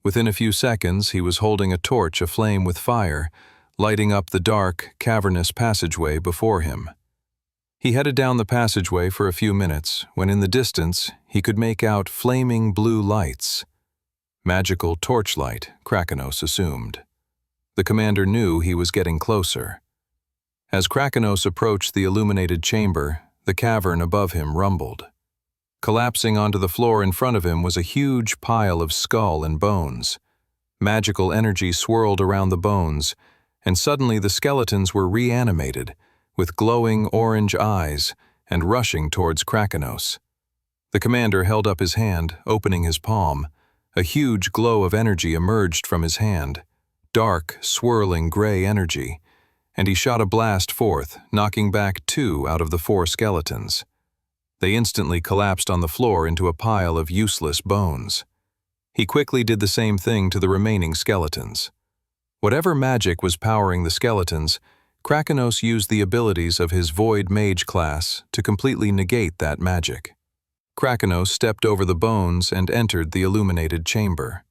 Within a few seconds, he was holding a torch aflame with fire, lighting up the dark, cavernous passageway before him. He headed down the passageway for a few minutes, when in the distance he could make out flaming blue lights. Magical torchlight, Krakenos assumed. The commander knew he was getting closer. As Krakenos approached the illuminated chamber, the cavern above him rumbled. Collapsing onto the floor in front of him was a huge pile of skull and bones. Magical energy swirled around the bones, and suddenly the skeletons were reanimated, with glowing orange eyes, and rushing towards Krakenos. The commander held up his hand, opening his palm. A huge glow of energy emerged from his hand, dark, swirling gray energy, and he shot a blast forth, knocking back 2 out of the 4 skeletons. They instantly collapsed on the floor into a pile of useless bones. He quickly did the same thing to the remaining skeletons. Whatever magic was powering the skeletons, Krakenos used the abilities of his Void Mage class to completely negate that magic. Krakenos stepped over the bones and entered the illuminated chamber.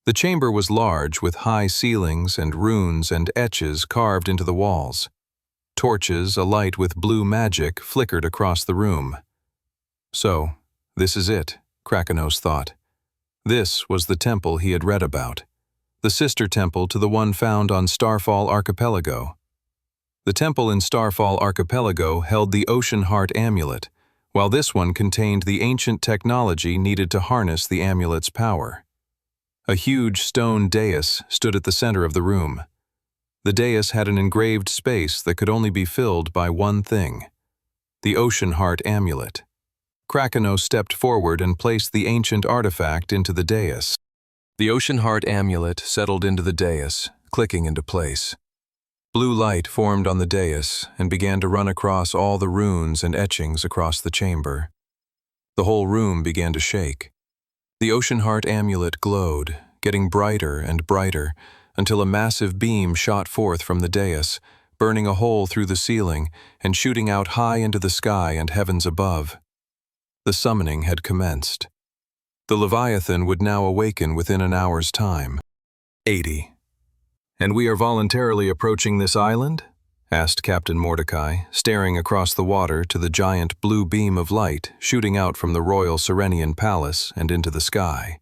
The chamber was large, with high ceilings and runes and etches carved into the walls. Torches alight with blue magic flickered across the room. So, this is it, Krakenos thought. This was the temple he had read about, the sister temple to the one found on Starfall Archipelago. The temple in Starfall Archipelago held the Ocean Heart Amulet, while this one contained the ancient technology needed to harness the amulet's power. A huge stone dais stood at the center of the room. The dais had an engraved space that could only be filled by one thing: the Ocean Heart Amulet. Krakenos stepped forward and placed the ancient artifact into the dais. The Ocean Heart Amulet settled into the dais, clicking into place. Blue light formed on the dais and began to run across all the runes and etchings across the chamber. The whole room began to shake. The Ocean Heart Amulet glowed, getting brighter and brighter, until a massive beam shot forth from the dais, burning a hole through the ceiling and shooting out high into the sky and heavens above. The summoning had commenced. The Leviathan would now awaken within an hour's time. 80. "And we are voluntarily approaching this island?" asked Captain Mordecai, staring across the water to the giant blue beam of light shooting out from the Royal Serenian Palace and into the sky.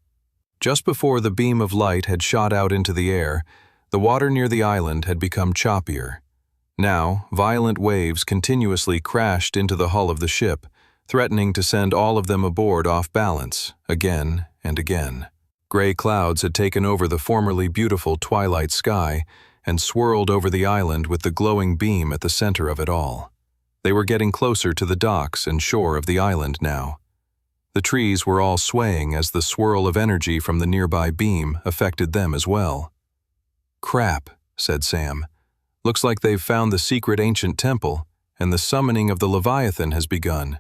Just before the beam of light had shot out into the air, the water near the island had become choppier. Now, violent waves continuously crashed into the hull of the ship, threatening to send all of them aboard off balance, again and again. Gray clouds had taken over the formerly beautiful twilight sky and swirled over the island with the glowing beam at the center of it all. They were getting closer to the docks and shore of the island now. The trees were all swaying as the swirl of energy from the nearby beam affected them as well. "Crap," said Sam. "Looks like they've found the secret ancient temple, and the summoning of the Leviathan has begun.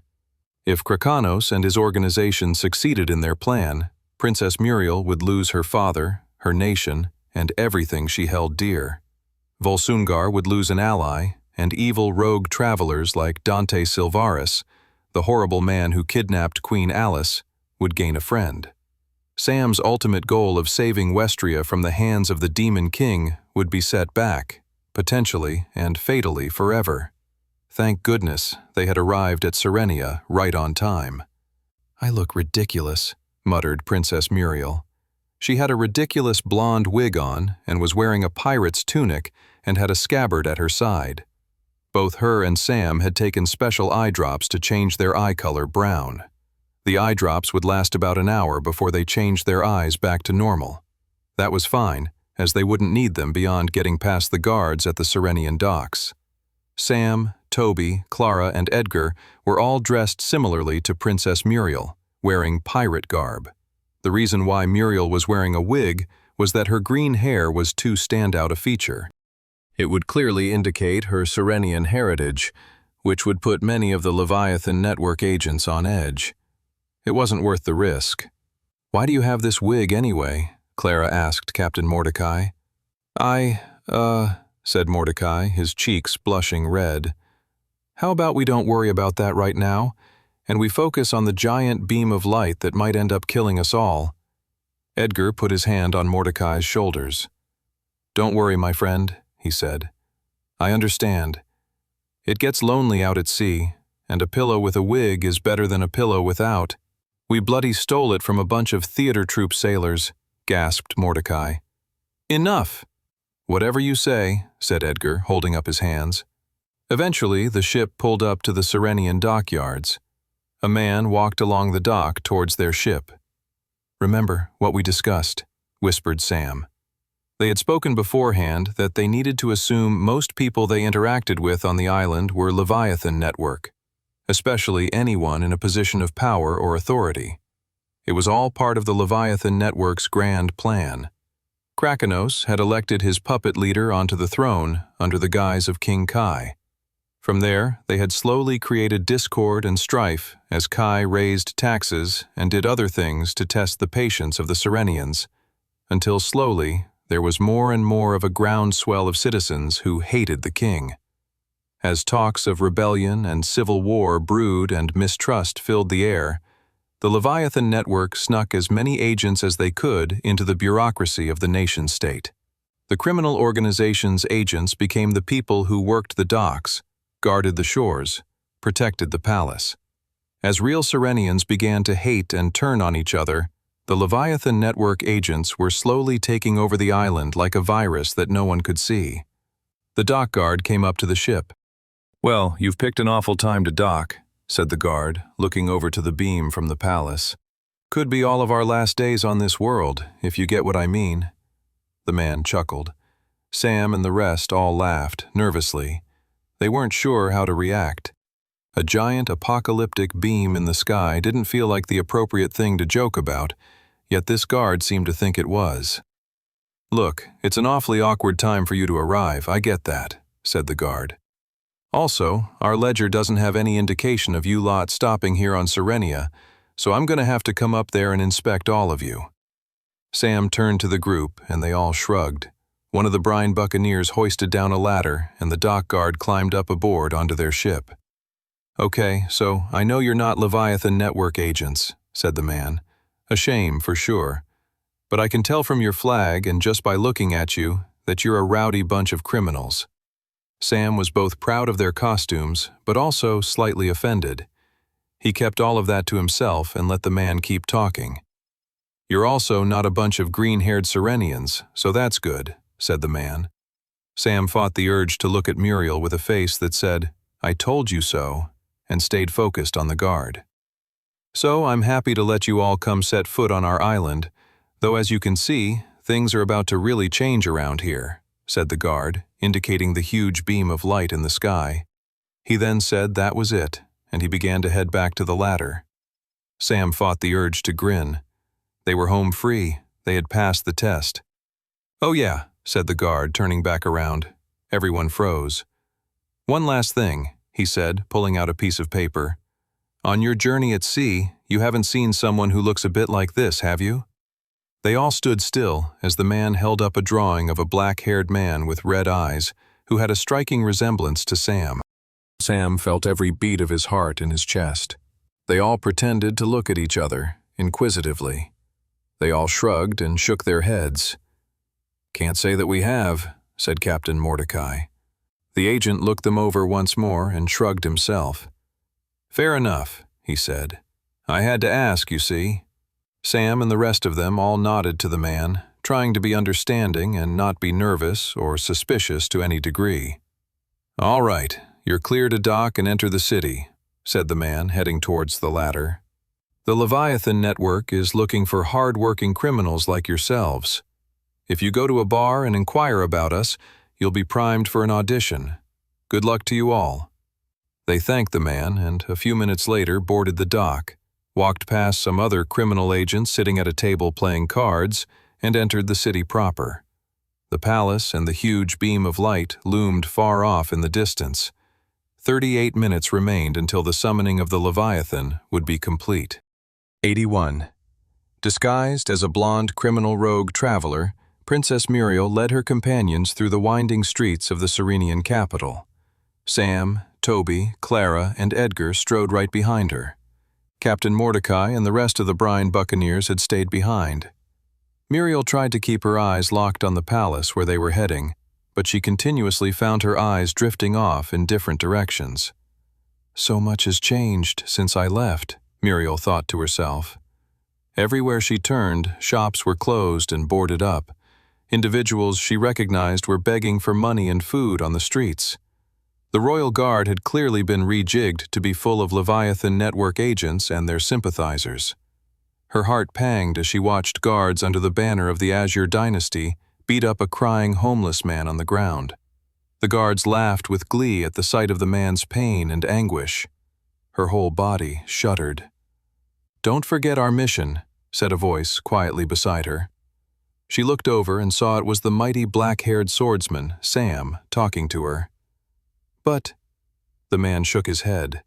If Krakenos and his organization succeeded in their plan, Princess Muriel would lose her father, her nation, and everything she held dear. Volsungar would lose an ally, and evil rogue travelers like Dante Silvaris, the horrible man who kidnapped Queen Alice, would gain a friend. Sam's ultimate goal of saving Westria from the hands of the Demon King would be set back, potentially and fatally forever. Thank goodness they had arrived at Serenia right on time. "I look ridiculous," muttered Princess Muriel. She had a ridiculous blonde wig on and was wearing a pirate's tunic and had a scabbard at her side. Both her and Sam had taken special eye drops to change their eye color brown. The eye drops would last about an hour before they changed their eyes back to normal. That was fine, as they wouldn't need them beyond getting past the guards at the Serenian docks. Sam, Toby, Clara, and Edgar were all dressed similarly to Princess Muriel, wearing pirate garb. The reason why Muriel was wearing a wig was that her green hair was too standout a feature. It would clearly indicate her Serenian heritage, which would put many of the Leviathan Network agents on edge. It wasn't worth the risk. "Why do you have this wig anyway?" Clara asked Captain Mordecai. Said Mordecai, his cheeks blushing red. "How about we don't worry about that right now, and we focus on the giant beam of light that might end up killing us all?" Edgar put his hand on Mordecai's shoulders. "Don't worry, my friend," he said. "I understand. It gets lonely out at sea, and a pillow with a wig is better than a pillow without." "We bloody stole it from a bunch of theater troupe sailors," gasped Mordecai. "Enough!" "Whatever you say," said Edgar, holding up his hands. Eventually, the ship pulled up to the Serenian dockyards. A man walked along the dock towards their ship. "Remember what we discussed," whispered Sam. They had spoken beforehand that they needed to assume most people they interacted with on the island were Leviathan Network, especially anyone in a position of power or authority. It was all part of the Leviathan Network's grand plan. Krakenos had elected his puppet leader onto the throne under the guise of King Kai. From there, they had slowly created discord and strife as Kai raised taxes and did other things to test the patience of the Serenians, until slowly there was more and more of a groundswell of citizens who hated the king. As talks of rebellion and civil war brewed and mistrust filled the air, the Leviathan Network snuck as many agents as they could into the bureaucracy of the nation-state. The criminal organization's agents became the people who worked the docks, guarded the shores, protected the palace. As real Serenians began to hate and turn on each other, the Leviathan Network agents were slowly taking over the island like a virus that no one could see. The dock guard came up to the ship. "Well, you've picked an awful time to dock," said the guard, looking over to the beam from the palace. "Could be all of our last days on this world, if you get what I mean." The man chuckled. Sam and the rest all laughed, nervously. They weren't sure how to react. A giant apocalyptic beam in the sky didn't feel like the appropriate thing to joke about, yet this guard seemed to think it was. "Look, it's an awfully awkward time for you to arrive, I get that," said the guard. "Also, our ledger doesn't have any indication of you lot stopping here on Serenia, so I'm going to have to come up there and inspect all of you." Sam turned to the group, and they all shrugged. One of the brine buccaneers hoisted down a ladder, and the dock guard climbed up aboard onto their ship. "Okay, so I know you're not Leviathan Network agents," said the man. "A shame, for sure. But I can tell from your flag and just by looking at you that you're a rowdy bunch of criminals." Sam was both proud of their costumes, but also slightly offended. He kept all of that to himself and let the man keep talking. "You're also not a bunch of green-haired Serenians, so that's good," said the man. Sam fought the urge to look at Muriel with a face that said, "I told you so," and stayed focused on the guard. "So I'm happy to let you all come set foot on our island, though as you can see, things are about to really change around here," said the guard, indicating the huge beam of light in the sky. He then said that was it, and he began to head back to the ladder. Sam fought the urge to grin. They were home free. They had passed the test. "Oh yeah," said the guard, turning back around. Everyone froze. "One last thing," he said, pulling out a piece of paper. "On your journey at sea, you haven't seen someone who looks a bit like this, have you?" They all stood still as the man held up a drawing of a black-haired man with red eyes who had a striking resemblance to Sam. Sam felt every beat of his heart in his chest. They all pretended to look at each other, inquisitively. They all shrugged and shook their heads. "Can't say that we have," said Captain Mordecai. The agent looked them over once more and shrugged himself. "Fair enough," he said. "I had to ask, you see." Sam and the rest of them all nodded to the man, trying to be understanding and not be nervous or suspicious to any degree. "All right, you're clear to dock and enter the city," said the man, heading towards the ladder. "The Leviathan Network is looking for hard-working criminals like yourselves. If you go to a bar and inquire about us, you'll be primed for an audition. Good luck to you all." They thanked the man and, a few minutes later, boarded the dock, walked past some other criminal agents sitting at a table playing cards, and entered the city proper. The palace and the huge beam of light loomed far off in the distance. 38 minutes remained until the summoning of the Leviathan would be complete. 81. Disguised as a blonde criminal rogue traveler, Princess Muriel led her companions through the winding streets of the Serenian capital. Sam, Toby, Clara, and Edgar strode right behind her. Captain Mordecai and the rest of the brine buccaneers had stayed behind. Muriel tried to keep her eyes locked on the palace where they were heading, but she continuously found her eyes drifting off in different directions. So much has changed since I left, Muriel thought to herself. Everywhere she turned, shops were closed and boarded up. Individuals she recognized were begging for money and food on the streets. The Royal Guard had clearly been rejigged to be full of Leviathan Network agents and their sympathizers. Her heart panged as she watched guards under the banner of the Azure Dynasty beat up a crying homeless man on the ground. The guards laughed with glee at the sight of the man's pain and anguish. Her whole body shuddered. "Don't forget our mission," said a voice quietly beside her. She looked over and saw it was the mighty black-haired swordsman, Sam, talking to her. "But," the man shook his head,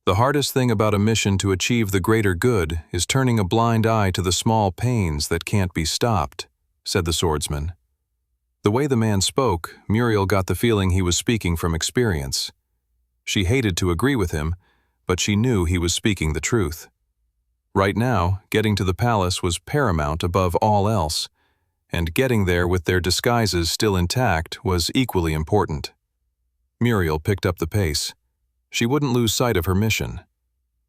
"the hardest thing about a mission to achieve the greater good is turning a blind eye to the small pains that can't be stopped," said the swordsman. The way the man spoke, Muriel got the feeling he was speaking from experience. She hated to agree with him, but she knew he was speaking the truth. Right now, getting to the palace was paramount above all else, and getting there with their disguises still intact was equally important. Muriel picked up the pace. She wouldn't lose sight of her mission.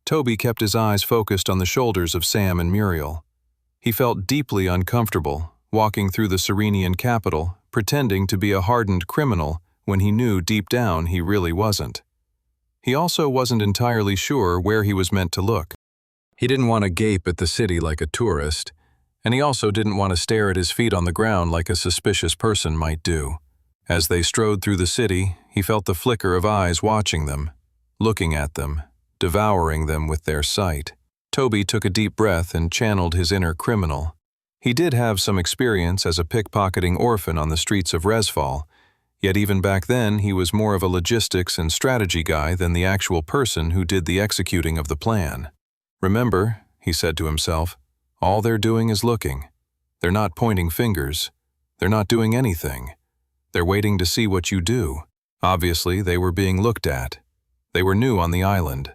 Toby kept his eyes focused on the shoulders of Sam and Muriel. He felt deeply uncomfortable, walking through the Serenian capital, pretending to be a hardened criminal when he knew deep down he really wasn't. He also wasn't entirely sure where he was meant to look. He didn't want to gape at the city like a tourist, and he also didn't want to stare at his feet on the ground like a suspicious person might do. As they strode through the city, he felt the flicker of eyes watching them, looking at them, devouring them with their sight. Toby took a deep breath and channeled his inner criminal. He did have some experience as a pickpocketing orphan on the streets of Resfall, yet even back then he was more of a logistics and strategy guy than the actual person who did the executing of the plan. "Remember," he said to himself, "all they're doing is looking. They're not pointing fingers. They're not doing anything. They're waiting to see what you do." Obviously, they were being looked at. They were new on the island.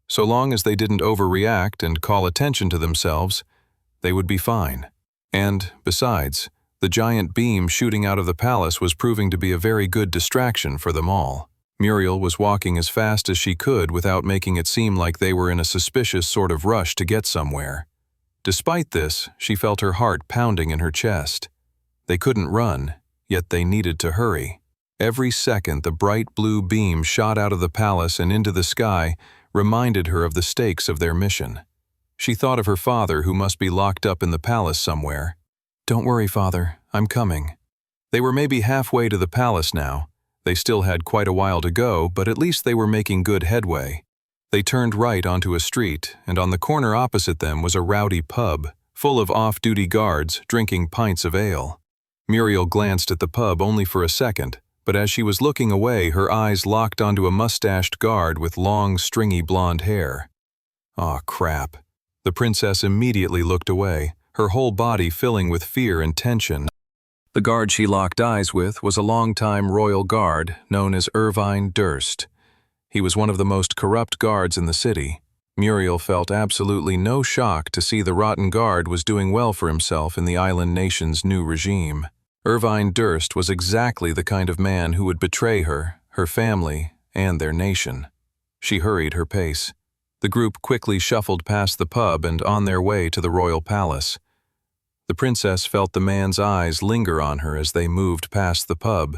So long as they didn't overreact and call attention to themselves, they would be fine. And, besides, the giant beam shooting out of the palace was proving to be a very good distraction for them all. Muriel was walking as fast as she could without making it seem like they were in a suspicious sort of rush to get somewhere. Despite this, she felt her heart pounding in her chest. They couldn't run, yet they needed to hurry. Every second the bright blue beam shot out of the palace and into the sky reminded her of the stakes of their mission. She thought of her father, who must be locked up in the palace somewhere. "Don't worry, Father, I'm coming." They were maybe halfway to the palace now. They still had quite a while to go, but at least they were making good headway. They turned right onto a street, and on the corner opposite them was a rowdy pub, full of off-duty guards drinking pints of ale. Muriel glanced at the pub only for a second, but as she was looking away, her eyes locked onto a mustached guard with long, stringy blonde hair. Aw, crap. The princess immediately looked away, her whole body filling with fear and tension. The guard she locked eyes with was a longtime royal guard known as Irvine Durst. He was one of the most corrupt guards in the city. Muriel felt absolutely no shock to see the rotten guard was doing well for himself in the island nation's new regime. Irvine Durst was exactly the kind of man who would betray her, her family, and their nation. She hurried her pace. The group quickly shuffled past the pub and on their way to the royal palace. The princess felt the man's eyes linger on her as they moved past the pub,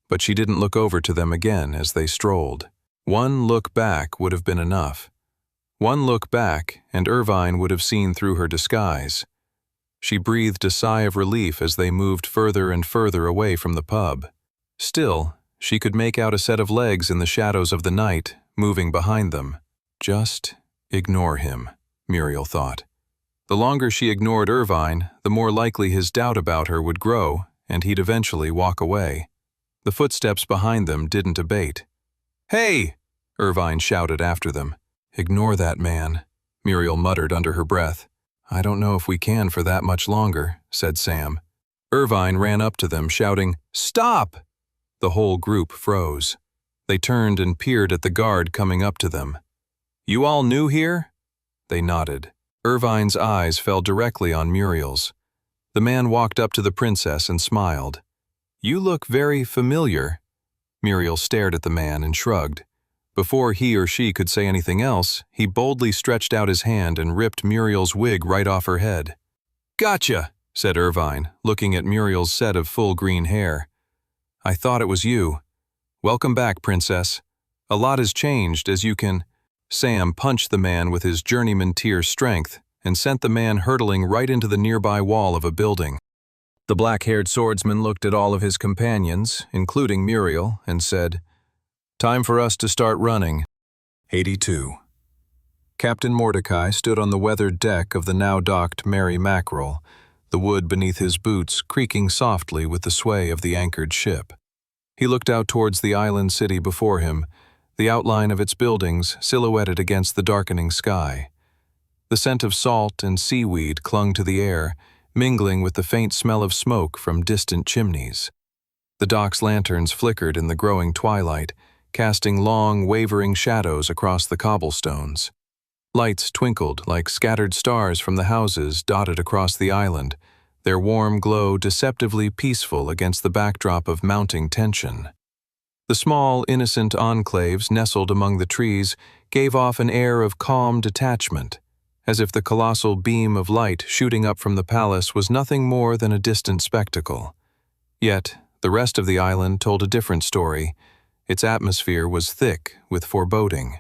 but she didn't look over to them again as they strolled. One look back would have been enough. One look back, and Irvine would have seen through her disguise. She breathed a sigh of relief as they moved further and further away from the pub. Still, she could make out a set of legs in the shadows of the night, moving behind them. Just ignore him, Muriel thought. The longer she ignored Irvine, the more likely his doubt about her would grow, and he'd eventually walk away. The footsteps behind them didn't abate. "Hey!" Irvine shouted after them. "Ignore that man," Muriel muttered under her breath. "I don't know if we can for that much longer," said Sam. Irvine ran up to them, shouting, "Stop!" The whole group froze. They turned and peered at the guard coming up to them. "You all new here?" They nodded. Irvine's eyes fell directly on Muriel's. The man walked up to the princess and smiled. "You look very familiar." Muriel stared at the man and shrugged. Before he or she could say anything else, he boldly stretched out his hand and ripped Muriel's wig right off her head. "Gotcha," said Irvine, looking at Muriel's set of full green hair. "I thought it was you. Welcome back, princess. A lot has changed, as you can—" Sam punched the man with his journeyman tier strength and sent the man hurtling right into the nearby wall of a building. The black-haired swordsman looked at all of his companions, including Muriel, and said, "Time for us to start running." 82. Captain Mordecai stood on the weathered deck of the now-docked Mary Mackerel, the wood beneath his boots creaking softly with the sway of the anchored ship. He looked out towards the island city before him, the outline of its buildings silhouetted against the darkening sky. The scent of salt and seaweed clung to the air, mingling with the faint smell of smoke from distant chimneys. The dock's lanterns flickered in the growing twilight, casting long, wavering shadows across the cobblestones. Lights twinkled like scattered stars from the houses dotted across the island, their warm glow deceptively peaceful against the backdrop of mounting tension. The small, innocent enclaves nestled among the trees gave off an air of calm detachment, as if the colossal beam of light shooting up from the palace was nothing more than a distant spectacle. Yet, the rest of the island told a different story. Its atmosphere was thick with foreboding.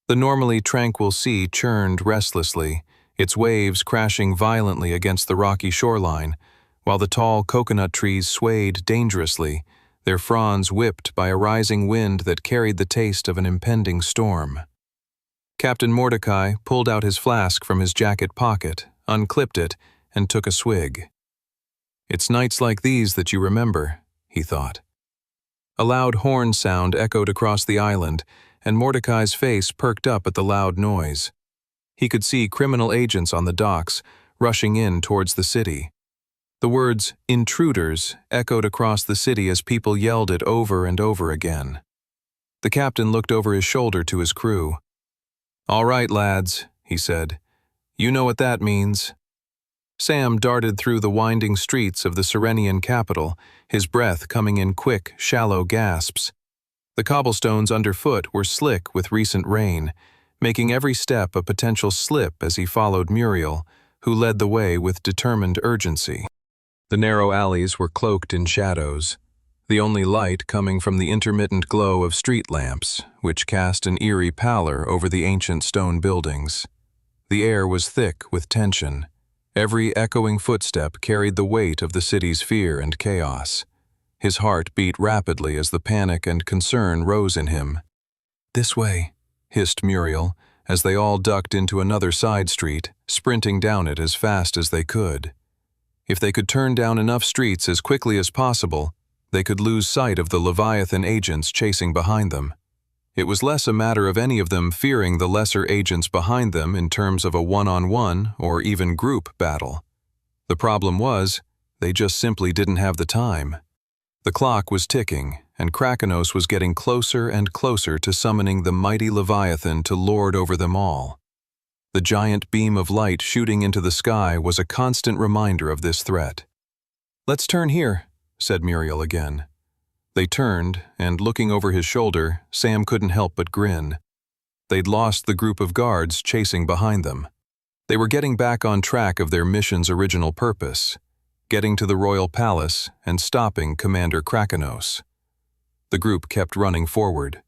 The normally tranquil sea churned restlessly, its waves crashing violently against the rocky shoreline, while the tall coconut trees swayed dangerously, their fronds whipped by a rising wind that carried the taste of an impending storm. Captain Mordecai pulled out his flask from his jacket pocket, unclipped it, and took a swig. "It's nights like these that you remember," he thought. A loud horn sound echoed across the island, and Mordecai's face perked up at the loud noise. He could see criminal agents on the docks, rushing in towards the city. The words, "intruders," echoed across the city as people yelled it over and over again. The captain looked over his shoulder to his crew. "All right, lads," he said. "You know what that means." Sam darted through the winding streets of the Serenian capital, his breath coming in quick, shallow gasps. The cobblestones underfoot were slick with recent rain, making every step a potential slip as he followed Muriel, who led the way with determined urgency. The narrow alleys were cloaked in shadows, the only light coming from the intermittent glow of street lamps, which cast an eerie pallor over the ancient stone buildings. The air was thick with tension. Every echoing footstep carried the weight of the city's fear and chaos. His heart beat rapidly as the panic and concern rose in him. "This way," hissed Muriel, as they all ducked into another side street, sprinting down it as fast as they could. If they could turn down enough streets as quickly as possible, they could lose sight of the Leviathan agents chasing behind them. It was less a matter of any of them fearing the lesser agents behind them in terms of a one-on-one or even group battle. The problem was, they just simply didn't have the time. The clock was ticking, and Krakenos was getting closer and closer to summoning the mighty Leviathan to lord over them all. The giant beam of light shooting into the sky was a constant reminder of this threat. "Let's turn here," said Muriel again. They turned, and looking over his shoulder, Sam couldn't help but grin. They'd lost the group of guards chasing behind them. They were getting back on track of their mission's original purpose, getting to the royal palace and stopping Commander Krakenos. The group kept running forward.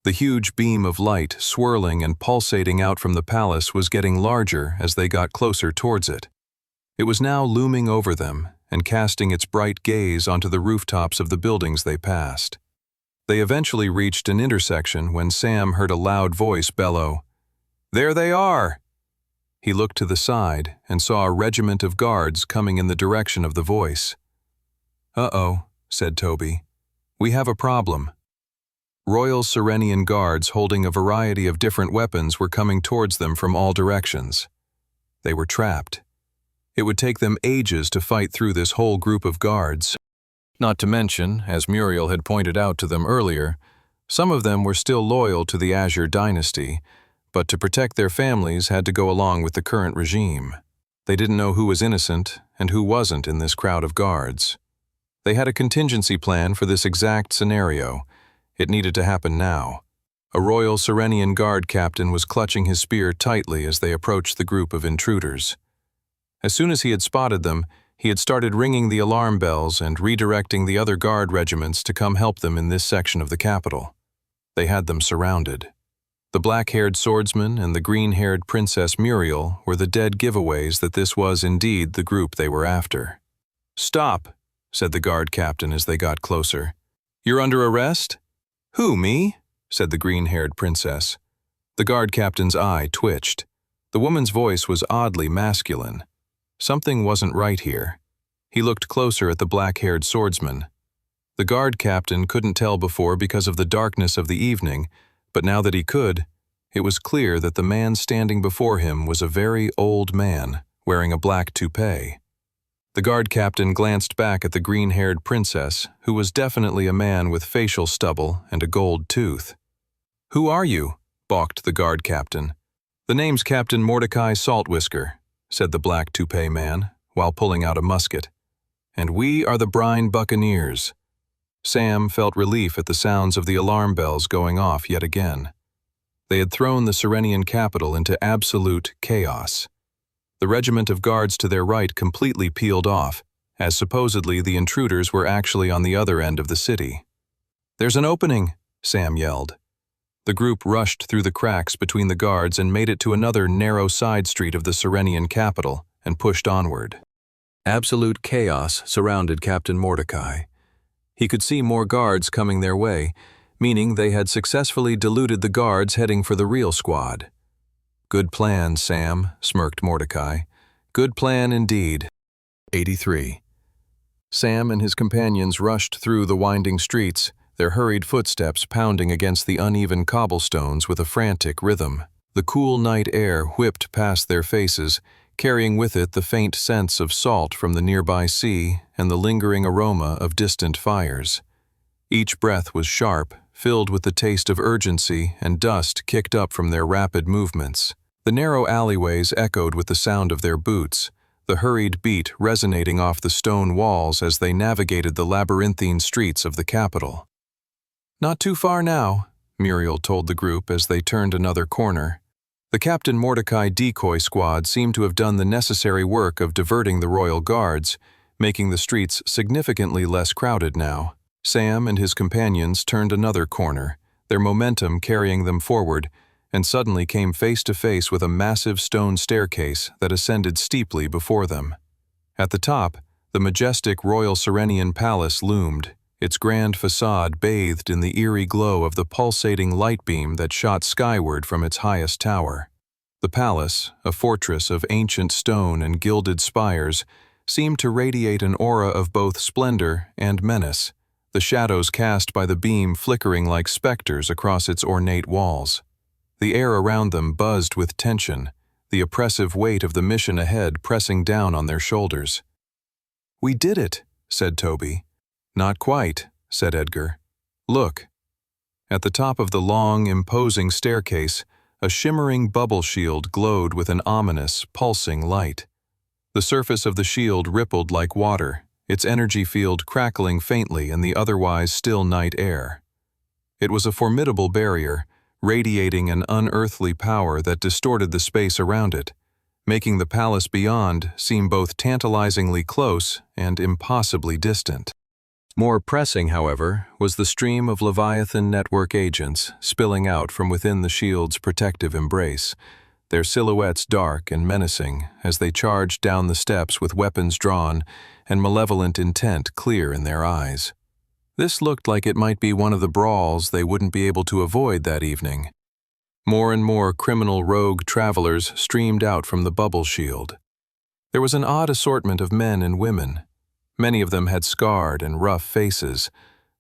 The huge beam of light swirling and pulsating out from the palace was getting larger as they got closer towards it. It was now looming over them and casting its bright gaze onto the rooftops of the buildings they passed. They eventually reached an intersection when Sam heard a loud voice bellow, "There they are!" He looked to the side and saw a regiment of guards coming in the direction of the voice. "Uh-oh," said Toby. "We have a problem." Royal Serenian guards holding a variety of different weapons were coming towards them from all directions. They were trapped. It would take them ages to fight through this whole group of guards. Not to mention, as Muriel had pointed out to them earlier, some of them were still loyal to the Azure dynasty, but to protect their families had to go along with the current regime. They didn't know who was innocent and who wasn't in this crowd of guards. They had a contingency plan for this exact scenario. It needed to happen now. A Royal Serenian guard captain was clutching his spear tightly as they approached the group of intruders. As soon as he had spotted them, he had started ringing the alarm bells and redirecting the other guard regiments to come help them in this section of the capital. They had them surrounded. The black-haired swordsman and the green-haired Princess Muriel were the dead giveaways that this was indeed the group they were after. "Stop," said the guard captain as they got closer. "You're under arrest?" "Who, me?" said the green-haired princess. The guard captain's eye twitched. The woman's voice was oddly masculine. Something wasn't right here. He looked closer at the black-haired swordsman. The guard captain couldn't tell before because of the darkness of the evening, but now that he could, it was clear that the man standing before him was a very old man, wearing a black toupee. The guard captain glanced back at the green-haired princess, who was definitely a man with facial stubble and a gold tooth. "Who are you?" balked the guard captain. "The name's Captain Mordecai Saltwhisker," said the black toupee man, while pulling out a musket. "And we are the Brine Buccaneers." Sam felt relief at the sounds of the alarm bells going off yet again. They had thrown the Serenian capital into absolute chaos. The regiment of guards to their right completely peeled off, as supposedly the intruders were actually on the other end of the city. "There's an opening," Sam yelled. The group rushed through the cracks between the guards and made it to another narrow side street of the Serenian capital and pushed onward. Absolute chaos surrounded Captain Mordecai. He could see more guards coming their way, meaning they had successfully diluted the guards heading for the real squad. "Good plan, Sam," smirked Mordecai. "Good plan indeed." 83. Sam and his companions rushed through the winding streets, their hurried footsteps pounding against the uneven cobblestones with a frantic rhythm. The cool night air whipped past their faces, carrying with it the faint sense of salt from the nearby sea and the lingering aroma of distant fires. Each breath was sharp, filled with the taste of urgency and dust kicked up from their rapid movements. The narrow alleyways echoed with the sound of their boots, the hurried beat resonating off the stone walls as they navigated the labyrinthine streets of the capital. "Not too far now," Muriel told the group as they turned another corner. The Captain Mordecai decoy squad seemed to have done the necessary work of diverting the royal guards, making the streets significantly less crowded now. Sam and his companions turned another corner, their momentum carrying them forward, and suddenly came face to face with a massive stone staircase that ascended steeply before them. At the top, the majestic Royal Serenian Palace loomed, its grand facade bathed in the eerie glow of the pulsating light beam that shot skyward from its highest tower. The palace, a fortress of ancient stone and gilded spires, seemed to radiate an aura of both splendor and menace, the shadows cast by the beam flickering like specters across its ornate walls. The air around them buzzed with tension, the oppressive weight of the mission ahead pressing down on their shoulders. "We did it," said Toby. "Not quite," said Edgar. "Look." At the top of the long, imposing staircase, a shimmering bubble shield glowed with an ominous, pulsing light. The surface of the shield rippled like water, its energy field crackling faintly in the otherwise still night air. It was a formidable barrier, radiating an unearthly power that distorted the space around it, making the palace beyond seem both tantalizingly close and impossibly distant. More pressing, however, was the stream of Leviathan network agents spilling out from within the shield's protective embrace, their silhouettes dark and menacing as they charged down the steps with weapons drawn and malevolent intent clear in their eyes. This looked like it might be one of the brawls they wouldn't be able to avoid that evening. More and more criminal rogue travelers streamed out from the bubble shield. There was an odd assortment of men and women. Many of them had scarred and rough faces.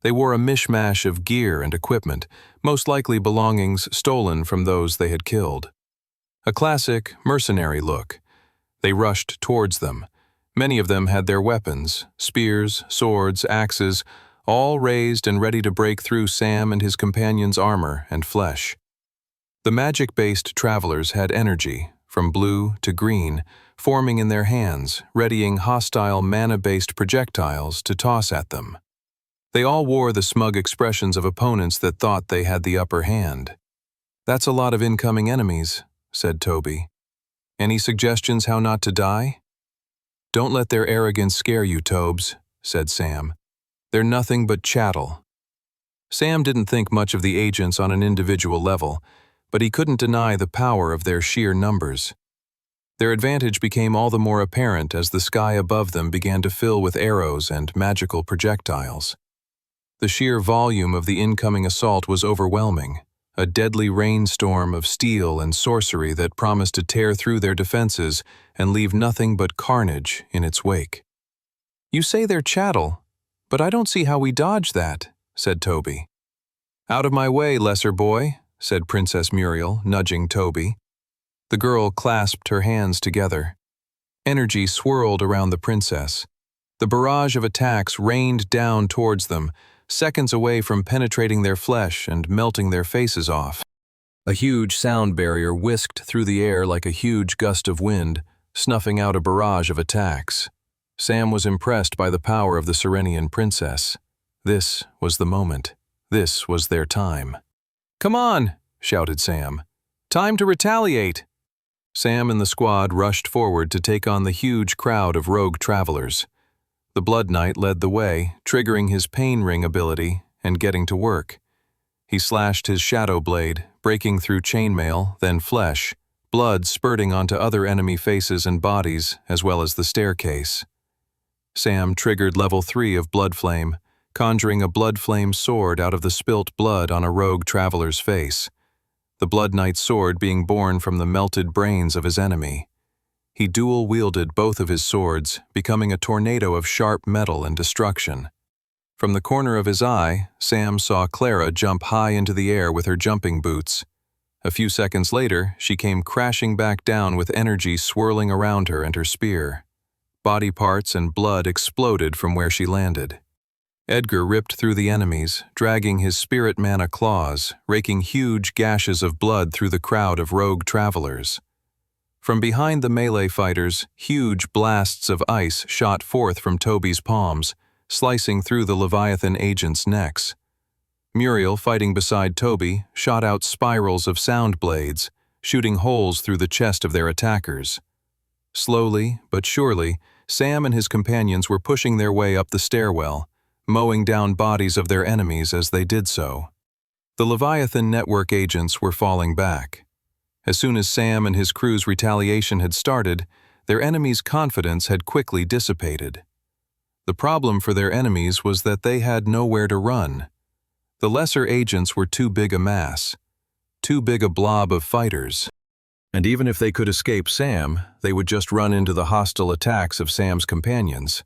They wore a mishmash of gear and equipment, most likely belongings stolen from those they had killed. A classic, mercenary look. They rushed towards them. Many of them had their weapons, spears, swords, axes, all raised and ready to break through Sam and his companions' armor and flesh. The magic-based travelers had energy, from blue to green, forming in their hands, readying hostile mana-based projectiles to toss at them. They all wore the smug expressions of opponents that thought they had the upper hand. "That's a lot of incoming enemies," said Toby. "Any suggestions how not to die?" "Don't let their arrogance scare you, Tobes," said Sam. "They're nothing but chattel." Sam didn't think much of the agents on an individual level, but he couldn't deny the power of their sheer numbers. Their advantage became all the more apparent as the sky above them began to fill with arrows and magical projectiles. The sheer volume of the incoming assault was overwhelming, a deadly rainstorm of steel and sorcery that promised to tear through their defenses and leave nothing but carnage in its wake. "You say they're chattel, but I don't see how we dodge that," said Toby. "Out of my way, lesser boy," said Princess Muriel, nudging Toby. The girl clasped her hands together. Energy swirled around the princess. The barrage of attacks rained down towards them, seconds away from penetrating their flesh and melting their faces off. A huge sound barrier whisked through the air like a huge gust of wind, snuffing out a barrage of attacks. Sam was impressed by the power of the Serenian princess. This was the moment. This was their time. "Come on," shouted Sam. "Time to retaliate." Sam and the squad rushed forward to take on the huge crowd of rogue travelers. The Blood Knight led the way, triggering his Pain Ring ability and getting to work. He slashed his Shadow Blade, breaking through chainmail, then flesh, blood spurting onto other enemy faces and bodies, as well as the staircase. Sam triggered level 3 of Blood Flame, conjuring a Blood Flame sword out of the spilt blood on a rogue traveler's face. The Blood Knight's sword being born from the melted brains of his enemy. He dual-wielded both of his swords, becoming a tornado of sharp metal and destruction. From the corner of his eye, Sam saw Clara jump high into the air with her jumping boots. A few seconds later, she came crashing back down with energy swirling around her and her spear. Body parts and blood exploded from where she landed. Edgar ripped through the enemies, dragging his spirit mana claws, raking huge gashes of blood through the crowd of rogue travelers. From behind the melee fighters, huge blasts of ice shot forth from Toby's palms, slicing through the Leviathan agents' necks. Muriel, fighting beside Toby, shot out spirals of sound blades, shooting holes through the chest of their attackers. Slowly, but surely, Sam and his companions were pushing their way up the stairwell, mowing down bodies of their enemies as they did so. The Leviathan network agents were falling back. As soon as Sam and his crew's retaliation had started, their enemies' confidence had quickly dissipated. The problem for their enemies was that they had nowhere to run. The lesser agents were too big a mass, too big a blob of fighters. And even if they could escape Sam, they would just run into the hostile attacks of Sam's companions.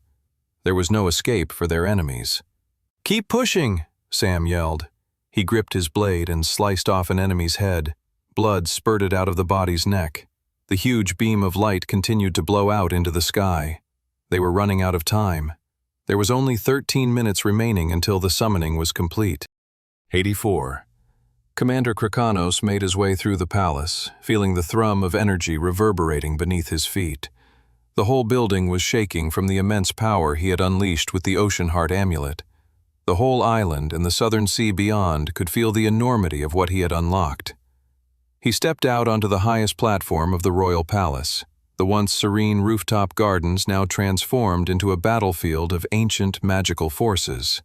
There was no escape for their enemies. "Keep pushing," Sam yelled. He gripped his blade and sliced off an enemy's head. Blood spurted out of the body's neck. The huge beam of light continued to blow out into the sky. They were running out of time. There was only 13 minutes remaining until the summoning was complete. 84. Commander Krakanos made his way through the palace, feeling the thrum of energy reverberating beneath his feet. The whole building was shaking from the immense power he had unleashed with the Ocean Heart amulet. The whole island and the southern sea beyond could feel the enormity of what he had unlocked. He stepped out onto the highest platform of the royal palace, the once serene rooftop gardens now transformed into a battlefield of ancient magical forces.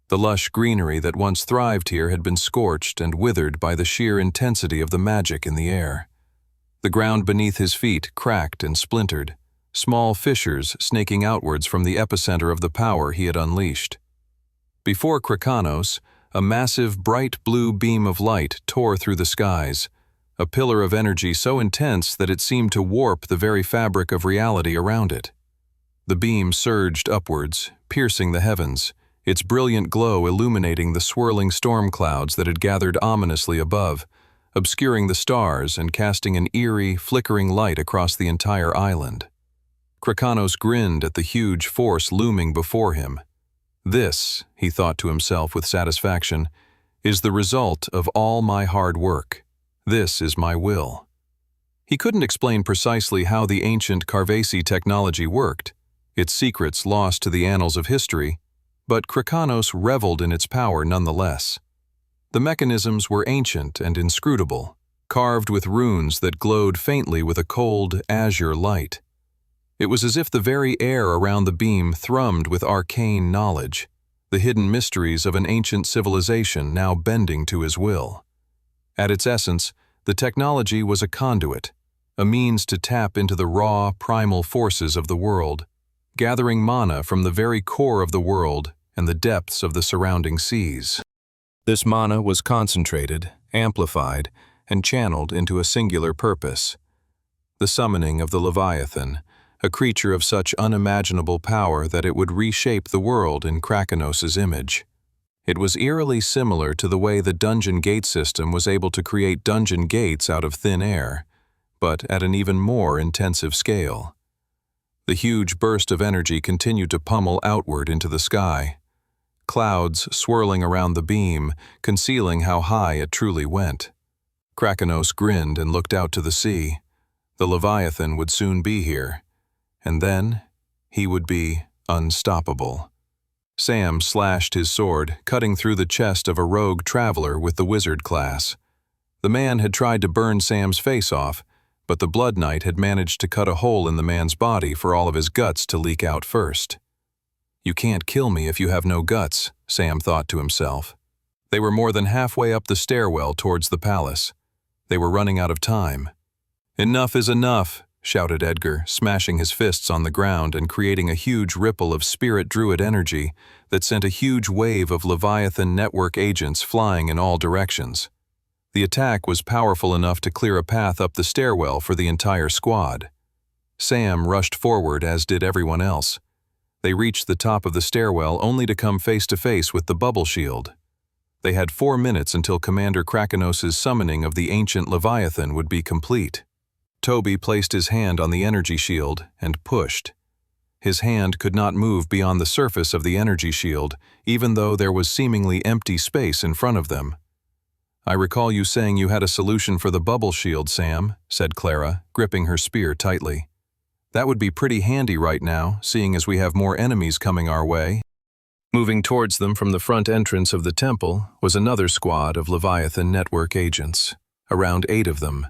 The lush greenery that once thrived here had been scorched and withered by the sheer intensity of the magic in the air. The ground beneath his feet cracked and splintered, small fissures snaking outwards from the epicenter of the power he had unleashed. Before Krakanos, a massive bright blue beam of light tore through the skies, a pillar of energy so intense that it seemed to warp the very fabric of reality around it. The beam surged upwards, piercing the heavens, its brilliant glow illuminating the swirling storm clouds that had gathered ominously above, obscuring the stars and casting an eerie, flickering light across the entire island. Krakanos grinned at the huge force looming before him. "This," he thought to himself with satisfaction, "is the result of all my hard work. This is my will." He couldn't explain precisely how the ancient Carvasi technology worked, its secrets lost to the annals of history, but Krakanos reveled in its power nonetheless. The mechanisms were ancient and inscrutable, carved with runes that glowed faintly with a cold, azure light. It was as if the very air around the beam thrummed with arcane knowledge, the hidden mysteries of an ancient civilization now bending to his will. At its essence, the technology was a conduit, a means to tap into the raw, primal forces of the world, gathering mana from the very core of the world and the depths of the surrounding seas. This mana was concentrated, amplified, and channeled into a singular purpose: the summoning of the Leviathan, a creature of such unimaginable power that it would reshape the world in Krakanos' image. It was eerily similar to the way the dungeon gate system was able to create dungeon gates out of thin air, but at an even more intensive scale. The huge burst of energy continued to pummel outward into the sky, clouds swirling around the beam, concealing how high it truly went. Krakanos grinned and looked out to the sea. The Leviathan would soon be here, and then he would be unstoppable. Sam slashed his sword, cutting through the chest of a rogue traveler with the wizard class. The man had tried to burn Sam's face off, but the Blood Knight had managed to cut a hole in the man's body for all of his guts to leak out first. "You can't kill me if you have no guts," Sam thought to himself. They were more than halfway up the stairwell towards the palace. They were running out of time. "Enough is enough," shouted Edgar, smashing his fists on the ground and creating a huge ripple of spirit druid energy that sent a huge wave of Leviathan network agents flying in all directions. The attack was powerful enough to clear a path up the stairwell for the entire squad. Sam rushed forward, as did everyone else. They reached the top of the stairwell only to come face to face with the bubble shield. They had 4 minutes until Commander Krakanos' summoning of the ancient Leviathan would be complete. Toby placed his hand on the energy shield and pushed. His hand could not move beyond the surface of the energy shield, even though there was seemingly empty space in front of them. "I recall you saying you had a solution for the bubble shield, Sam," said Clara, gripping her spear tightly. "That would be pretty handy right now, seeing as we have more enemies coming our way." Moving towards them from the front entrance of the temple was another squad of Leviathan network agents, around 8 of them.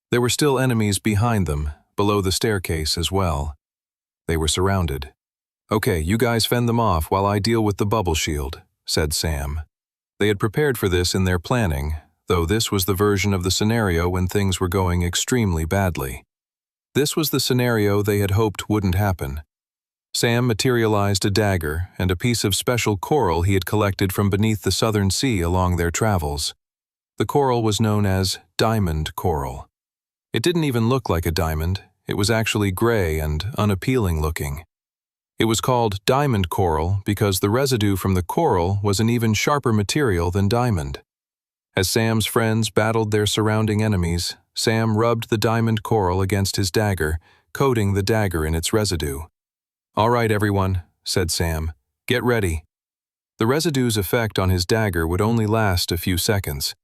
There were still enemies behind them, below the staircase as well. They were surrounded. "Okay, you guys fend them off while I deal with the bubble shield," said Sam. They had prepared for this in their planning, though this was the version of the scenario when things were going extremely badly. This was the scenario they had hoped wouldn't happen. Sam materialized a dagger and a piece of special coral he had collected from beneath the southern sea along their travels. The coral was known as diamond coral. It didn't even look like a diamond. It was actually gray and unappealing looking. It was called diamond coral because the residue from the coral was an even sharper material than diamond. As Sam's friends battled their surrounding enemies, Sam rubbed the diamond coral against his dagger, coating the dagger in its residue. "All right, everyone," said Sam. "Get ready." The residue's effect on his dagger would only last a few seconds.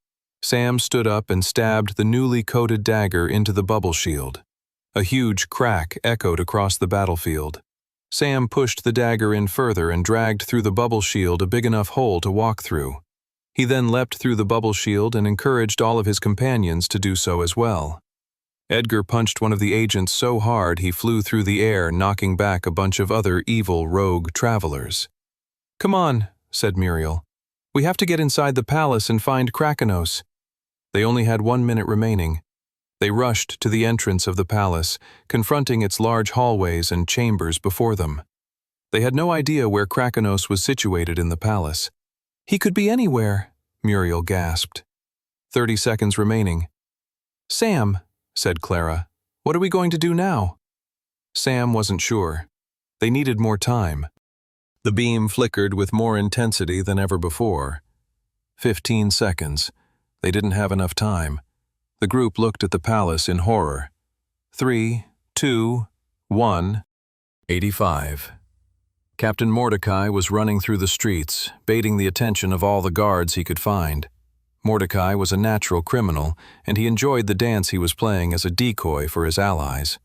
Sam stood up and stabbed the newly coated dagger into the bubble shield. A huge crack echoed across the battlefield. Sam pushed the dagger in further and dragged through the bubble shield a big enough hole to walk through. He then leapt through the bubble shield and encouraged all of his companions to do so as well. Edgar punched one of the agents so hard he flew through the air, knocking back a bunch of other evil rogue travelers. "Come on," said Muriel. "We have to get inside the palace and find Krakanos." They only had 1 minute remaining. They rushed to the entrance of the palace, confronting its large hallways and chambers before them. They had no idea where Krakanos was situated in the palace. "He could be anywhere," Muriel gasped. 30 seconds remaining. "Sam," said Clara, "what are we going to do now?" Sam wasn't sure. They needed more time. The beam flickered with more intensity than ever before. 15 seconds. They didn't have enough time. The group looked at the palace in horror. 3, 2, 1. 85. Captain Mordecai was running through the streets, baiting the attention of all the guards he could find. Mordecai was a natural criminal, and he enjoyed the dance he was playing as a decoy for his allies.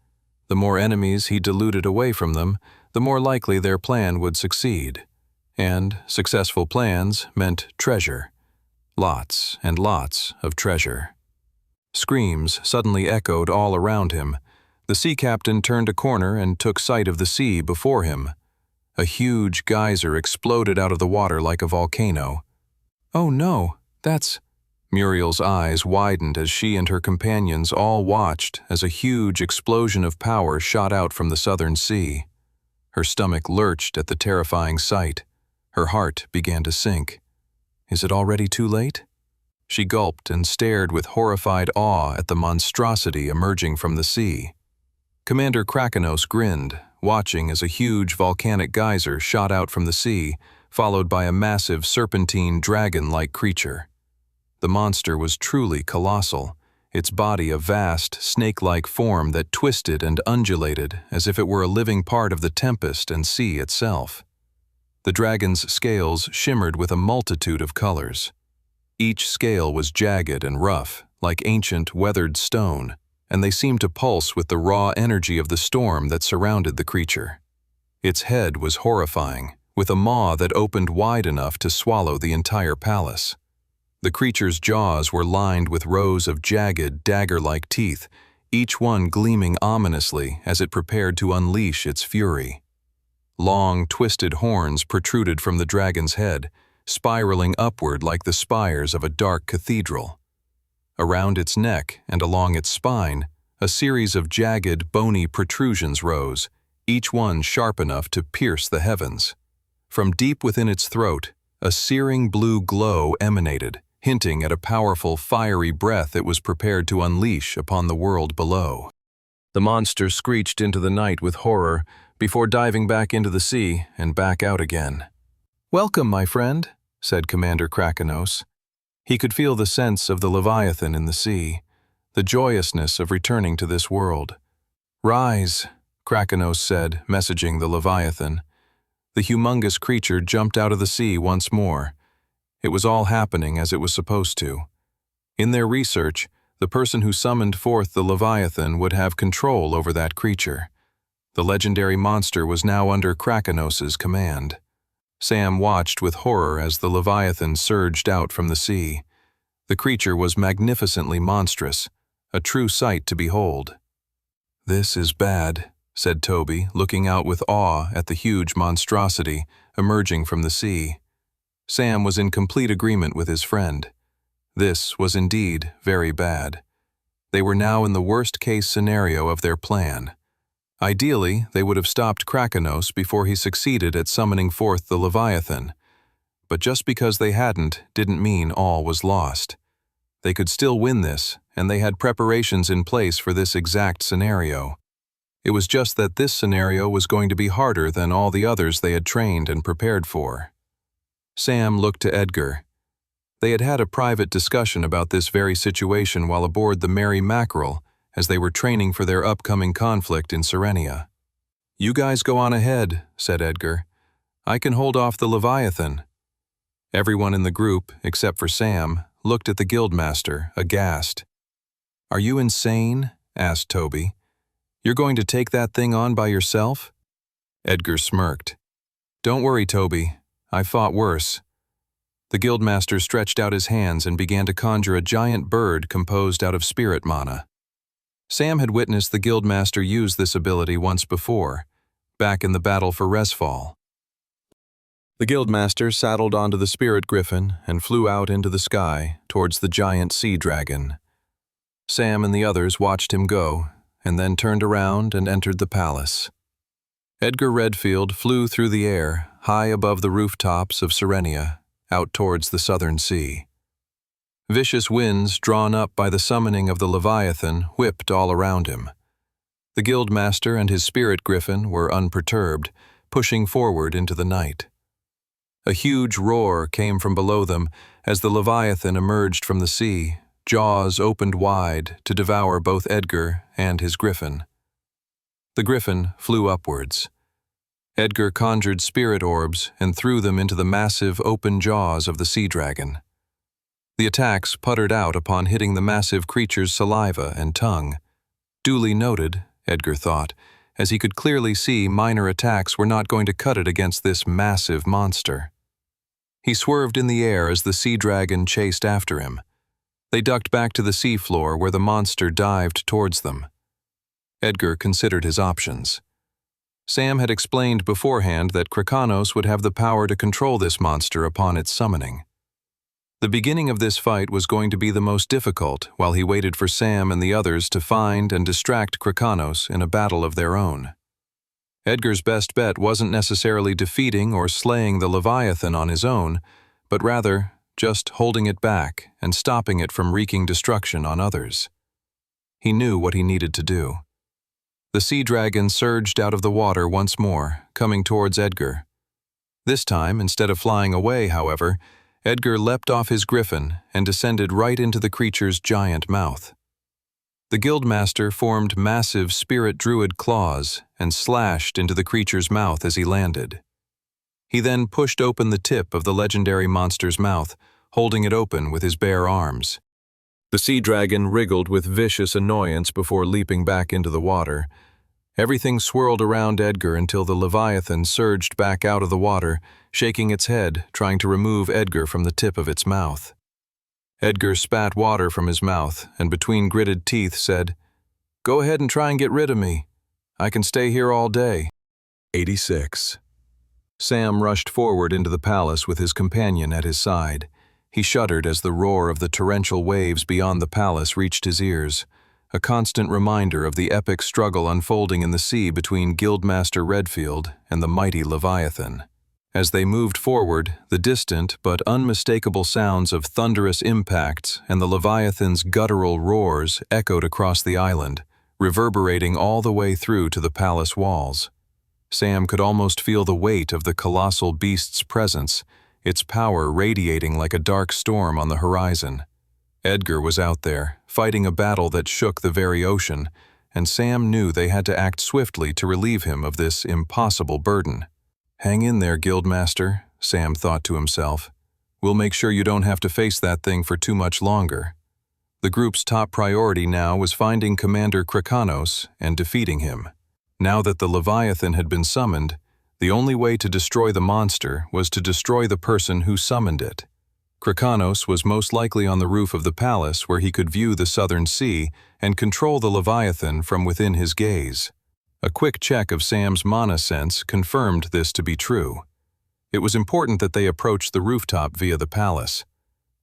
The more enemies he deluded away from them, the more likely their plan would succeed. And successful plans meant treasure. Lots and lots of treasure. Screams suddenly echoed all around him. The sea captain turned a corner and took sight of the sea before him. A huge geyser exploded out of the water like a volcano. "Oh no, that's—" Muriel's eyes widened as she and her companions all watched as a huge explosion of power shot out from the southern sea. Her stomach lurched at the terrifying sight. Her heart began to sink. Is it already too late? She gulped and stared with horrified awe at the monstrosity emerging from the sea. Commander Krakenos grinned, watching as a huge volcanic geyser shot out from the sea, followed by a massive serpentine dragon-like creature. The monster was truly colossal, its body a vast, snake-like form that twisted and undulated as if it were a living part of the tempest and sea itself. The dragon's scales shimmered with a multitude of colors. Each scale was jagged and rough, like ancient weathered stone, and they seemed to pulse with the raw energy of the storm that surrounded the creature. Its head was horrifying, with a maw that opened wide enough to swallow the entire palace. The creature's jaws were lined with rows of jagged, dagger-like teeth, each one gleaming ominously as it prepared to unleash its fury. Long, twisted horns protruded from the dragon's head, spiraling upward like the spires of a dark cathedral. Around its neck and along its spine, a series of jagged, bony protrusions rose, each one sharp enough to pierce the heavens. From deep within its throat, a searing blue glow emanated, hinting at a powerful, fiery breath it was prepared to unleash upon the world below. The monster screeched into the night with horror before diving back into the sea and back out again. "Welcome, my friend," said Commander Krakenos. He could feel the sense of the Leviathan in the sea, the joyousness of returning to this world. "Rise," Krakenos said, messaging the Leviathan. The humongous creature jumped out of the sea once more. It was all happening as it was supposed to. In their research, the person who summoned forth the Leviathan would have control over that creature. The legendary monster was now under Krakenos's command. Sam watched with horror as the Leviathan surged out from the sea. The creature was magnificently monstrous, a true sight to behold. "This is bad," said Toby, looking out with awe at the huge monstrosity emerging from the sea. Sam was in complete agreement with his friend. This was indeed very bad. They were now in the worst-case scenario of their plan. Ideally, they would have stopped Krakenos before he succeeded at summoning forth the Leviathan. But just because they hadn't didn't mean all was lost. They could still win this, and they had preparations in place for this exact scenario. It was just that this scenario was going to be harder than all the others they had trained and prepared for. Sam looked to Edgar. They had had a private discussion about this very situation while aboard the Mary Mackerel as they were training for their upcoming conflict in Serenia. "You guys go on ahead," said Edgar. "I can hold off the Leviathan." Everyone in the group, except for Sam, looked at the guildmaster, aghast. "Are you insane?" asked Toby. "You're going to take that thing on by yourself?" Edgar smirked. "Don't worry, Toby. I fought worse." The guildmaster stretched out his hands and began to conjure a giant bird composed out of spirit mana. Sam had witnessed the guildmaster use this ability once before, back in the battle for Resfall. The guildmaster saddled onto the spirit griffin and flew out into the sky towards the giant sea dragon. Sam and the others watched him go, and then turned around and entered the palace. Edgar Redfield flew through the air, high above the rooftops of Serenia, out towards the southern sea. Vicious winds, drawn up by the summoning of the Leviathan, whipped all around him. The guildmaster and his spirit griffin were unperturbed, pushing forward into the night. A huge roar came from below them as the Leviathan emerged from the sea, jaws opened wide to devour both Edgar and his griffin. The griffin flew upwards. Edgar conjured spirit orbs and threw them into the massive open jaws of the sea dragon. The attacks puttered out upon hitting the massive creature's saliva and tongue. Duly noted, Edgar thought, as he could clearly see minor attacks were not going to cut it against this massive monster. He swerved in the air as the sea dragon chased after him. They ducked back to the seafloor where the monster dived towards them. Edgar considered his options. Sam had explained beforehand that Krakanos would have the power to control this monster upon its summoning. The beginning of this fight was going to be the most difficult while he waited for Sam and the others to find and distract Krakanos in a battle of their own. Edgar's best bet wasn't necessarily defeating or slaying the Leviathan on his own, but rather just holding it back and stopping it from wreaking destruction on others. He knew what he needed to do. The sea dragon surged out of the water once more, coming towards Edgar. This time, instead of flying away, however, Edgar leapt off his griffin and descended right into the creature's giant mouth. The guildmaster formed massive spirit druid claws and slashed into the creature's mouth as he landed. He then pushed open the tip of the legendary monster's mouth, holding it open with his bare arms. The sea dragon wriggled with vicious annoyance before leaping back into the water. Everything swirled around Edgar until the Leviathan surged back out of the water, shaking its head, trying to remove Edgar from the tip of its mouth. Edgar spat water from his mouth and between gritted teeth said, "Go ahead and try and get rid of me. I can stay here all day." 86. Sam rushed forward into the palace with his companion at his side. He shuddered as the roar of the torrential waves beyond the palace reached his ears, a constant reminder of the epic struggle unfolding in the sea between Guildmaster Redfield and the mighty Leviathan. As they moved forward, the distant but unmistakable sounds of thunderous impacts and the Leviathan's guttural roars echoed across the island, reverberating all the way through to the palace walls. Sam could almost feel the weight of the colossal beast's presence, its power radiating like a dark storm on the horizon. Edgar was out there, fighting a battle that shook the very ocean, and Sam knew they had to act swiftly to relieve him of this impossible burden. "Hang in there, Guildmaster," Sam thought to himself. "We'll make sure you don't have to face that thing for too much longer." The group's top priority now was finding Commander Krakanos and defeating him. Now that the Leviathan had been summoned, the only way to destroy the monster was to destroy the person who summoned it. Krakanos was most likely on the roof of the palace where he could view the southern sea and control the Leviathan from within his gaze. A quick check of Sam's mana sense confirmed this to be true. It was important that they approach the rooftop via the palace.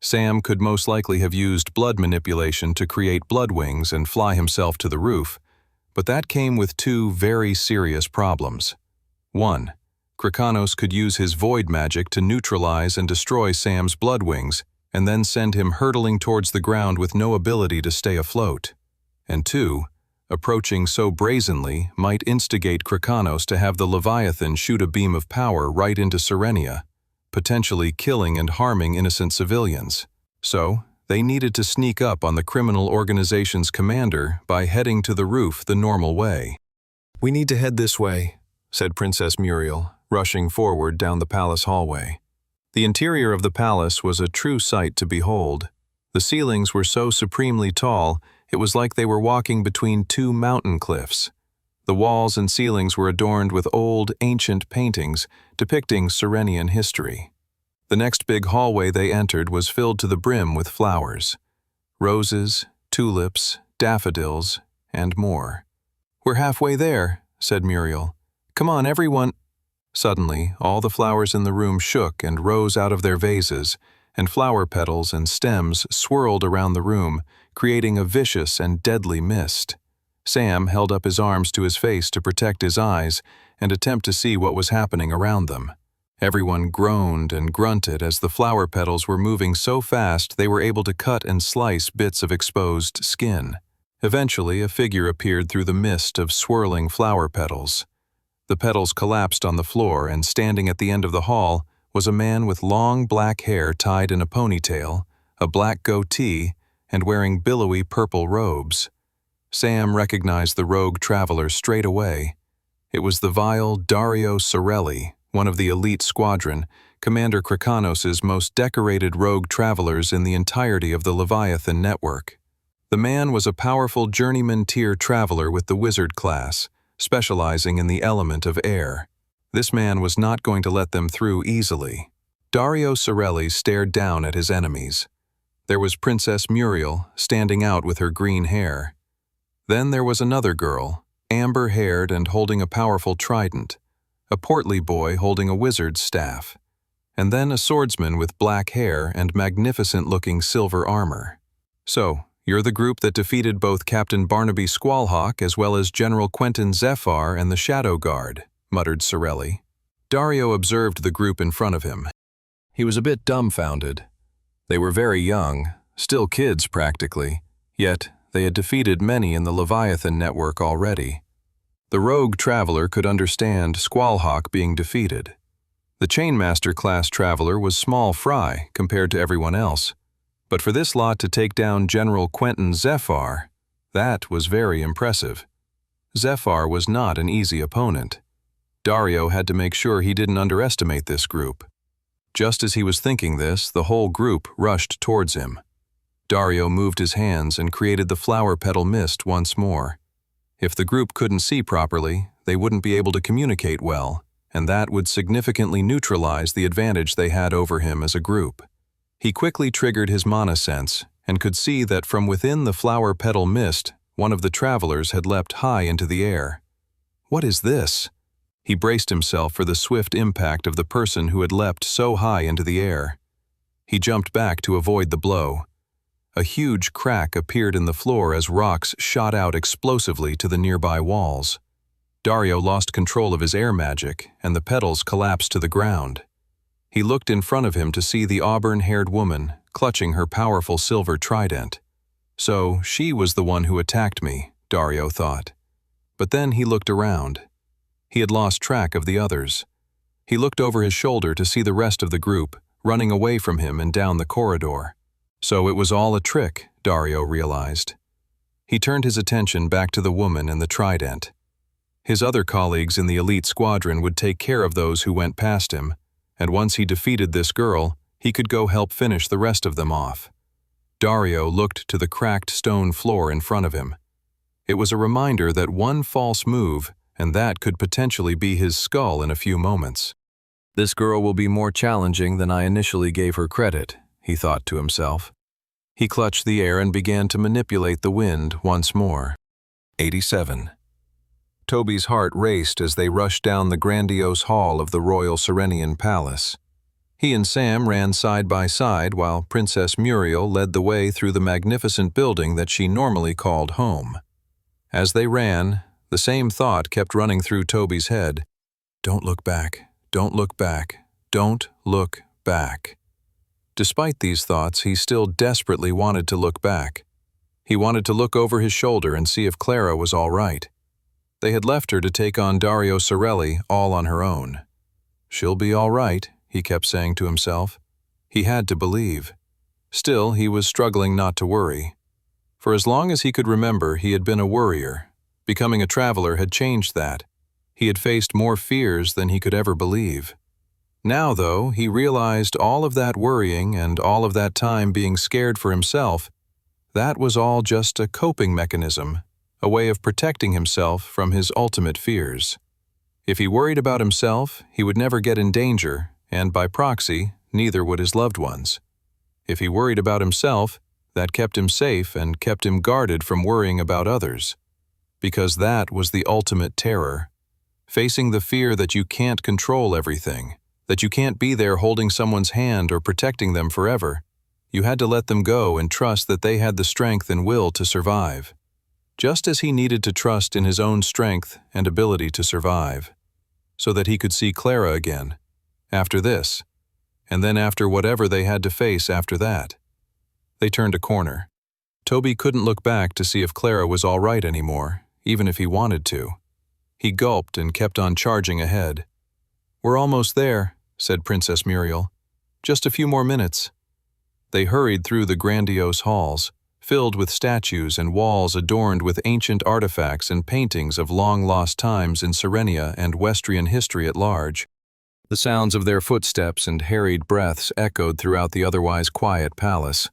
Sam could most likely have used blood manipulation to create blood wings and fly himself to the roof, but that came with two very serious problems. 1. Krakanos could use his void magic to neutralize and destroy Sam's blood wings, and then send him hurtling towards the ground with no ability to stay afloat. And 2. Approaching so brazenly might instigate Krakanos to have the Leviathan shoot a beam of power right into Serenia, potentially killing and harming innocent civilians. So, they needed to sneak up on the criminal organization's commander by heading to the roof the normal way. "We need to head this way," said Princess Muriel, rushing forward down the palace hallway. The interior of the palace was a true sight to behold. The ceilings were so supremely tall, it was like they were walking between two mountain cliffs. The walls and ceilings were adorned with old, ancient paintings depicting Serenian history. The next big hallway they entered was filled to the brim with flowers. Roses, tulips, daffodils, and more. "We're halfway there," said Muriel. "Come on, everyone." Suddenly, all the flowers in the room shook and rose out of their vases, and flower petals and stems swirled around the room, creating a vicious and deadly mist. Sam held up his arms to his face to protect his eyes and attempt to see what was happening around them. Everyone groaned and grunted as the flower petals were moving so fast they were able to cut and slice bits of exposed skin. Eventually, a figure appeared through the mist of swirling flower petals. The petals collapsed on the floor, and standing at the end of the hall was a man with long black hair tied in a ponytail, a black goatee, and wearing billowy purple robes. Sam recognized the rogue traveler straight away. It was the vile Dario Sorelli, one of the elite squadron, Commander Krakanos' most decorated rogue travelers in the entirety of the Leviathan network. The man was a powerful journeyman tier traveler with the wizard class, specializing in the element of air. This man was not going to let them through easily. Dario Sorelli stared down at his enemies. There was Princess Muriel, standing out with her green hair. Then there was another girl, amber-haired and holding a powerful trident, a portly boy holding a wizard's staff, and then a swordsman with black hair and magnificent-looking silver armor. "So, you're the group that defeated both Captain Barnaby Squallhawk as well as General Quentin Zephyr and the Shadow Guard," muttered Sorelli. Dario observed the group in front of him. He was a bit dumbfounded. They were very young, still kids practically, yet they had defeated many in the Leviathan network already. The rogue traveler could understand Squallhawk being defeated. The Chainmaster class traveler was small fry compared to everyone else, but for this lot to take down General Quentin Zephyr, that was very impressive. Zephyr was not an easy opponent. Dario had to make sure he didn't underestimate this group. Just as he was thinking this, the whole group rushed towards him. Dario moved his hands and created the flower petal mist once more. If the group couldn't see properly, they wouldn't be able to communicate well, and that would significantly neutralize the advantage they had over him as a group. He quickly triggered his mana sense and could see that from within the flower petal mist, one of the travelers had leapt high into the air. What is this? He braced himself for the swift impact of the person who had leapt so high into the air. He jumped back to avoid the blow. A huge crack appeared in the floor as rocks shot out explosively to the nearby walls. Dario lost control of his air magic, and the petals collapsed to the ground. He looked in front of him to see the auburn-haired woman clutching her powerful silver trident. So, she was the one who attacked me, Dario thought. But then he looked around. He had lost track of the others. He looked over his shoulder to see the rest of the group running away from him and down the corridor. So it was all a trick, Dario realized. He turned his attention back to the woman and the trident. His other colleagues in the elite squadron would take care of those who went past him, and once he defeated this girl, he could go help finish the rest of them off. Dario looked to the cracked stone floor in front of him. It was a reminder that one false move, and that could potentially be his skull in a few moments. This girl will be more challenging than I initially gave her credit, he thought to himself. He clutched the air and began to manipulate the wind once more. 87. Toby's heart raced as they rushed down the grandiose hall of the Royal Serenian Palace. He and Sam ran side by side while Princess Muriel led the way through the magnificent building that she normally called home. As they ran, the same thought kept running through Toby's head. Don't look back, don't look back, don't look back. Despite these thoughts, he still desperately wanted to look back. He wanted to look over his shoulder and see if Clara was all right. They had left her to take on Dario Sorelli all on her own. She'll be all right, he kept saying to himself. He had to believe. Still, he was struggling not to worry. For as long as he could remember, he had been a worrier. Becoming a traveler had changed that. He had faced more fears than he could ever believe. Now, though, he realized all of that worrying and all of that time being scared for himself, that was all just a coping mechanism, a way of protecting himself from his ultimate fears. If he worried about himself, he would never get in danger, and by proxy, neither would his loved ones. If he worried about himself, that kept him safe and kept him guarded from worrying about others. Because that was the ultimate terror. Facing the fear that you can't control everything, that you can't be there holding someone's hand or protecting them forever. You had to let them go and trust that they had the strength and will to survive. Just as he needed to trust in his own strength and ability to survive, so that he could see Clara again, after this, and then after whatever they had to face after that. They turned a corner. Toby couldn't look back to see if Clara was all right anymore, even if he wanted to. He gulped and kept on charging ahead. "We're almost there," said Princess Muriel. "Just a few more minutes." They hurried through the grandiose halls, filled with statues and walls adorned with ancient artifacts and paintings of long-lost times in Serenia and Westrian history at large. The sounds of their footsteps and harried breaths echoed throughout the otherwise quiet palace.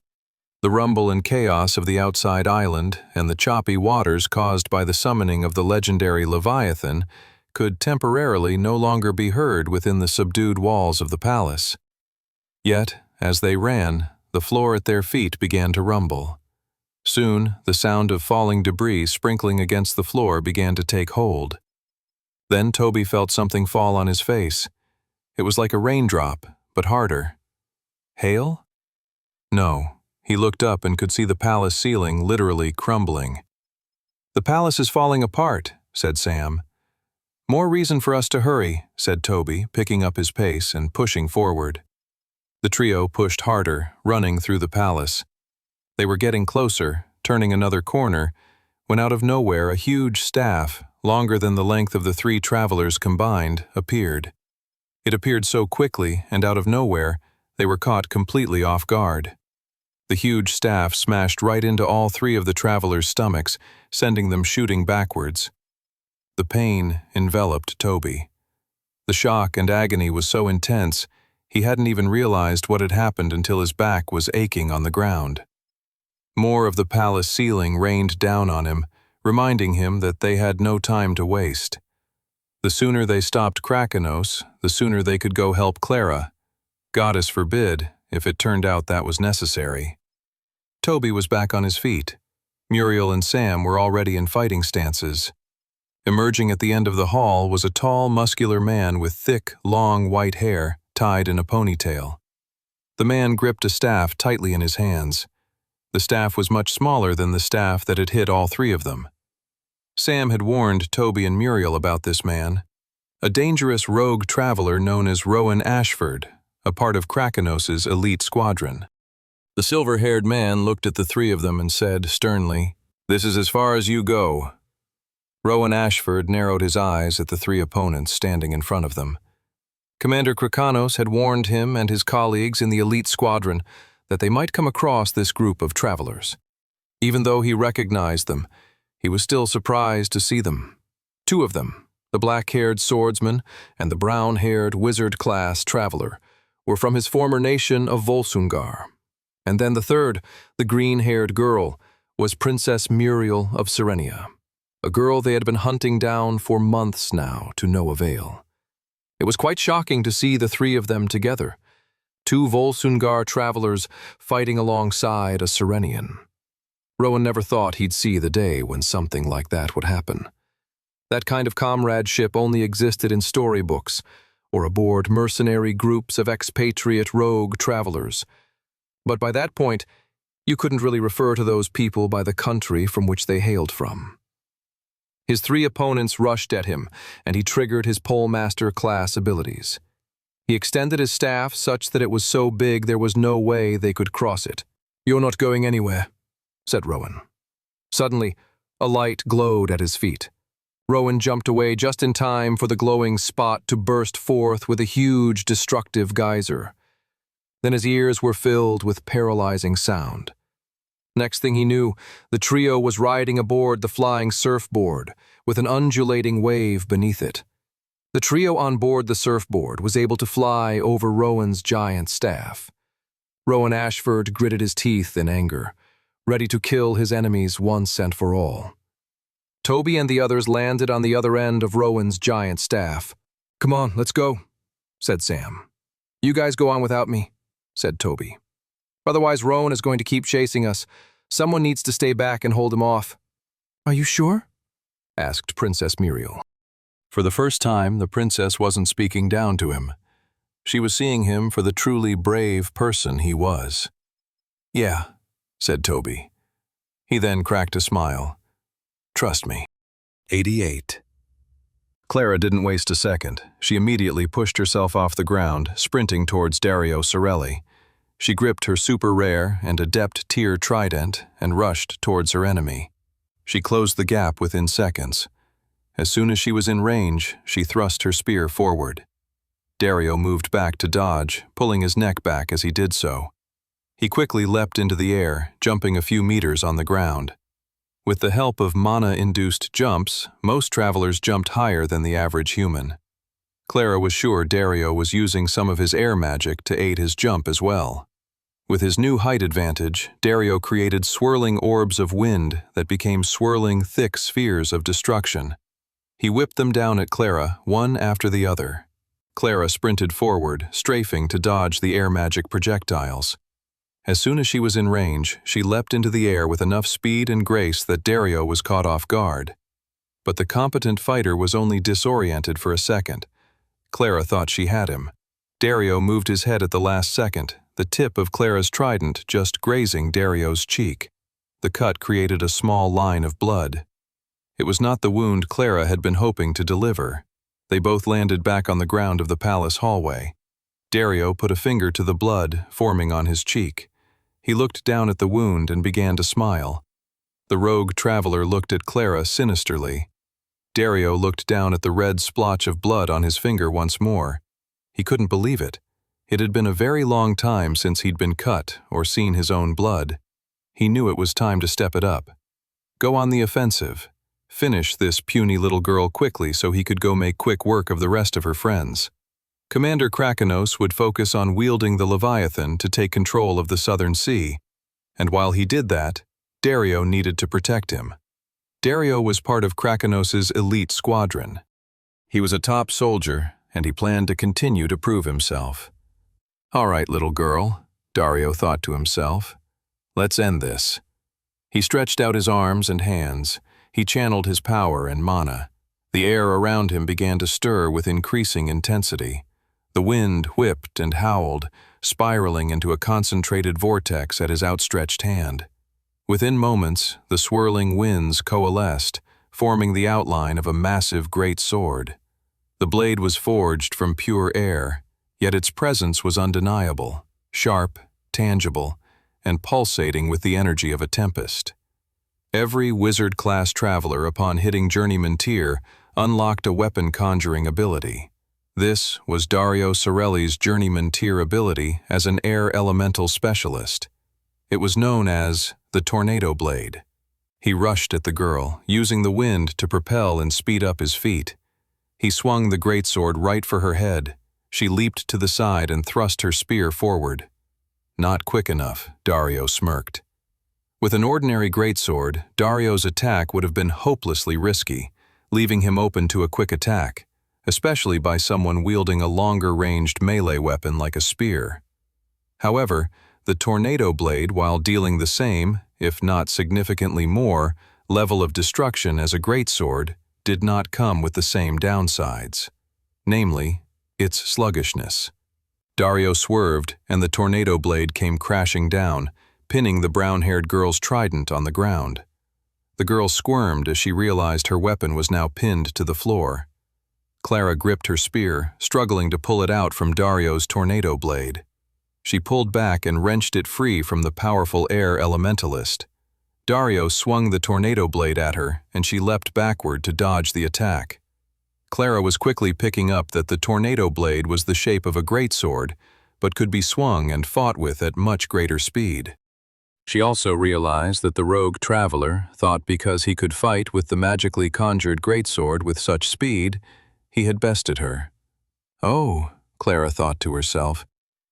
The rumble and chaos of the outside island and the choppy waters caused by the summoning of the legendary Leviathan could temporarily no longer be heard within the subdued walls of the palace. Yet, as they ran, the floor at their feet began to rumble. Soon, the sound of falling debris sprinkling against the floor began to take hold. Then Toby felt something fall on his face. It was like a raindrop, but harder. Hail? No. He looked up and could see the palace ceiling literally crumbling. "The palace is falling apart," said Sam. "More reason for us to hurry," said Toby, picking up his pace and pushing forward. The trio pushed harder, running through the palace. They were getting closer, turning another corner, when out of nowhere a huge staff, longer than the length of the three travelers combined, appeared. It appeared so quickly and out of nowhere, they were caught completely off guard. The huge staff smashed right into all three of the travelers' stomachs, sending them shooting backwards. The pain enveloped Toby. The shock and agony was so intense, he hadn't even realized what had happened until his back was aching on the ground. More of the palace ceiling rained down on him, reminding him that they had no time to waste. The sooner they stopped Krakenos, the sooner they could go help Clara. Goddess forbid, if it turned out that was necessary. Toby was back on his feet. Muriel and Sam were already in fighting stances. Emerging at the end of the hall was a tall, muscular man with thick, long white hair tied in a ponytail. The man gripped a staff tightly in his hands. The staff was much smaller than the staff that had hit all three of them. Sam had warned Toby and Muriel about this man, a dangerous rogue traveler known as Rowan Ashford, a part of Krakenos's elite squadron. The silver-haired man looked at the three of them and said sternly, "This is as far as you go." Rowan Ashford narrowed his eyes at the three opponents standing in front of them. Commander Krakanos had warned him and his colleagues in the elite squadron that they might come across this group of travelers. Even though he recognized them, he was still surprised to see them. Two of them, the black-haired swordsman and the brown-haired wizard-class traveler, were from his former nation of Volsungar. And then the third, the green-haired girl, was Princess Muriel of Serenia, a girl they had been hunting down for months now to no avail. It was quite shocking to see the three of them together, two Volsungar travelers fighting alongside a Serenian. Rowan never thought he'd see the day when something like that would happen. That kind of comradeship only existed in storybooks, or aboard mercenary groups of expatriate rogue travelers. But by that point, you couldn't really refer to those people by the country from which they hailed from. His three opponents rushed at him, and he triggered his Polemaster class abilities. He extended his staff such that it was so big there was no way they could cross it. "You're not going anywhere," said Rowan. Suddenly, a light glowed at his feet. Rowan jumped away just in time for the glowing spot to burst forth with a huge destructive geyser. Then his ears were filled with paralyzing sound. Next thing he knew, the trio was riding aboard the flying surfboard, with an undulating wave beneath it. The trio on board the surfboard was able to fly over Rowan's giant staff. Rowan Ashford gritted his teeth in anger, ready to kill his enemies once and for all. Toby and the others landed on the other end of Rowan's giant staff. "Come on, let's go," said Sam. "You guys go on without me," said Toby. "Otherwise Rowan is going to keep chasing us. Someone needs to stay back and hold him off." "Are you sure?" asked Princess Muriel. For the first time, the princess wasn't speaking down to him. She was seeing him for the truly brave person he was. "Yeah," said Toby. He then cracked a smile. "Trust me." 88. Clara didn't waste a second. She immediately pushed herself off the ground, sprinting towards Dario Sorelli. She gripped her super rare and adept tier trident and rushed towards her enemy. She closed the gap within seconds. As soon as she was in range, she thrust her spear forward. Dario moved back to dodge, pulling his neck back as he did so. He quickly leapt into the air, jumping a few meters on the ground. With the help of mana-induced jumps, most travelers jumped higher than the average human. Clara was sure Dario was using some of his air magic to aid his jump as well. With his new height advantage, Dario created swirling orbs of wind that became swirling, thick spheres of destruction. He whipped them down at Clara, one after the other. Clara sprinted forward, strafing to dodge the air magic projectiles. As soon as she was in range, she leapt into the air with enough speed and grace that Dario was caught off guard. But the competent fighter was only disoriented for a second. Clara thought she had him. Dario moved his head at the last second, the tip of Clara's trident just grazing Dario's cheek. The cut created a small line of blood. It was not the wound Clara had been hoping to deliver. They both landed back on the ground of the palace hallway. Dario put a finger to the blood forming on his cheek. He looked down at the wound and began to smile. The rogue traveler looked at Clara sinisterly. Dario looked down at the red splotch of blood on his finger once more. He couldn't believe it. It had been a very long time since he'd been cut or seen his own blood. He knew it was time to step it up. Go on the offensive. Finish this puny little girl quickly so he could go make quick work of the rest of her friends. Commander Krakenos would focus on wielding the Leviathan to take control of the Southern Sea, and while he did that, Dario needed to protect him. Dario was part of Krakenos's elite squadron. He was a top soldier, and he planned to continue to prove himself. "All right, little girl," Dario thought to himself. "Let's end this." He stretched out his arms and hands. He channeled his power and mana. The air around him began to stir with increasing intensity. The wind whipped and howled, spiraling into a concentrated vortex at his outstretched hand. Within moments, the swirling winds coalesced, forming the outline of a massive great sword. The blade was forged from pure air, yet its presence was undeniable, sharp, tangible, and pulsating with the energy of a tempest. Every wizard-class traveler upon hitting Journeyman tier unlocked a weapon-conjuring ability. This was Dario Sorelli's Journeyman tier ability as an air elemental specialist. It was known as the Tornado Blade. He rushed at the girl, using the wind to propel and speed up his feet. He swung the greatsword right for her head. She leaped to the side and thrust her spear forward. Not quick enough, Dario smirked. With an ordinary greatsword, Dario's attack would have been hopelessly risky, leaving him open to a quick attack, especially by someone wielding a longer-ranged melee weapon like a spear. However, the Tornado Blade, while dealing the same, if not significantly more, level of destruction as a greatsword, did not come with the same downsides. Namely, its sluggishness. Dario swerved, and the Tornado Blade came crashing down, pinning the brown-haired girl's trident on the ground. The girl squirmed as she realized her weapon was now pinned to the floor. Clara gripped her spear, struggling to pull it out from Dario's Tornado Blade. She pulled back and wrenched it free from the powerful air elementalist. Dario swung the Tornado Blade at her, and she leapt backward to dodge the attack. Clara was quickly picking up that the Tornado Blade was the shape of a greatsword, but could be swung and fought with at much greater speed. She also realized that the rogue traveler thought because he could fight with the magically conjured greatsword with such speed, he had bested her. "Oh," Clara thought to herself,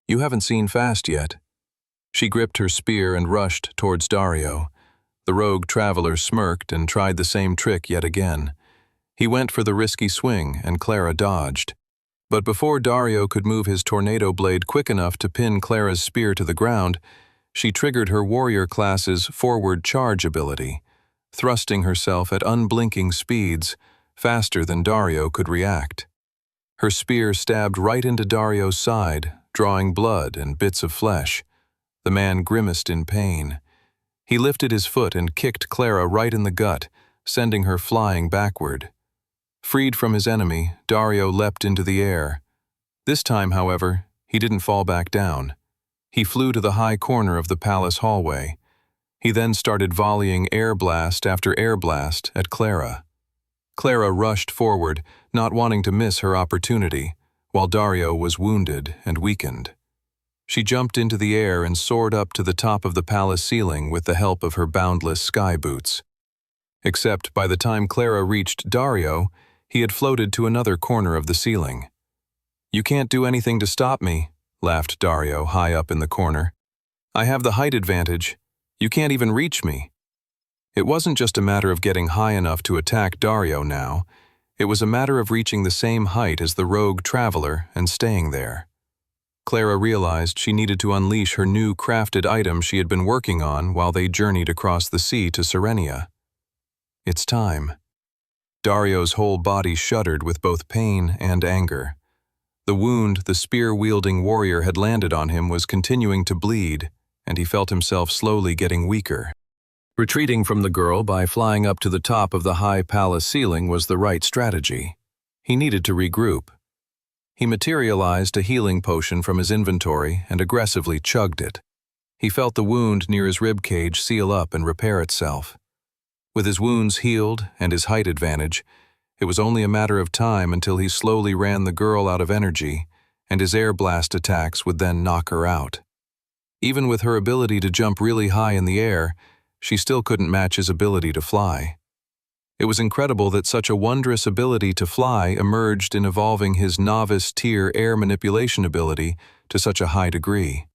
"you haven't seen fast yet." She gripped her spear and rushed towards Dario. The rogue traveler smirked and tried the same trick yet again. He went for the risky swing, and Clara dodged. But before Dario could move his Tornado Blade quick enough to pin Clara's spear to the ground, she triggered her warrior class's forward charge ability, thrusting herself at unblinking speeds, faster than Dario could react. Her spear stabbed right into Dario's side, drawing blood and bits of flesh. The man grimaced in pain. He lifted his foot and kicked Clara right in the gut, sending her flying backward. Freed from his enemy, Dario leapt into the air. This time, however, he didn't fall back down. He flew to the high corner of the palace hallway. He then started volleying air blast after air blast at Clara. Clara rushed forward, not wanting to miss her opportunity, while Dario was wounded and weakened. She jumped into the air and soared up to the top of the palace ceiling with the help of her boundless sky boots. Except by the time Clara reached Dario, he had floated to another corner of the ceiling. "You can't do anything to stop me," laughed Dario high up in the corner. "I have the height advantage. You can't even reach me." It wasn't just a matter of getting high enough to attack Dario now. It was a matter of reaching the same height as the rogue traveler and staying there. Clara realized she needed to unleash her new crafted item she had been working on while they journeyed across the sea to Serenia. It's time. Dario's whole body shuddered with both pain and anger. The wound the spear-wielding warrior had landed on him was continuing to bleed, and he felt himself slowly getting weaker. Retreating from the girl by flying up to the top of the high palace ceiling was the right strategy. He needed to regroup. He materialized a healing potion from his inventory and aggressively chugged it. He felt the wound near his ribcage seal up and repair itself. With his wounds healed and his height advantage, it was only a matter of time until he slowly ran the girl out of energy, and his air blast attacks would then knock her out. Even with her ability to jump really high in the air, she still couldn't match his ability to fly. It was incredible that such a wondrous ability to fly emerged in evolving his novice-tier air manipulation ability to such a high degree.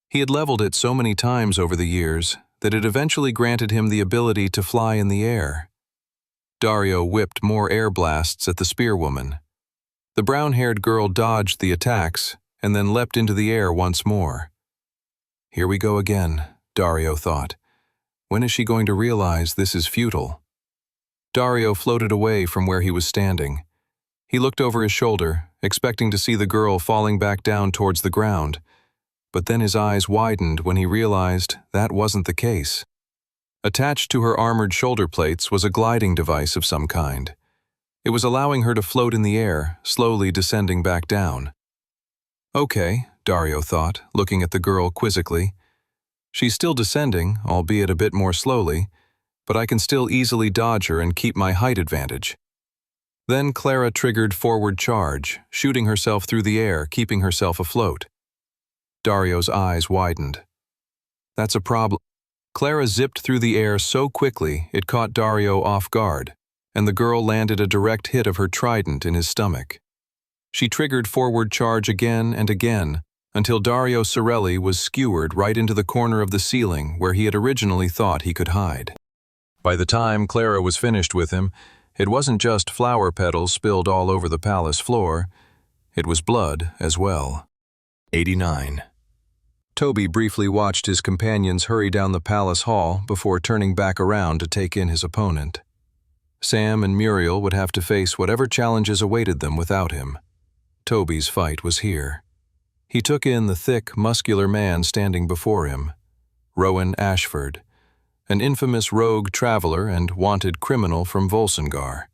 He had leveled it so many times over the years that it eventually granted him the ability to fly in the air. Dario whipped more air blasts at the spearwoman. The brown-haired girl dodged the attacks and then leapt into the air once more. Here we go again, Dario thought. When is she going to realize this is futile? Dario floated away from where he was standing. He looked over his shoulder, expecting to see the girl falling back down towards the ground, but then his eyes widened when he realized that wasn't the case. Attached to her armored shoulder plates was a gliding device of some kind. It was allowing her to float in the air, slowly descending back down. Okay, Dario thought, looking at the girl quizzically. She's still descending, albeit a bit more slowly, but I can still easily dodge her and keep my height advantage. Then Clara triggered forward charge, shooting herself through the air, keeping herself afloat. Dario's eyes widened. That's a problem. Clara zipped through the air so quickly it caught Dario off guard, and the girl landed a direct hit of her trident in his stomach. She triggered forward charge again and again, until Dario Sorelli was skewered right into the corner of the ceiling where he had originally thought he could hide. By the time Clara was finished with him, it wasn't just flower petals spilled all over the palace floor, it was blood as well. 89. Toby briefly watched his companions hurry down the palace hall before turning back around to take in his opponent. Sam and Muriel would have to face whatever challenges awaited them without him. Toby's fight was here. He took in the thick, muscular man standing before him, Rowan Ashford, an infamous rogue traveler and wanted criminal from Volsungar.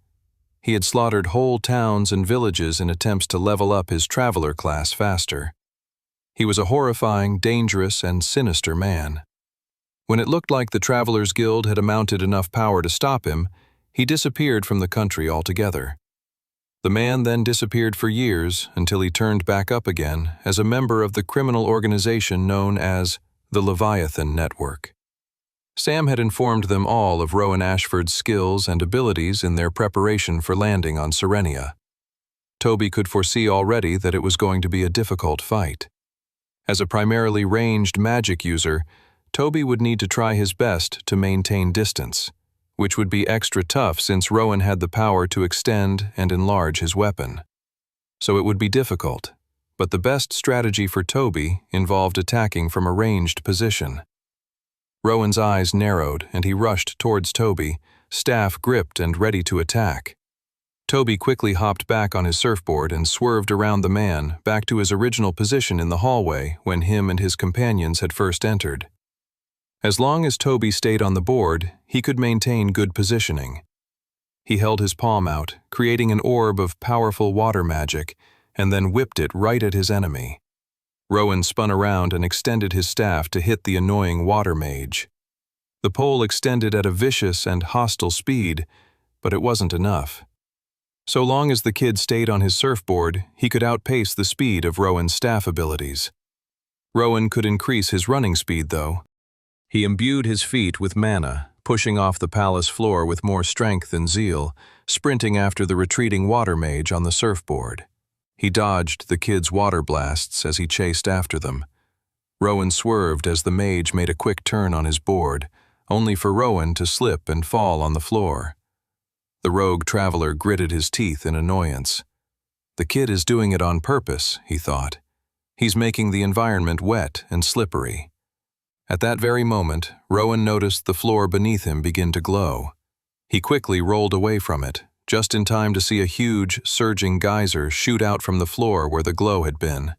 He had slaughtered whole towns and villages in attempts to level up his traveler class faster. He was a horrifying, dangerous, and sinister man. When it looked like the Travelers Guild had amounted enough power to stop him, he disappeared from the country altogether. The man then disappeared for years until he turned back up again as a member of the criminal organization known as the Leviathan Network. Sam had informed them all of Rowan Ashford's skills and abilities in their preparation for landing on Serenia. Toby could foresee already that it was going to be a difficult fight. As a primarily ranged magic user, Toby would need to try his best to maintain distance, which would be extra tough since Rowan had the power to extend and enlarge his weapon. So it would be difficult, but the best strategy for Toby involved attacking from a ranged position. Rowan's eyes narrowed and he rushed towards Toby, staff gripped and ready to attack. Toby quickly hopped back on his surfboard and swerved around the man back to his original position in the hallway when him and his companions had first entered. As long as Toby stayed on the board, he could maintain good positioning. He held his palm out, creating an orb of powerful water magic, and then whipped it right at his enemy. Rowan spun around and extended his staff to hit the annoying water mage. The pole extended at a vicious and hostile speed, but it wasn't enough. So long as the kid stayed on his surfboard, he could outpace the speed of Rowan's staff abilities. Rowan could increase his running speed, though. He imbued his feet with mana, pushing off the palace floor with more strength and zeal, sprinting after the retreating water mage on the surfboard. He dodged the kids' water blasts as he chased after them. Rowan swerved as the mage made a quick turn on his board, only for Rowan to slip and fall on the floor. The rogue traveler gritted his teeth in annoyance. The kid is doing it on purpose, he thought. He's making the environment wet and slippery. At that very moment, Rowan noticed the floor beneath him begin to glow. He quickly rolled away from it, just in time to see a huge, surging geyser shoot out from the floor where the glow had been.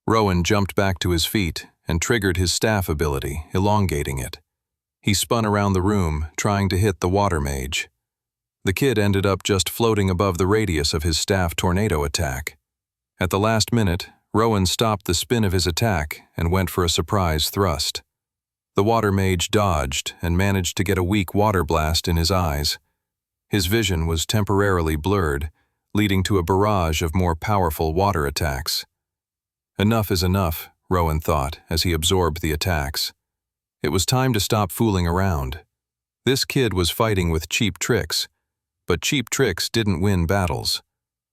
Rowan jumped back to his feet and triggered his staff ability, elongating it. He spun around the room, trying to hit the water mage. The kid ended up just floating above the radius of his staff tornado attack. At the last minute, Rowan stopped the spin of his attack and went for a surprise thrust. The water mage dodged and managed to get a weak water blast in his eyes. His vision was temporarily blurred, leading to a barrage of more powerful water attacks. Enough is enough, Rowan thought as he absorbed the attacks. It was time to stop fooling around. This kid was fighting with cheap tricks, but cheap tricks didn't win battles.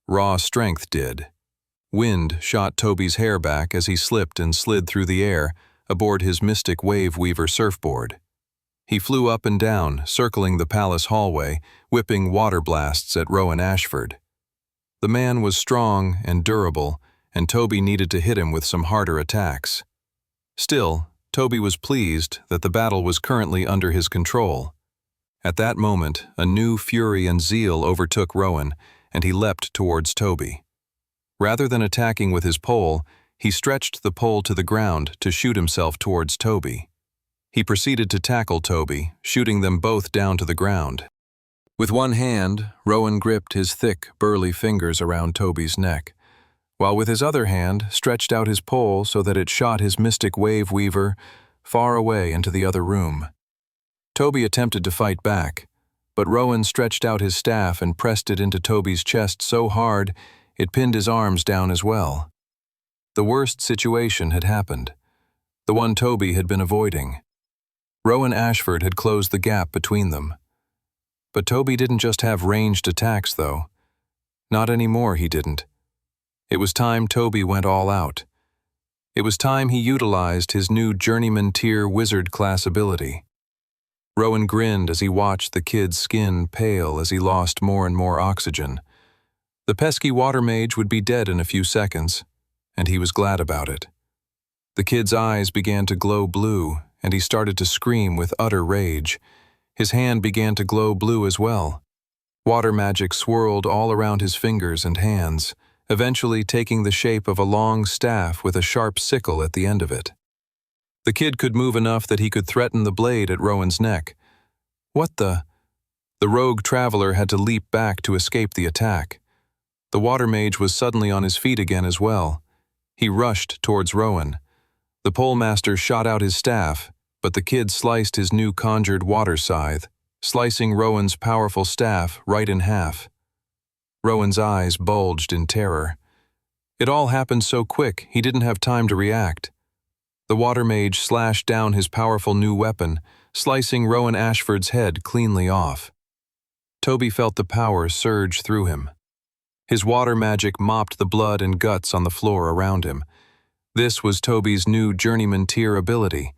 Raw strength did. Wind shot Toby's hair back as he slipped and slid through the air aboard his Mystic Wave Weaver surfboard. He flew up and down, circling the palace hallway, whipping water blasts at Rowan Ashford. The man was strong and durable, and Toby needed to hit him with some harder attacks. Still, Toby was pleased that the battle was currently under his control. At that moment, a new fury and zeal overtook Rowan, and he leapt towards Toby. Rather than attacking with his pole, he stretched the pole to the ground to shoot himself towards Toby. He proceeded to tackle Toby, shooting them both down to the ground. With one hand, Rowan gripped his thick, burly fingers around Toby's neck, while with his other hand stretched out his pole so that it shot his Mystic Wave Weaver far away into the other room. Toby attempted to fight back, but Rowan stretched out his staff and pressed it into Toby's chest so hard it pinned his arms down as well. The worst situation had happened, the one Toby had been avoiding. Rowan Ashford had closed the gap between them. But Toby didn't just have ranged attacks, though. Not anymore, he didn't. It was time Toby went all out. It was time he utilized his new Journeyman Tier Wizard class ability. Rowan grinned as he watched the kid's skin pale as he lost more and more oxygen. The pesky water mage would be dead in a few seconds, and he was glad about it. The kid's eyes began to glow blue, and he started to scream with utter rage. His hand began to glow blue as well. Water magic swirled all around his fingers and hands, eventually taking the shape of a long staff with a sharp sickle at the end of it. The kid could move enough that he could threaten the blade at Rowan's neck. What the? The rogue traveler had to leap back to escape the attack. The water mage was suddenly on his feet again as well. He rushed towards Rowan. The pole master shot out his staff, but the kid sliced his new conjured water scythe, slicing Rowan's powerful staff right in half. Rowan's eyes bulged in terror. It all happened so quick he didn't have time to react. The water mage slashed down his powerful new weapon, slicing Rowan Ashford's head cleanly off. Toby felt the power surge through him. His water magic mopped the blood and guts on the floor around him. This was Toby's new Journeyman Tier ability,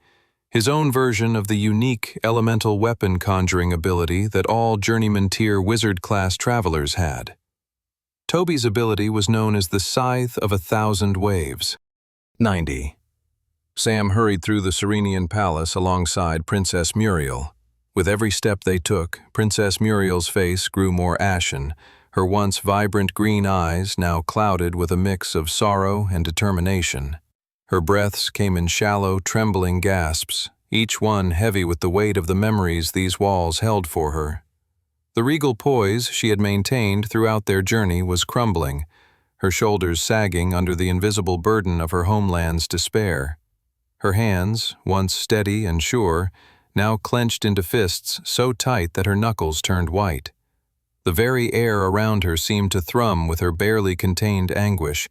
his own version of the unique elemental weapon conjuring ability that all Journeyman Tier Wizard class travelers had. Toby's ability was known as the Scythe of 1,000 Waves. 90. Sam hurried through the Serenian Palace alongside Princess Muriel. With every step they took, Princess Muriel's face grew more ashen, her once vibrant green eyes now clouded with a mix of sorrow and determination. Her breaths came in shallow, trembling gasps, each one heavy with the weight of the memories these walls held for her. The regal poise she had maintained throughout their journey was crumbling, her shoulders sagging under the invisible burden of her homeland's despair. Her hands, once steady and sure, now clenched into fists so tight that her knuckles turned white. The very air around her seemed to thrum with her barely contained anguish,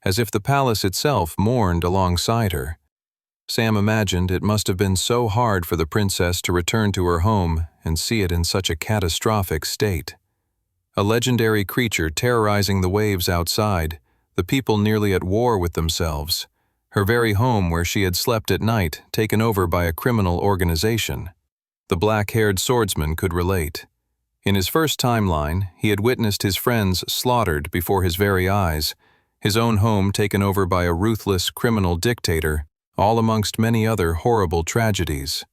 as if the palace itself mourned alongside her. Sam imagined it must have been so hard for the princess to return to her home and see it in such a catastrophic state. A legendary creature terrorizing the waves outside, the people nearly at war with themselves, her very home where she had slept at night taken over by a criminal organization. The black-haired swordsman could relate. In his first timeline, he had witnessed his friends slaughtered before his very eyes, his own home taken over by a ruthless criminal dictator, all amongst many other horrible tragedies.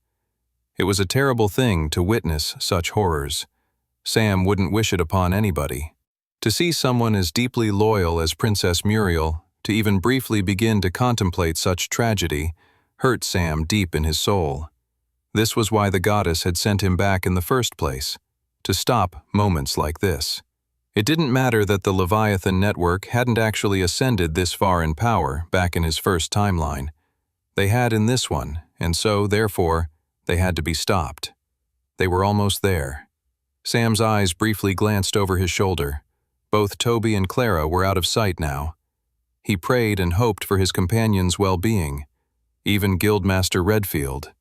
It was a terrible thing to witness such horrors. Sam wouldn't wish it upon anybody. To see someone as deeply loyal as Princess Muriel, to even briefly begin to contemplate such tragedy, hurt Sam deep in his soul. This was why the goddess had sent him back in the first place, to stop moments like this. It didn't matter that the Leviathan network hadn't actually ascended this far in power back in his first timeline. They had in this one, and so, therefore, they had to be stopped. They were almost there. Sam's eyes briefly glanced over his shoulder. Both Toby and Clara were out of sight now. He prayed and hoped for his companion's well-being, even Guildmaster Redfield.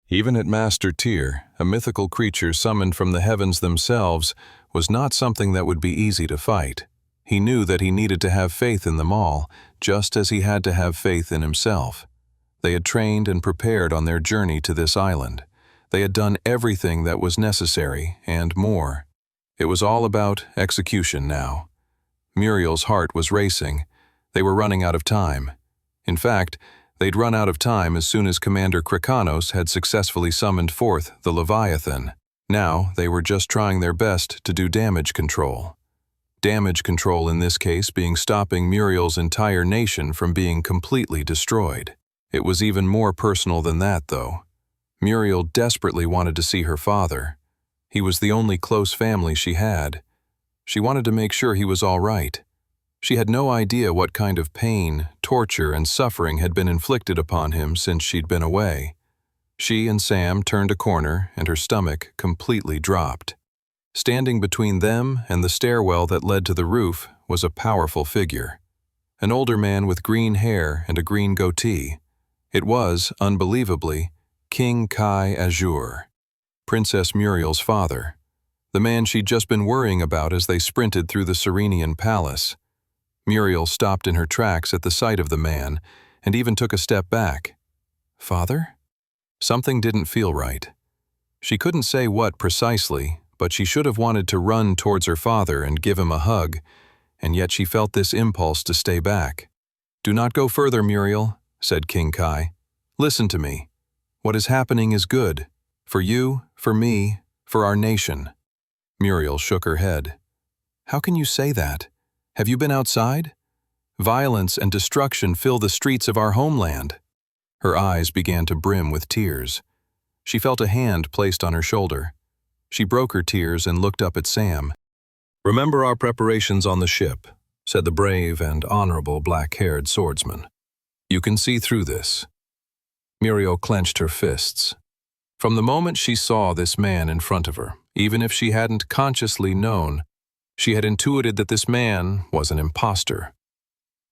Even at Master Tier, a mythical creature summoned from the heavens themselves was not something that would be easy to fight. He knew that he needed to have faith in them all, just as he had to have faith in himself. They had trained and prepared on their journey to this island. They had done everything that was necessary, and more. It was all about execution now. Muriel's heart was racing. They were running out of time. In fact, they'd run out of time as soon as Commander Krakanos had successfully summoned forth the Leviathan. Now, they were just trying their best to do damage control. Damage control in this case being stopping Muriel's entire nation from being completely destroyed. It was even more personal than that, though. Muriel desperately wanted to see her father. He was the only close family she had. She wanted to make sure he was all right. She had no idea what kind of pain, torture, and suffering had been inflicted upon him since she'd been away. She and Sam turned a corner, and her stomach completely dropped. Standing between them and the stairwell that led to the roof was a powerful figure. An older man with green hair and a green goatee. It was, unbelievably, King Kai Azure, Princess Muriel's father, the man she'd just been worrying about as they sprinted through the Serenian palace. Muriel stopped in her tracks at the sight of the man and even took a step back. Father? Something didn't feel right. She couldn't say what precisely, but she should have wanted to run towards her father and give him a hug, and yet she felt this impulse to stay back. "Do not go further, Muriel," said King Kai. "Listen to me. What is happening is good. For you, for me, for our nation." Muriel shook her head. "How can you say that? Have you been outside? Violence and destruction fill the streets of our homeland." Her eyes began to brim with tears. She felt a hand placed on her shoulder. She broke her tears and looked up at Sam. "Remember our preparations on the ship," said the brave and honorable black-haired swordsman. "You can see through this." Muriel clenched her fists. From the moment she saw this man in front of her, even if she hadn't consciously known, she had intuited that this man was an imposter.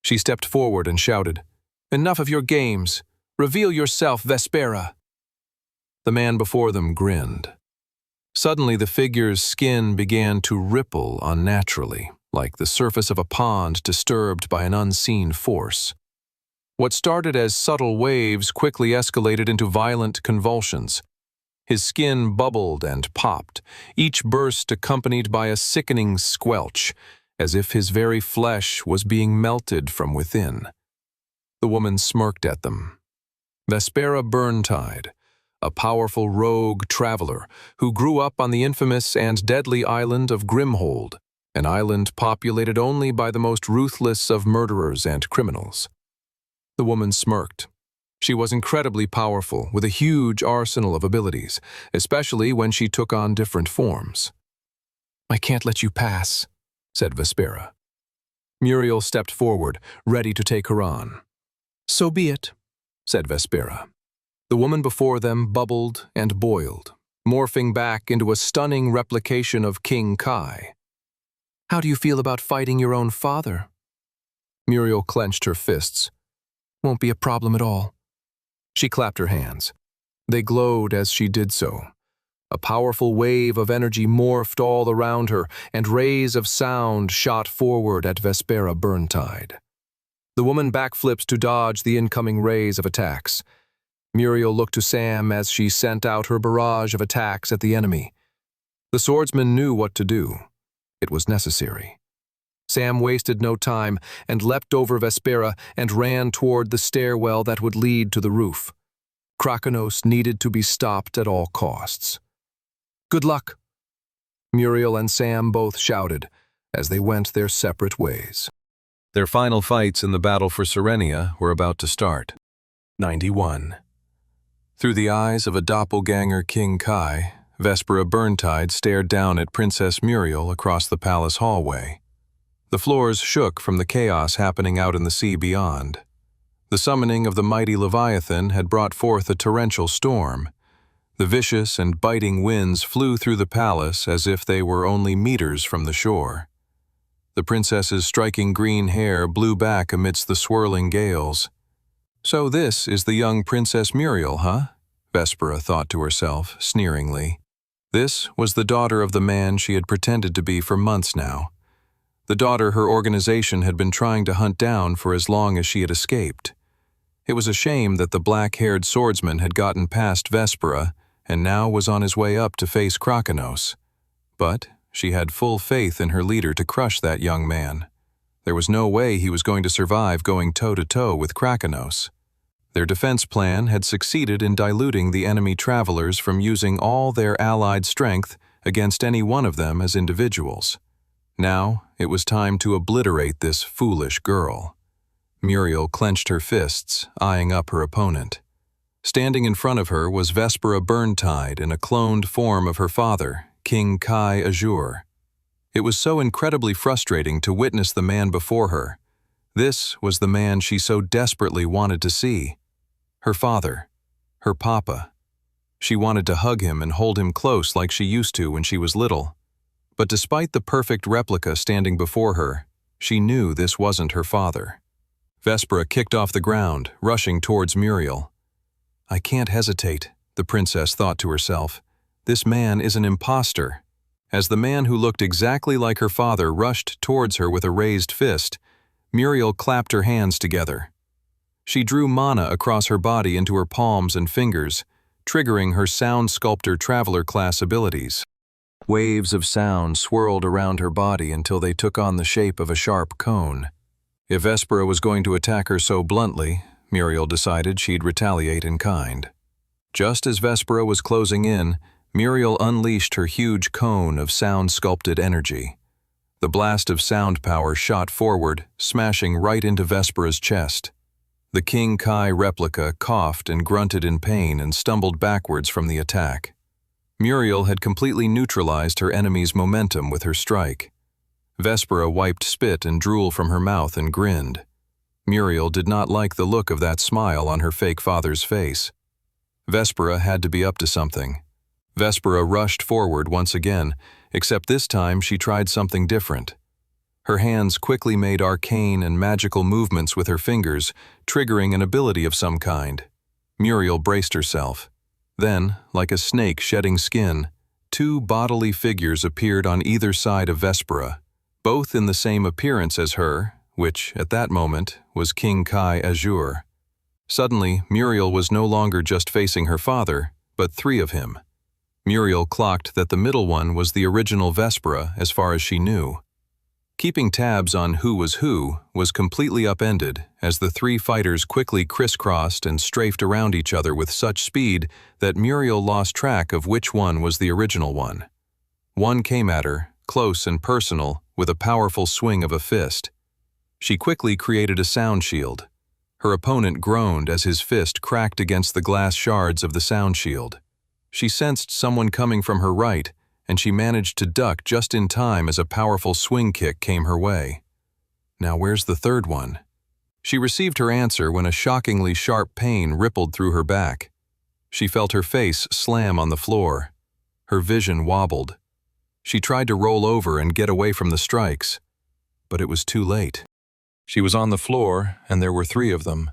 She stepped forward and shouted, "Enough of your games! Reveal yourself, Vespera!" The man before them grinned. Suddenly the figure's skin began to ripple unnaturally, like the surface of a pond disturbed by an unseen force. What started as subtle waves quickly escalated into violent convulsions. His skin bubbled and popped, each burst accompanied by a sickening squelch, as if his very flesh was being melted from within. The woman smirked at them. Vespera Burntide, a powerful rogue traveler who grew up on the infamous and deadly island of Grimhold, an island populated only by the most ruthless of murderers and criminals. The woman smirked. She was incredibly powerful, with a huge arsenal of abilities, especially when she took on different forms. "I can't let you pass," said Vespera. Muriel stepped forward, ready to take her on. "So be it," said Vespera. The woman before them bubbled and boiled, morphing back into a stunning replication of King Kai. "How do you feel about fighting your own father?" Muriel clenched her fists. "Won't be a problem at all." She clapped her hands. They glowed as she did so. A powerful wave of energy morphed all around her, and rays of sound shot forward at Vespera Burntide. The woman backflipped to dodge the incoming rays of attacks. Muriel looked to Sam as she sent out her barrage of attacks at the enemy. The swordsman knew what to do. It was necessary. Sam wasted no time and leapt over Vespera and ran toward the stairwell that would lead to the roof. Krakanos needed to be stopped at all costs. "Good luck!" Muriel and Sam both shouted as they went their separate ways. Their final fights in the battle for Serenia were about to start. 91. Through the eyes of a doppelganger King Kai, Vespera Burntide stared down at Princess Muriel across the palace hallway. The floors shook from the chaos happening out in the sea beyond. The summoning of the mighty Leviathan had brought forth a torrential storm. The vicious and biting winds flew through the palace as if they were only meters from the shore. The princess's striking green hair blew back amidst the swirling gales. "So this is the young Princess Muriel, huh?" Vespera thought to herself, sneeringly. This was the daughter of the man she had pretended to be for months now. The daughter her organization had been trying to hunt down for as long as she had escaped. It was a shame that the black-haired swordsman had gotten past Vespera and now was on his way up to face Krakanos. But she had full faith in her leader to crush that young man. There was no way he was going to survive going toe-to-toe with Krakanos. Their defense plan had succeeded in diluting the enemy travelers from using all their allied strength against any one of them as individuals. Now it was time to obliterate this foolish girl. Muriel clenched her fists, eyeing up her opponent. Standing in front of her was Vespera Burntide in a cloned form of her father, King Kai Azure. It was so incredibly frustrating to witness the man before her. This was the man she so desperately wanted to see. Her father. Her papa. She wanted to hug him and hold him close like she used to when she was little. But despite the perfect replica standing before her, she knew this wasn't her father. Vespera kicked off the ground, rushing towards Muriel. "I can't hesitate," the princess thought to herself. "This man is an imposter." As the man who looked exactly like her father rushed towards her with a raised fist, Muriel clapped her hands together. She drew mana across her body into her palms and fingers, triggering her Sound Sculptor Traveler class abilities. Waves of sound swirled around her body until they took on the shape of a sharp cone. If Vespera was going to attack her so bluntly, Muriel decided she'd retaliate in kind. Just as Vespera was closing in, Muriel unleashed her huge cone of sound-sculpted energy. The blast of sound power shot forward, smashing right into Vespera's chest. The King Kai replica coughed and grunted in pain and stumbled backwards from the attack. Muriel had completely neutralized her enemy's momentum with her strike. Vespera wiped spit and drool from her mouth and grinned. Muriel did not like the look of that smile on her fake father's face. Vespera had to be up to something. Vespera rushed forward once again, except this time she tried something different. Her hands quickly made arcane and magical movements with her fingers, triggering an ability of some kind. Muriel braced herself. Then, like a snake shedding skin, two bodily figures appeared on either side of Vespera, both in the same appearance as her, which, at that moment, was King Kai Azure. Suddenly, Muriel was no longer just facing her father, but three of him. Muriel clocked that the middle one was the original Vespera as far as she knew. Keeping tabs on who was completely upended as the three fighters quickly crisscrossed and strafed around each other with such speed that Muriel lost track of which one was the original one. One came at her, close and personal, with a powerful swing of a fist. She quickly created a sound shield. Her opponent groaned as his fist cracked against the glass shards of the sound shield. She sensed someone coming from her right, and she managed to duck just in time as a powerful swing kick came her way. Now where's the third one? She received her answer when a shockingly sharp pain rippled through her back. She felt her face slam on the floor. Her vision wobbled. She tried to roll over and get away from the strikes, but it was too late. She was on the floor, and there were three of them.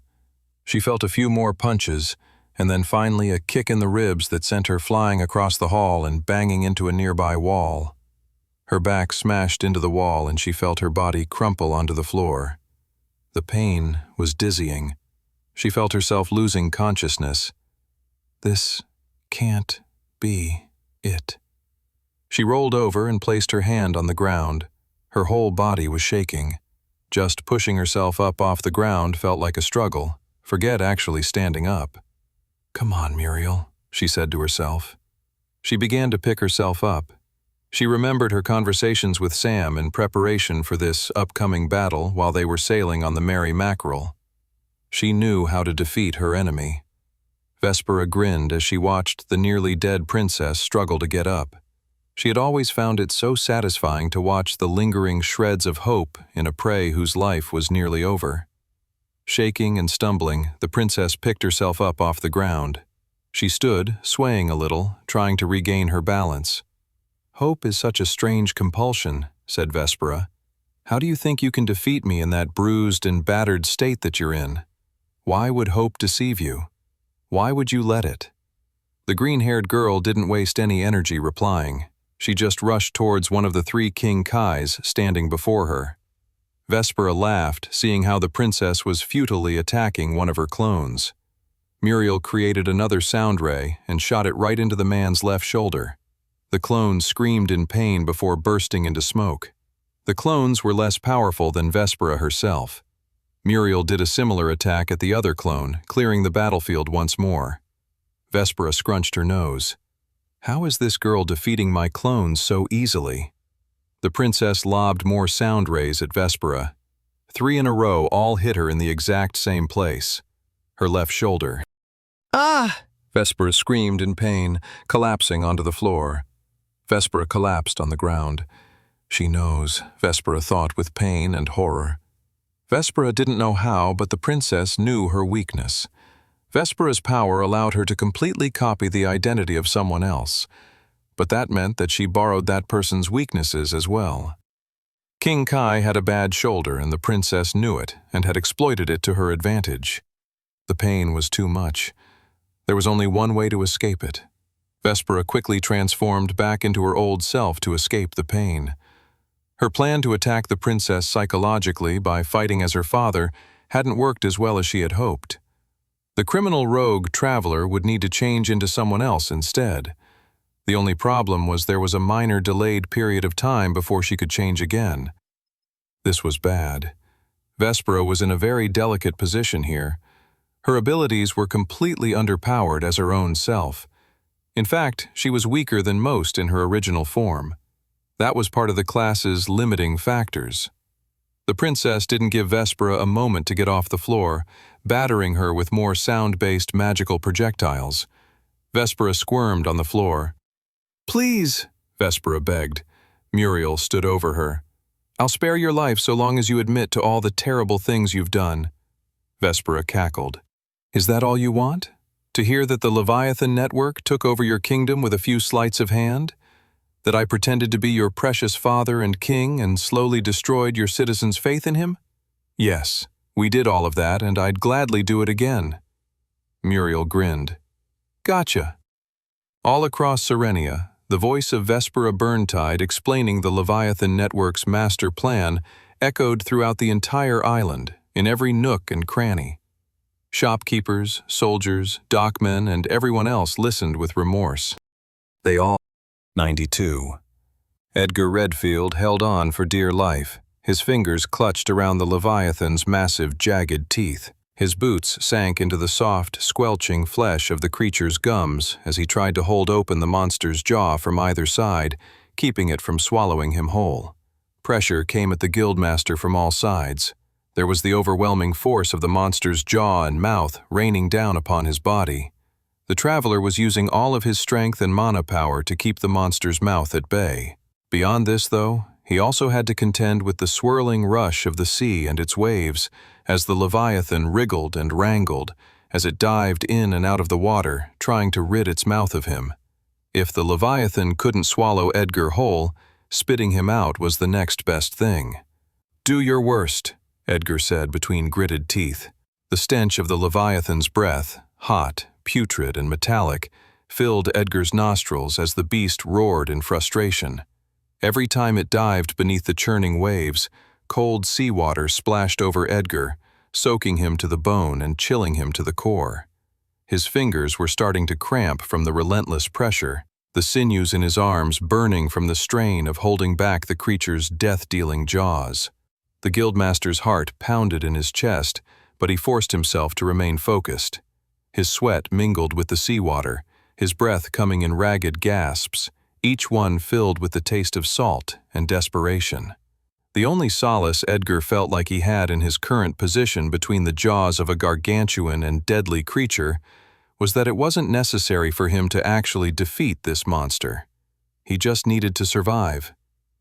She felt a few more punches, and then finally a kick in the ribs that sent her flying across the hall and banging into a nearby wall. Her back smashed into the wall and she felt her body crumple onto the floor. The pain was dizzying. She felt herself losing consciousness. This can't be it. She rolled over and placed her hand on the ground. Her whole body was shaking. Just pushing herself up off the ground felt like a struggle. Forget actually standing up. "Come on, Muriel," she said to herself. She began to pick herself up. She remembered her conversations with Sam in preparation for this upcoming battle while they were sailing on the Merry Mackerel. She knew how to defeat her enemy. Vespera grinned as she watched the nearly dead princess struggle to get up. She had always found it so satisfying to watch the lingering shreds of hope in a prey whose life was nearly over. Shaking and stumbling, the princess picked herself up off the ground. She stood, swaying a little, trying to regain her balance. "Hope is such a strange compulsion," said Vespera. "How do you think you can defeat me in that bruised and battered state that you're in? Why would hope deceive you? Why would you let it?" The green-haired girl didn't waste any energy replying. She just rushed towards one of the 3 King Kais standing before her. Vespera laughed, seeing how the princess was futilely attacking one of her clones. Muriel created another sound ray and shot it right into the man's left shoulder. The clone screamed in pain before bursting into smoke. The clones were less powerful than Vespera herself. Muriel did a similar attack at the other clone, clearing the battlefield once more. Vespera scrunched her nose. "How is this girl defeating my clones so easily?" The princess lobbed more sound rays at Vespera. 3 in a row all hit her in the exact same place, her left shoulder. "Ah!" Vespera screamed in pain, collapsing onto the floor. Vespera collapsed on the ground. "She knows," Vespera thought with pain and horror. Vespera didn't know how, but the princess knew her weakness. Vespera's power allowed her to completely copy the identity of someone else, but that meant that she borrowed that person's weaknesses as well. King Kai had a bad shoulder, and the princess knew it and had exploited it to her advantage. The pain was too much. There was only one way to escape it. Vespera quickly transformed back into her old self to escape the pain. Her plan to attack the princess psychologically by fighting as her father hadn't worked as well as she had hoped. The criminal rogue traveler would need to change into someone else instead. The only problem was there was a minor delayed period of time before she could change again. This was bad. Vespera was in a very delicate position here. Her abilities were completely underpowered as her own self. In fact, she was weaker than most in her original form. That was part of the class's limiting factors. The princess didn't give Vespera a moment to get off the floor, battering her with more sound-based magical projectiles. Vespera squirmed on the floor. "Please," Vespera begged. Muriel stood over her. "I'll spare your life so long as you admit to all the terrible things you've done." Vespera cackled. "Is that all you want? To hear that the Leviathan Network took over your kingdom with a few sleights of hand? That I pretended to be your precious father and king and slowly destroyed your citizens' faith in him? Yes, we did all of that, and I'd gladly do it again." Muriel grinned. "Gotcha." All across Serenia, the voice of Vespera Burntide explaining the Leviathan Network's master plan echoed throughout the entire island, in every nook and cranny. Shopkeepers, soldiers, dockmen, and everyone else listened with remorse. They all 92. Edgar Redfield held on for dear life, his fingers clutched around the Leviathan's massive, jagged teeth. His boots sank into the soft, squelching flesh of the creature's gums as he tried to hold open the monster's jaw from either side, keeping it from swallowing him whole. Pressure came at the guildmaster from all sides. There was the overwhelming force of the monster's jaw and mouth raining down upon his body. The traveler was using all of his strength and mana power to keep the monster's mouth at bay. Beyond this, though, he also had to contend with the swirling rush of the sea and its waves as the Leviathan wriggled and wrangled as it dived in and out of the water, trying to rid its mouth of him. If the Leviathan couldn't swallow Edgar whole, spitting him out was the next best thing. "Do your worst," Edgar said between gritted teeth. The stench of the Leviathan's breath, hot, putrid and metallic, filled Edgar's nostrils as the beast roared in frustration. Every time it dived beneath the churning waves, cold seawater splashed over Edgar, soaking him to the bone and chilling him to the core. His fingers were starting to cramp from the relentless pressure, the sinews in his arms burning from the strain of holding back the creature's death-dealing jaws. The guildmaster's heart pounded in his chest, but he forced himself to remain focused. His sweat mingled with the seawater, his breath coming in ragged gasps, each one filled with the taste of salt and desperation. The only solace Edgar felt like he had in his current position between the jaws of a gargantuan and deadly creature was that it wasn't necessary for him to actually defeat this monster. He just needed to survive,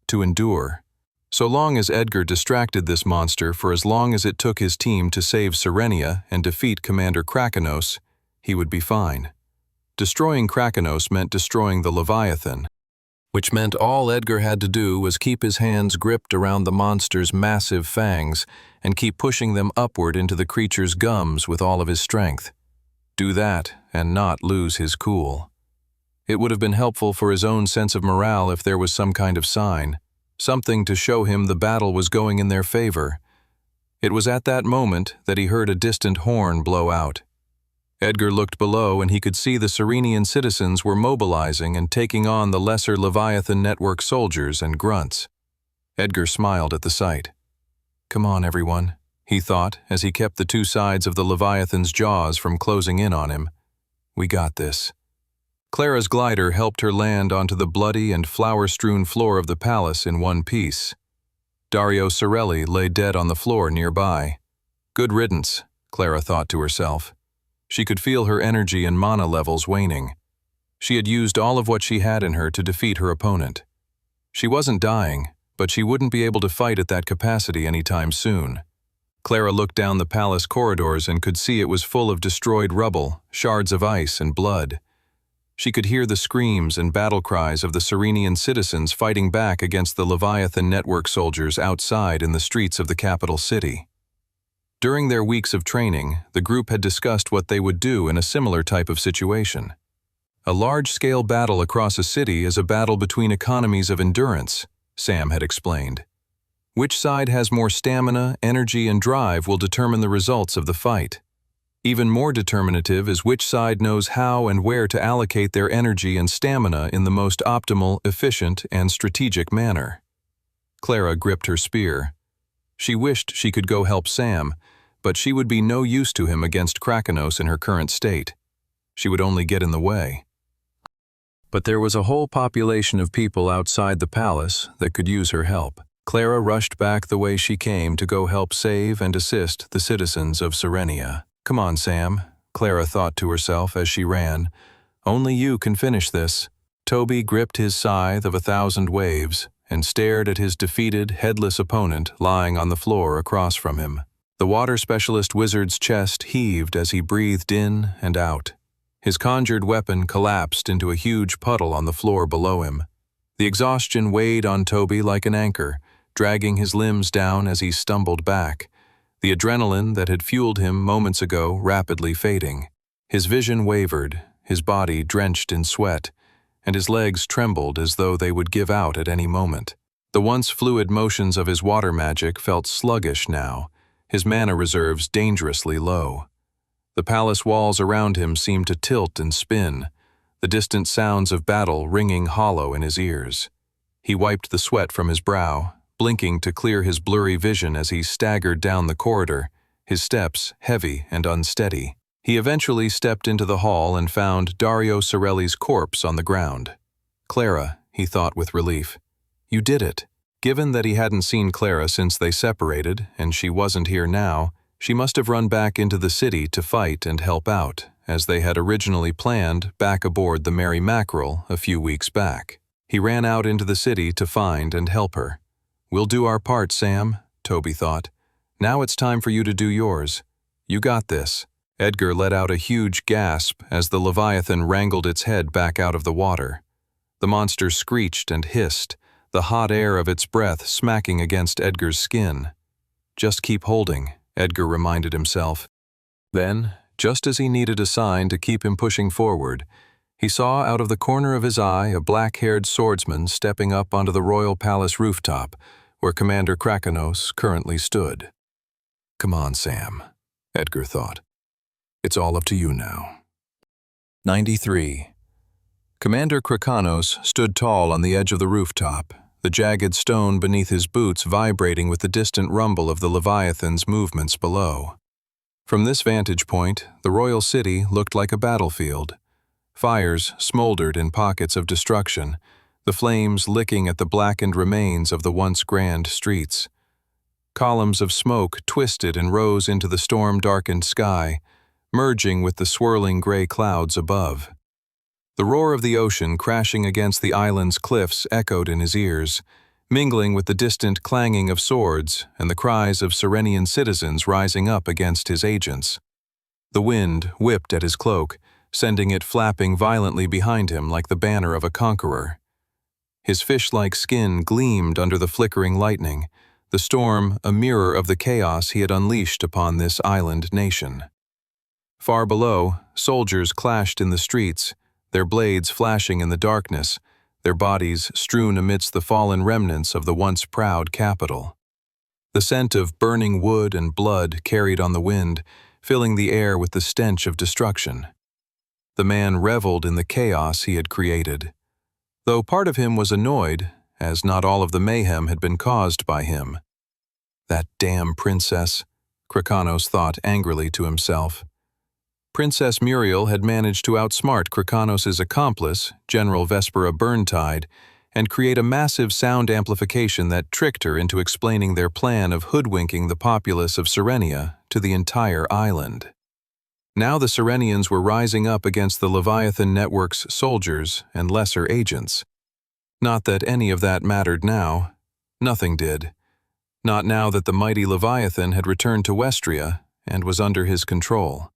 to endure. So long as Edgar distracted this monster for as long as it took his team to save Serenia and defeat Commander Krakenos, he would be fine. Destroying Krakenos meant destroying the Leviathan, which meant all Edgar had to do was keep his hands gripped around the monster's massive fangs and keep pushing them upward into the creature's gums with all of his strength. Do that and not lose his cool. It would have been helpful for his own sense of morale if there was some kind of sign, something to show him the battle was going in their favor. It was at that moment that he heard a distant horn blow out. Edgar looked below and he could see the Serenian citizens were mobilizing and taking on the lesser Leviathan Network soldiers and grunts. Edgar smiled at the sight. Come on, everyone, he thought as he kept the two sides of the Leviathan's jaws from closing in on him. We got this. Clara's glider helped her land onto the bloody and flower-strewn floor of the palace in one piece. Dario Sorelli lay dead on the floor nearby. Good riddance, Clara thought to herself. She could feel her energy and mana levels waning. She had used all of what she had in her to defeat her opponent. She wasn't dying, but she wouldn't be able to fight at that capacity anytime soon. Clara looked down the palace corridors and could see it was full of destroyed rubble, shards of ice, and blood. She could hear the screams and battle cries of the Serenian citizens fighting back against the Leviathan Network soldiers outside in the streets of the capital city. During their weeks of training, the group had discussed what they would do in a similar type of situation. A large-scale battle across a city is a battle between economies of endurance, Sam had explained. Which side has more stamina, energy, and drive will determine the results of the fight. Even more determinative is which side knows how and where to allocate their energy and stamina in the most optimal, efficient, and strategic manner. Clara gripped her spear. She wished she could go help Sam, but she would be no use to him against Krakenos in her current state. She would only get in the way. But there was a whole population of people outside the palace that could use her help. Clara rushed back the way she came to go help save and assist the citizens of Serenia. Come on, Sam, Clara thought to herself as she ran. Only you can finish this. Toby gripped his scythe of 1,000 waves and stared at his defeated, headless opponent lying on the floor across from him. The water specialist wizard's chest heaved as he breathed in and out. His conjured weapon collapsed into a huge puddle on the floor below him. The exhaustion weighed on Toby like an anchor, dragging his limbs down as he stumbled back, the adrenaline that had fueled him moments ago rapidly fading. His vision wavered, his body drenched in sweat, and his legs trembled as though they would give out at any moment. The once fluid motions of his water magic felt sluggish now, his mana reserves dangerously low. The palace walls around him seemed to tilt and spin, the distant sounds of battle ringing hollow in his ears. He wiped the sweat from his brow, blinking to clear his blurry vision as he staggered down the corridor, his steps heavy and unsteady. He eventually stepped into the hall and found Dario Sorelli's corpse on the ground. Clara, he thought with relief. You did it. Given that he hadn't seen Clara since they separated, and she wasn't here now, she must have run back into the city to fight and help out, as they had originally planned back aboard the Mary Mackerel a few weeks back. He ran out into the city to find and help her. We'll do our part, Sam, Toby thought. Now it's time for you to do yours. You got this. Edgar let out a huge gasp as the Leviathan wrangled its head back out of the water. The monster screeched and hissed, the hot air of its breath smacking against Edgar's skin. Just keep holding, Edgar reminded himself. Then, Just as he needed a sign to keep him pushing forward, he saw out of the corner of his eye a black-haired swordsman stepping up onto the royal palace rooftop, where Commander Krakanos currently stood. "Come on, Sam," Edgar thought. "It's all up to you now." 93. Commander Krakanos stood tall on the edge of the rooftop, the jagged stone beneath his boots vibrating with the distant rumble of the Leviathan's movements below. From this vantage point, the royal city looked like a battlefield. Fires smoldered in pockets of destruction, the flames licking at the blackened remains of the once grand streets. Columns of smoke twisted and rose into the storm-darkened sky, merging with the swirling gray clouds above. The roar of the ocean crashing against the island's cliffs echoed in his ears, mingling with the distant clanging of swords and the cries of Serenian citizens rising up against his agents. The wind whipped at his cloak, sending it flapping violently behind him like the banner of a conqueror. His fish-like skin gleamed under the flickering lightning, the storm a mirror of the chaos he had unleashed upon this island nation. Far below, soldiers clashed in the streets, their blades flashing in the darkness, their bodies strewn amidst the fallen remnants of the once proud capital. The scent of burning wood and blood carried on the wind, filling the air with the stench of destruction. The man reveled in the chaos he had created, though part of him was annoyed, as not all of the mayhem had been caused by him. "That damn princess," Krakanos thought angrily to himself. Princess Muriel had managed to outsmart Krakanos' accomplice, General Vespera Burntide, and create a massive sound amplification that tricked her into explaining their plan of hoodwinking the populace of Serenia to the entire island. Now the Serenians were rising up against the Leviathan Network's soldiers and lesser agents. Not that any of that mattered now. Nothing did. Not now that the mighty Leviathan had returned to Westria and was under his control.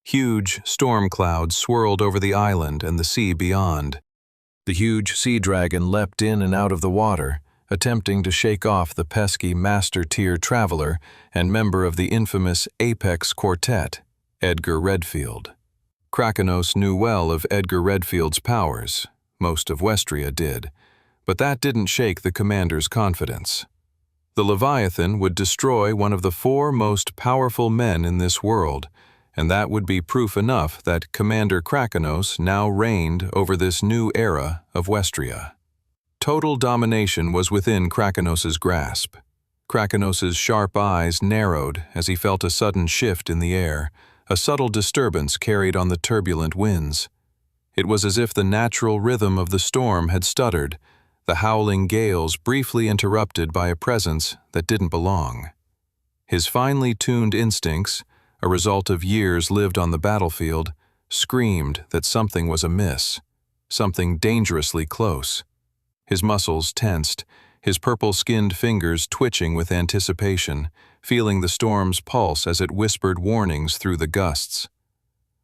Huge storm clouds swirled over the island and the sea beyond. The huge sea dragon leapt in and out of the water, attempting to shake off the pesky master-tier traveler and member of the infamous Apex Quartet, Edgar Redfield. Krakanos knew well of Edgar Redfield's powers. Most of Westria did. But that didn't shake the commander's confidence. The Leviathan would destroy one of the 4 most powerful men in this world, and that would be proof enough that Commander Krakanos now reigned over this new era of Westria. Total domination was within Krakanos' grasp. Krakanos' sharp eyes narrowed as he felt a sudden shift in the air, a subtle disturbance carried on the turbulent winds. It was as if the natural rhythm of the storm had stuttered, the howling gales briefly interrupted by a presence that didn't belong. His finely tuned instincts, a result of years lived on the battlefield, screamed that something was amiss, something dangerously close. His muscles tensed, his purple-skinned fingers twitching with anticipation, feeling the storm's pulse as it whispered warnings through the gusts.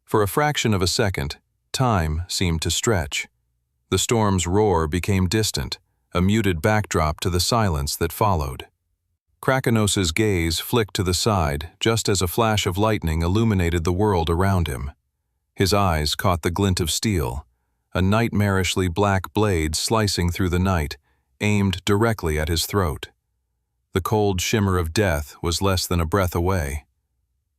For a fraction of a second, time seemed to stretch. The storm's roar became distant, a muted backdrop to the silence that followed. Krakanos' gaze flicked to the side just as a flash of lightning illuminated the world around him. His eyes caught the glint of steel, a nightmarishly black blade slicing through the night, aimed directly at his throat. The cold shimmer of death was less than a breath away.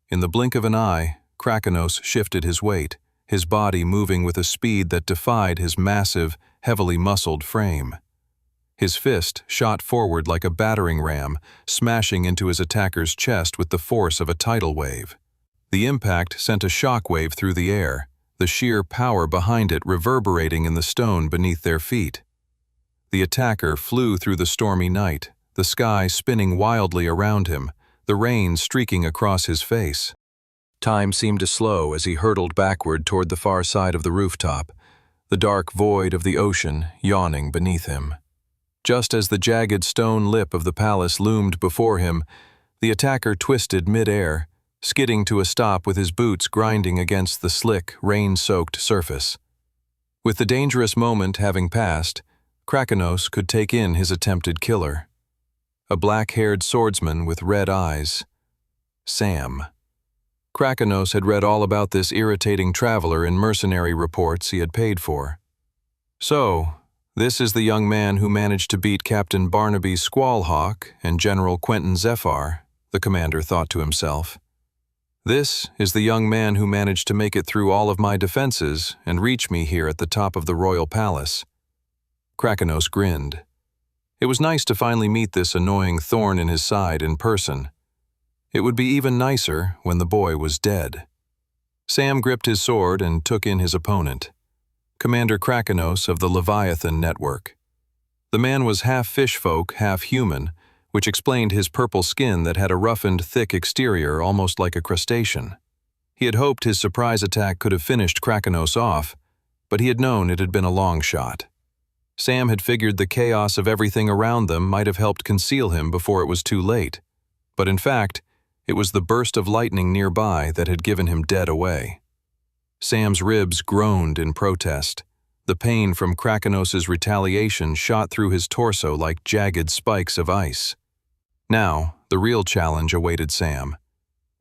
In the blink of an eye, Krakanos shifted his weight, his body moving with a speed that defied his massive, heavily muscled frame. His fist shot forward like a battering ram, smashing into his attacker's chest with the force of a tidal wave. The impact sent a shockwave through the air, the sheer power behind it reverberating in the stone beneath their feet. The attacker flew through the stormy night, the sky spinning wildly around him, the rain streaking across his face. Time seemed to slow as he hurtled backward toward the far side of the rooftop, the dark void of the ocean yawning beneath him. Just as the jagged stone lip of the palace loomed before him, the attacker twisted mid-air, skidding to a stop with his boots grinding against the slick, rain-soaked surface. With the dangerous moment having passed, Krakanos could take in his attempted killer. A black-haired swordsman with red eyes. Sam. Krakanos had read all about this irritating traveler in mercenary reports he had paid for. So, this is the young man who managed to beat Captain Barnaby Squallhawk and General Quentin Zephyr, the commander thought to himself. This is the young man who managed to make it through all of my defenses and reach me here at the top of the royal palace. Krakanos grinned. It was nice to finally meet this annoying thorn in his side in person. It would be even nicer when the boy was dead. Sam gripped his sword and took in his opponent, Commander Krakanos of the Leviathan Network. The man was half fishfolk, half human, which explained his purple skin that had a roughened, thick exterior almost like a crustacean. He had hoped his surprise attack could have finished Krakanos off, but he had known it had been a long shot. Sam had figured the chaos of everything around them might have helped conceal him before it was too late, but in fact, it was the burst of lightning nearby that had given him dead away. Sam's ribs groaned in protest. The pain from Krakanos' retaliation shot through his torso like jagged spikes of ice. Now, the real challenge awaited Sam,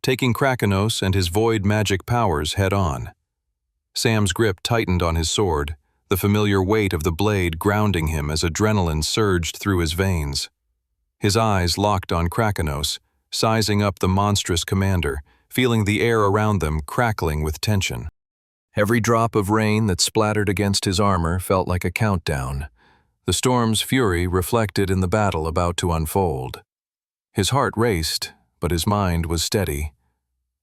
taking Krakanos and his void magic powers head-on. Sam's grip tightened on his sword, the familiar weight of the blade grounding him as adrenaline surged through his veins. His eyes locked on Krakanos, sizing up the monstrous commander, feeling the air around them crackling with tension. Every drop of rain that splattered against his armor felt like a countdown, the storm's fury reflected in the battle about to unfold. His heart raced, but his mind was steady.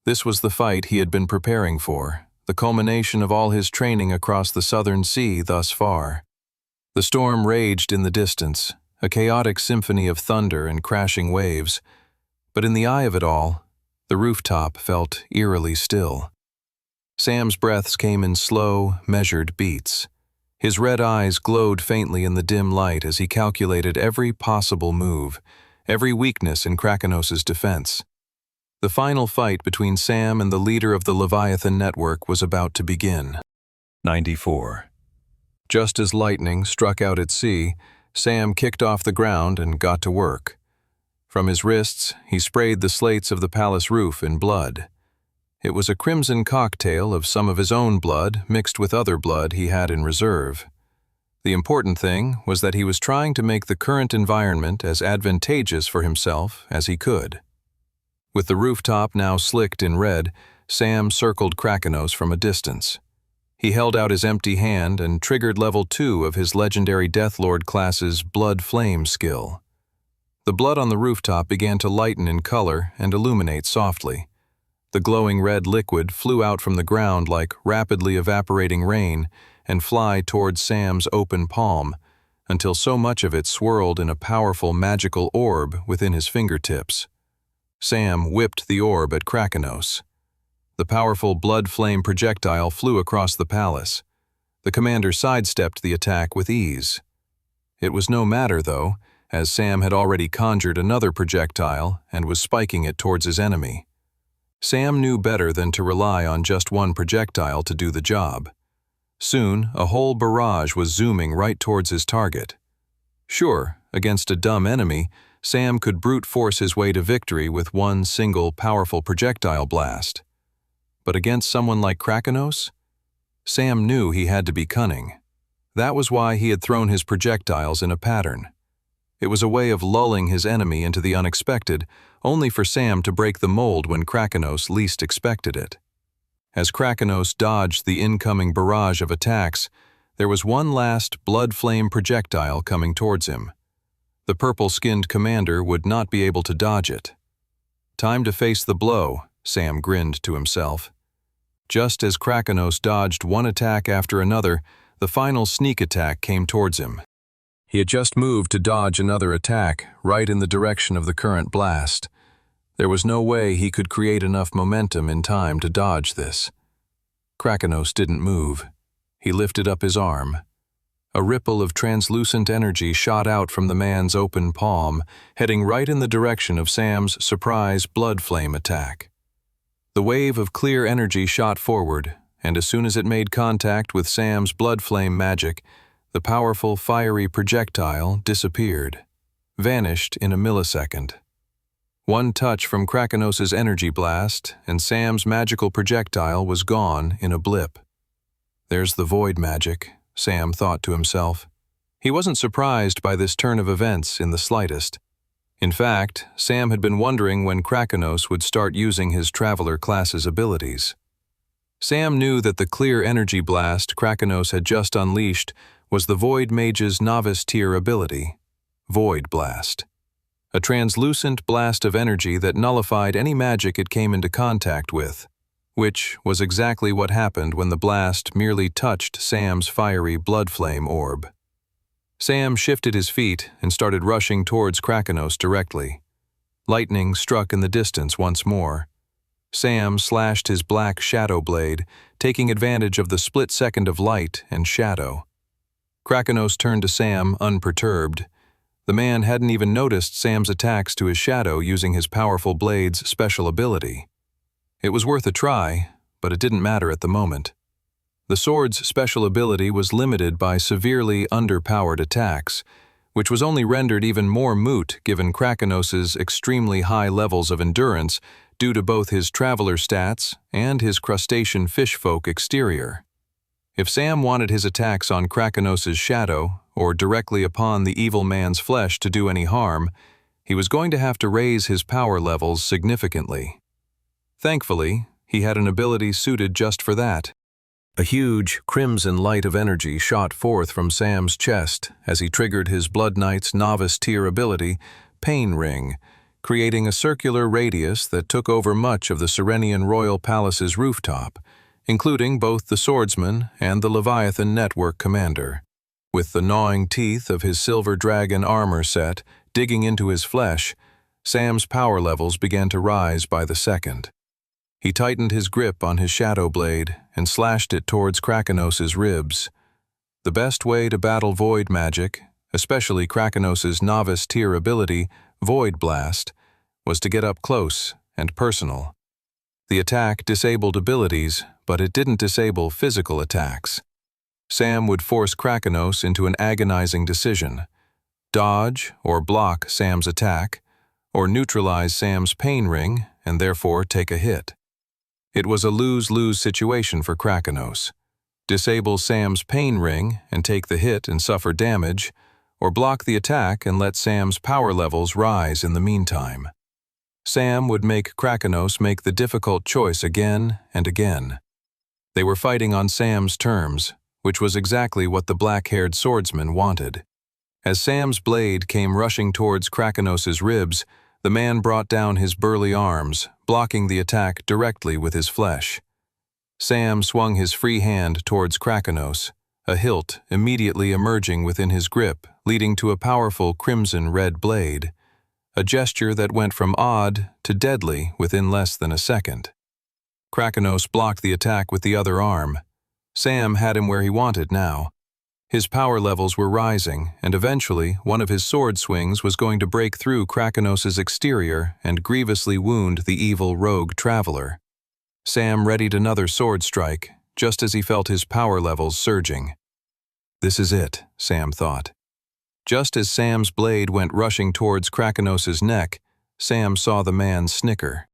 This was the fight he had been preparing for, the culmination of all his training across the southern sea thus far. The storm raged in the distance, a chaotic symphony of thunder and crashing waves, but in the eye of it all, the rooftop felt eerily still. Sam's breaths came in slow, measured beats. His red eyes glowed faintly in the dim light as he calculated every possible move, every weakness in Krakanos' defense. The final fight between Sam and the leader of the Leviathan Network was about to begin. 94. Just as lightning struck out at sea, Sam kicked off the ground and got to work. From his wrists, he sprayed the slates of the palace roof in blood. It was a crimson cocktail of some of his own blood mixed with other blood he had in reserve. The important thing was that he was trying to make the current environment as advantageous for himself as he could. With the rooftop now slicked in red, Sam circled Krakanos from a distance. He held out his empty hand and triggered level 2 of his legendary Deathlord class's Blood Flame skill. The blood on the rooftop began to lighten in color and illuminate softly. The glowing red liquid flew out from the ground like rapidly evaporating rain and fly towards Sam's open palm, until so much of it swirled in a powerful magical orb within his fingertips. Sam whipped the orb at Krakanos. The powerful blood flame projectile flew across the palace. The commander sidestepped the attack with ease. It was no matter, though, as Sam had already conjured another projectile and was spiking it towards his enemy. Sam knew better than to rely on just one projectile to do the job. Soon, a whole barrage was zooming right towards his target. Sure, against a dumb enemy, Sam could brute force his way to victory with one single powerful projectile blast. But against someone like Krakanos, Sam knew he had to be cunning. That was why he had thrown his projectiles in a pattern. It was a way of lulling his enemy into the unexpected, only for Sam to break the mold when Krakanos least expected it. As Krakanos dodged the incoming barrage of attacks, there was one last blood flame projectile coming towards him. The purple-skinned commander would not be able to dodge it. Time to face the blow, Sam grinned to himself. Just as Krakanos dodged one attack after another, the final sneak attack came towards him. He had just moved to dodge another attack, right in the direction of the current blast. There was no way he could create enough momentum in time to dodge this. Krakanos didn't move. He lifted up his arm. A ripple of translucent energy shot out from the man's open palm, heading right in the direction of Sam's surprise blood flame attack. The wave of clear energy shot forward, and as soon as it made contact with Sam's blood flame magic, the powerful fiery projectile disappeared, vanished in a millisecond. One touch from Krakenos's energy blast, and Sam's magical projectile was gone in a blip. There's the void magic, Sam thought to himself. He wasn't surprised by this turn of events in the slightest. In fact, Sam had been wondering when Krakenos would start using his Traveler class's abilities. Sam knew that the clear energy blast Krakenos had just unleashed was the Void Mage's novice tier ability, Void Blast. A translucent blast of energy that nullified any magic it came into contact with, which was exactly what happened when the blast merely touched Sam's fiery blood flame orb. Sam shifted his feet and started rushing towards Krakenos directly. Lightning struck in the distance once more. Sam slashed his black shadow blade, taking advantage of the split second of light and shadow. Krakenos turned to Sam unperturbed. The man hadn't even noticed Sam's attacks to his shadow using his powerful blade's special ability. It was worth a try, but it didn't matter at the moment. The sword's special ability was limited by severely underpowered attacks, which was only rendered even more moot given Krakenos's extremely high levels of endurance due to both his Traveler stats and his crustacean fishfolk exterior. If Sam wanted his attacks on Krakenos's shadow, or directly upon the evil man's flesh to do any harm, he was going to have to raise his power levels significantly. Thankfully, he had an ability suited just for that. A huge, crimson light of energy shot forth from Sam's chest as he triggered his Blood Knight's novice tier ability, Pain Ring, creating a circular radius that took over much of the Serenian Royal Palace's rooftop, including both the swordsman and the Leviathan Network commander. With the gnawing teeth of his silver dragon armor set digging into his flesh, Sam's power levels began to rise by the second. He tightened his grip on his shadow blade and slashed it towards Krakenos's ribs. The best way to battle void magic, especially Krakenos's novice tier ability, Void Blast, was to get up close and personal. The attack disabled abilities, but it didn't disable physical attacks. Sam would force Krakenos into an agonizing decision: dodge or block Sam's attack, or neutralize Sam's pain ring and therefore take a hit. It was a lose-lose situation for Krakenos: disable Sam's pain ring and take the hit and suffer damage, or block the attack and let Sam's power levels rise in the meantime. Sam would make Krakenos make the difficult choice again and again. They were fighting on Sam's terms, which was exactly what the black-haired swordsman wanted. As Sam's blade came rushing towards Krakenos's ribs, the man brought down his burly arms, blocking the attack directly with his flesh. Sam swung his free hand towards Krakenos, a hilt immediately emerging within his grip, leading to a powerful crimson-red blade, a gesture that went from odd to deadly within less than a second. Krakenos blocked the attack with the other arm. Sam had him where he wanted now. His power levels were rising, and eventually one of his sword swings was going to break through Krakenos's exterior and grievously wound the evil rogue Traveler. Sam readied another sword strike, just as he felt his power levels surging. This is it, Sam thought. Just as Sam's blade went rushing towards Krakenos's neck, Sam saw the man snicker.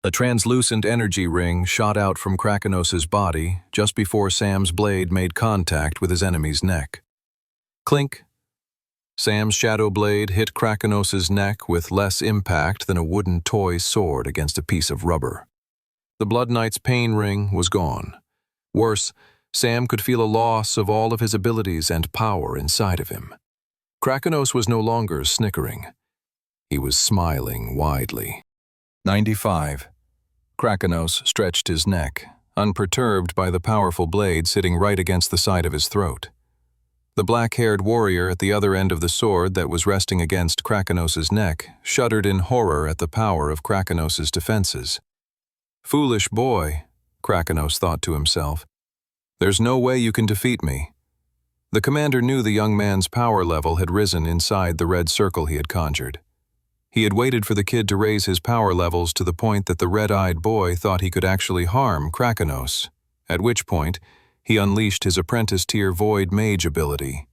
A translucent energy ring shot out from Krakenos's body just before Sam's blade made contact with his enemy's neck. Clink! Sam's shadow blade hit Krakenos's neck with less impact than a wooden toy sword against a piece of rubber. The Blood Knight's pain ring was gone. Worse, Sam could feel a loss of all of his abilities and power inside of him. Krakenos was no longer snickering. He was smiling widely. 95. Krakenos stretched his neck, unperturbed by the powerful blade sitting right against the side of his throat. The black-haired warrior at the other end of the sword that was resting against Krakenos's neck shuddered in horror at the power of Krakenos's defenses. Foolish boy, Krakenos thought to himself. There's no way you can defeat me. The commander knew the young man's power level had risen inside the red circle he had conjured. He had waited for the kid to raise his power levels to the point that the red-eyed boy thought he could actually harm Krakenos, at which point he unleashed his apprentice-tier Void Mage ability,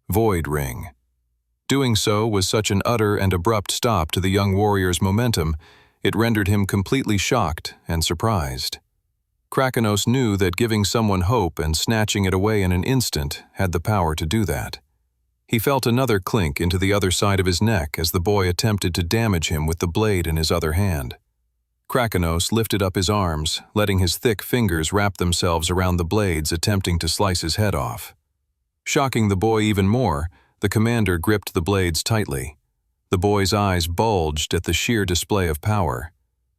Void Ring. Doing so was such an utter and abrupt stop to the young warrior's momentum, it rendered him completely shocked and surprised. Krakenos knew that giving someone hope and snatching it away in an instant had the power to do that. He felt another clink into the other side of his neck as the boy attempted to damage him with the blade in his other hand. Krakenos lifted up his arms, letting his thick fingers wrap themselves around the blades, attempting to slice his head off. Shocking the boy even more, the commander gripped the blades tightly. The boy's eyes bulged at the sheer display of power.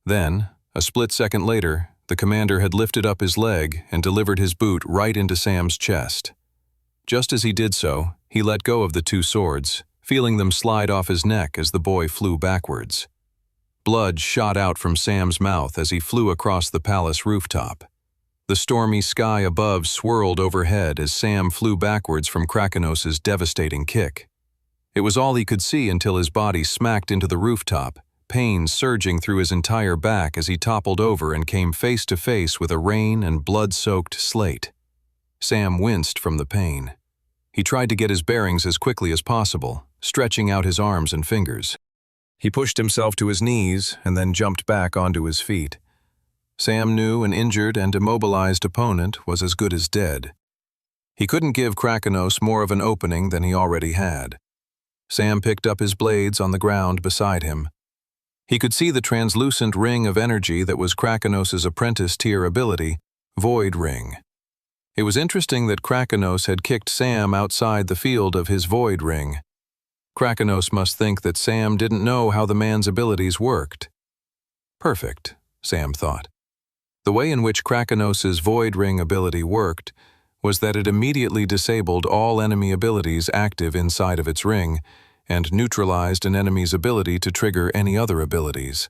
Then, a split second later, the commander had lifted up his leg and delivered his boot right into Sam's chest. Just as he did so, he let go of the two swords, feeling them slide off his neck as the boy flew backwards. Blood shot out from Sam's mouth as he flew across the palace rooftop. The stormy sky above swirled overhead as Sam flew backwards from Krakenos's devastating kick. It was all he could see until his body smacked into the rooftop, pain surging through his entire back as he toppled over and came face to face with a rain and blood-soaked slate. Sam winced from the pain. He tried to get his bearings as quickly as possible, stretching out his arms and fingers. He pushed himself to his knees and then jumped back onto his feet. Sam knew an injured and immobilized opponent was as good as dead. He couldn't give Krakenos more of an opening than he already had. Sam picked up his blades on the ground beside him. He could see the translucent ring of energy that was Krakenos's apprentice tier ability, Void Ring. It was interesting that Krakenos had kicked Sam outside the field of his Void Ring. Krakenos must think that Sam didn't know how the man's abilities worked. Perfect, Sam thought. The way in which Krakenos's Void Ring ability worked was that it immediately disabled all enemy abilities active inside of its ring and neutralized an enemy's ability to trigger any other abilities.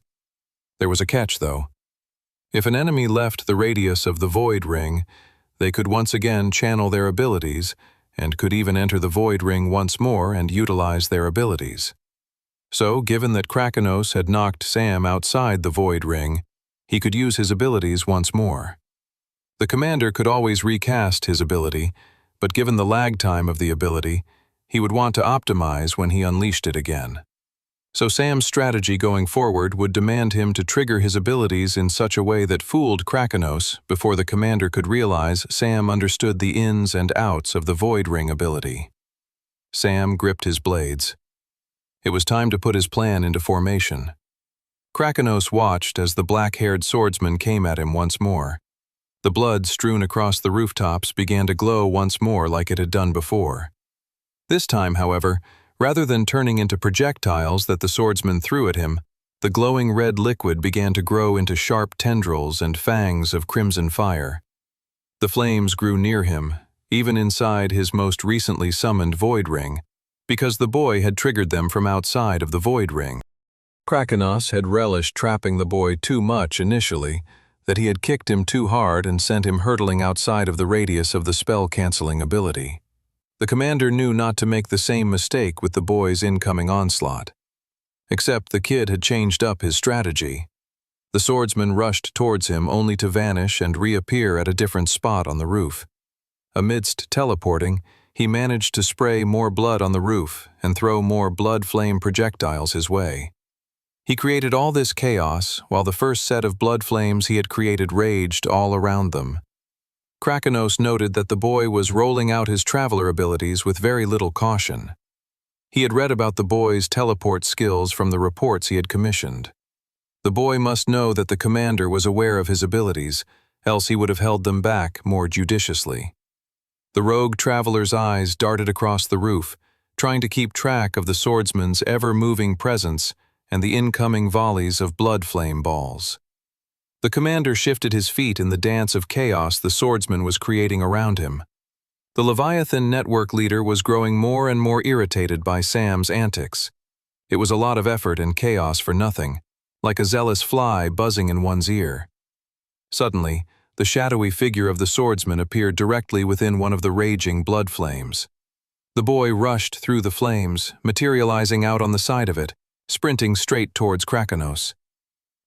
There was a catch, though. If an enemy left the radius of the Void Ring, they could once again channel their abilities and could even enter the Void Ring once more and utilize their abilities. So, given that Krakenos had knocked Sam outside the Void Ring, he could use his abilities once more. The commander could always recast his ability, but given the lag time of the ability, he would want to optimize when he unleashed it again. So Sam's strategy going forward would demand him to trigger his abilities in such a way that fooled Krakenos before the commander could realize Sam understood the ins and outs of the Void Ring ability. Sam gripped his blades. It was time to put his plan into formation. Krakenos watched as the black-haired swordsman came at him once more. The blood strewn across the rooftops began to glow once more like it had done before. This time, however, rather than turning into projectiles that the swordsman threw at him, the glowing red liquid began to grow into sharp tendrils and fangs of crimson fire. The flames grew near him, even inside his most recently summoned Void Ring, because the boy had triggered them from outside of the Void Ring. Krakenos had relished trapping the boy too much initially, that he had kicked him too hard and sent him hurtling outside of the radius of the spell-canceling ability. The commander knew not to make the same mistake with the boy's incoming onslaught. Except the kid had changed up his strategy. The swordsman rushed towards him only to vanish and reappear at a different spot on the roof. Amidst teleporting, he managed to spray more blood on the roof and throw more blood flame projectiles his way. He created all this chaos while the first set of blood flames he had created raged all around them. Krakenos noted that the boy was rolling out his traveler abilities with very little caution. He had read about the boy's teleport skills from the reports he had commissioned. The boy must know that the commander was aware of his abilities, else he would have held them back more judiciously. The rogue traveler's eyes darted across the roof, trying to keep track of the swordsman's ever-moving presence and the incoming volleys of blood flame balls. The commander shifted his feet in the dance of chaos the swordsman was creating around him. The Leviathan network leader was growing more and more irritated by Sam's antics. It was a lot of effort and chaos for nothing, like a zealous fly buzzing in one's ear. Suddenly, the shadowy figure of the swordsman appeared directly within one of the raging blood flames. The boy rushed through the flames, materializing out on the side of it, sprinting straight towards Krakenos.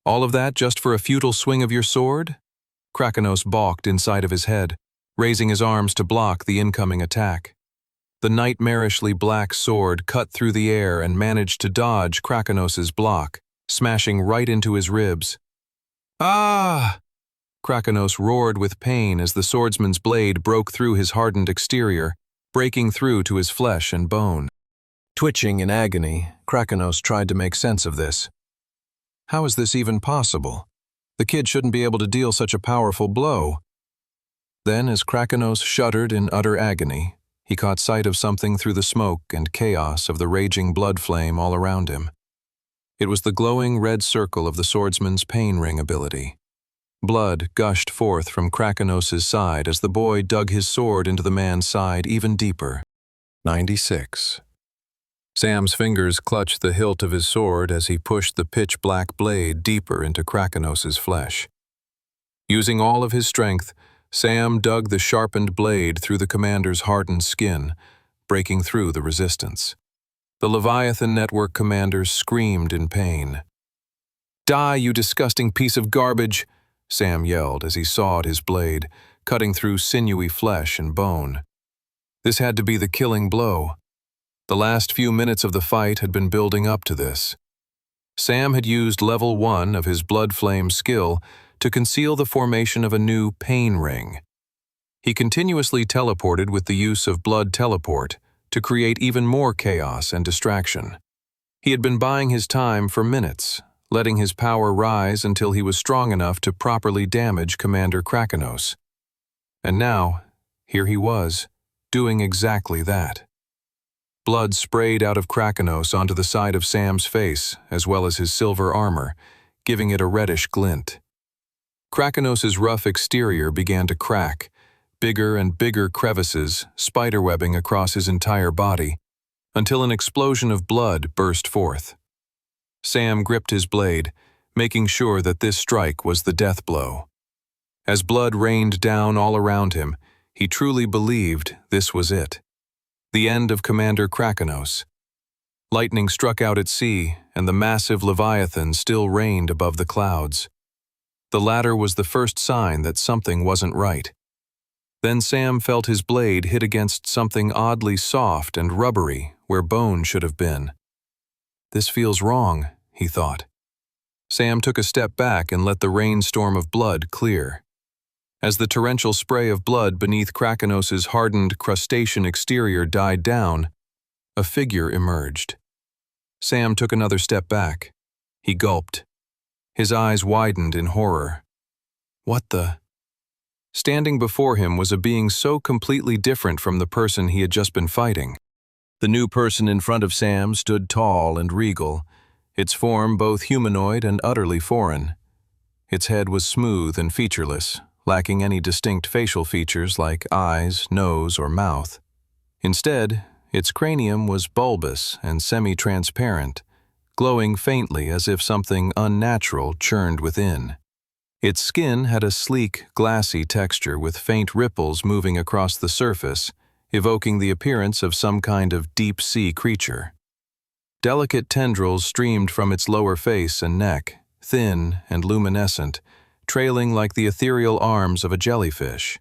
All of that just for a futile swing of your sword? Krakenos balked inside of his head, raising his arms to block the incoming attack. The nightmarishly black sword cut through the air and managed to dodge Krakenos's block, smashing right into his ribs. Ah! Krakenos roared with pain as the swordsman's blade broke through his hardened exterior, breaking through to his flesh and bone. Twitching in agony, Krakenos tried to make sense of this. How is this even possible? The kid shouldn't be able to deal such a powerful blow. Then, as Krakenos shuddered in utter agony, he caught sight of something through the smoke and chaos of the raging blood flame all around him. It was the glowing red circle of the swordsman's pain ring ability. Blood gushed forth from Krakenos's side as the boy dug his sword into the man's side even deeper. 96. Sam's fingers clutched the hilt of his sword as he pushed the pitch-black blade deeper into Krakenos's flesh. Using all of his strength, Sam dug the sharpened blade through the commander's hardened skin, breaking through the resistance. The Leviathan Network commander screamed in pain. "Die, you disgusting piece of garbage!" Sam yelled as he sawed his blade, cutting through sinewy flesh and bone. This had to be the killing blow. The last few minutes of the fight had been building up to this. Sam had used level 1 of his blood flame skill to conceal the formation of a new pain ring. He continuously teleported with the use of blood teleport to create even more chaos and distraction. He had been buying his time for minutes, letting his power rise until he was strong enough to properly damage Commander Krakenos. And now, here he was, doing exactly that. Blood sprayed out of Krakenos onto the side of Sam's face, as well as his silver armor, giving it a reddish glint. Krakenos's rough exterior began to crack, bigger and bigger crevices spiderwebbing across his entire body, until an explosion of blood burst forth. Sam gripped his blade, making sure that this strike was the death blow. As blood rained down all around him, he truly believed this was it. The end of Commander Krakenos. Lightning struck out at sea, and the massive Leviathan still reigned above the clouds. The latter was the first sign that something wasn't right. Then Sam felt his blade hit against something oddly soft and rubbery where bone should have been. This feels wrong, he thought. Sam took a step back and let the rainstorm of blood clear. As the torrential spray of blood beneath Krakenos's hardened crustacean exterior died down, a figure emerged. Sam took another step back. He gulped. His eyes widened in horror. What the? Standing before him was a being so completely different from the person he had just been fighting. The new person in front of Sam stood tall and regal, its form both humanoid and utterly foreign. Its head was smooth and featureless, lacking any distinct facial features like eyes, nose, or mouth. Instead, its cranium was bulbous and semi-transparent, glowing faintly as if something unnatural churned within. Its skin had a sleek, glassy texture with faint ripples moving across the surface, evoking the appearance of some kind of deep-sea creature. Delicate tendrils streamed from its lower face and neck, thin and luminescent, trailing like the ethereal arms of a jellyfish.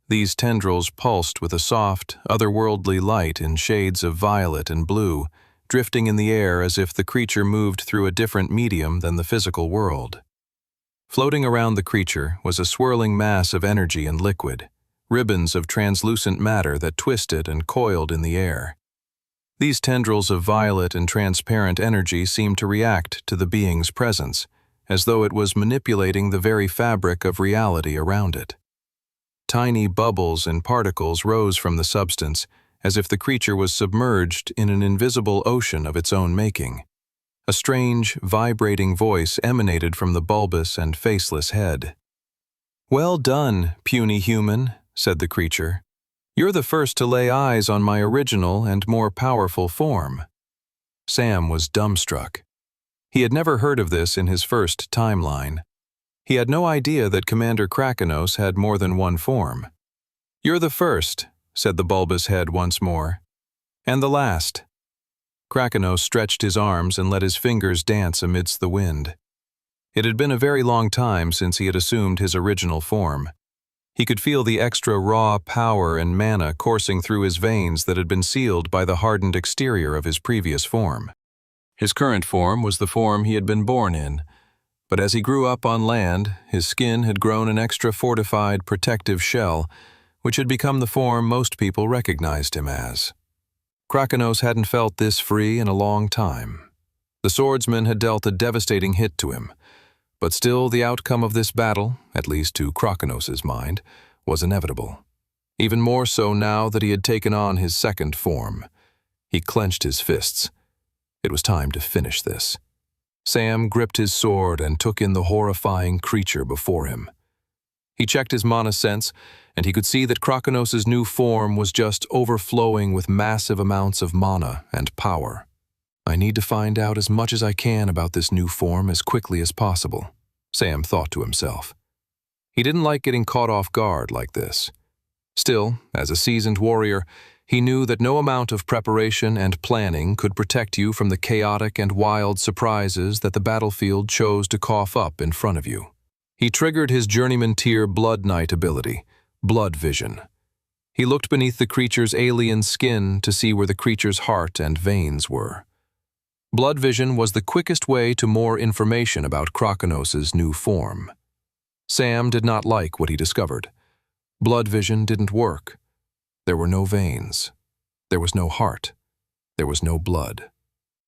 These tendrils pulsed with a soft, otherworldly light in shades of violet and blue, drifting in the air as if the creature moved through a different medium than the physical world. Floating around the creature was a swirling mass of energy and liquid, ribbons of translucent matter that twisted and coiled in the air. These tendrils of violet and transparent energy seemed to react to the being's presence, as though it was manipulating the very fabric of reality around it. Tiny bubbles and particles rose from the substance, as if the creature was submerged in an invisible ocean of its own making. A strange, vibrating voice emanated from the bulbous and faceless head. "Well done, puny human," said the creature. "You're the first to lay eyes on my original and more powerful form." Sam was dumbstruck. He had never heard of this in his first timeline. He had no idea that Commander Krakenos had more than one form. "You're the first," said the bulbous head once more. "And the last." Krakenos stretched his arms and let his fingers dance amidst the wind. It had been a very long time since he had assumed his original form. He could feel the extra raw power and mana coursing through his veins that had been sealed by the hardened exterior of his previous form. His current form was the form he had been born in, but as he grew up on land, his skin had grown an extra fortified protective shell, which had become the form most people recognized him as. Krakenos hadn't felt this free in a long time. The swordsman had dealt a devastating hit to him, but still the outcome of this battle, at least to Krakenos's mind, was inevitable. Even more so now that he had taken on his second form. He clenched his fists. It was time to finish this. Sam gripped his sword and took in the horrifying creature before him. He checked his mana sense, and he could see that Krakenos's new form was just overflowing with massive amounts of mana and power. I need to find out as much as I can about this new form as quickly as possible, Sam thought to himself. He didn't like getting caught off guard like this. Still, as a seasoned warrior, he knew that no amount of preparation and planning could protect you from the chaotic and wild surprises that the battlefield chose to cough up in front of you. He triggered his Journeyman Tier Blood Knight ability, Blood Vision. He looked beneath the creature's alien skin to see where the creature's heart and veins were. Blood Vision was the quickest way to more information about Krakenos's new form. Sam did not like what he discovered. Blood Vision didn't work. There were no veins. There was no heart. There was no blood.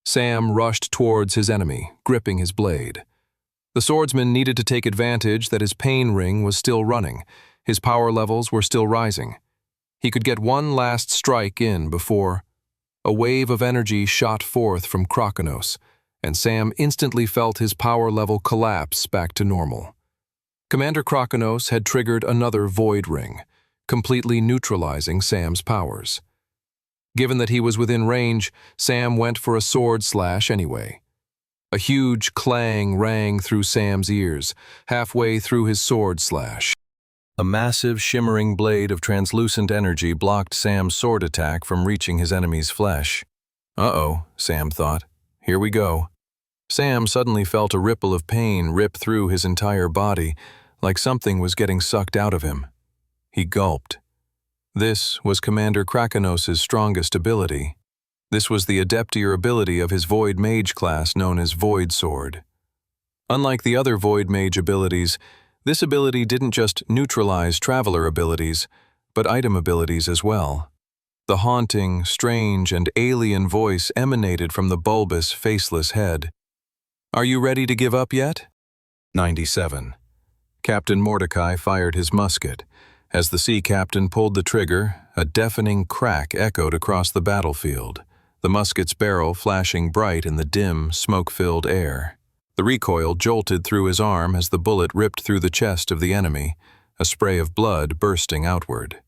Sam rushed towards his enemy, gripping his blade. The swordsman needed to take advantage that his pain ring was still running. His power levels were still rising. He could get one last strike in before... A wave of energy shot forth from Krakenos, and Sam instantly felt his power level collapse back to normal. Commander Krakenos had triggered another void ring, completely neutralizing Sam's powers. Given that he was within range, Sam went for a sword slash anyway. A huge clang rang through Sam's ears, halfway through his sword slash. A massive, shimmering blade of translucent energy blocked Sam's sword attack from reaching his enemy's flesh. Uh-oh, Sam thought. Here we go. Sam suddenly felt a ripple of pain rip through his entire body, like something was getting sucked out of him. He gulped. This was Commander Krakenos' strongest ability. This was the Adeptier ability of his Void Mage class known as Void Sword. Unlike the other Void Mage abilities, this ability didn't just neutralize Traveler abilities, but item abilities as well. The haunting, strange, and alien voice emanated from the bulbous, faceless head. Are you ready to give up yet? 97. Captain Mordecai fired his musket. As the sea captain pulled the trigger, a deafening crack echoed across the battlefield, the musket's barrel flashing bright in the dim, smoke-filled air. The recoil jolted through his arm as the bullet ripped through the chest of the enemy, a spray of blood bursting outward.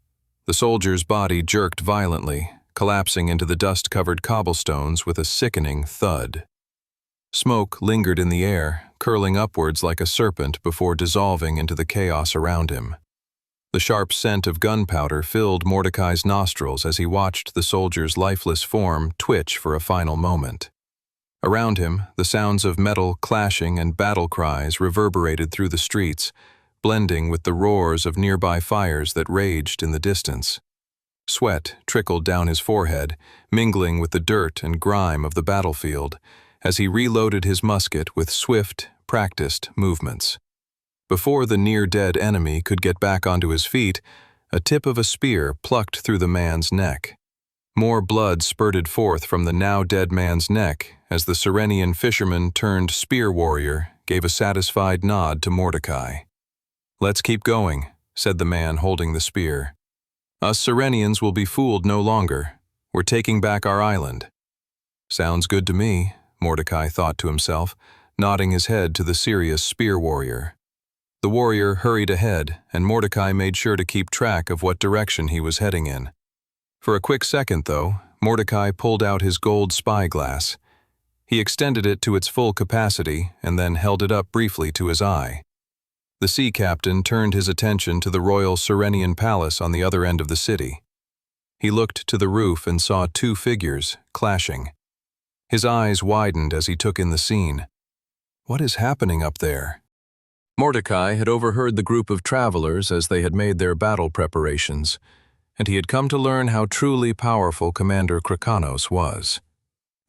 The soldier's body jerked violently, collapsing into the dust-covered cobblestones with a sickening thud. Smoke lingered in the air, curling upwards like a serpent before dissolving into the chaos around him. The sharp scent of gunpowder filled Mordecai's nostrils as he watched the soldier's lifeless form twitch for a final moment. Around him, the sounds of metal clashing and battle cries reverberated through the streets, blending with the roars of nearby fires that raged in the distance. Sweat trickled down his forehead, mingling with the dirt and grime of the battlefield, as he reloaded his musket with swift, practiced movements. Before the near-dead enemy could get back onto his feet, a tip of a spear plucked through the man's neck. More blood spurted forth from the now-dead man's neck as the Serenian fisherman turned spear warrior gave a satisfied nod to Mordecai. "Let's keep going," said the man holding the spear. "Us Serenians will be fooled no longer. We're taking back our island." "Sounds good to me," Mordecai thought to himself, nodding his head to the serious spear warrior. The warrior hurried ahead, and Mordecai made sure to keep track of what direction he was heading in. For a quick second, though, Mordecai pulled out his gold spyglass. He extended it to its full capacity and then held it up briefly to his eye. The sea captain turned his attention to the royal Serenian palace on the other end of the city. He looked to the roof and saw two figures clashing. His eyes widened as he took in the scene. What is happening up there? Mordecai had overheard the group of travelers as they had made their battle preparations, and he had come to learn how truly powerful Commander Krakanos was.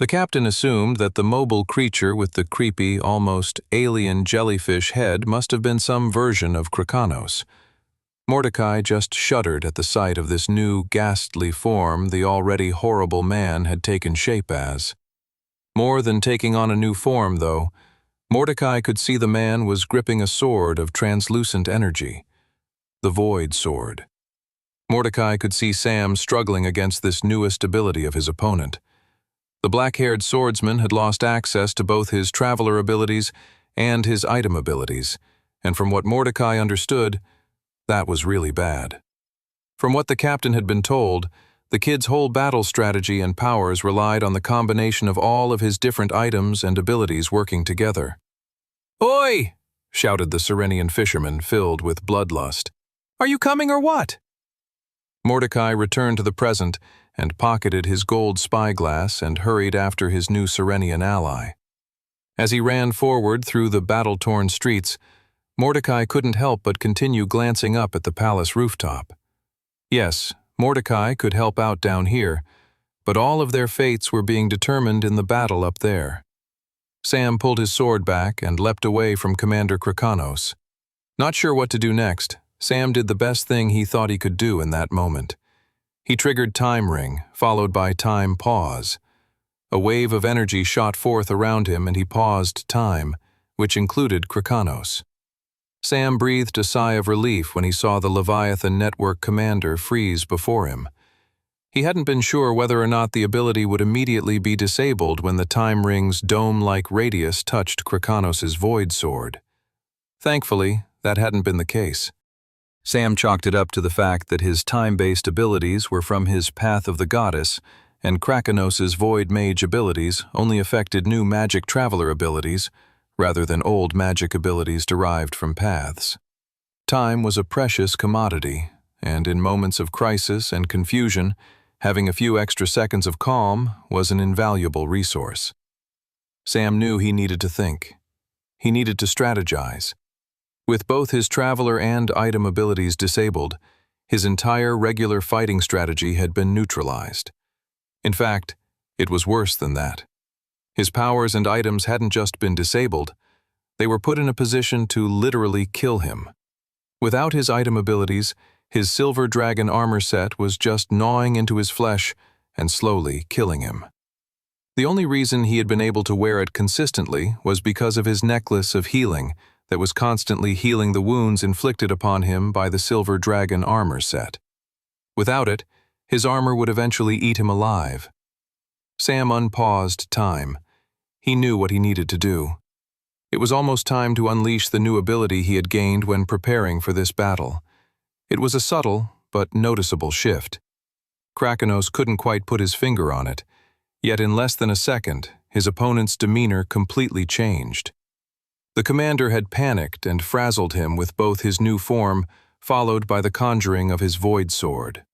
The captain assumed that the mobile creature with the creepy, almost alien jellyfish head must have been some version of Krakanos. Mordecai just shuddered at the sight of this new, ghastly form the already horrible man had taken shape as. More than taking on a new form, though, Mordecai could see the man was gripping a sword of translucent energy, the Void Sword. Mordecai could see Sam struggling against this newest ability of his opponent. The black-haired swordsman had lost access to both his traveler abilities and his item abilities, and from what Mordecai understood, that was really bad. From what the captain had been told, the kid's whole battle strategy and powers relied on the combination of all of his different items and abilities working together. "Oi!" shouted the Serenian fisherman, filled with bloodlust. "Are you coming or what?" Mordecai returned to the present and pocketed his gold spyglass and hurried after his new Serenian ally. As he ran forward through the battle-torn streets, Mordecai couldn't help but continue glancing up at the palace rooftop. Yes, Mordecai could help out down here, but all of their fates were being determined in the battle up there. Sam pulled his sword back and leapt away from Commander Krakanos. Not sure what to do next, Sam did the best thing he thought he could do in that moment. He triggered Time Ring, followed by Time Pause. A wave of energy shot forth around him and he paused time, which included Krakanos. Sam breathed a sigh of relief when he saw the Leviathan Network commander freeze before him. He hadn't been sure whether or not the ability would immediately be disabled when the Time Ring's dome-like radius touched Krakanos' Void Sword. Thankfully, that hadn't been the case. Sam chalked it up to the fact that his time-based abilities were from his Path of the Goddess, and Krakanos' Void Mage abilities only affected new magic traveler abilities, rather than old magic abilities derived from paths. Time was a precious commodity, and in moments of crisis and confusion, having a few extra seconds of calm was an invaluable resource. Sam knew he needed to think. He needed to strategize. With both his traveler and item abilities disabled, his entire regular fighting strategy had been neutralized. In fact, it was worse than that. His powers and items hadn't just been disabled, they were put in a position to literally kill him. Without his item abilities, his silver dragon armor set was just gnawing into his flesh and slowly killing him. The only reason he had been able to wear it consistently was because of his necklace of healing that was constantly healing the wounds inflicted upon him by the silver dragon armor set. Without it, his armor would eventually eat him alive. Sam unpaused time. He knew what he needed to do. It was almost time to unleash the new ability he had gained when preparing for this battle. It was a subtle but noticeable shift. Krakanos couldn't quite put his finger on it, yet in less than a second, his opponent's demeanor completely changed. The commander had panicked and frazzled him with both his new form, followed by the conjuring of his Void Sword.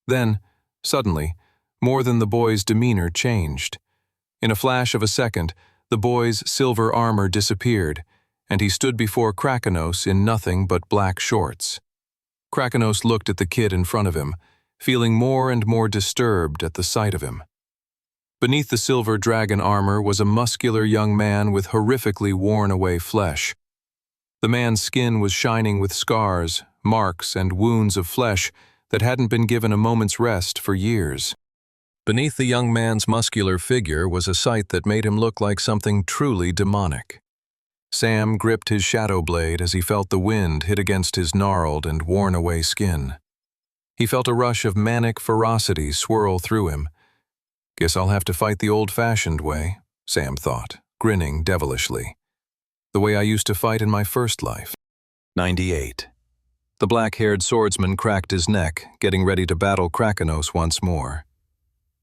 Then, suddenly, more than the boy's demeanor changed. In a flash of a second, the boy's silver armor disappeared, and he stood before Krakanos in nothing but black shorts. Krakanos looked at the kid in front of him, feeling more and more disturbed at the sight of him. Beneath the silver dragon armor was a muscular young man with horrifically worn-away flesh. The man's skin was shining with scars, marks, and wounds of flesh that hadn't been given a moment's rest for years. Beneath the young man's muscular figure was a sight that made him look like something truly demonic. Sam gripped his shadow blade as he felt the wind hit against his gnarled and worn-away skin. He felt a rush of manic ferocity swirl through him. "Guess I'll have to fight the old-fashioned way," Sam thought, grinning devilishly. "The way I used to fight in my first life." 98. The black-haired swordsman cracked his neck, getting ready to battle Krakanos once more.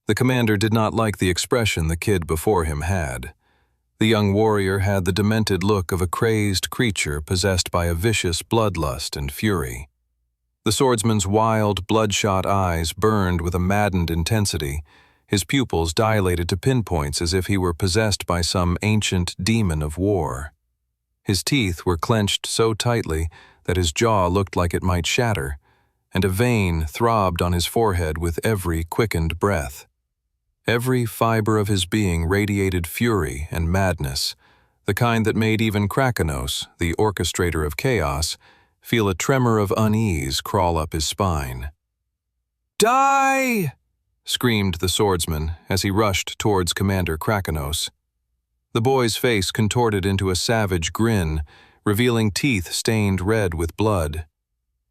The commander did not like the expression the kid before him had. The young warrior had the demented look of a crazed creature possessed by a vicious bloodlust and fury. The swordsman's wild, bloodshot eyes burned with a maddened intensity, his pupils dilated to pinpoints as if he were possessed by some ancient demon of war. His teeth were clenched so tightly that his jaw looked like it might shatter, and a vein throbbed on his forehead with every quickened breath. Every fiber of his being radiated fury and madness, the kind that made even Krakanos, the orchestrator of chaos, feel a tremor of unease crawl up his spine. "Die!" screamed the swordsman as he rushed towards Commander Krakanos. The boy's face contorted into a savage grin, revealing teeth stained red with blood.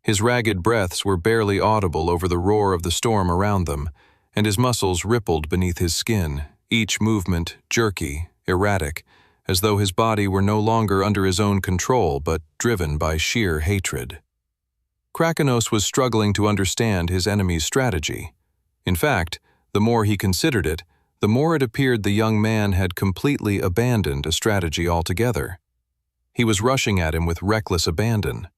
His ragged breaths were barely audible over the roar of the storm around them, and his muscles rippled beneath his skin, each movement jerky, erratic, as though his body were no longer under his own control but driven by sheer hatred. Krakanos was struggling to understand his enemy's strategy. In fact, the more he considered it, the more it appeared the young man had completely abandoned a strategy altogether. He was rushing at him with reckless abandon.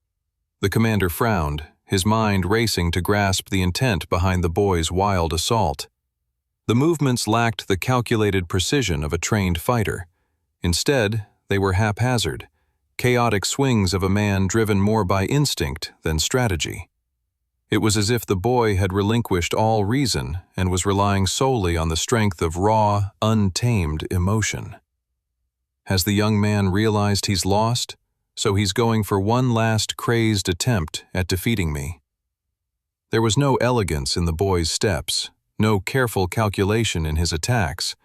The commander frowned, his mind racing to grasp the intent behind the boy's wild assault. The movements lacked the calculated precision of a trained fighter. Instead, they were haphazard, chaotic swings of a man driven more by instinct than strategy. It was as if the boy had relinquished all reason and was relying solely on the strength of raw, untamed emotion. Has the young man realized he's lost, so he's going for one last crazed attempt at defeating me? There was no elegance in the boy's steps, no careful calculation in his attacks,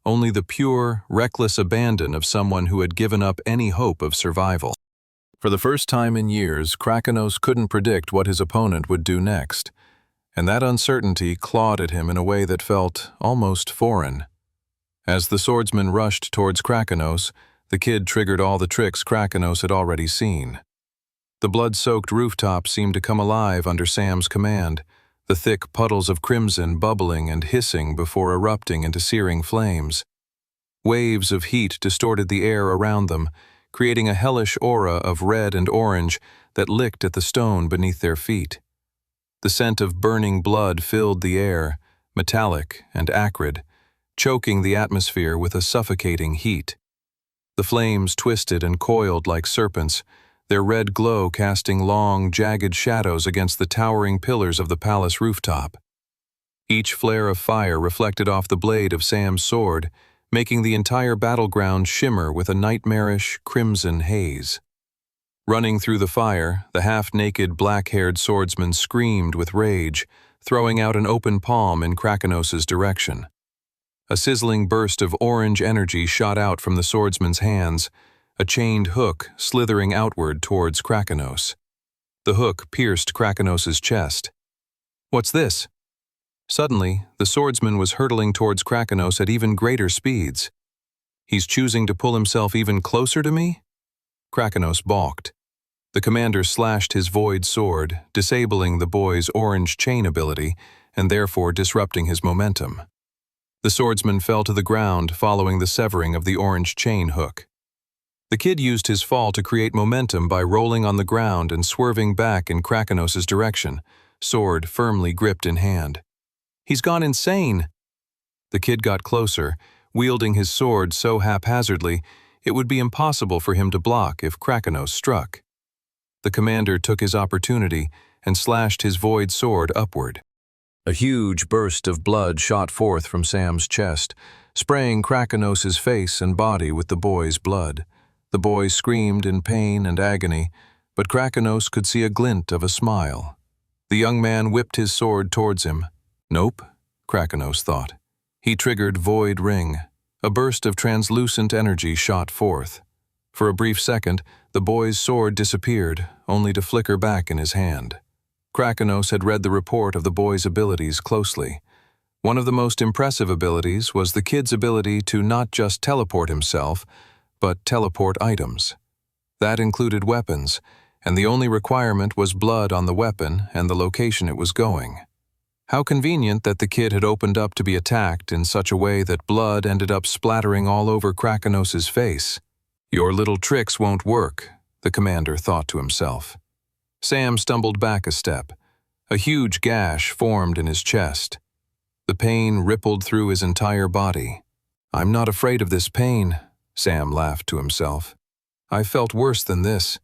only the pure, reckless abandon of someone who had given up any hope of survival. For the first time in years, Krakanos couldn't predict what his opponent would do next, and that uncertainty clawed at him in a way that felt almost foreign. As the swordsman rushed towards Krakanos, the kid triggered all the tricks Krakanos had already seen. The blood-soaked rooftop seemed to come alive under Sam's command, the thick puddles of crimson bubbling and hissing before erupting into searing flames. Waves of heat distorted the air around them, creating a hellish aura of red and orange that licked at the stone beneath their feet. The scent of burning blood filled the air, metallic and acrid, choking the atmosphere with a suffocating heat. The flames twisted and coiled like serpents, their red glow casting long, jagged shadows against the towering pillars of the palace rooftop. Each flare of fire reflected off the blade of Sam's sword, making the entire battleground shimmer with a nightmarish, crimson haze. Running through the fire, the half-naked, black-haired swordsman screamed with rage, throwing out an open palm in Krakanos's direction. A sizzling burst of orange energy shot out from the swordsman's hands, a chained hook slithering outward towards Krakanos. The hook pierced Krakanos's chest. "What's this?" Suddenly, the swordsman was hurtling towards Krakanos at even greater speeds. "He's choosing to pull himself even closer to me?" Krakanos balked. The commander slashed his void sword, disabling the boy's orange chain ability and therefore disrupting his momentum. The swordsman fell to the ground following the severing of the orange chain hook. The kid used his fall to create momentum by rolling on the ground and swerving back in Krakanos's direction, sword firmly gripped in hand. "He's gone insane!" The kid got closer, wielding his sword so haphazardly it would be impossible for him to block if Krakanos struck. The commander took his opportunity and slashed his void sword upward. A huge burst of blood shot forth from Sam's chest, spraying Krakanos's face and body with the boy's blood. The boy screamed in pain and agony, but Krakanos could see a glint of a smile. The young man whipped his sword towards him. "Nope," Krakanos thought. He triggered Void Ring. A burst of translucent energy shot forth. For a brief second, the boy's sword disappeared, only to flicker back in his hand. Krakanos had read the report of the boy's abilities closely. One of the most impressive abilities was the kid's ability to not just teleport himself, but teleport items. That included weapons, and the only requirement was blood on the weapon and the location it was going. How convenient that the kid had opened up to be attacked in such a way that blood ended up splattering all over Krakanos's face. "Your little tricks won't work," the commander thought to himself. Sam stumbled back a step. A huge gash formed in his chest. The pain rippled through his entire body. "I'm not afraid of this pain," Sam laughed to himself. I felt worse than this.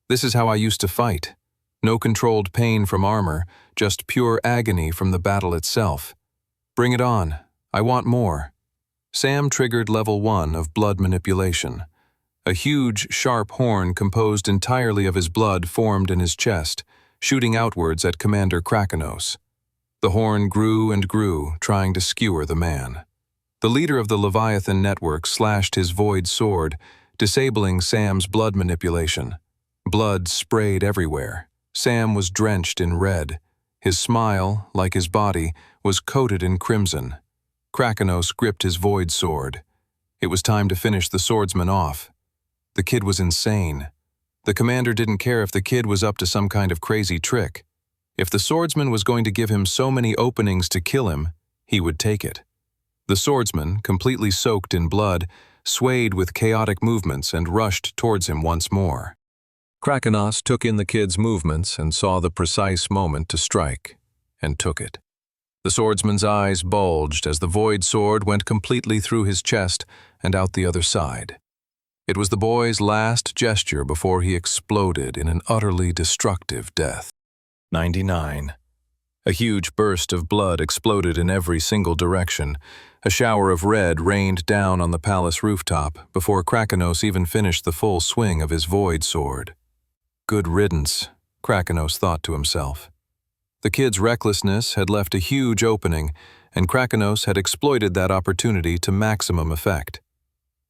This is how I used to fight. No controlled pain from armor, just pure agony from the battle itself. Bring it on. I want more. Sam triggered level 1 of blood manipulation. A huge, sharp horn composed entirely of his blood formed in his chest, shooting outwards at Commander Krakenos. The horn grew and grew, trying to skewer the man. The leader of the Leviathan network slashed his void sword, disabling Sam's blood manipulation. Blood sprayed everywhere. Sam was drenched in red. His smile, like his body, was coated in crimson. Krakenos gripped his void sword. It was time to finish the swordsman off. The kid was insane. The commander didn't care if the kid was up to some kind of crazy trick. If the swordsman was going to give him so many openings to kill him, he would take it. The swordsman, completely soaked in blood, swayed with chaotic movements and rushed towards him once more. Krakenos took in the kid's movements and saw the precise moment to strike, and took it. The swordsman's eyes bulged as the void sword went completely through his chest and out the other side. It was the boy's last gesture before he exploded in an utterly destructive death. 99. A huge burst of blood exploded in every single direction. A shower of red rained down on the palace rooftop before Krakenos even finished the full swing of his void sword. Good riddance, Krakenos thought to himself. The kid's recklessness had left a huge opening, and Krakenos had exploited that opportunity to maximum effect.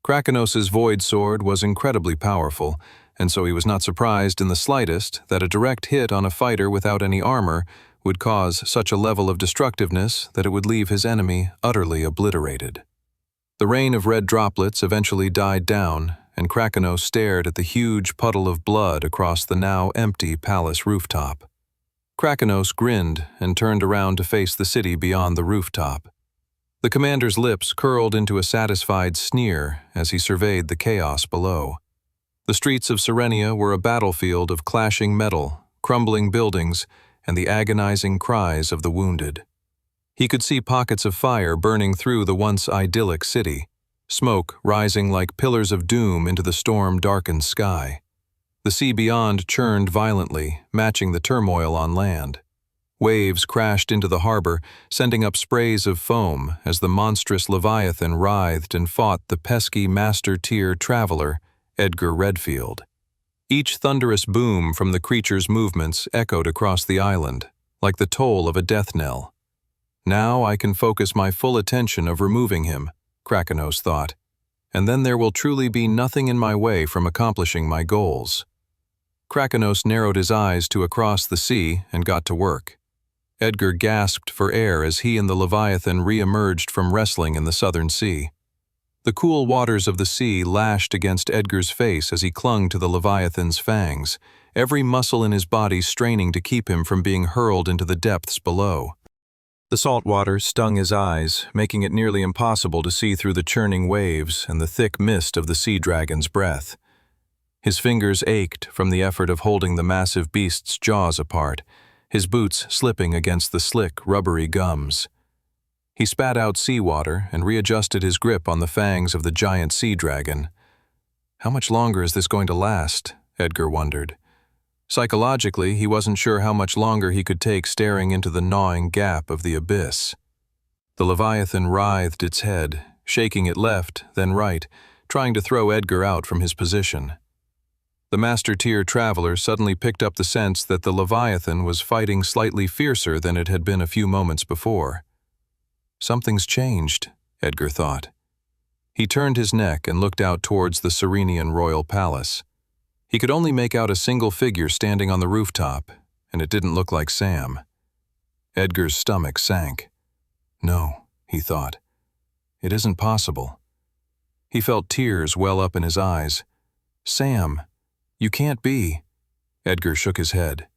Krakenos's void sword was incredibly powerful, and so he was not surprised in the slightest that a direct hit on a fighter without any armor would cause such a level of destructiveness that it would leave his enemy utterly obliterated. The rain of red droplets eventually died down, and Krakenos stared at the huge puddle of blood across the now empty palace rooftop. Krakenos grinned and turned around to face the city beyond the rooftop. The commander's lips curled into a satisfied sneer as he surveyed the chaos below. The streets of Serenia were a battlefield of clashing metal, crumbling buildings, and the agonizing cries of the wounded. He could see pockets of fire burning through the once idyllic city, smoke rising like pillars of doom into the storm-darkened sky. The sea beyond churned violently, matching the turmoil on land. Waves crashed into the harbor, sending up sprays of foam as the monstrous Leviathan writhed and fought the pesky master-tier traveler, Edgar Redfield. Each thunderous boom from the creature's movements echoed across the island, like the toll of a death knell. Now I can focus my full attention of removing him, Krakenos thought, and then there will truly be nothing in my way from accomplishing my goals. Krakenos narrowed his eyes to across the sea and got to work. Edgar gasped for air as he and the Leviathan re-emerged from wrestling in the southern sea. The cool waters of the sea lashed against Edgar's face as he clung to the Leviathan's fangs, every muscle in his body straining to keep him from being hurled into the depths below. The salt water stung his eyes, making it nearly impossible to see through the churning waves and the thick mist of the sea dragon's breath. His fingers ached from the effort of holding the massive beast's jaws apart, his boots slipping against the slick, rubbery gums. He spat out seawater and readjusted his grip on the fangs of the giant sea dragon. How much longer is this going to last? Edgar wondered. Psychologically, he wasn't sure how much longer he could take staring into the gnawing gap of the abyss. The Leviathan writhed its head, shaking it left, then right, trying to throw Edgar out from his position. The master-tier traveler suddenly picked up the sense that the Leviathan was fighting slightly fiercer than it had been a few moments before. Something's changed, Edgar thought. He turned his neck and looked out towards the Serenian royal palace. He could only make out a single figure standing on the rooftop, and it didn't look like Sam. Edgar's stomach sank. No, he thought. It isn't possible. He felt tears well up in his eyes. Sam, you can't be. Edgar shook his head.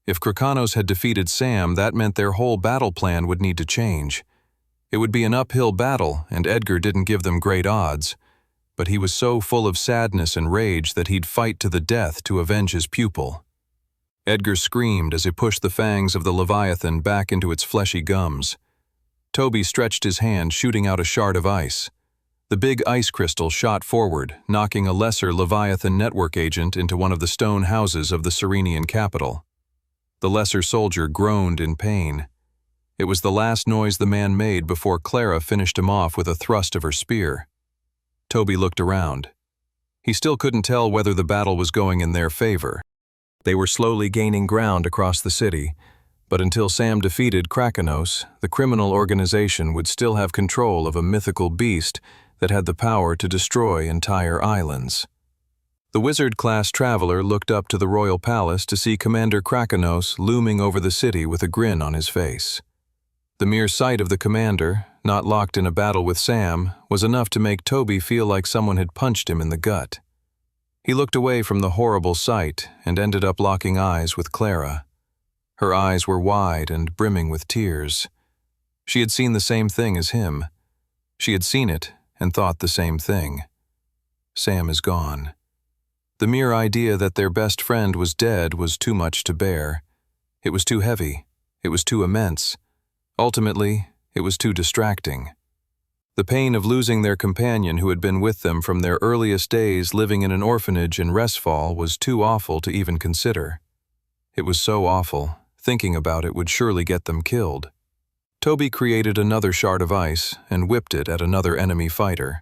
If Krakenos had defeated Sam, that meant their whole battle plan would need to change. It would be an uphill battle, and Edgar didn't give them great odds. But he was so full of sadness and rage that he'd fight to the death to avenge his pupil. Edgar screamed as he pushed the fangs of the Leviathan back into its fleshy gums. Toby stretched his hand, shooting out a shard of ice. The big ice crystal shot forward, knocking a lesser Leviathan network agent into one of the stone houses of the Serenian capital. The lesser soldier groaned in pain. It was the last noise the man made before Clara finished him off with a thrust of her spear. Toby looked around. He still couldn't tell whether the battle was going in their favor. They were slowly gaining ground across the city, but until Sam defeated Krakenos, the criminal organization would still have control of a mythical beast that had the power to destroy entire islands. The wizard-class traveler looked up to the royal palace to see Commander Krakenos looming over the city with a grin on his face. The mere sight of the commander, not locked in a battle with Sam, was enough to make Toby feel like someone had punched him in the gut. He looked away from the horrible sight and ended up locking eyes with Clara. Her eyes were wide and brimming with tears. She had seen the same thing as him. She had seen it and thought the same thing. Sam is gone. The mere idea that their best friend was dead was too much to bear. It was too heavy. It was too immense. Ultimately, it was too distracting. The pain of losing their companion who had been with them from their earliest days living in an orphanage in Restfall was too awful to even consider. It was so awful, thinking about it would surely get them killed. Toby created another shard of ice and whipped it at another enemy fighter.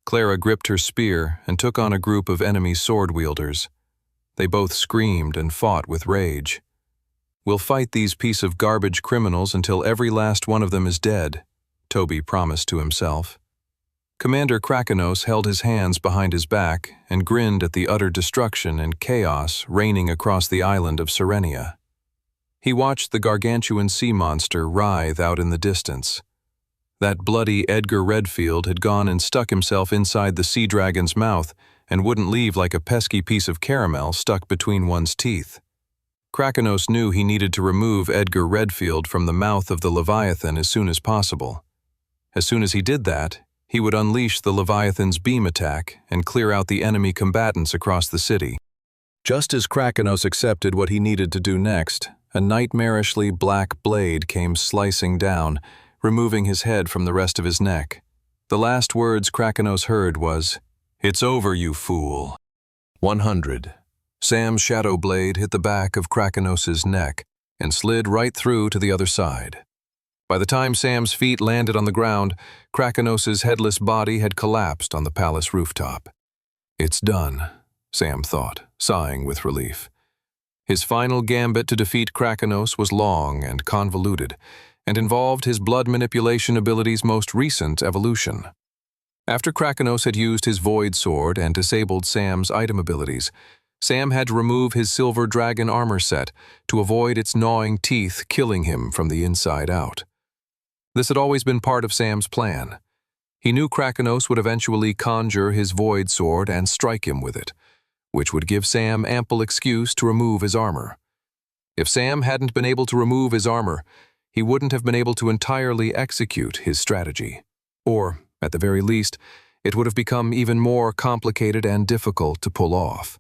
Clara gripped her spear and took on a group of enemy sword wielders. They both screamed and fought with rage. "We'll fight these piece of garbage criminals until every last one of them is dead," Toby promised to himself. Commander Krakenos held his hands behind his back and grinned at the utter destruction and chaos reigning across the island of Serenia. He watched the gargantuan sea monster writhe out in the distance. That bloody Edgar Redfield had gone and stuck himself inside the sea dragon's mouth and wouldn't leave like a pesky piece of caramel stuck between one's teeth. Krakenos knew he needed to remove Edgar Redfield from the mouth of the Leviathan as soon as possible. As soon as he did that, he would unleash the Leviathan's beam attack and clear out the enemy combatants across the city. Just as Krakenos accepted what he needed to do next, a nightmarishly black blade came slicing down, removing his head from the rest of his neck. The last words Krakenos heard was, "It's over, you fool." 100. Sam's shadow blade hit the back of Krakenos's neck and slid right through to the other side. By the time Sam's feet landed on the ground, Krakenos's headless body had collapsed on the palace rooftop. "It's done," Sam thought, sighing with relief. His final gambit to defeat Krakenos was long and convoluted, and involved his blood manipulation ability's most recent evolution. After Krakenos had used his Void Sword and disabled Sam's item abilities, Sam had to remove his silver dragon armor set to avoid its gnawing teeth killing him from the inside out. This had always been part of Sam's plan. He knew Krakenos would eventually conjure his Void Sword and strike him with it, which would give Sam ample excuse to remove his armor. If Sam hadn't been able to remove his armor, he wouldn't have been able to entirely execute his strategy. Or, at the very least, it would have become even more complicated and difficult to pull off.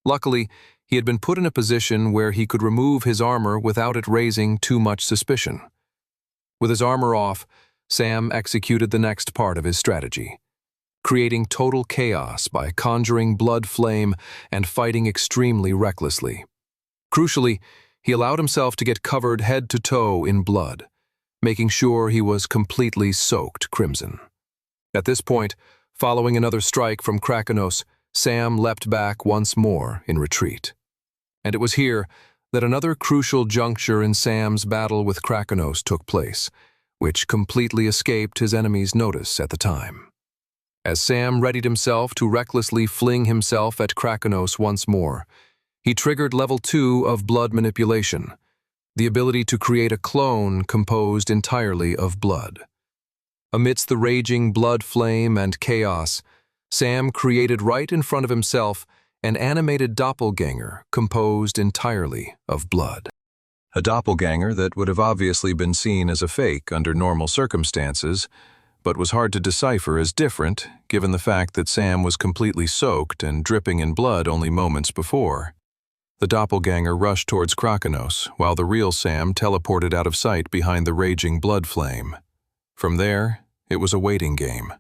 Luckily, he had been put in a position where he could remove his armor without it raising too much suspicion. With his armor off, Sam executed the next part of his strategy, creating total chaos by conjuring blood flame and fighting extremely recklessly. Crucially, he allowed himself to get covered head to toe in blood, making sure he was completely soaked crimson. At this point, following another strike from Krakenos, Sam leapt back once more in retreat. And it was here that another crucial juncture in Sam's battle with Krakenos took place, which completely escaped his enemy's notice at the time. As Sam readied himself to recklessly fling himself at Krakenos once more, he triggered level 2 of blood manipulation, the ability to create a clone composed entirely of blood. Amidst the raging blood flame and chaos, Sam created right in front of himself an animated doppelganger composed entirely of blood. A doppelganger that would have obviously been seen as a fake under normal circumstances, but was hard to decipher as different given the fact that Sam was completely soaked and dripping in blood only moments before. The doppelganger rushed towards Krakenos, while the real Sam teleported out of sight behind the raging blood flame. From there, it was a waiting game.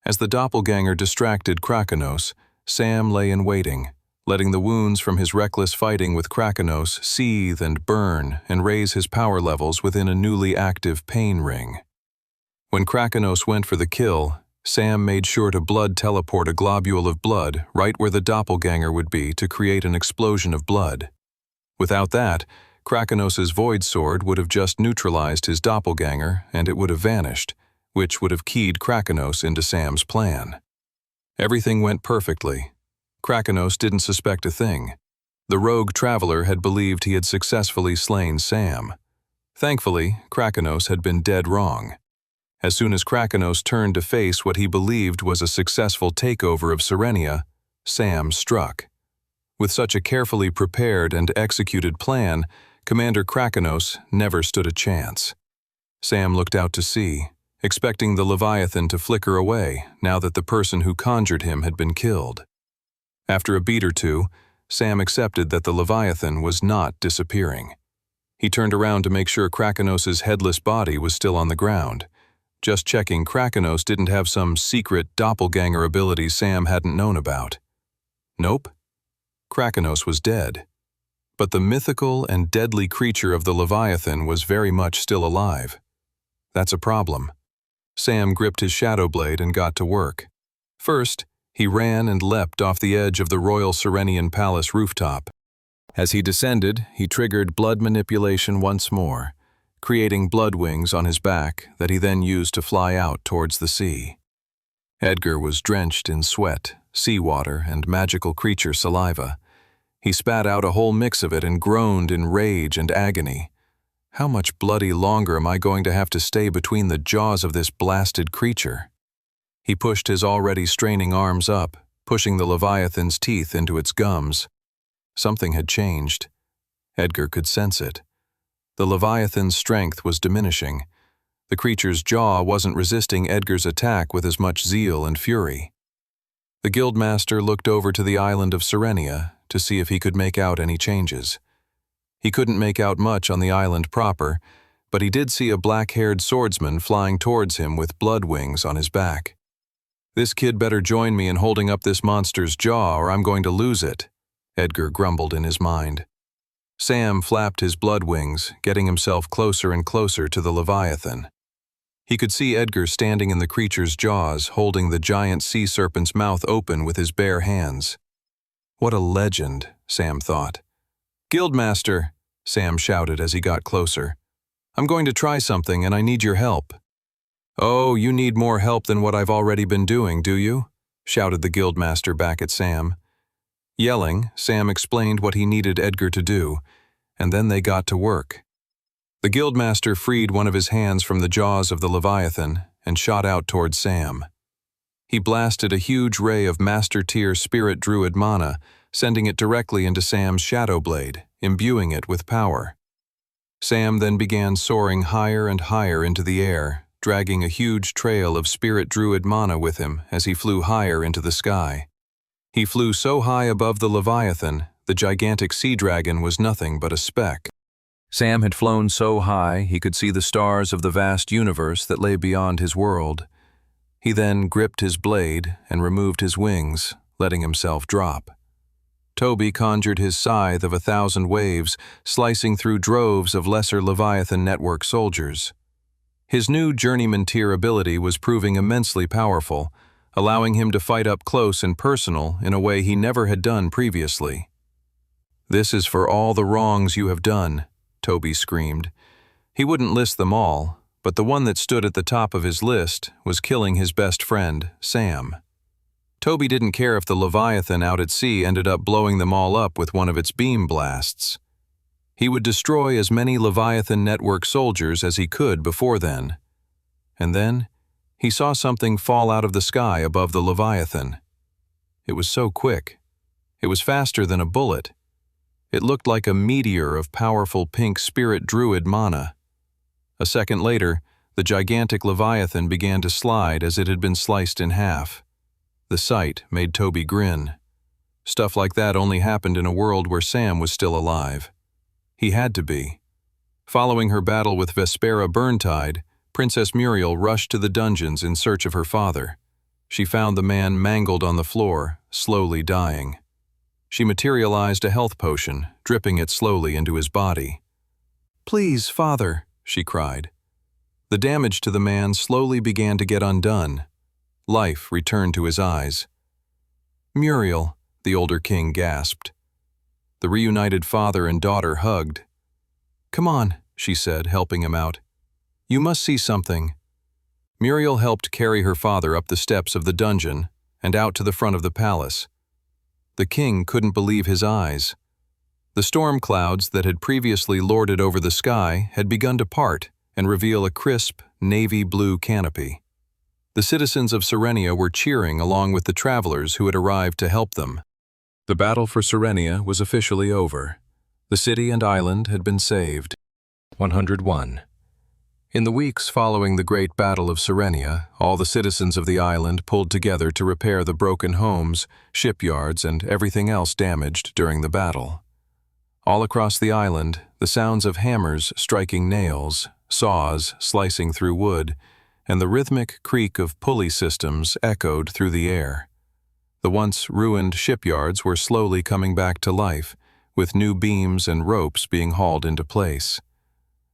As the doppelganger distracted Krakanos, Sam lay in waiting, letting the wounds from his reckless fighting with Krakanos seethe and burn and raise his power levels within a newly active pain ring. When Krakanos went for the kill, Sam made sure to blood teleport a globule of blood right where the doppelganger would be to create an explosion of blood. Without that, Krakanos' void sword would have just neutralized his doppelganger and it would have vanished, which would have keyed Krakanos into Sam's plan. Everything went perfectly. Krakanos didn't suspect a thing. The rogue traveler had believed he had successfully slain Sam. Thankfully, Krakanos had been dead wrong. As soon as Krakanos turned to face what he believed was a successful takeover of Serenia, Sam struck. With such a carefully prepared and executed plan, Commander Krakanos never stood a chance. Sam looked out to sea, expecting the Leviathan to flicker away now that the person who conjured him had been killed. After a beat or two, Sam accepted that the Leviathan was not disappearing. He turned around to make sure Krakanos' headless body was still on the ground, just checking Krakanos didn't have some secret doppelganger ability Sam hadn't known about. Nope. Krakanos was dead. But the mythical and deadly creature of the Leviathan was very much still alive. That's a problem. Sam gripped his shadow blade and got to work. First, he ran and leapt off the edge of the Royal Serenian Palace rooftop. As he descended, he triggered blood manipulation once more, creating blood wings on his back that he then used to fly out towards the sea. Edgar was drenched in sweat, seawater, and magical creature saliva. He spat out a whole mix of it and groaned in rage and agony. How much bloody longer am I going to have to stay between the jaws of this blasted creature? He pushed his already straining arms up, pushing the Leviathan's teeth into its gums. Something had changed. Edgar could sense it. The Leviathan's strength was diminishing. The creature's jaw wasn't resisting Edgar's attack with as much zeal and fury. The guildmaster looked over to the island of Serenia to see if he could make out any changes. He couldn't make out much on the island proper, but he did see a black-haired swordsman flying towards him with blood wings on his back. "This kid better join me in holding up this monster's jaw or I'm going to lose it," Edgar grumbled in his mind. Sam flapped his blood wings, getting himself closer and closer to the Leviathan. He could see Edgar standing in the creature's jaws, holding the giant sea serpent's mouth open with his bare hands. What a legend, Sam thought. "Guildmaster," Sam shouted as he got closer. "I'm going to try something and I need your help." "Oh, you need more help than what I've already been doing, do you?" shouted the guildmaster back at Sam. Yelling, Sam explained what he needed Edgar to do, and then they got to work. The guildmaster freed one of his hands from the jaws of the Leviathan and shot out towards Sam. He blasted a huge ray of Master-tier Spirit Druid mana, sending it directly into Sam's shadow blade, imbuing it with power. Sam then began soaring higher and higher into the air, dragging a huge trail of Spirit Druid mana with him as he flew higher into the sky. He flew so high above the Leviathan, the gigantic sea dragon was nothing but a speck. Sam had flown so high he could see the stars of the vast universe that lay beyond his world. He then gripped his blade and removed his wings, letting himself drop. Toby conjured his scythe of 1,000 waves, slicing through droves of lesser Leviathan network soldiers. His new journeyman tier ability was proving immensely powerful, allowing him to fight up close and personal in a way he never had done previously. "This is for all the wrongs you have done," Toby screamed. He wouldn't list them all, but the one that stood at the top of his list was killing his best friend, Sam. Toby didn't care if the Leviathan out at sea ended up blowing them all up with one of its beam blasts. He would destroy as many Leviathan network soldiers as he could before then. And then, he saw something fall out of the sky above the Leviathan. It was so quick. It was faster than a bullet. It looked like a meteor of powerful pink Spirit Druid mana. A second later, the gigantic Leviathan began to slide as it had been sliced in half. The sight made Toby grin. Stuff like that only happened in a world where Sam was still alive. He had to be. Following her battle with Vespera Burntide, Princess Muriel rushed to the dungeons in search of her father. She found the man mangled on the floor, slowly dying. She materialized a health potion, dripping it slowly into his body. "Please, Father," she cried. The damage to the man slowly began to get undone. Life returned to his eyes. "Muriel," the older king gasped. The reunited father and daughter hugged. "Come on," she said, helping him out. "You must see something." Muriel helped carry her father up the steps of the dungeon and out to the front of the palace. The king couldn't believe his eyes. The storm clouds that had previously lorded over the sky had begun to part and reveal a crisp, navy blue canopy. The citizens of Serenia were cheering along with the travelers who had arrived to help them. The battle for Serenia was officially over. The city and island had been saved. 101. In the weeks following the Great Battle of Serenia, all the citizens of the island pulled together to repair the broken homes, shipyards, and everything else damaged during the battle. All across the island, the sounds of hammers striking nails, saws slicing through wood, and the rhythmic creak of pulley systems echoed through the air. The once ruined shipyards were slowly coming back to life, with new beams and ropes being hauled into place.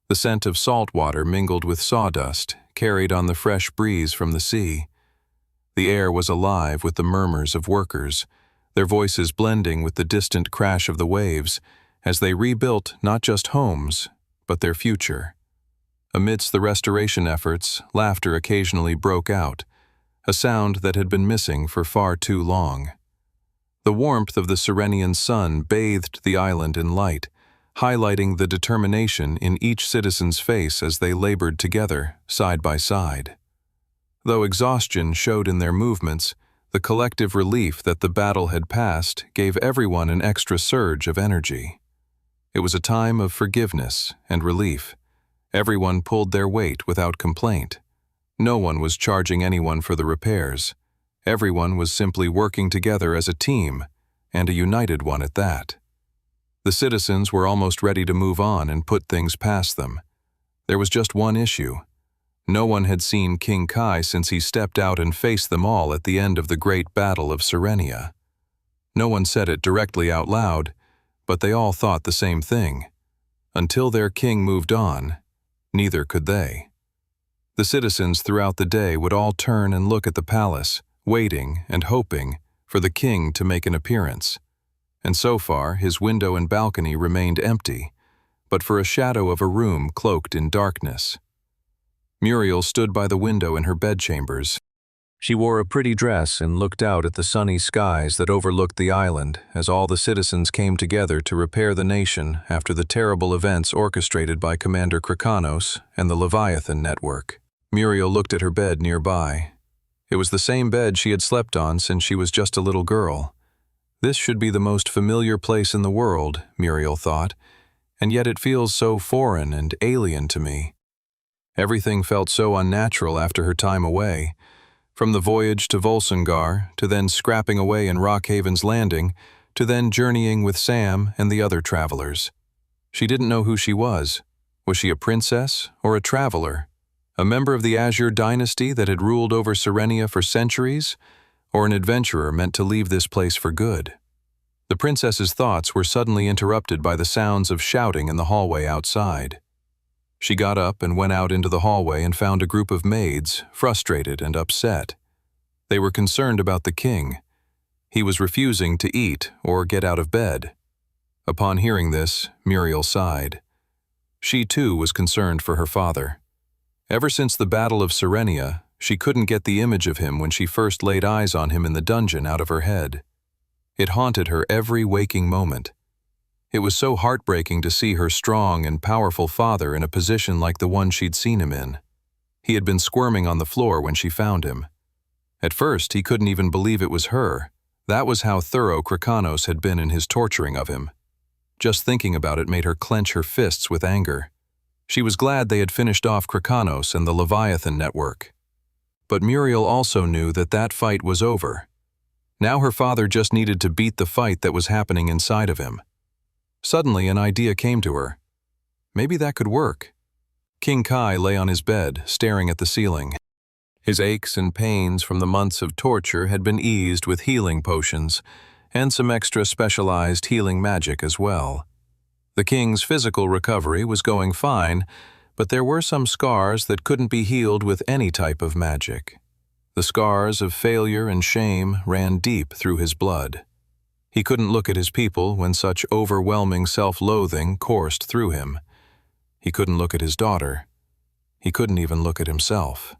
The scent of salt water mingled with sawdust, carried on the fresh breeze from the sea. The air was alive with the murmurs of workers, their voices blending with the distant crash of the waves as they rebuilt not just homes, but their future. Amidst the restoration efforts, laughter occasionally broke out, a sound that had been missing for far too long. The warmth of the Serenian sun bathed the island in light, highlighting the determination in each citizen's face as they labored together, side by side. Though exhaustion showed in their movements, the collective relief that the battle had passed gave everyone an extra surge of energy. It was a time of forgiveness and relief. Everyone pulled their weight without complaint. No one was charging anyone for the repairs. Everyone was simply working together as a team, and a united one at that. The citizens were almost ready to move on and put things past them. There was just one issue. No one had seen King Kai since he stepped out and faced them all at the end of the Great Battle of Serenia. No one said it directly out loud, but they all thought the same thing. Until their king moved on, neither could they. The citizens throughout the day would all turn and look at the palace, waiting and hoping for the king to make an appearance. And so far, his window and balcony remained empty, but for a shadow of a room cloaked in darkness. Muriel stood by the window in her bedchambers. She wore a pretty dress and looked out at the sunny skies that overlooked the island as all the citizens came together to repair the nation after the terrible events orchestrated by Commander Krakanos and the Leviathan Network. Muriel looked at her bed nearby. It was the same bed she had slept on since she was just a little girl. This should be the most familiar place in the world, Muriel thought, and yet it feels so foreign and alien to me. Everything felt so unnatural after her time away. From the voyage to Volsungar, to then scrapping away in Rockhaven's Landing, to then journeying with Sam and the other travelers. She didn't know who she was. Was she a princess or a traveler? A member of the Azure dynasty that had ruled over Serenia for centuries? Or an adventurer meant to leave this place for good? The princess's thoughts were suddenly interrupted by the sounds of shouting in the hallway outside. She got up and went out into the hallway and found a group of maids, frustrated and upset. They were concerned about the king. He was refusing to eat or get out of bed. Upon hearing this, Muriel sighed. She too was concerned for her father. Ever since the Battle of Serenia, she couldn't get the image of him when she first laid eyes on him in the dungeon out of her head. It haunted her every waking moment. It was so heartbreaking to see her strong and powerful father in a position like the one she'd seen him in. He had been squirming on the floor when she found him. At first, he couldn't even believe it was her. That was how thorough Krakanos had been in his torturing of him. Just thinking about it made her clench her fists with anger. She was glad they had finished off Krakanos and the Leviathan Network. But Muriel also knew that that fight was over. Now her father just needed to beat the fight that was happening inside of him. Suddenly, an idea came to her. Maybe that could work. King Kai lay on his bed, staring at the ceiling. His aches and pains from the months of torture had been eased with healing potions, and some extra specialized healing magic as well. The king's physical recovery was going fine, but there were some scars that couldn't be healed with any type of magic. The scars of failure and shame ran deep through his blood. He couldn't look at his people when such overwhelming self-loathing coursed through him. He couldn't look at his daughter. He couldn't even look at himself.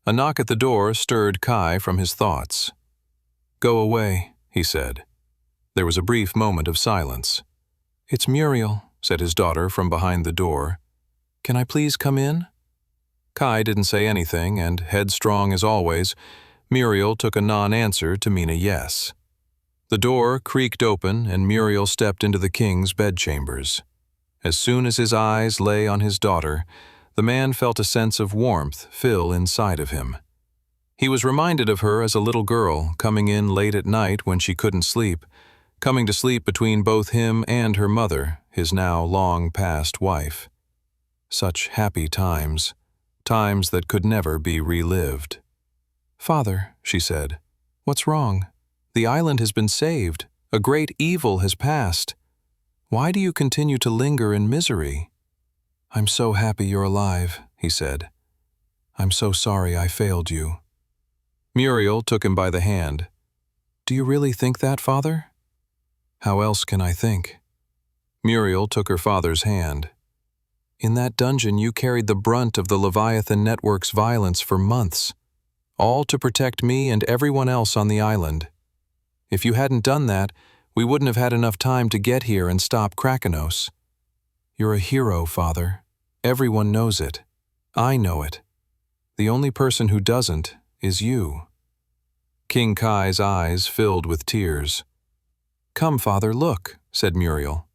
A knock at the door stirred Kai from his thoughts. "Go away," he said. There was a brief moment of silence. "It's Muriel," said his daughter from behind the door. "Can I please come in?" Kai didn't say anything, and, headstrong as always, Muriel took a non-answer to mean a yes. The door creaked open, and Muriel stepped into the king's bedchambers. As soon as his eyes lay on his daughter, the man felt a sense of warmth fill inside of him. He was reminded of her as a little girl, coming in late at night when she couldn't sleep, coming to sleep between both him and her mother, his now long-past wife. Such happy times, times that could never be relived. "Father," she said, "what's wrong? The island has been saved. A great evil has passed. Why do you continue to linger in misery?" "I'm so happy you're alive," he said. "I'm so sorry I failed you." Muriel took him by the hand. "Do you really think that, Father?" "How else can I think?" Muriel took her father's hand. "In that dungeon you carried the brunt of the Leviathan Network's violence for months, all to protect me and everyone else on the island. If you hadn't done that, we wouldn't have had enough time to get here and stop Krakenos. You're a hero, Father. Everyone knows it. I know it. The only person who doesn't is you." King Kai's eyes filled with tears. "Come, Father, look," said Muriel.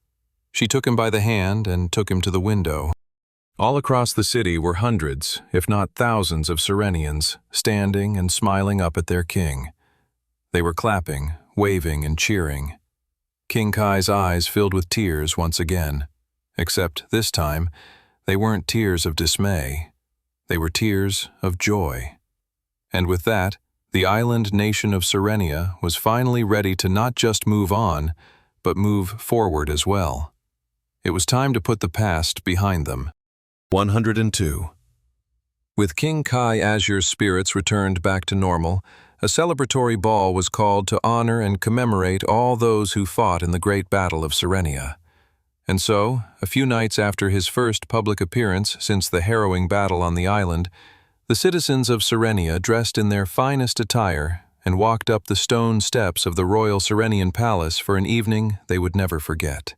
She took him by the hand and took him to the window. All across the city were hundreds, if not thousands of Serenians, standing and smiling up at their king. They were clapping, waving, and cheering. King Kai's eyes filled with tears once again, except this time, they weren't tears of dismay. They were tears of joy. And with that, the island nation of Serenia was finally ready to not just move on, but move forward as well. It was time to put the past behind them. 102. With King Kai Azure's spirits returned back to normal, a celebratory ball was called to honor and commemorate all those who fought in the great battle of Serenia. And so, a few nights after his first public appearance since the harrowing battle on the island, the citizens of Serenia dressed in their finest attire and walked up the stone steps of the Royal Serenian Palace for an evening they would never forget.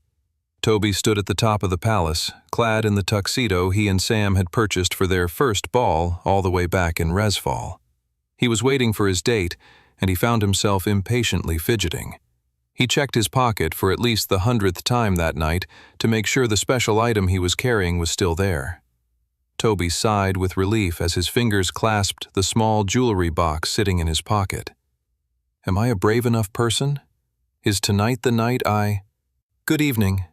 Toby stood at the top of the palace, clad in the tuxedo he and Sam had purchased for their first ball all the way back in Resfall. He was waiting for his date, and he found himself impatiently fidgeting. He checked his pocket for at least the 100th time that night to make sure the special item he was carrying was still there. Toby sighed with relief as his fingers clasped the small jewelry box sitting in his pocket. Am I a brave enough person? Is tonight the night I— Good evening.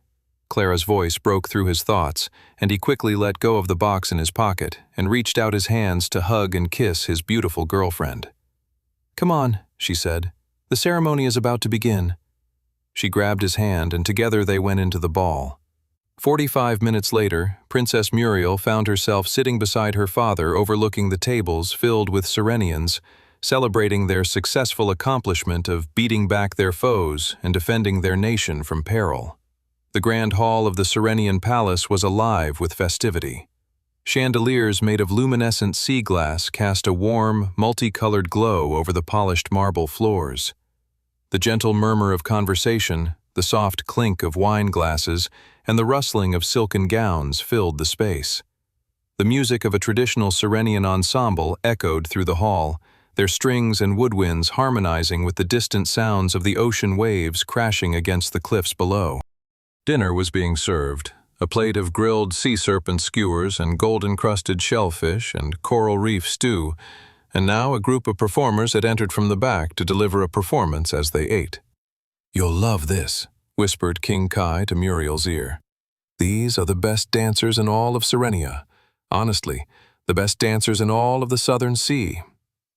Clara's voice broke through his thoughts, and he quickly let go of the box in his pocket and reached out his hands to hug and kiss his beautiful girlfriend. Come on, she said. The ceremony is about to begin. She grabbed his hand, and together they went into the ball. 45 minutes later, Princess Muriel found herself sitting beside her father overlooking the tables filled with Serenians, celebrating their successful accomplishment of beating back their foes and defending their nation from peril. The grand hall of the Serenian Palace was alive with festivity. Chandeliers made of luminescent sea glass cast a warm, multicolored glow over the polished marble floors. The gentle murmur of conversation, the soft clink of wine glasses, and the rustling of silken gowns filled the space. The music of a traditional Serenian ensemble echoed through the hall, their strings and woodwinds harmonizing with the distant sounds of the ocean waves crashing against the cliffs below. Dinner was being served, a plate of grilled sea serpent skewers and golden-crusted shellfish and coral reef stew, and now a group of performers had entered from the back to deliver a performance as they ate. You'll love this, whispered King Kai to Muriel's ear. These are the best dancers in all of Serenia. Honestly, The best dancers in all of the Southern Sea,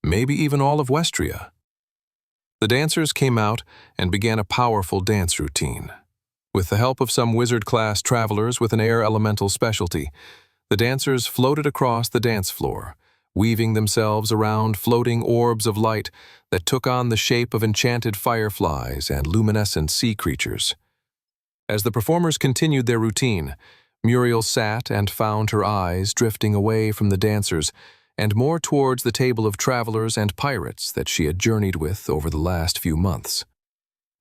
maybe even all of Westria. The dancers came out and began a powerful dance routine. With the help of some wizard-class travelers with an air elemental specialty, the dancers floated across the dance floor, weaving themselves around floating orbs of light that took on the shape of enchanted fireflies and luminescent sea creatures. As the performers continued their routine, Muriel sat and found her eyes drifting away from the dancers and more towards the table of travelers and pirates that she had journeyed with over the last few months.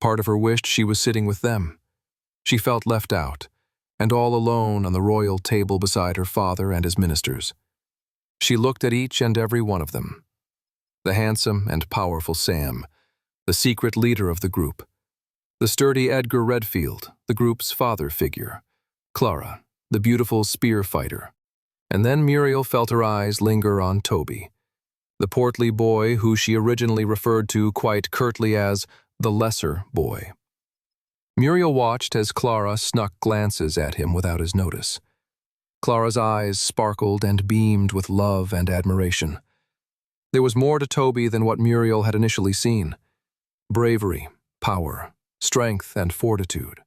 Part of her wished she was sitting with them. She felt left out, and all alone on the royal table beside her father and his ministers. She looked at each and every one of them. The handsome and powerful Sam, the secret leader of the group. The sturdy Edgar Redfield, the group's father figure. Clara, the beautiful spear fighter. And then Muriel felt her eyes linger on Toby, the portly boy who she originally referred to quite curtly as the lesser boy. Muriel watched as Clara snuck glances at him without his notice. Clara's eyes sparkled and beamed with love and admiration. There was more to Toby than what Muriel had initially seen. Bravery, power, strength, and fortitude.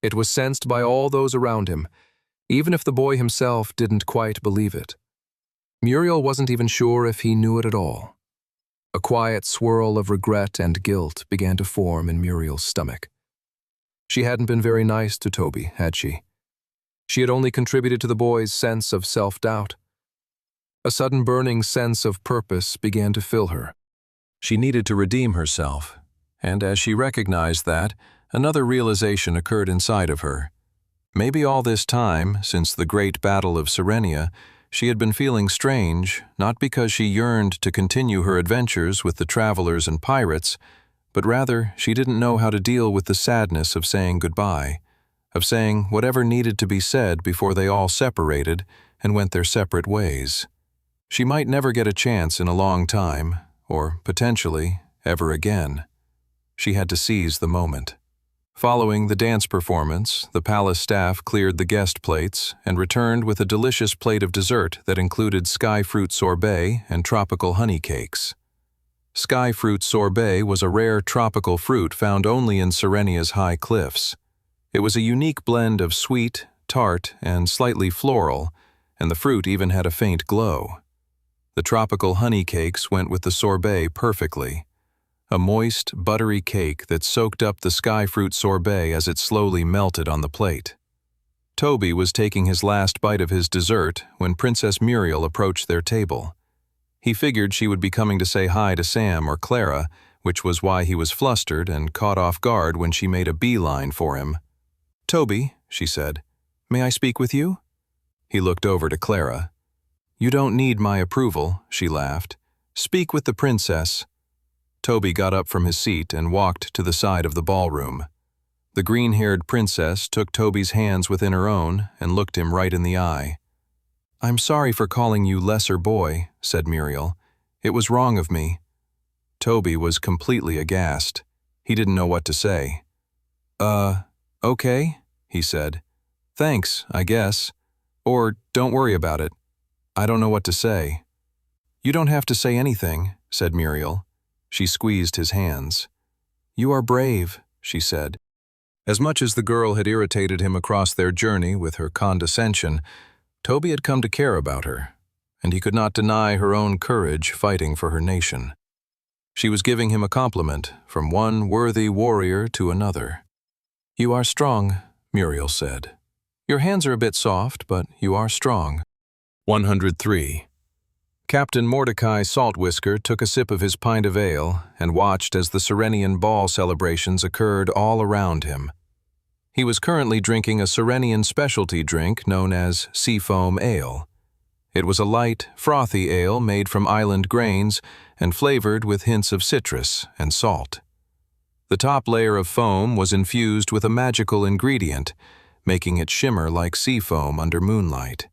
It was sensed by all those around him, even if the boy himself didn't quite believe it. Muriel wasn't even sure if he knew it at all. A quiet swirl of regret and guilt began to form in Muriel's stomach. She hadn't been very nice to Toby, had she? She had only contributed to the boy's sense of self-doubt. A sudden burning sense of purpose began to fill her. She needed to redeem herself, and as she recognized that, another realization occurred inside of her. Maybe all this time, since the great battle of Serenia, she had been feeling strange, not because she yearned to continue her adventures with the travelers and pirates, but rather she didn't know how to deal with the sadness of saying goodbye, of saying whatever needed to be said before they all separated and went their separate ways. She might never get a chance in a long time, or potentially ever again. She had to seize the moment. Following the dance performance, the palace staff cleared the guest plates and returned with a delicious plate of dessert that included sky fruit sorbet and tropical honey cakes. Sky fruit sorbet was a rare tropical fruit found only in Serenia's high cliffs. It was a unique blend of sweet, tart, and slightly floral, and the fruit even had a faint glow. The tropical honey cakes went with the sorbet perfectly. A moist, buttery cake that soaked up the sky fruit sorbet as it slowly melted on the plate. Toby was taking his last bite of his dessert when Princess Muriel approached their table. He figured she would be coming to say hi to Sam or Clara, which was why he was flustered and caught off guard when she made a beeline for him. "Toby," she said, "may I speak with you?" He looked over to Clara. "You don't need my approval," she laughed. "Speak with the princess." Toby got up from his seat and walked to the side of the ballroom. The green-haired princess took Toby's hands within her own and looked him right in the eye. "I'm sorry for calling you lesser boy," said Muriel. "It was wrong of me." Toby was completely aghast. He didn't know what to say. Okay," he said. "Thanks, I guess. Or don't worry about it. I don't know what to say." "You don't have to say anything," said Muriel. She squeezed his hands. "You are brave," she said. As much as the girl had irritated him across their journey with her condescension, Toby had come to care about her, and he could not deny her own courage fighting for her nation. She was giving him a compliment from one worthy warrior to another. "You are strong," Muriel said. "Your hands are a bit soft, but you are strong." 103. Captain Mordecai Saltwhisker took a sip of his pint of ale and watched as the Serenian ball celebrations occurred all around him. He was currently drinking a Serenian specialty drink known as seafoam ale. It was a light, frothy ale made from island grains and flavored with hints of citrus and salt. The top layer of foam was infused with a magical ingredient, making it shimmer like seafoam under moonlight.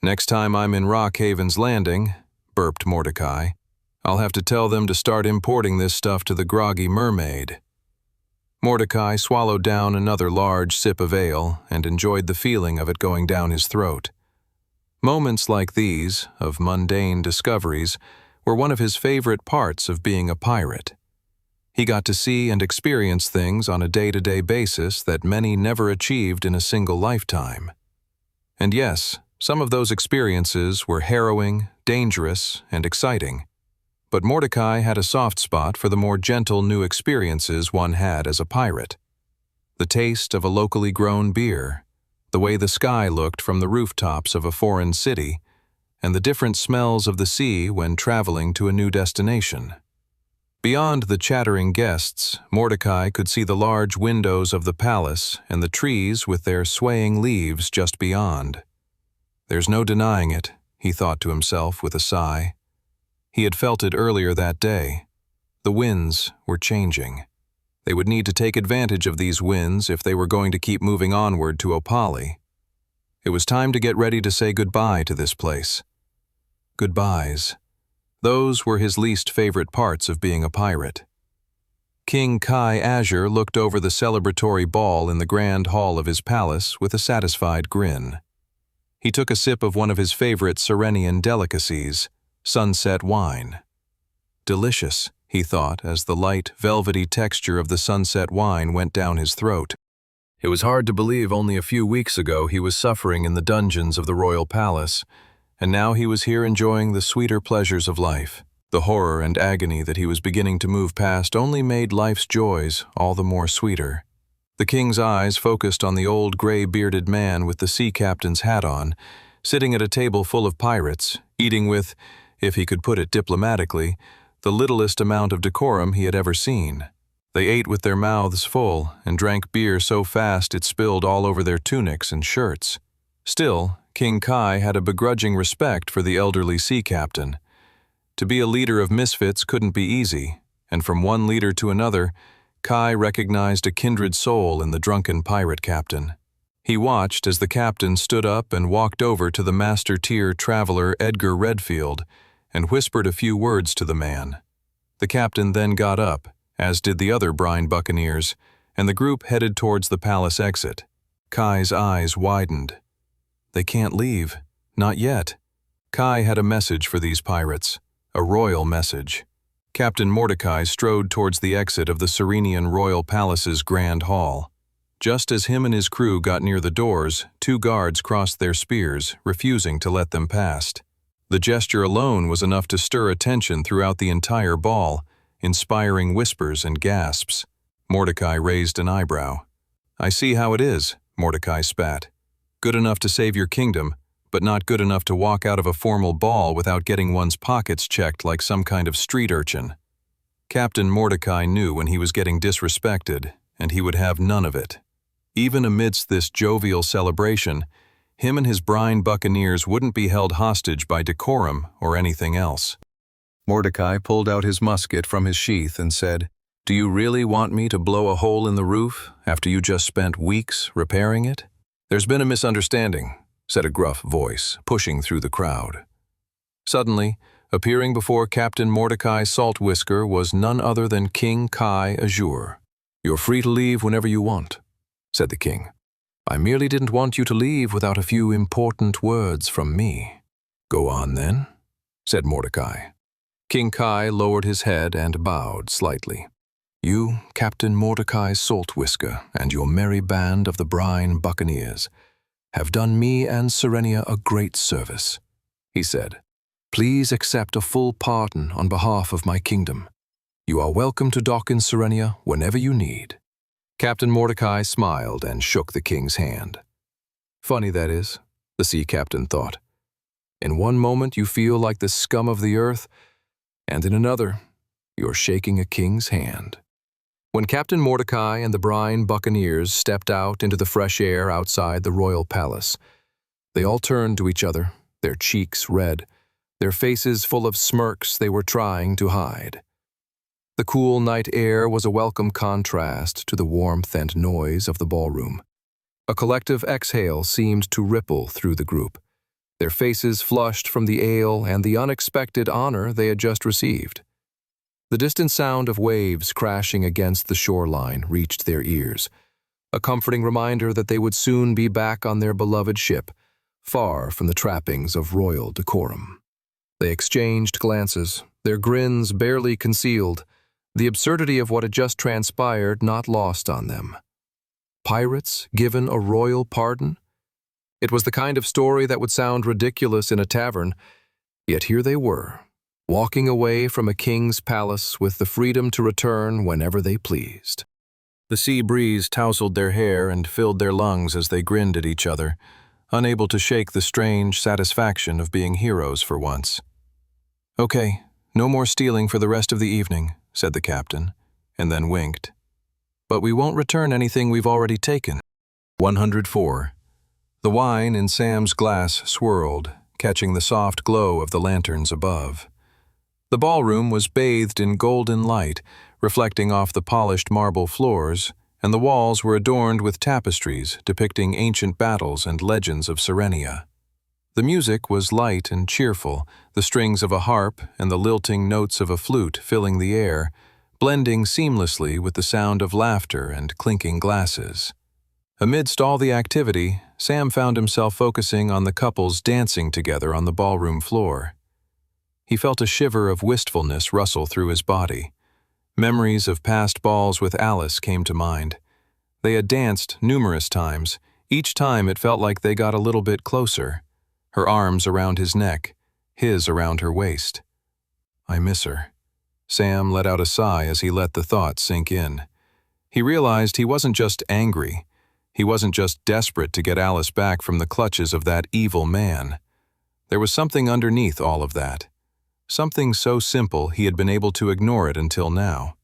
"Next time I'm in Rockhaven's Landing," burped Mordecai, "I'll have to tell them to start importing this stuff to the Groggy Mermaid." Mordecai swallowed down another large sip of ale and enjoyed the feeling of it going down his throat. Moments like these, of mundane discoveries, were one of his favorite parts of being a pirate. He got to see and experience things on a day-to-day basis that many never achieved in a single lifetime. And yes, some of those experiences were harrowing, dangerous, and exciting. But Mordecai had a soft spot for the more gentle new experiences one had as a pirate. The taste of a locally grown beer, the way the sky looked from the rooftops of a foreign city, and the different smells of the sea when traveling to a new destination. Beyond the chattering guests, Mordecai could see the large windows of the palace and the trees with their swaying leaves just beyond. There's no denying it, he thought to himself with a sigh. He had felt it earlier that day. The winds were changing. They would need to take advantage of these winds if they were going to keep moving onward to Opali. It was time to get ready to say goodbye to this place. Goodbyes. Those were his least favorite parts of being a pirate. King Kai Azure looked over the celebratory ball in the grand hall of his palace with a satisfied grin. He took a sip of one of his favorite Serenian delicacies, sunset wine. Delicious, he thought, as the light, velvety texture of the sunset wine went down his throat. It was hard to believe only a few weeks ago he was suffering in the dungeons of the royal palace, and now he was here enjoying the sweeter pleasures of life. The horror and agony that he was beginning to move past only made life's joys all the more sweeter. The king's eyes focused on the old gray-bearded man with the sea captain's hat on, sitting at a table full of pirates, eating with, if he could put it diplomatically, the littlest amount of decorum he had ever seen. They ate with their mouths full and drank beer so fast it spilled all over their tunics and shirts. Still, King Kai had a begrudging respect for the elderly sea captain. To be a leader of misfits couldn't be easy, and from one leader to another, Kai recognized a kindred soul in the drunken pirate captain. He watched as the captain stood up and walked over to the master-tier traveler Edgar Redfield and whispered a few words to the man. The captain then got up, as did the other brine buccaneers, and the group headed towards the palace exit. Kai's eyes widened. They can't leave. Not yet. Kai had a message for these pirates, a royal message. Captain Mordecai strode towards the exit of the Serenian Royal Palace's Grand Hall. Just as him and his crew got near the doors, 2 guards crossed their spears, refusing to let them past. The gesture alone was enough to stir attention throughout the entire ball, inspiring whispers and gasps. Mordecai raised an eyebrow. "I see how it is," Mordecai spat. "Good enough to save your kingdom, but not good enough to walk out of a formal ball without getting one's pockets checked like some kind of street urchin." Captain Mordecai knew when he was getting disrespected, and he would have none of it. Even amidst this jovial celebration, him and his brine buccaneers wouldn't be held hostage by decorum or anything else. Mordecai pulled out his musket from his sheath and said, "Do you really want me to blow a hole in the roof after you just spent weeks repairing it?" "There's been a misunderstanding," said a gruff voice, pushing through the crowd. Suddenly, appearing before Captain Mordecai Saltwhisker was none other than King Kai Azure. "You're free to leave whenever you want," said the king. "I merely didn't want you to leave without a few important words from me." "Go on, then," said Mordecai. King Kai lowered his head and bowed slightly. "You, Captain Mordecai Saltwhisker, and your merry band of the brine buccaneers, have done me and Serenia a great service," he said. "Please accept a full pardon on behalf of my kingdom. You are welcome to dock in Serenia whenever you need." Captain Mordecai smiled and shook the king's hand. "Funny that is," the sea captain thought. "In one moment you feel like the scum of the earth, and in another, you're shaking a king's hand." When Captain Mordecai and the brine buccaneers stepped out into the fresh air outside the royal palace, they all turned to each other, their cheeks red, their faces full of smirks they were trying to hide. The cool night air was a welcome contrast to the warmth and noise of the ballroom. A collective exhale seemed to ripple through the group, their faces flushed from the ale and the unexpected honor they had just received. The distant sound of waves crashing against the shoreline reached their ears, a comforting reminder that they would soon be back on their beloved ship, far from the trappings of royal decorum. They exchanged glances, their grins barely concealed, the absurdity of what had just transpired not lost on them. Pirates given a royal pardon? It was the kind of story that would sound ridiculous in a tavern, yet here they were, walking away from a king's palace with the freedom to return whenever they pleased. The sea breeze tousled their hair and filled their lungs as they grinned at each other, unable to shake the strange satisfaction of being heroes for once. "Okay, no more stealing for the rest of the evening," said the captain, and then winked. "But we won't return anything we've already taken." 104. The wine in Sam's glass swirled, catching the soft glow of the lanterns above. The ballroom was bathed in golden light, reflecting off the polished marble floors, and the walls were adorned with tapestries depicting ancient battles and legends of Serenia. The music was light and cheerful, the strings of a harp and the lilting notes of a flute filling the air, blending seamlessly with the sound of laughter and clinking glasses. Amidst all the activity, Sam found himself focusing on the couples dancing together on the ballroom floor. He felt a shiver of wistfulness rustle through his body. Memories of past balls with Alice came to mind. They had danced numerous times. Each time it felt like they got a little bit closer. Her arms around his neck, his around her waist. "I miss her." Sam let out a sigh as he let the thought sink in. He realized he wasn't just angry. He wasn't just desperate to get Alice back from the clutches of that evil man. There was something underneath all of that. Something so simple he had been able to ignore it until now.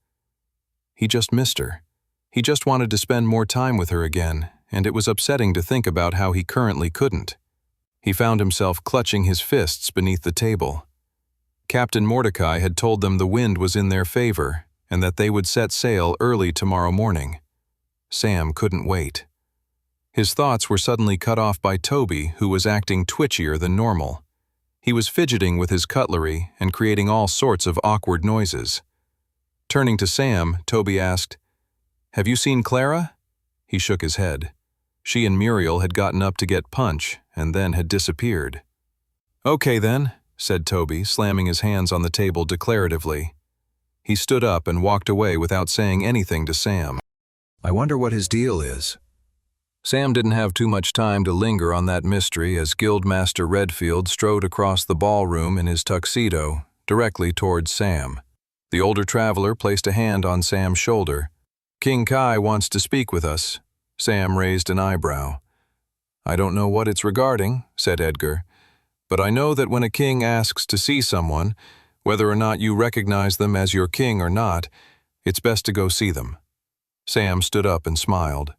He just missed her. He just wanted to spend more time with her again, and it was upsetting to think about how he currently couldn't. He found himself clutching his fists beneath the table. Captain Mordecai had told them the wind was in their favor and that they would set sail early tomorrow morning. Sam couldn't wait. His thoughts were suddenly cut off by Toby, who was acting twitchier than normal. He was fidgeting with his cutlery and creating all sorts of awkward noises. Turning to Sam, Toby asked, "Have you seen Clara?" He shook his head. She and Muriel had gotten up to get punch and then had disappeared. "Okay then," said Toby, slamming his hands on the table declaratively. He stood up and walked away without saying anything to Sam. "I wonder what his deal is." Sam didn't have too much time to linger on that mystery as Guildmaster Redfield strode across the ballroom in his tuxedo, directly towards Sam. The older traveler placed a hand on Sam's shoulder. "King Kai wants to speak with us." Sam raised an eyebrow. "I don't know what it's regarding," said Edgar, "but I know that when a king asks to see someone, whether or not you recognize them as your king or not, it's best to go see them." Sam stood up and smiled.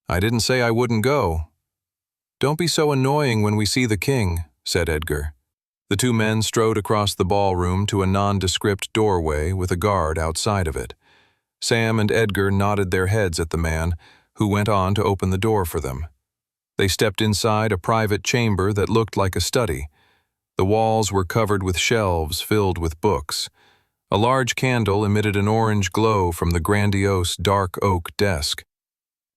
"I didn't say I wouldn't go." "Don't be so annoying when we see the king," said Edgar. The two men strode across the ballroom to a nondescript doorway with a guard outside of it. Sam and Edgar nodded their heads at the man, who went on to open the door for them. They stepped inside a private chamber that looked like a study. The walls were covered with shelves filled with books. A large candle emitted an orange glow from the grandiose dark oak desk.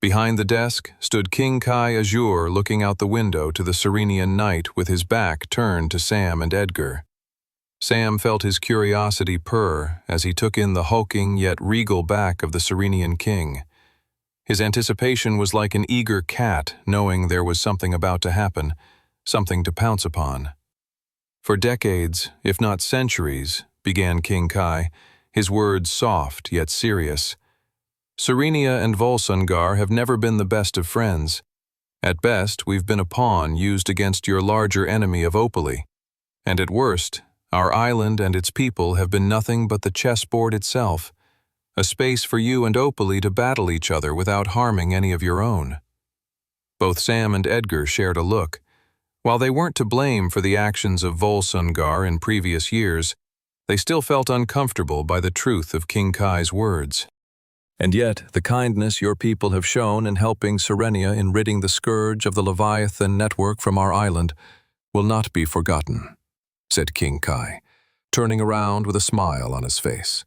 Behind the desk stood King Kai Azure looking out the window to the Serenian night with his back turned to Sam and Edgar. Sam felt his curiosity purr as he took in the hulking yet regal back of the Serenian king. His anticipation was like an eager cat knowing there was something about to happen, something to pounce upon. "For decades, if not centuries," began King Kai, his words soft yet serious, "Serenia and Volsungar have never been the best of friends. At best, we've been a pawn used against your larger enemy of Opaly. And at worst, our island and its people have been nothing but the chessboard itself, a space for you and Opaly to battle each other without harming any of your own." Both Sam and Edgar shared a look. While they weren't to blame for the actions of Volsungar in previous years, they still felt uncomfortable by the truth of King Kai's words. "And yet, the kindness your people have shown in helping Serenia in ridding the scourge of the Leviathan network from our island will not be forgotten," said King Kai, turning around with a smile on his face.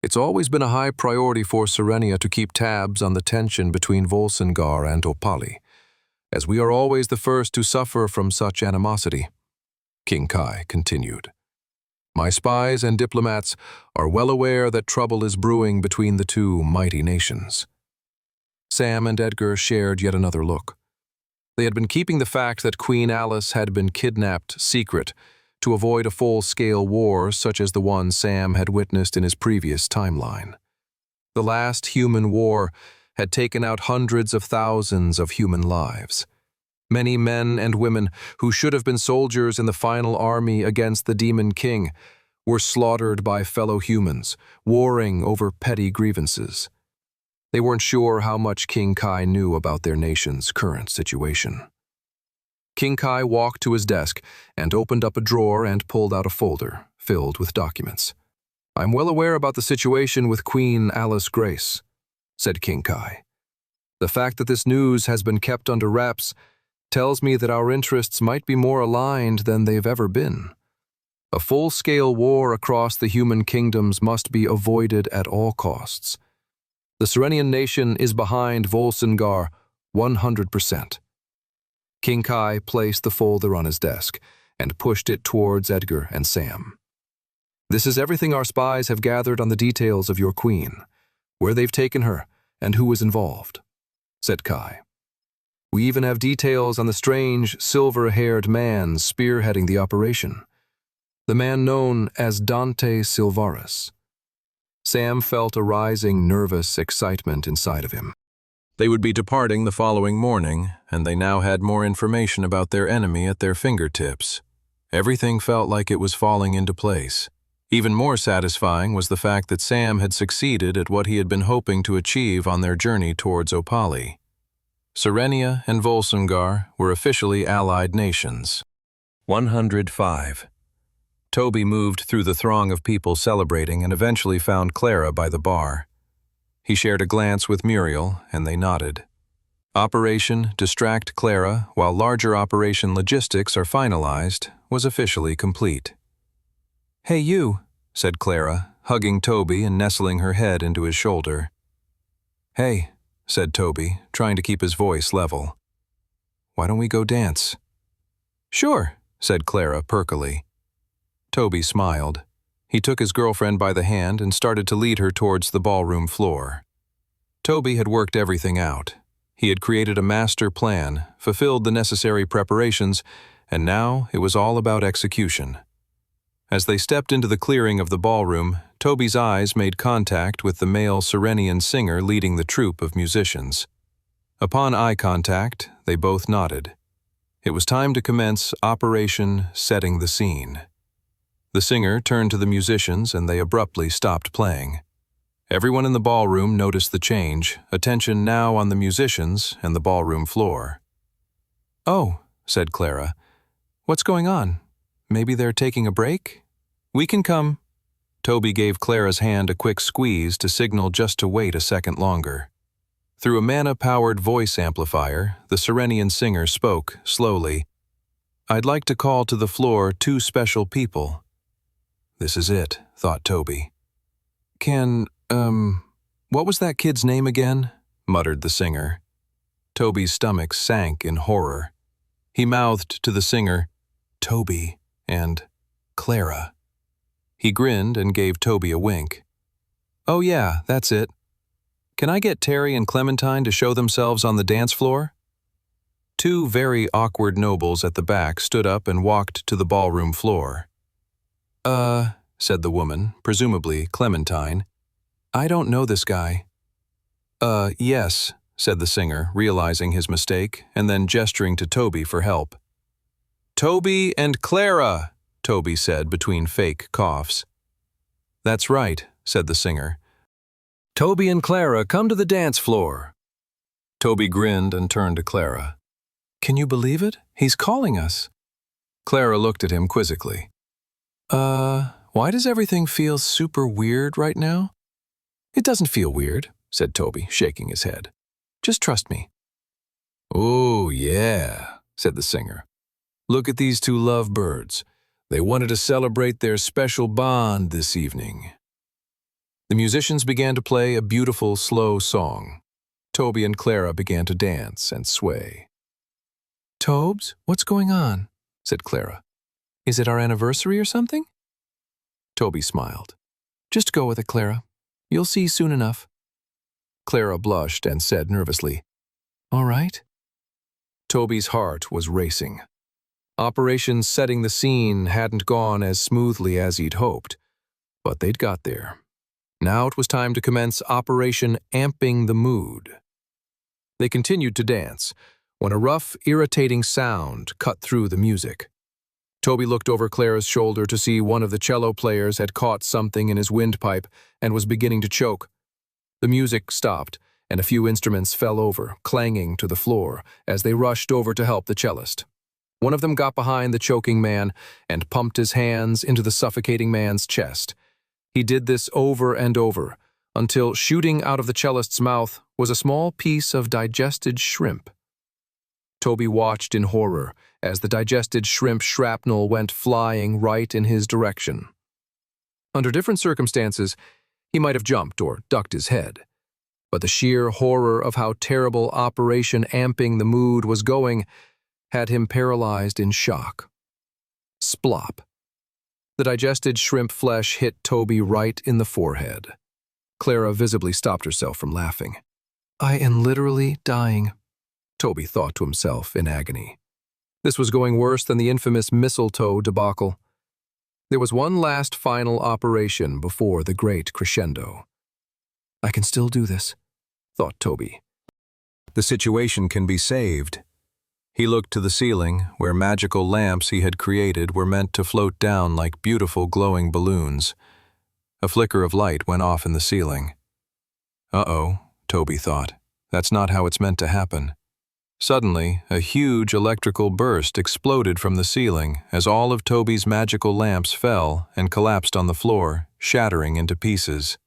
"It's always been a high priority for Serenia to keep tabs on the tension between Volsungar and Opaly. as we are always the first to suffer from such animosity. King Kai continued. My spies and diplomats are well aware that trouble is brewing between the two mighty nations. Sam and Edgar shared yet another look. They had been keeping the fact that Queen Alice had been kidnapped secret to avoid a full-scale war such as the one Sam had witnessed in his previous timeline. The last human war had taken out hundreds of thousands of human lives. Many men and women who should have been soldiers in the final army against the Demon King were slaughtered by fellow humans, warring over petty grievances. They weren't sure how much King Kai knew about their nation's current situation. King Kai walked to his desk and opened up a drawer and pulled out a folder filled with documents. I'm well aware about the situation with Queen Alice Grace, said King Kai. The fact that this news has been kept under wraps tells me that our interests might be more aligned than they've ever been. A full-scale war across the human kingdoms must be avoided at all costs. The Serenian nation is behind Volsungar 100%. King Kai placed the folder on his desk and pushed it towards Edgar and Sam. This is everything our spies have gathered on the details of your queen, where they've taken her, and who was involved, said Kai. We even have details on the strange, silver-haired man spearheading the operation, the man known as Dante Silvaris. Sam felt a rising, nervous excitement inside of him. They would be departing the following morning, and they now had more information about their enemy at their fingertips. Everything felt like it was falling into place. Even more satisfying was the fact that Sam had succeeded at what he had been hoping to achieve on their journey towards Opali. Serenia and Volsungar were officially allied nations. 105. Toby moved through the throng of people celebrating and eventually found Clara by the bar. He shared a glance with Muriel, and they nodded. Operation Distract Clara, while larger operation logistics are finalized, was officially complete. Hey you, said Clara, hugging Toby and nestling her head into his shoulder. Hey, said Toby, trying to keep his voice level. Why don't we go dance? Sure, said Clara perkily. Toby smiled. He took his girlfriend by the hand and started to lead her towards the ballroom floor. Toby had worked everything out. He had created a master plan, fulfilled the necessary preparations, and now it was all about execution. As they stepped into the clearing of the ballroom, Toby's eyes made contact with the male Serenian singer leading the troupe of musicians. Upon eye contact, they both nodded. It was time to commence Operation Setting the Scene. The singer turned to the musicians and they abruptly stopped playing. Everyone in the ballroom noticed the change, attention now on the musicians and the ballroom floor. Oh, said Clara. What's going on? Maybe they're taking a break? We can come. Toby gave Clara's hand a quick squeeze to signal just to wait a second longer. Through a mana-powered voice amplifier, the Serenian singer spoke, slowly. I'd like to call to the floor 2 special people. This is it, thought Toby. What was that kid's name again? Muttered the singer. Toby's stomach sank in horror. He mouthed to the singer, Toby, and Clara. He grinned and gave Toby a wink. Oh yeah, that's it. Can I get Terry and Clementine to show themselves on the dance floor? 2 very awkward nobles at the back stood up and walked to the ballroom floor. Said the woman, presumably Clementine. I don't know this guy. Yes, said the singer, realizing his mistake, and then gesturing to Toby for help. Toby and Clara, Toby said between fake coughs. That's right, said the singer. Toby and Clara, come to the dance floor. Toby grinned and turned to Clara. Can you believe it? He's calling us. Clara looked at him quizzically. Why does everything feel super weird right now? It doesn't feel weird, said Toby, shaking his head. Just trust me. Oh, yeah, said the singer. Look at these 2 lovebirds. They wanted to celebrate their special bond this evening. The musicians began to play a beautiful, slow song. Toby and Clara began to dance and sway. "Tobes, what's going on?" said Clara. "Is it our anniversary or something?" Toby smiled. "Just go with it, Clara. You'll see soon enough." Clara blushed and said nervously, "All right." Toby's heart was racing. Operation Setting the Scene hadn't gone as smoothly as he'd hoped, but they'd got there. Now it was time to commence Operation Amping the Mood. They continued to dance when a rough, irritating sound cut through the music. Toby looked over Clara's shoulder to see one of the cello players had caught something in his windpipe and was beginning to choke. The music stopped, and a few instruments fell over, clanging to the floor, as they rushed over to help the cellist. One of them got behind the choking man and pumped his hands into the suffocating man's chest. He did this over and over, until shooting out of the cellist's mouth was a small piece of digested shrimp. Toby watched in horror as the digested shrimp shrapnel went flying right in his direction. Under different circumstances, he might have jumped or ducked his head, but the sheer horror of how terrible Operation Amping the Mood was going had him paralyzed in shock. Splop. The digested shrimp flesh hit Toby right in the forehead. Clara visibly stopped herself from laughing. "I am literally dying," Toby thought to himself in agony. This was going worse than the infamous mistletoe debacle. There was one last final operation before the great crescendo. "I can still do this," thought Toby. The situation can be saved. He looked to the ceiling, where magical lamps he had created were meant to float down like beautiful glowing balloons. A flicker of light went off in the ceiling. Uh-oh, Toby thought. That's not how it's meant to happen. Suddenly, a huge electrical burst exploded from the ceiling as all of Toby's magical lamps fell and collapsed on the floor, shattering into pieces.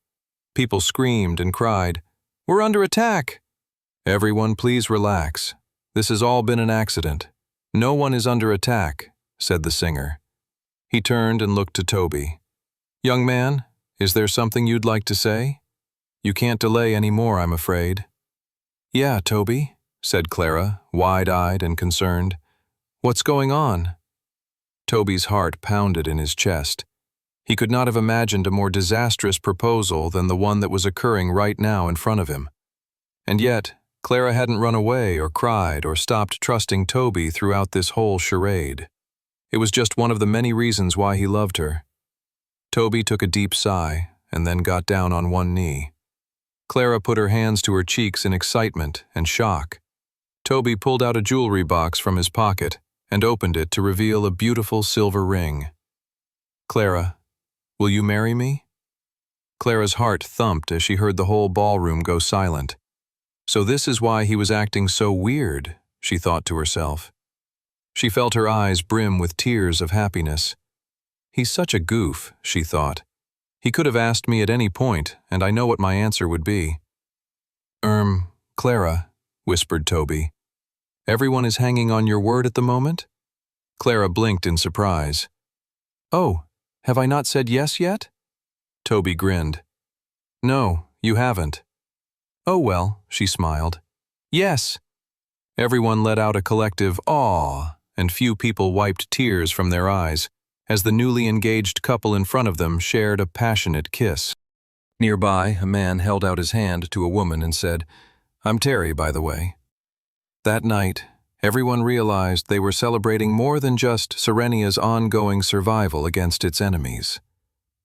People screamed and cried, "We're under attack!" "Everyone, please relax. This has all been an accident. No one is under attack," said the singer. He turned and looked to Toby. "Young man, is there something you'd like to say? You can't delay any more, I'm afraid." "Yeah, Toby," said Clara, wide-eyed and concerned. "What's going on?" Toby's heart pounded in his chest. He could not have imagined a more disastrous proposal than the one that was occurring right now in front of him. And yet, Clara hadn't run away or cried or stopped trusting Toby throughout this whole charade. It was just one of the many reasons why he loved her. Toby took a deep sigh and then got down on one knee. Clara put her hands to her cheeks in excitement and shock. Toby pulled out a jewelry box from his pocket and opened it to reveal a beautiful silver ring. "Clara, will you marry me?" Clara's heart thumped as she heard the whole ballroom go silent. So this is why he was acting so weird, she thought to herself. She felt her eyes brim with tears of happiness. He's such a goof, she thought. He could have asked me at any point, and I know what my answer would be. Clara, whispered Toby. Everyone is hanging on your word at the moment? Clara blinked in surprise. Oh, have I not said yes yet? Toby grinned. No, you haven't. Oh well, she smiled. Yes. Everyone let out a collective awe, and few people wiped tears from their eyes as the newly engaged couple in front of them shared a passionate kiss. Nearby, a man held out his hand to a woman and said, I'm Terry, by the way. That night, everyone realized they were celebrating more than just Serenia's ongoing survival against its enemies.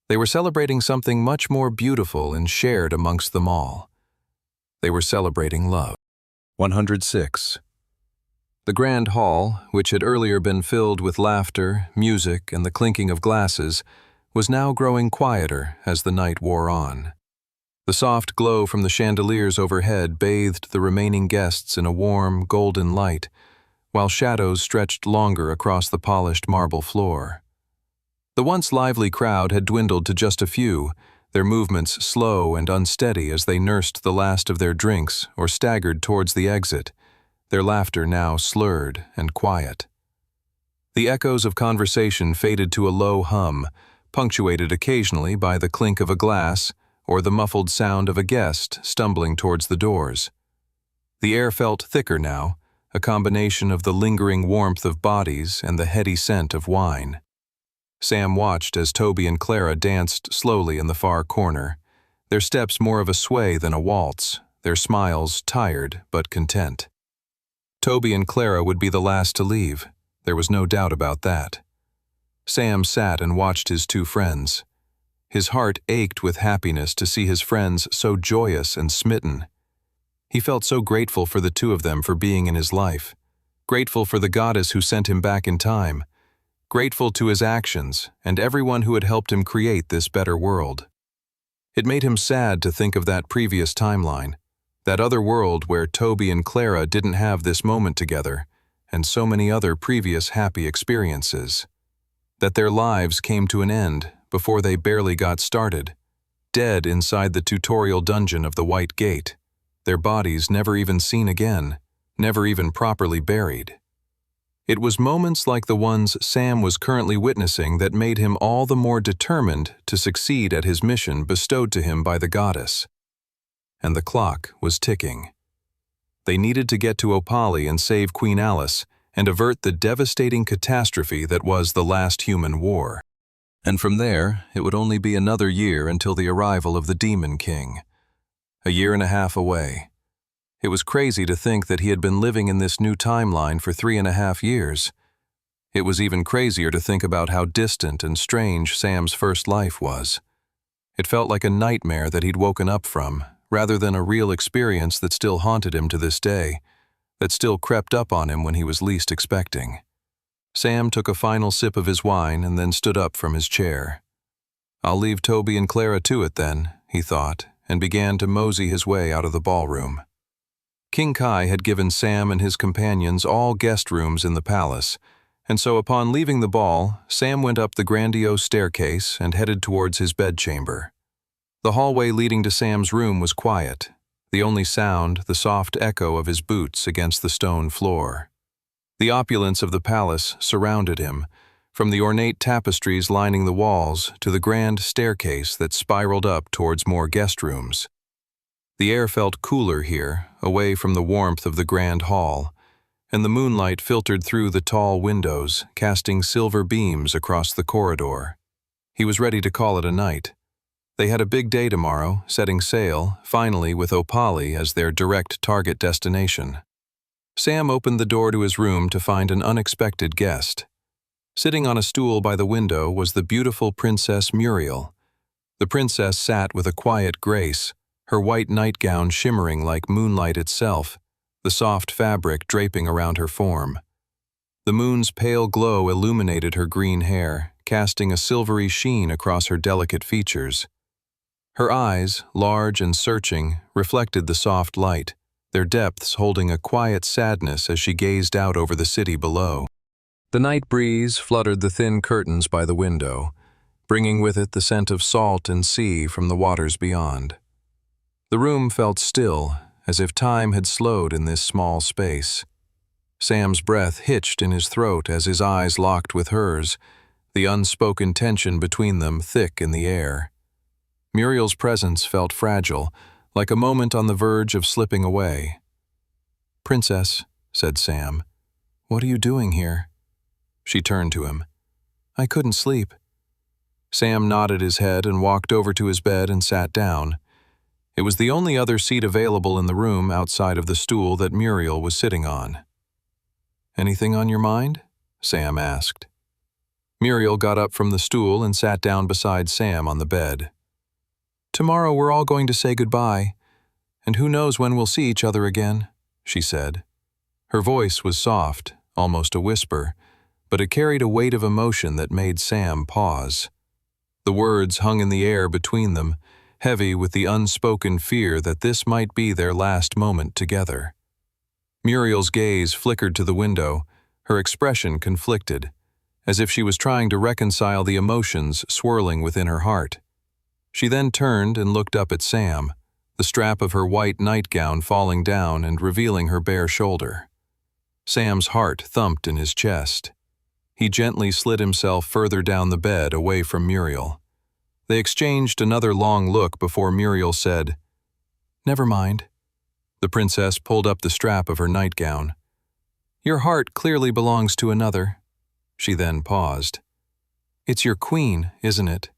They were celebrating something much more beautiful and shared amongst them all. They were celebrating love. 106. The grand hall, which had earlier been filled with laughter, music, and the clinking of glasses, was now growing quieter as the night wore on. The soft glow from the chandeliers overhead bathed the remaining guests in a warm, golden light, while shadows stretched longer across the polished marble floor. The once lively crowd had dwindled to just a few, their movements slow and unsteady as they nursed the last of their drinks or staggered towards the exit, their laughter now slurred and quiet. The echoes of conversation faded to a low hum, punctuated occasionally by the clink of a glass or the muffled sound of a guest stumbling towards the doors. The air felt thicker now, a combination of the lingering warmth of bodies and the heady scent of wine. Sam watched as Toby and Clara danced slowly in the far corner, their steps more of a sway than a waltz, their smiles tired but content. Toby and Clara would be the last to leave, there was no doubt about that. Sam sat and watched his two friends. His heart ached with happiness to see his friends so joyous and smitten. He felt so grateful for the two of them for being in his life, grateful for the goddess who sent him back in time, grateful to his actions and everyone who had helped him create this better world. It made him sad to think of that previous timeline, that other world where Toby and Clara didn't have this moment together, and so many other previous happy experiences. That their lives came to an end before they barely got started, dead inside the tutorial dungeon of the White Gate, their bodies never even seen again, never even properly buried. It was moments like the ones Sam was currently witnessing that made him all the more determined to succeed at his mission bestowed to him by the goddess. And the clock was ticking. They needed to get to Opali and save Queen Alice and avert the devastating catastrophe that was the last human war. And from there, it would only be another year until the arrival of the Demon King. A year and a half away. It was crazy to think that he had been living in this new timeline for 3.5 years. It was even crazier to think about how distant and strange Sam's first life was. It felt like a nightmare that he'd woken up from, rather than a real experience that still haunted him to this day, that still crept up on him when he was least expecting. Sam took a final sip of his wine and then stood up from his chair. "I'll leave Toby and Clara to it then," he thought, and began to mosey his way out of the ballroom. King Kai had given Sam and his companions all guest rooms in the palace, and so upon leaving the ball, Sam went up the grandiose staircase and headed towards his bedchamber. The hallway leading to Sam's room was quiet, the only sound the soft echo of his boots against the stone floor. The opulence of the palace surrounded him, from the ornate tapestries lining the walls to the grand staircase that spiraled up towards more guest rooms. The air felt cooler here, away from the warmth of the grand hall, and the moonlight filtered through the tall windows, casting silver beams across the corridor. He was ready to call it a night. They had a big day tomorrow, setting sail, finally with Opali as their direct target destination. Sam opened the door to his room to find an unexpected guest. Sitting on a stool by the window was the beautiful Princess Muriel. The princess sat with a quiet grace, her white nightgown shimmering like moonlight itself, the soft fabric draping around her form. The moon's pale glow illuminated her green hair, casting a silvery sheen across her delicate features. Her eyes, large and searching, reflected the soft light, their depths holding a quiet sadness as she gazed out over the city below. The night breeze fluttered the thin curtains by the window, bringing with it the scent of salt and sea from the waters beyond. The room felt still, as if time had slowed in this small space. Sam's breath hitched in his throat as his eyes locked with hers, the unspoken tension between them thick in the air. Muriel's presence felt fragile, like a moment on the verge of slipping away. "Princess," said Sam, "what are you doing here?" She turned to him. "I couldn't sleep." Sam nodded his head and walked over to his bed and sat down. It was the only other seat available in the room outside of the stool that Muriel was sitting on. "Anything on your mind?" Sam asked. Muriel got up from the stool and sat down beside Sam on the bed. "Tomorrow we're all going to say goodbye, and who knows when we'll see each other again," she said. Her voice was soft, almost a whisper, but it carried a weight of emotion that made Sam pause. The words hung in the air between them, heavy with the unspoken fear that this might be their last moment together. Muriel's gaze flickered to the window, her expression conflicted, as if she was trying to reconcile the emotions swirling within her heart. She then turned and looked up at Sam, the strap of her white nightgown falling down and revealing her bare shoulder. Sam's heart thumped in his chest. He gently slid himself further down the bed away from Muriel. They exchanged another long look before Muriel said, "Never mind." The princess pulled up the strap of her nightgown. Your heart clearly belongs to another." She then paused. "It's your queen, isn't it?"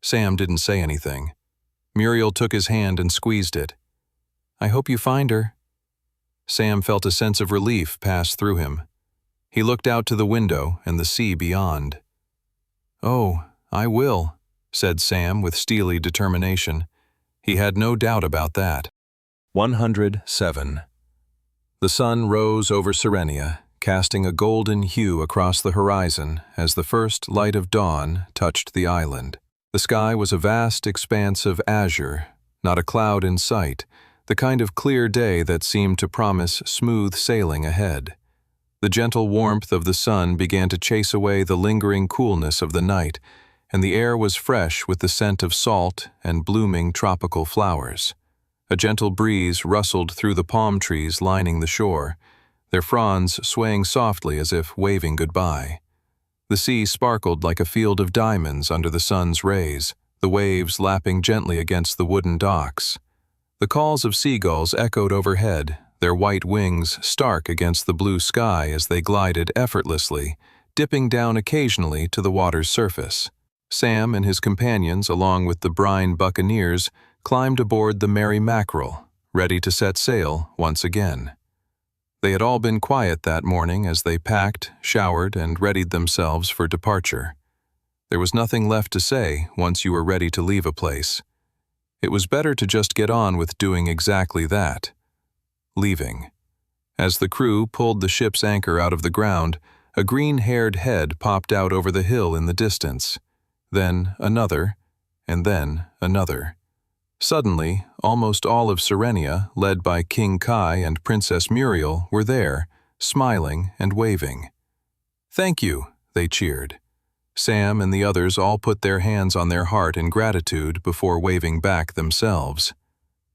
Sam didn't say anything. Muriel took his hand and squeezed it. "I hope you find her." Sam felt a sense of relief pass through him. He looked out to the window and the sea beyond. "Oh, I will," said Sam with steely determination. He had no doubt about that. 107. The sun rose over Serenia, casting a golden hue across the horizon as the first light of dawn touched the island. The sky was a vast expanse of azure, not a cloud in sight, the kind of clear day that seemed to promise smooth sailing ahead. The gentle warmth of the sun began to chase away the lingering coolness of the night, and the air was fresh with the scent of salt and blooming tropical flowers. A gentle breeze rustled through the palm trees lining the shore, their fronds swaying softly as if waving goodbye. The sea sparkled like a field of diamonds under the sun's rays, the waves lapping gently against the wooden docks. The calls of seagulls echoed overhead, their white wings stark against the blue sky as they glided effortlessly, dipping down occasionally to the water's surface. Sam and his companions, along with the brine buccaneers, climbed aboard the Merry Mackerel, ready to set sail once again. They had all been quiet that morning as they packed, showered, and readied themselves for departure. There was nothing left to say once you were ready to leave a place. It was better to just get on with doing exactly that. Leaving. As the crew pulled the ship's anchor out of the ground, a green-haired head popped out over the hill in the distance. Then another, and then another. Suddenly, almost all of Serenia, led by King Kai and Princess Muriel, were there, smiling and waving. "Thank you," they cheered. Sam and the others all put their hands on their heart in gratitude before waving back themselves.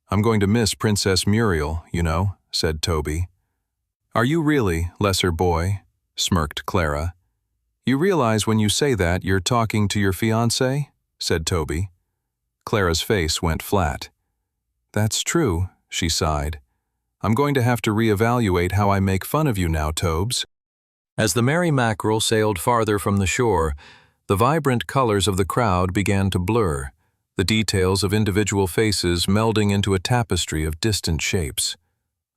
"I'm going to miss Princess Muriel, you know," said Toby. "Are you really, lesser boy?" smirked Clara. "You realize when you say that you're talking to your fiancé?" said Toby. Clara's face went flat. "That's true," she sighed. "I'm going to have to reevaluate how I make fun of you now, Tobes." As the Merry Mackerel sailed farther from the shore, the vibrant colors of the crowd began to blur, the details of individual faces melding into a tapestry of distant shapes.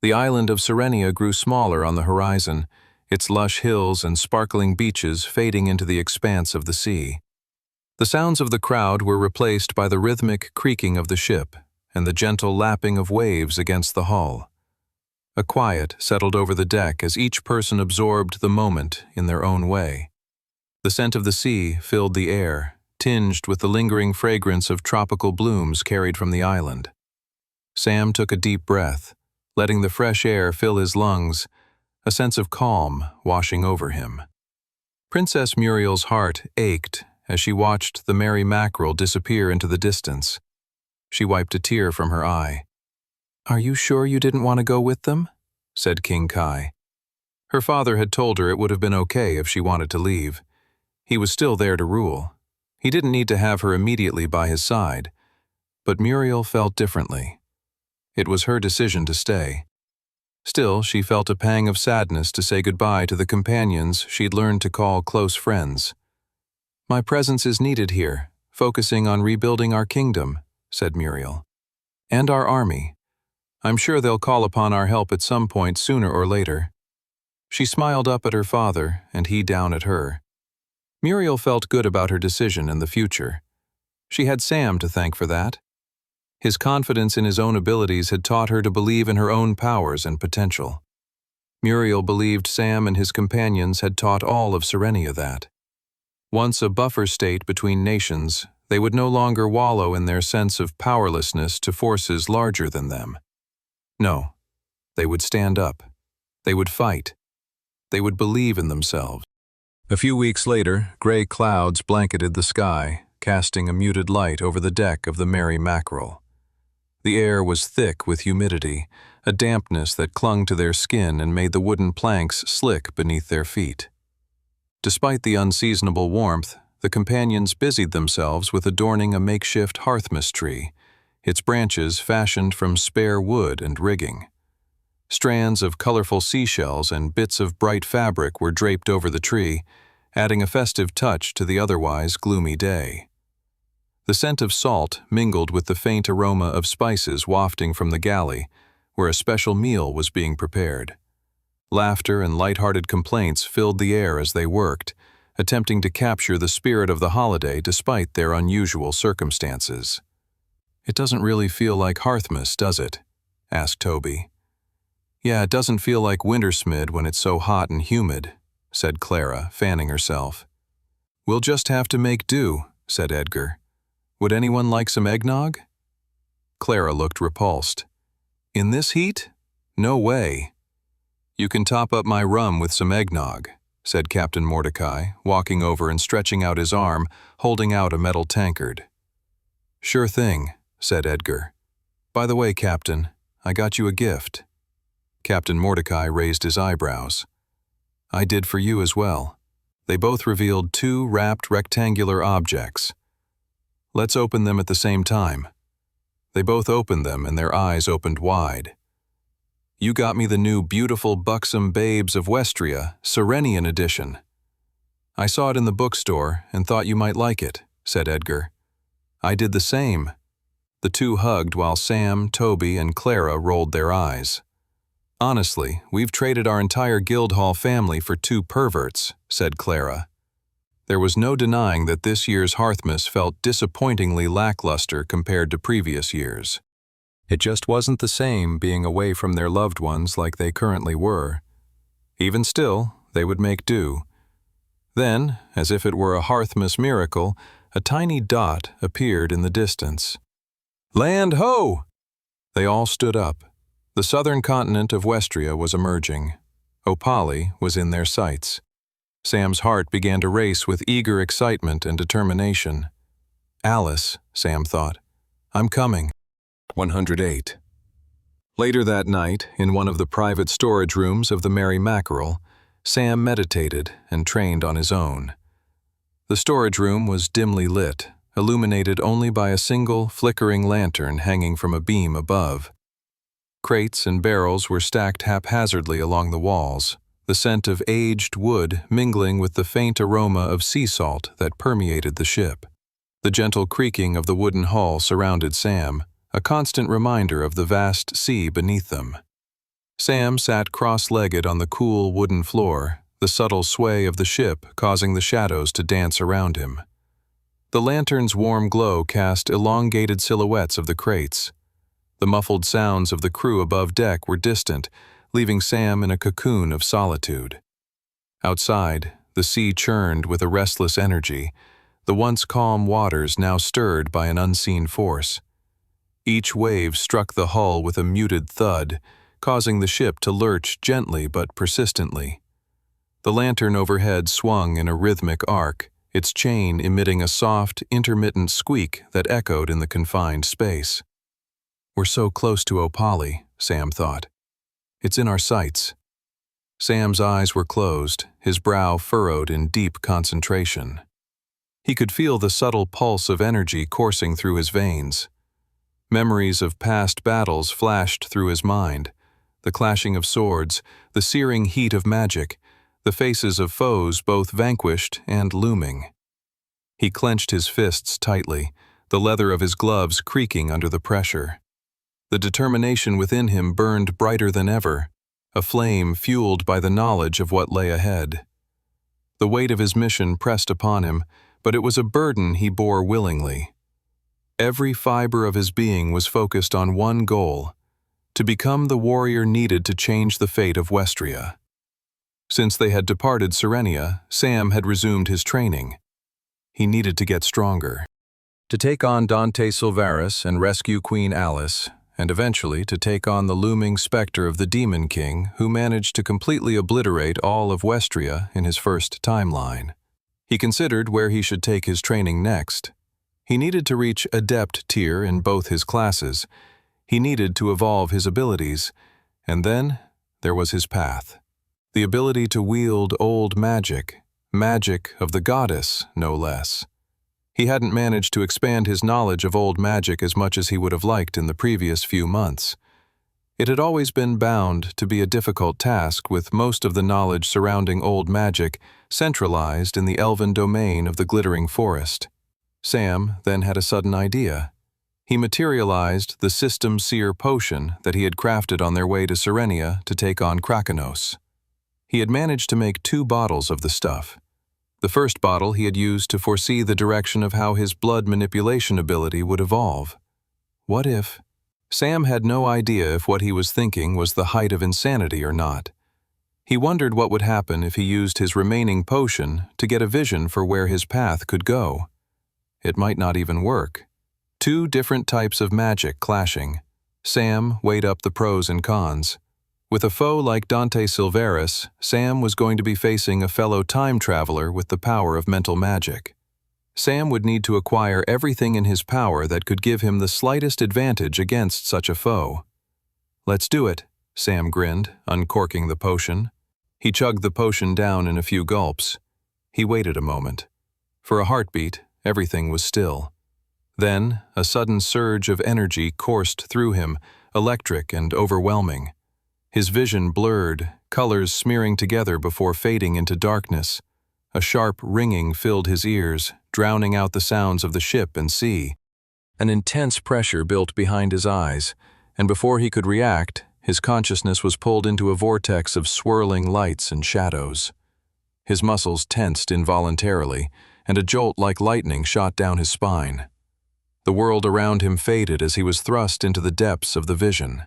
The island of Serenia grew smaller on the horizon, its lush hills and sparkling beaches fading into the expanse of the sea. The sounds of the crowd were replaced by the rhythmic creaking of the ship and the gentle lapping of waves against the hull. A quiet settled over the deck as each person absorbed the moment in their own way. The scent of the sea filled the air, tinged with the lingering fragrance of tropical blooms carried from the island. Sam took a deep breath, letting the fresh air fill his lungs, a sense of calm washing over him. Princess Muriel's heart ached as she watched the Merry Mackerel disappear into the distance. She wiped a tear from her eye. "Are you sure you didn't want to go with them?" said King Kai. Her father had told her it would have been okay if she wanted to leave. He was still there to rule. He didn't need to have her immediately by his side. But Muriel felt differently. It was her decision to stay. Still, she felt a pang of sadness to say goodbye to the companions she'd learned to call close friends. "My presence is needed here, focusing on rebuilding our kingdom," said Muriel. "And our army. I'm sure they'll call upon our help at some point sooner or later." She smiled up at her father, and he down at her. Muriel felt good about her decision and the future. She had Sam to thank for that. His confidence in his own abilities had taught her to believe in her own powers and potential. Muriel believed Sam and his companions had taught all of Serenia that. Once a buffer state between nations, they would no longer wallow in their sense of powerlessness to forces larger than them. No, they would stand up. They would fight. They would believe in themselves. A few weeks later, gray clouds blanketed the sky, casting a muted light over the deck of the Merry Mackerel. The air was thick with humidity, a dampness that clung to their skin and made the wooden planks slick beneath their feet. Despite the unseasonable warmth, the companions busied themselves with adorning a makeshift hearthmas tree, its branches fashioned from spare wood and rigging. Strands of colorful seashells and bits of bright fabric were draped over the tree, adding a festive touch to the otherwise gloomy day. The scent of salt mingled with the faint aroma of spices wafting from the galley, where a special meal was being prepared. Laughter and light-hearted complaints filled the air as they worked, attempting to capture the spirit of the holiday despite their unusual circumstances. "It doesn't really feel like Hearthmas, does it?" asked Toby. "Yeah, it doesn't feel like Wintersmid when it's so hot and humid," said Clara, fanning herself. "We'll just have to make do," said Edgar. "Would anyone like some eggnog?" Clara looked repulsed. "In this heat? No way." "You can top up my rum with some eggnog," said Captain Mordecai, walking over and stretching out his arm, holding out a metal tankard. "Sure thing," said Edgar. "By the way, Captain, I got you a gift." Captain Mordecai raised his eyebrows. "I did for you as well." They both revealed two wrapped rectangular objects. "Let's open them at the same time." They both opened them and their eyes opened wide. "You got me the new Beautiful Buxom Babes of Westria, Serenian edition." "I saw it in the bookstore and thought you might like it," said Edgar. "I did the same." The two hugged while Sam, Toby, and Clara rolled their eyes. "Honestly, we've traded our entire Guildhall family for two perverts," said Clara. There was no denying that this year's Hearthmas felt disappointingly lackluster compared to previous years. It just wasn't the same being away from their loved ones like they currently were. Even still, they would make do. Then, as if it were a Hearthmas miracle, a tiny dot appeared in the distance. "Land ho!" They all stood up. The southern continent of Westria was emerging. Opali was in their sights. Sam's heart began to race with eager excitement and determination. "Alice," Sam thought, "I'm coming." 108. Later that night, in one of the private storage rooms of the Merry Mackerel, Sam meditated and trained on his own. The storage room was dimly lit, illuminated only by a single, flickering lantern hanging from a beam above. Crates and barrels were stacked haphazardly along the walls, the scent of aged wood mingling with the faint aroma of sea salt that permeated the ship. The gentle creaking of the wooden hull surrounded Sam, a constant reminder of the vast sea beneath them. Sam sat cross-legged on the cool wooden floor, the subtle sway of the ship causing the shadows to dance around him. The lantern's warm glow cast elongated silhouettes of the crates. The muffled sounds of the crew above deck were distant, leaving Sam in a cocoon of solitude. Outside, the sea churned with a restless energy, the once calm waters now stirred by an unseen force. Each wave struck the hull with a muted thud, causing the ship to lurch gently but persistently. The lantern overhead swung in a rhythmic arc, its chain emitting a soft, intermittent squeak that echoed in the confined space. "We're so close to Opali," Sam thought. "It's in our sights." Sam's eyes were closed, his brow furrowed in deep concentration. He could feel the subtle pulse of energy coursing through his veins. Memories of past battles flashed through his mind, the clashing of swords, the searing heat of magic, the faces of foes both vanquished and looming. He clenched his fists tightly, the leather of his gloves creaking under the pressure. The determination within him burned brighter than ever, a flame fueled by the knowledge of what lay ahead. The weight of his mission pressed upon him, but it was a burden he bore willingly. Every fiber of his being was focused on one goal: to become the warrior needed to change the fate of Westria. Since they had departed Serenia, Sam had resumed his training. He needed to get stronger. To take on Dante Silvaris and rescue Queen Alice, and eventually to take on the looming specter of the Demon King who managed to completely obliterate all of Westria in his first timeline. He considered where he should take his training next. He needed to reach Adept tier in both his classes. He needed to evolve his abilities. And then there was his path. The ability to wield old magic, magic of the goddess, no less. He hadn't managed to expand his knowledge of old magic as much as he would have liked in the previous few months. It had always been bound to be a difficult task, with most of the knowledge surrounding old magic centralized in the elven domain of the glittering forest. Sam then had a sudden idea. He materialized the System Seer potion that he had crafted on their way to Serenia to take on Krakenos. He had managed to make 2 bottles of the stuff. The first bottle he had used to foresee the direction of how his blood manipulation ability would evolve. What if? Sam had no idea if what he was thinking was the height of insanity or not. He wondered what would happen if he used his remaining potion to get a vision for where his path could go. It might not even work. 2 different types of magic clashing. Sam weighed up the pros and cons. With a foe like Dante Silveris, Sam was going to be facing a fellow time traveler with the power of mental magic. Sam would need to acquire everything in his power that could give him the slightest advantage against such a foe. "Let's do it," Sam grinned, uncorking the potion. He chugged the potion down in a few gulps. He waited a moment. For a heartbeat, everything was still. Then, a sudden surge of energy coursed through him, electric and overwhelming. His vision blurred, colors smearing together before fading into darkness. A sharp ringing filled his ears, drowning out the sounds of the ship and sea. An intense pressure built behind his eyes, and before he could react, his consciousness was pulled into a vortex of swirling lights and shadows. His muscles tensed involuntarily, and a jolt like lightning shot down his spine. The world around him faded as he was thrust into the depths of the vision.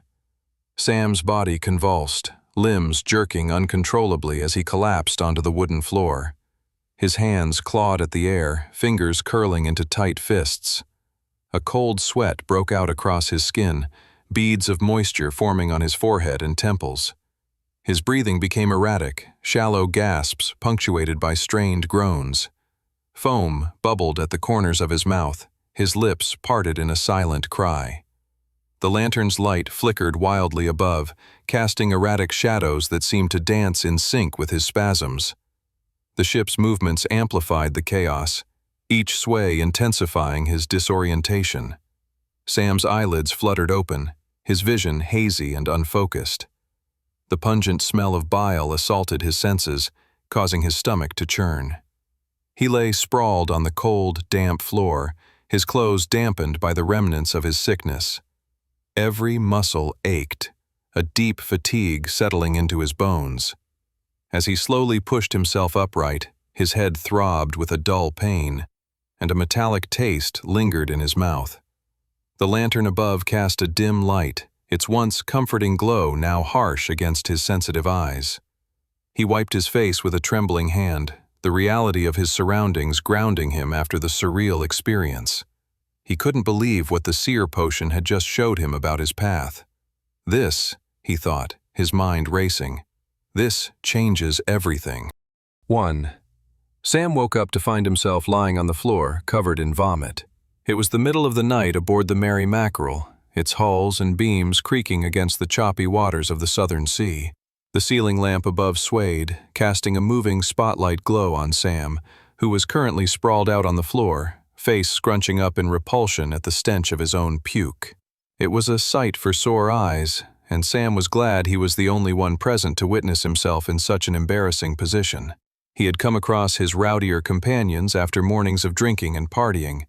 Sam's body convulsed, limbs jerking uncontrollably as he collapsed onto the wooden floor. His hands clawed at the air, fingers curling into tight fists. A cold sweat broke out across his skin, beads of moisture forming on his forehead and temples. His breathing became erratic, shallow gasps punctuated by strained groans. Foam bubbled at the corners of his mouth, his lips parted in a silent cry. The lantern's light flickered wildly above, casting erratic shadows that seemed to dance in sync with his spasms. The ship's movements amplified the chaos, each sway intensifying his disorientation. Sam's eyelids fluttered open, his vision hazy and unfocused. The pungent smell of bile assaulted his senses, causing his stomach to churn. He lay sprawled on the cold, damp floor, his clothes dampened by the remnants of his sickness. Every muscle ached, a deep fatigue settling into his bones. As he slowly pushed himself upright, his head throbbed with a dull pain, and a metallic taste lingered in his mouth. The lantern above cast a dim light, its once comforting glow now harsh against his sensitive eyes. He wiped his face with a trembling hand, the reality of his surroundings grounding him after the surreal experience. He couldn't believe what the seer potion had just showed him about his path. This, he thought, his mind racing. This changes everything. 1. Sam woke up to find himself lying on the floor, covered in vomit. It was the middle of the night aboard the Merry Mackerel, its hulls and beams creaking against the choppy waters of the southern sea. The ceiling lamp above swayed, casting a moving spotlight glow on Sam, who was currently sprawled out on the floor, face scrunching up in repulsion at the stench of his own puke. It was a sight for sore eyes, and Sam was glad he was the only one present to witness himself in such an embarrassing position. He had come across his rowdier companions after mornings of drinking and partying,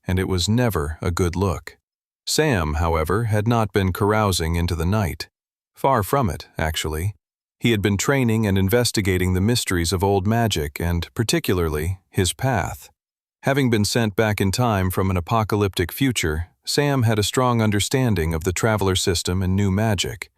and it was never a good look. Sam, however, had not been carousing into the night. Far from it, actually. He had been training and investigating the mysteries of old magic and, particularly, his path. Having been sent back in time from an apocalyptic future, Sam had a strong understanding of the traveler system and new magic.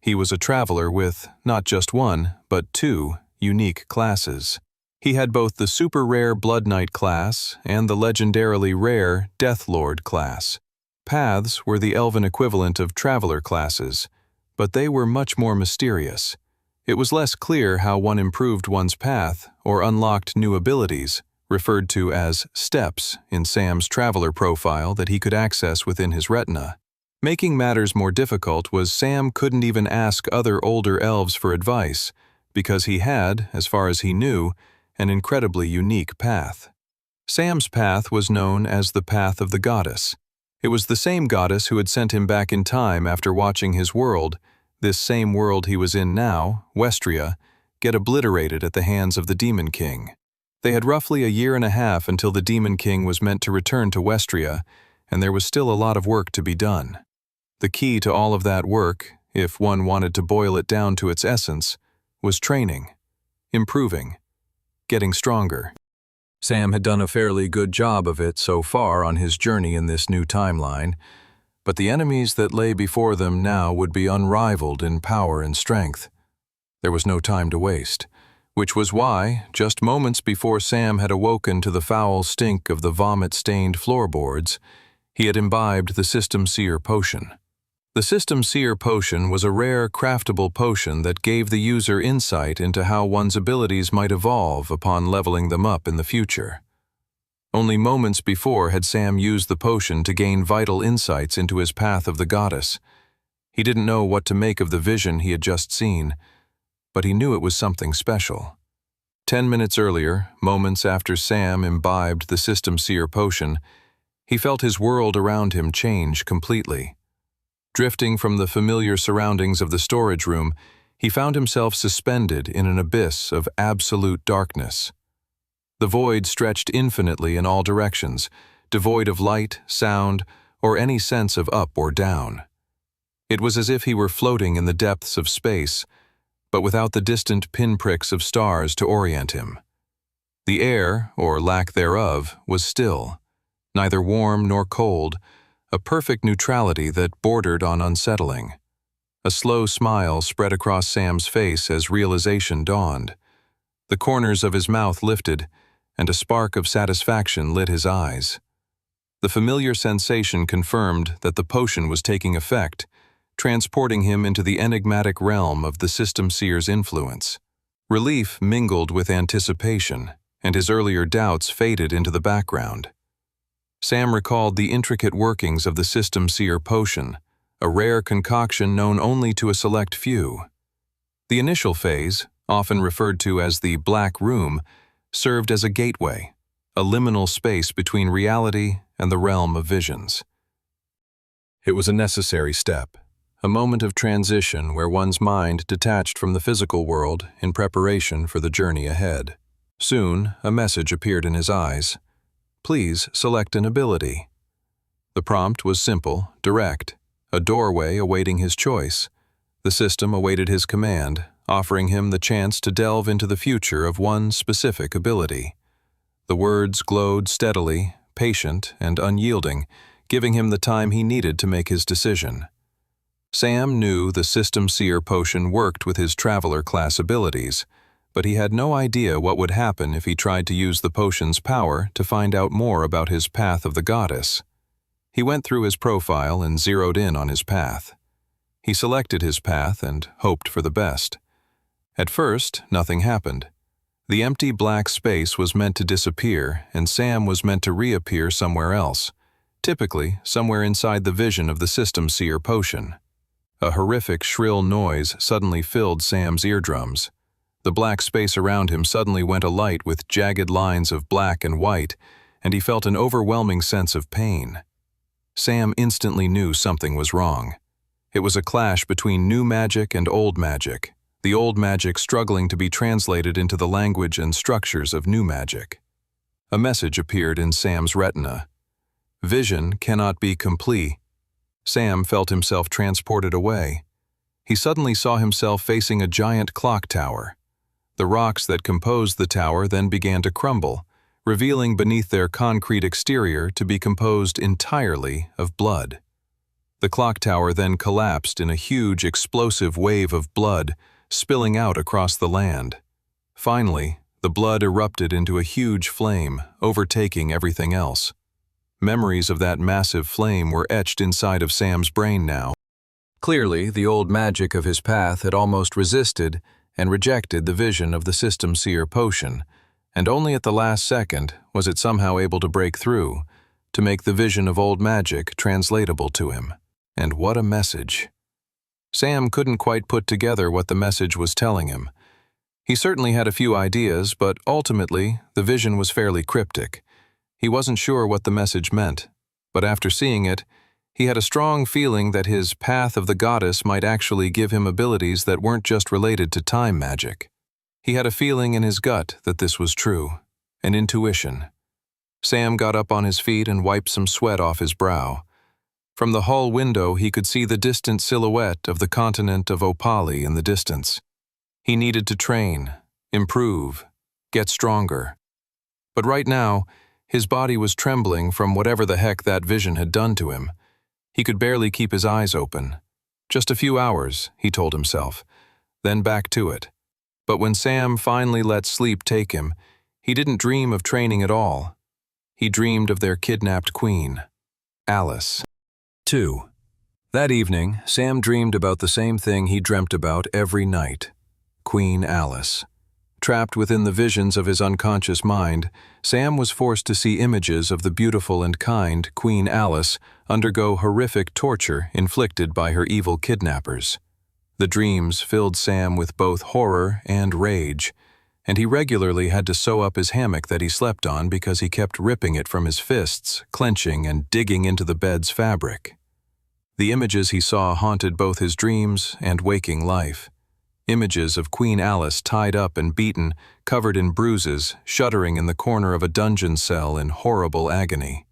He was a traveler with not just 1, but 2 unique classes. He had both the super-rare Blood Knight class and the legendarily rare Death Lord class. Paths were the elven equivalent of traveler classes, but they were much more mysterious. It was less clear how one improved one's path or unlocked new abilities, referred to as steps in Sam's traveler profile that he could access within his retina. Making matters more difficult was Sam couldn't even ask other older elves for advice, because he had, as far as he knew, an incredibly unique path. Sam's path was known as the Path of the Goddess. It was the same goddess who had sent him back in time after watching his world, this same world he was in now, Westria, get obliterated at the hands of the Demon King. They had roughly a year and a half until the Demon King was meant to return to Westria, and there was still a lot of work to be done. The key to all of that work, if one wanted to boil it down to its essence, was training, improving, getting stronger. Sam had done a fairly good job of it so far on his journey in this new timeline, but the enemies that lay before them now would be unrivaled in power and strength. There was no time to waste, which was why, just moments before Sam had awoken to the foul stink of the vomit-stained floorboards, he had imbibed the System Seer potion. The System Seer potion was a rare, craftable potion that gave the user insight into how one's abilities might evolve upon leveling them up in the future. Only moments before had Sam used the potion to gain vital insights into his path of the goddess. He didn't know what to make of the vision he had just seen, but he knew it was something special. 10 minutes earlier, moments after Sam imbibed the System Seer potion, he felt his world around him change completely. Drifting from the familiar surroundings of the storage room, he found himself suspended in an abyss of absolute darkness. The void stretched infinitely in all directions, devoid of light, sound, or any sense of up or down. It was as if he were floating in the depths of space, but without the distant pinpricks of stars to orient him. The air, or lack thereof, was still, neither warm nor cold, a perfect neutrality that bordered on unsettling. A slow smile spread across Sam's face as realization dawned. The corners of his mouth lifted, and a spark of satisfaction lit his eyes. The familiar sensation confirmed that the potion was taking effect, transporting him into the enigmatic realm of the System Seer's influence. Relief mingled with anticipation, and his earlier doubts faded into the background. Sam recalled the intricate workings of the System Seer potion, a rare concoction known only to a select few. The initial phase, often referred to as the Black Room, served as a gateway, a liminal space between reality and the realm of visions. It was a necessary step, a moment of transition where one's mind detached from the physical world in preparation for the journey ahead. Soon, a message appeared in his eyes. Please select an ability. The prompt was simple, direct, a doorway awaiting his choice. The system awaited his command, offering him the chance to delve into the future of one specific ability. The words glowed steadily, patient and unyielding, giving him the time he needed to make his decision. Sam knew the System Seer potion worked with his Traveler class abilities, but he had no idea what would happen if he tried to use the potion's power to find out more about his path of the goddess. He went through his profile and zeroed in on his path. He selected his path and hoped for the best. At first, nothing happened. The empty black space was meant to disappear, and Sam was meant to reappear somewhere else, typically somewhere inside the vision of the System Seer potion. A horrific, shrill noise suddenly filled Sam's eardrums. The black space around him suddenly went alight with jagged lines of black and white, and he felt an overwhelming sense of pain. Sam instantly knew something was wrong. It was a clash between new magic and old magic, the old magic struggling to be translated into the language and structures of new magic. A message appeared in Sam's retina. Vision cannot be complete. Sam felt himself transported away. He suddenly saw himself facing a giant clock tower. The rocks that composed the tower then began to crumble, revealing beneath their concrete exterior to be composed entirely of blood. The clock tower then collapsed in a huge explosive wave of blood, spilling out across the land. Finally, the blood erupted into a huge flame, overtaking everything else. Memories of that massive flame were etched inside of Sam's brain now. Clearly, the old magic of his path had almost resisted and rejected the vision of the System Seer potion, and only at the last second was it somehow able to break through, to make the vision of old magic translatable to him. And what a message! Sam couldn't quite put together what the message was telling him. He certainly had a few ideas, but ultimately, the vision was fairly cryptic. He wasn't sure what the message meant, but after seeing it, he had a strong feeling that his Path of the Goddess might actually give him abilities that weren't just related to time magic. He had a feeling in his gut that this was true, an intuition. Sam got up on his feet and wiped some sweat off his brow. From the hall window, he could see the distant silhouette of the continent of Opali in the distance. He needed to train, improve, get stronger. But right now, his body was trembling from whatever the heck that vision had done to him. He could barely keep his eyes open. Just a few hours, he told himself, then back to it. But when Sam finally let sleep take him, he didn't dream of training at all. He dreamed of their kidnapped queen, Alice. 2. That evening, Sam dreamed about the same thing he dreamt about every night, Queen Alice. Trapped within the visions of his unconscious mind, Sam was forced to see images of the beautiful and kind Queen Alice undergo horrific torture inflicted by her evil kidnappers. The dreams filled Sam with both horror and rage, and he regularly had to sew up his hammock that he slept on because he kept ripping it from his fists, clenching and digging into the bed's fabric. The images he saw haunted both his dreams and waking life. Images of Queen Alice tied up and beaten, covered in bruises, shuddering in the corner of a dungeon cell in horrible agony.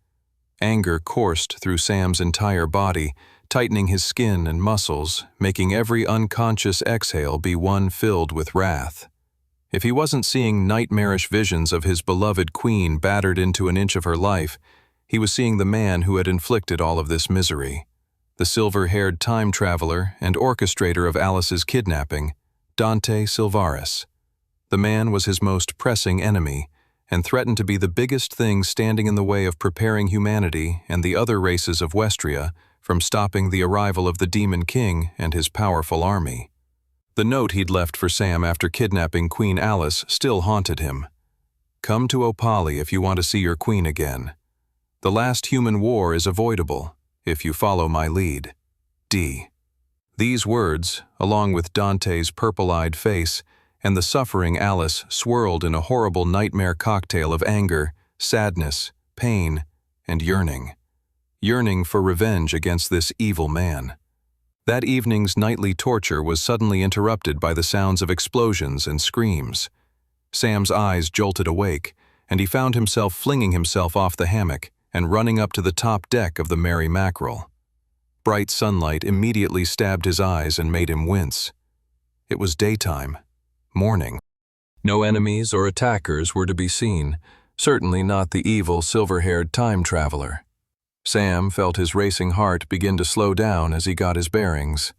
Anger coursed through Sam's entire body, tightening his skin and muscles, making every unconscious exhale be one filled with wrath. If he wasn't seeing nightmarish visions of his beloved queen battered into an inch of her life, he was seeing the man who had inflicted all of this misery. The silver-haired time traveler and orchestrator of Alice's kidnapping, Dante Silvaris. The man was his most pressing enemy and threatened to be the biggest thing standing in the way of preparing humanity and the other races of Westria from stopping the arrival of the Demon King and his powerful army. The note he'd left for Sam after kidnapping Queen Alice still haunted him. "Come to Opali if you want to see your queen again. The last human war is avoidable if you follow my lead. D." These words, along with Dante's purple-eyed face and the suffering Alice, swirled in a horrible nightmare cocktail of anger, sadness, pain, and yearning. Yearning for revenge against this evil man. That evening's nightly torture was suddenly interrupted by the sounds of explosions and screams. Sam's eyes jolted awake, and he found himself flinging himself off the hammock and running up to the top deck of the Merry Mackerel. Bright sunlight immediately stabbed his eyes and made him wince. It was daytime, morning. No enemies or attackers were to be seen, certainly not the evil silver-haired time traveler. Sam felt his racing heart begin to slow down as he got his bearings.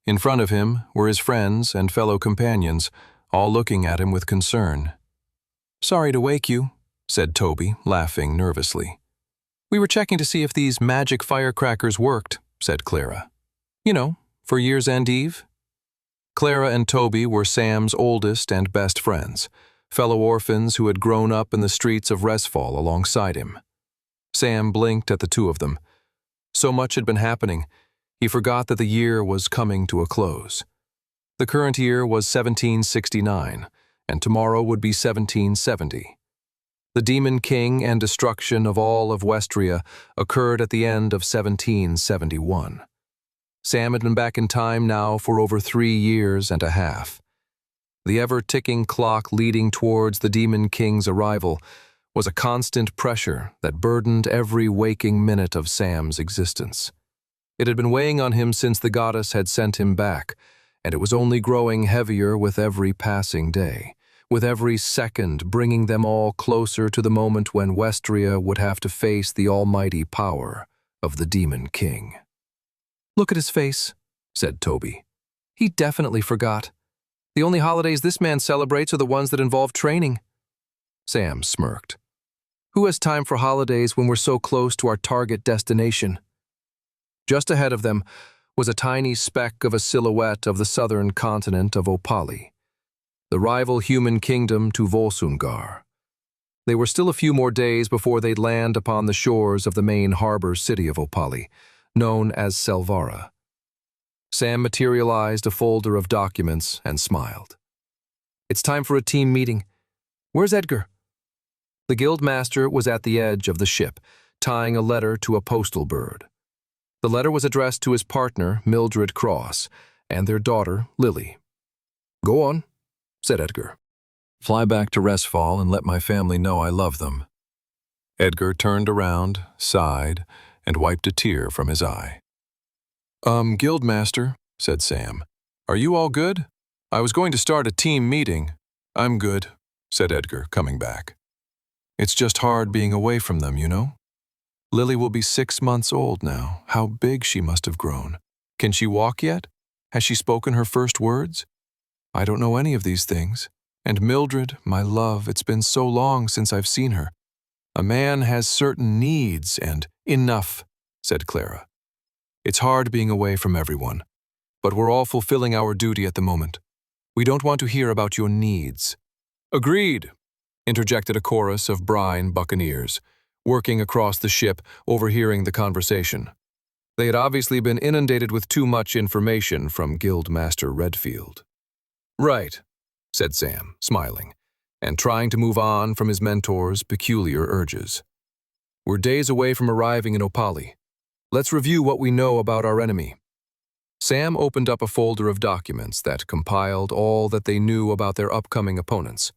In front of him were his friends and fellow companions, all looking at him with concern. "Sorry to wake you," said Toby, laughing nervously. "We were checking to see if these magic firecrackers worked," said Clara. "You know, for Year's End Eve." Clara and Toby were Sam's oldest and best friends, fellow orphans who had grown up in the streets of Resfall alongside him. Sam blinked at the two of them. So much had been happening, he forgot that the year was coming to a close. The current year was 1769, and tomorrow would be 1770. The Demon King and destruction of all of Westria occurred at the end of 1771. Sam had been back in time now for over 3 years and a half. The ever-ticking clock leading towards the Demon King's arrival was a constant pressure that burdened every waking minute of Sam's existence. It had been weighing on him since the goddess had sent him back, and it was only growing heavier with every passing day, with every second bringing them all closer to the moment when Westria would have to face the almighty power of the Demon King. "Look at his face," said Toby. "He definitely forgot. The only holidays this man celebrates are the ones that involve training." Sam smirked. "Who has time for holidays when we're so close to our target destination?" Just ahead of them was a tiny speck of a silhouette of the southern continent of Opali, the rival human kingdom to Volsungar. They were still a few more days before they'd land upon the shores of the main harbor city of Opali, known as Selvara. Sam materialized a folder of documents and smiled. "It's time for a team meeting. Where's Edgar?" The guildmaster was at the edge of the ship, tying a letter to a postal bird. The letter was addressed to his partner, Mildred Cross, and their daughter, Lily. "Go on," said Edgar. "Fly back to Restfall and let my family know I love them." Edgar turned around, sighed, and wiped a tear from his eye. Guildmaster," said Sam. "Are you all good? I was going to start a team meeting." "I'm good," said Edgar, coming back. "It's just hard being away from them, you know? Lily will be 6 months old now. How big she must have grown. Can she walk yet? Has she spoken her first words? I don't know any of these things. And Mildred, my love, it's been so long since I've seen her. A man has certain needs and—" "Enough," said Clara. "It's hard being away from everyone, but we're all fulfilling our duty at the moment. We don't want to hear about your needs." "Agreed," interjected a chorus of brine buccaneers, working across the ship, overhearing the conversation. They had obviously been inundated with too much information from Guildmaster Redfield. "Right," said Sam, smiling, and trying to move on from his mentor's peculiar urges. "We're days away from arriving in Opali. Let's review what we know about our enemy." Sam opened up a folder of documents that compiled all that they knew about their upcoming opponents.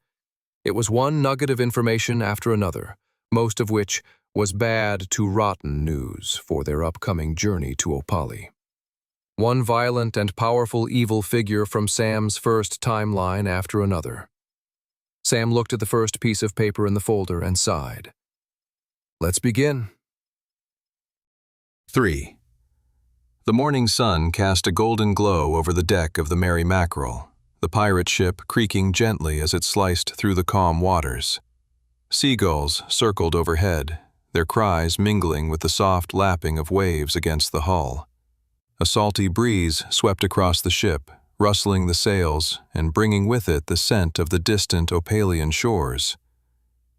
It was one nugget of information after another, most of which was bad to rotten news for their upcoming journey to Opali. One violent and powerful evil figure from Sam's first timeline after another. Sam looked at the first piece of paper in the folder and sighed. "Let's begin." 3. The morning sun cast a golden glow over the deck of the Merry Mackerel, the pirate ship creaking gently as it sliced through the calm waters. Seagulls circled overhead, their cries mingling with the soft lapping of waves against the hull. A salty breeze swept across the ship, rustling the sails and bringing with it the scent of the distant Opalian shores.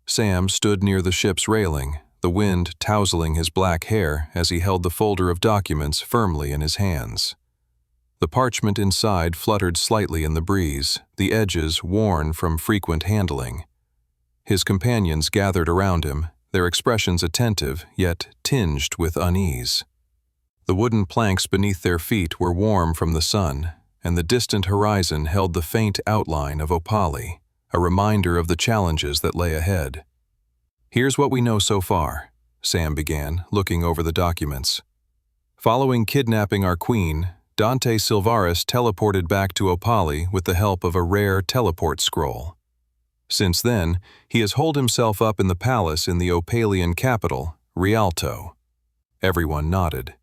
Sam stood near the ship's railing, the wind tousling his black hair as he held the folder of documents firmly in his hands. The parchment inside fluttered slightly in the breeze, the edges worn from frequent handling. His companions gathered around him, their expressions attentive, yet tinged with unease. The wooden planks beneath their feet were warm from the sun, and the distant horizon held the faint outline of Opali, a reminder of the challenges that lay ahead. "Here's what we know so far," Sam began, looking over the documents. "Following kidnapping our queen, Dante Silvaris teleported back to Opali with the help of a rare teleport scroll. Since then, he has holed himself up in the palace in the Opalian capital, Rialto." Everyone nodded.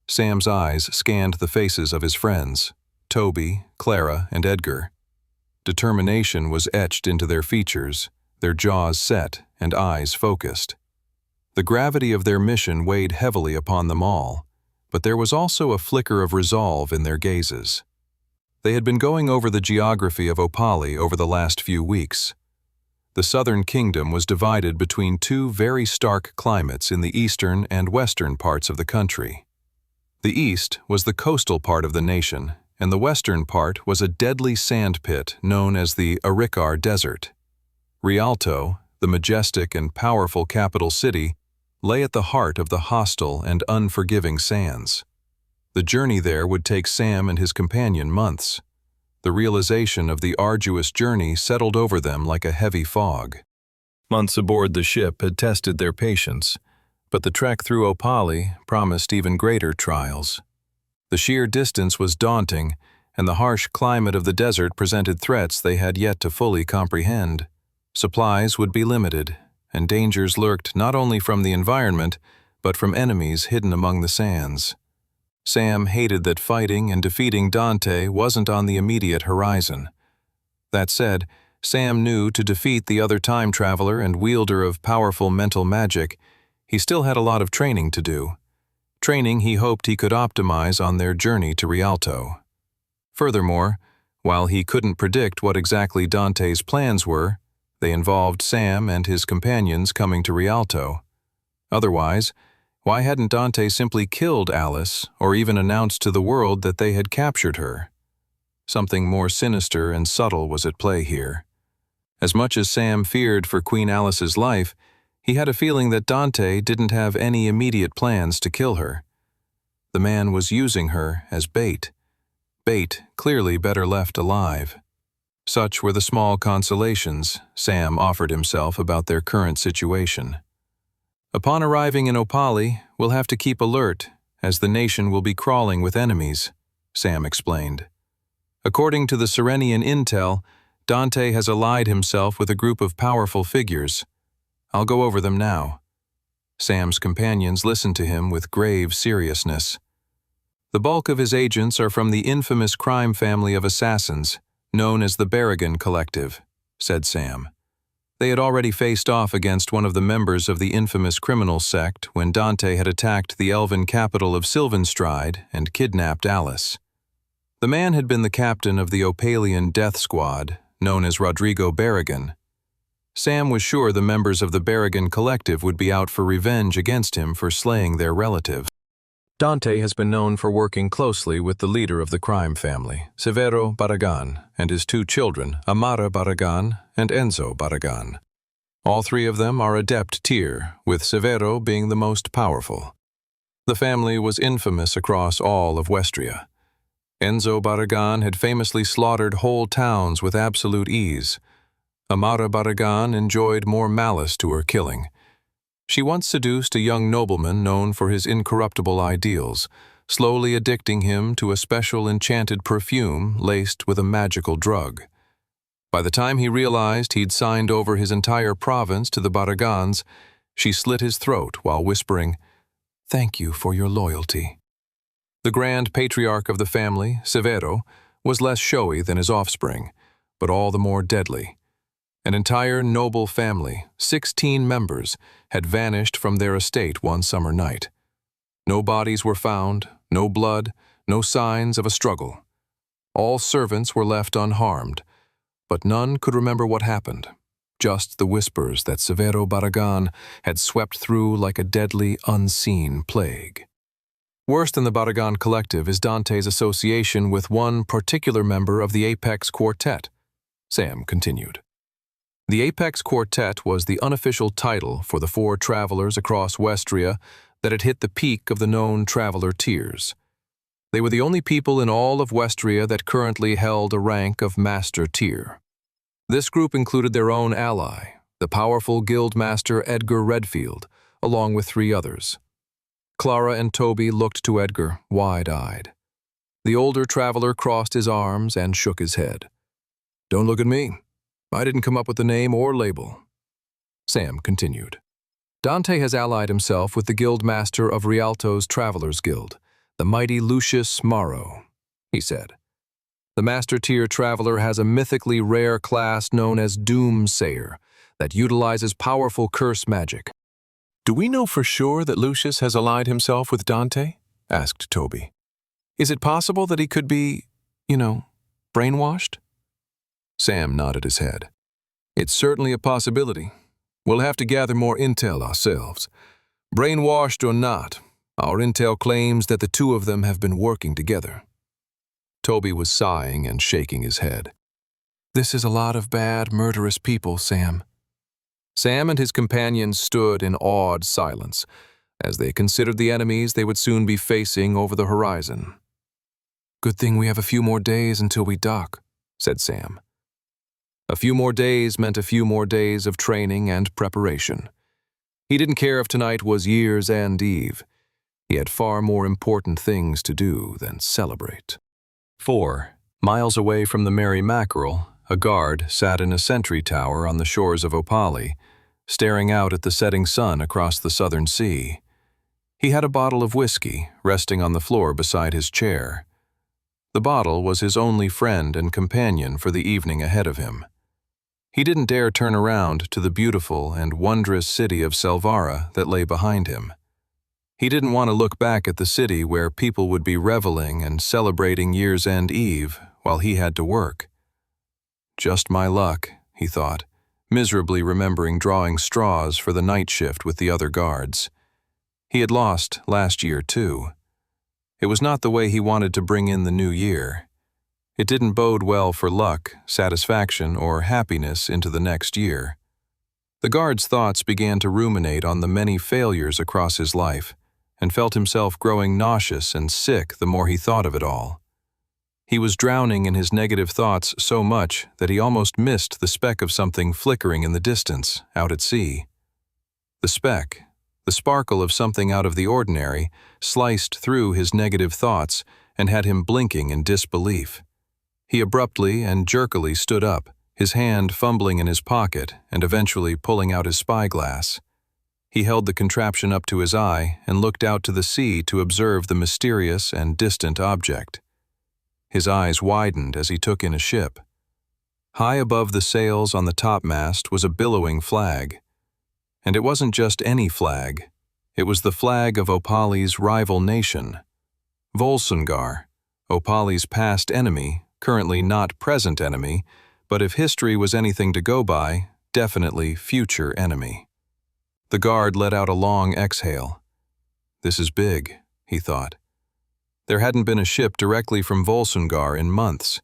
Sam's eyes scanned the faces of his friends, Toby, Clara, and Edgar. Determination was etched into their features, their jaws set and eyes focused. The gravity of their mission weighed heavily upon them all, but there was also a flicker of resolve in their gazes. They had been going over the geography of Opali over the last few weeks. The southern kingdom was divided between two very stark climates in the eastern and western parts of the country. The east was the coastal part of the nation, and the western part was a deadly sand pit known as the Arikar Desert. Rialto, the majestic and powerful capital city, lay at the heart of the hostile and unforgiving sands. The journey there would take Sam and his companion months. The realization of the arduous journey settled over them like a heavy fog. Months aboard the ship had tested their patience, but the trek through Opali promised even greater trials. The sheer distance was daunting, and the harsh climate of the desert presented threats they had yet to fully comprehend. Supplies would be limited, and dangers lurked not only from the environment, but from enemies hidden among the sands. Sam hated that fighting and defeating Dante wasn't on the immediate horizon. That said, Sam knew to defeat the other time traveler and wielder of powerful mental magic, he still had a lot of training to do. Training he hoped he could optimize on their journey to Rialto. Furthermore, while he couldn't predict what exactly Dante's plans were, they involved Sam and his companions coming to Rialto. Otherwise, why hadn't Dante simply killed Alice or even announced to the world that they had captured her? Something more sinister and subtle was at play here. As much as Sam feared for Queen Alice's life, He had a feeling that Dante didn't have any immediate plans to kill her. The man was using her as bait. Bait clearly better left alive. Such were the small consolations Sam offered himself about their current situation. Upon arriving in Opali, we'll have to keep alert, as the nation will be crawling with enemies, Sam explained. According to the Serenian intel, Dante has allied himself with a group of powerful figures. I'll go over them now. Sam's companions listened to him with grave seriousness. The bulk of his agents are from the infamous crime family of assassins, known as the Barragan Collective, said Sam. They had already faced off against one of the members of the infamous criminal sect when Dante had attacked the elven capital of Sylvanstride and kidnapped Alice. The man had been the captain of the Opalian death squad, known as Rodrigo Barragan. Sam was sure the members of the Barragan Collective would be out for revenge against him for slaying their relative. Dante has been known for working closely with the leader of the crime family, Severo Barragan, and his two children, Amara Barragan and Enzo Barragan. All three of them are adept tier, with Severo being the most powerful. The family was infamous across all of Westria. Enzo Barragan had famously slaughtered whole towns with absolute ease. Amara Barragan enjoyed more malice to her killing. She once seduced a young nobleman known for his incorruptible ideals, slowly addicting him to a special enchanted perfume laced with a magical drug. By the time he realized he'd signed over his entire province to the Barragans, she slit his throat while whispering, "Thank you for your loyalty." The grand patriarch of the family, Severo, was less showy than his offspring, but all the more deadly. An entire noble family, 16 members, had vanished from their estate one summer night. No bodies were found, no blood, no signs of a struggle. All servants were left unharmed, but none could remember what happened, just the whispers that Severo Barragan had swept through like a deadly, unseen plague. Worse than the Barragan Collective is Dante's association with one particular member of the Apex Quartet, Sam continued. The Apex Quartet was the unofficial title for the 4 travelers across Westria that had hit the peak of the known traveler tiers. They were the only people in all of Westria that currently held a rank of Master Tier. This group included their own ally, the powerful Guildmaster Edgar Redfield, along with 3 others. Clara and Toby looked to Edgar, wide-eyed. The older traveler crossed his arms and shook his head. "Don't look at me. I didn't come up with the name or label." Sam continued. Dante has allied himself with the Guildmaster of Rialto's Travelers Guild, the mighty Lucius Maro, he said. The Master Tier Traveler has a mythically rare class known as Doomsayer that utilizes powerful curse magic. "Do we know for sure that Lucius has allied himself with Dante?" asked Toby. "Is it possible that he could be, brainwashed?" Sam nodded his head. "It's certainly a possibility. We'll have to gather more intel ourselves. Brainwashed or not, our intel claims that the 2 of them have been working together." Toby was sighing and shaking his head. "This is a lot of bad, murderous people, Sam." Sam and his companions stood in awed silence as they considered the enemies they would soon be facing over the horizon. "Good thing we have a few more days until we dock," said Sam. A few more days meant a few more days of training and preparation. He didn't care if tonight was Year's End Eve. He had far more important things to do than celebrate. 4 miles away from the Merry Mackerel, a guard sat in a sentry tower on the shores of Opali, staring out at the setting sun across the southern sea. He had a bottle of whiskey resting on the floor beside his chair. The bottle was his only friend and companion for the evening ahead of him. He didn't dare turn around to the beautiful and wondrous city of Selvara that lay behind him. He didn't want to look back at the city where people would be reveling and celebrating Year's End Eve while he had to work. Just my luck, he thought, miserably remembering drawing straws for the night shift with the other guards. He had lost last year, too. It was not the way he wanted to bring in the new year. It didn't bode well for luck, satisfaction, or happiness into the next year. The guard's thoughts began to ruminate on the many failures across his life, and felt himself growing nauseous and sick the more he thought of it all. He was drowning in his negative thoughts so much that he almost missed the speck of something flickering in the distance, out at sea. The speck, the sparkle of something out of the ordinary, sliced through his negative thoughts and had him blinking in disbelief. He abruptly and jerkily stood up, his hand fumbling in his pocket and eventually pulling out his spyglass. He held the contraption up to his eye and looked out to the sea to observe the mysterious and distant object. His eyes widened as he took in a ship. High above the sails on the topmast was a billowing flag. And it wasn't just any flag. It was the flag of Opali's rival nation. Volsungar, Opali's past enemy, currently not present enemy, but if history was anything to go by, definitely future enemy. The guard let out a long exhale. This is big, he thought. There hadn't been a ship directly from Volsungar in months.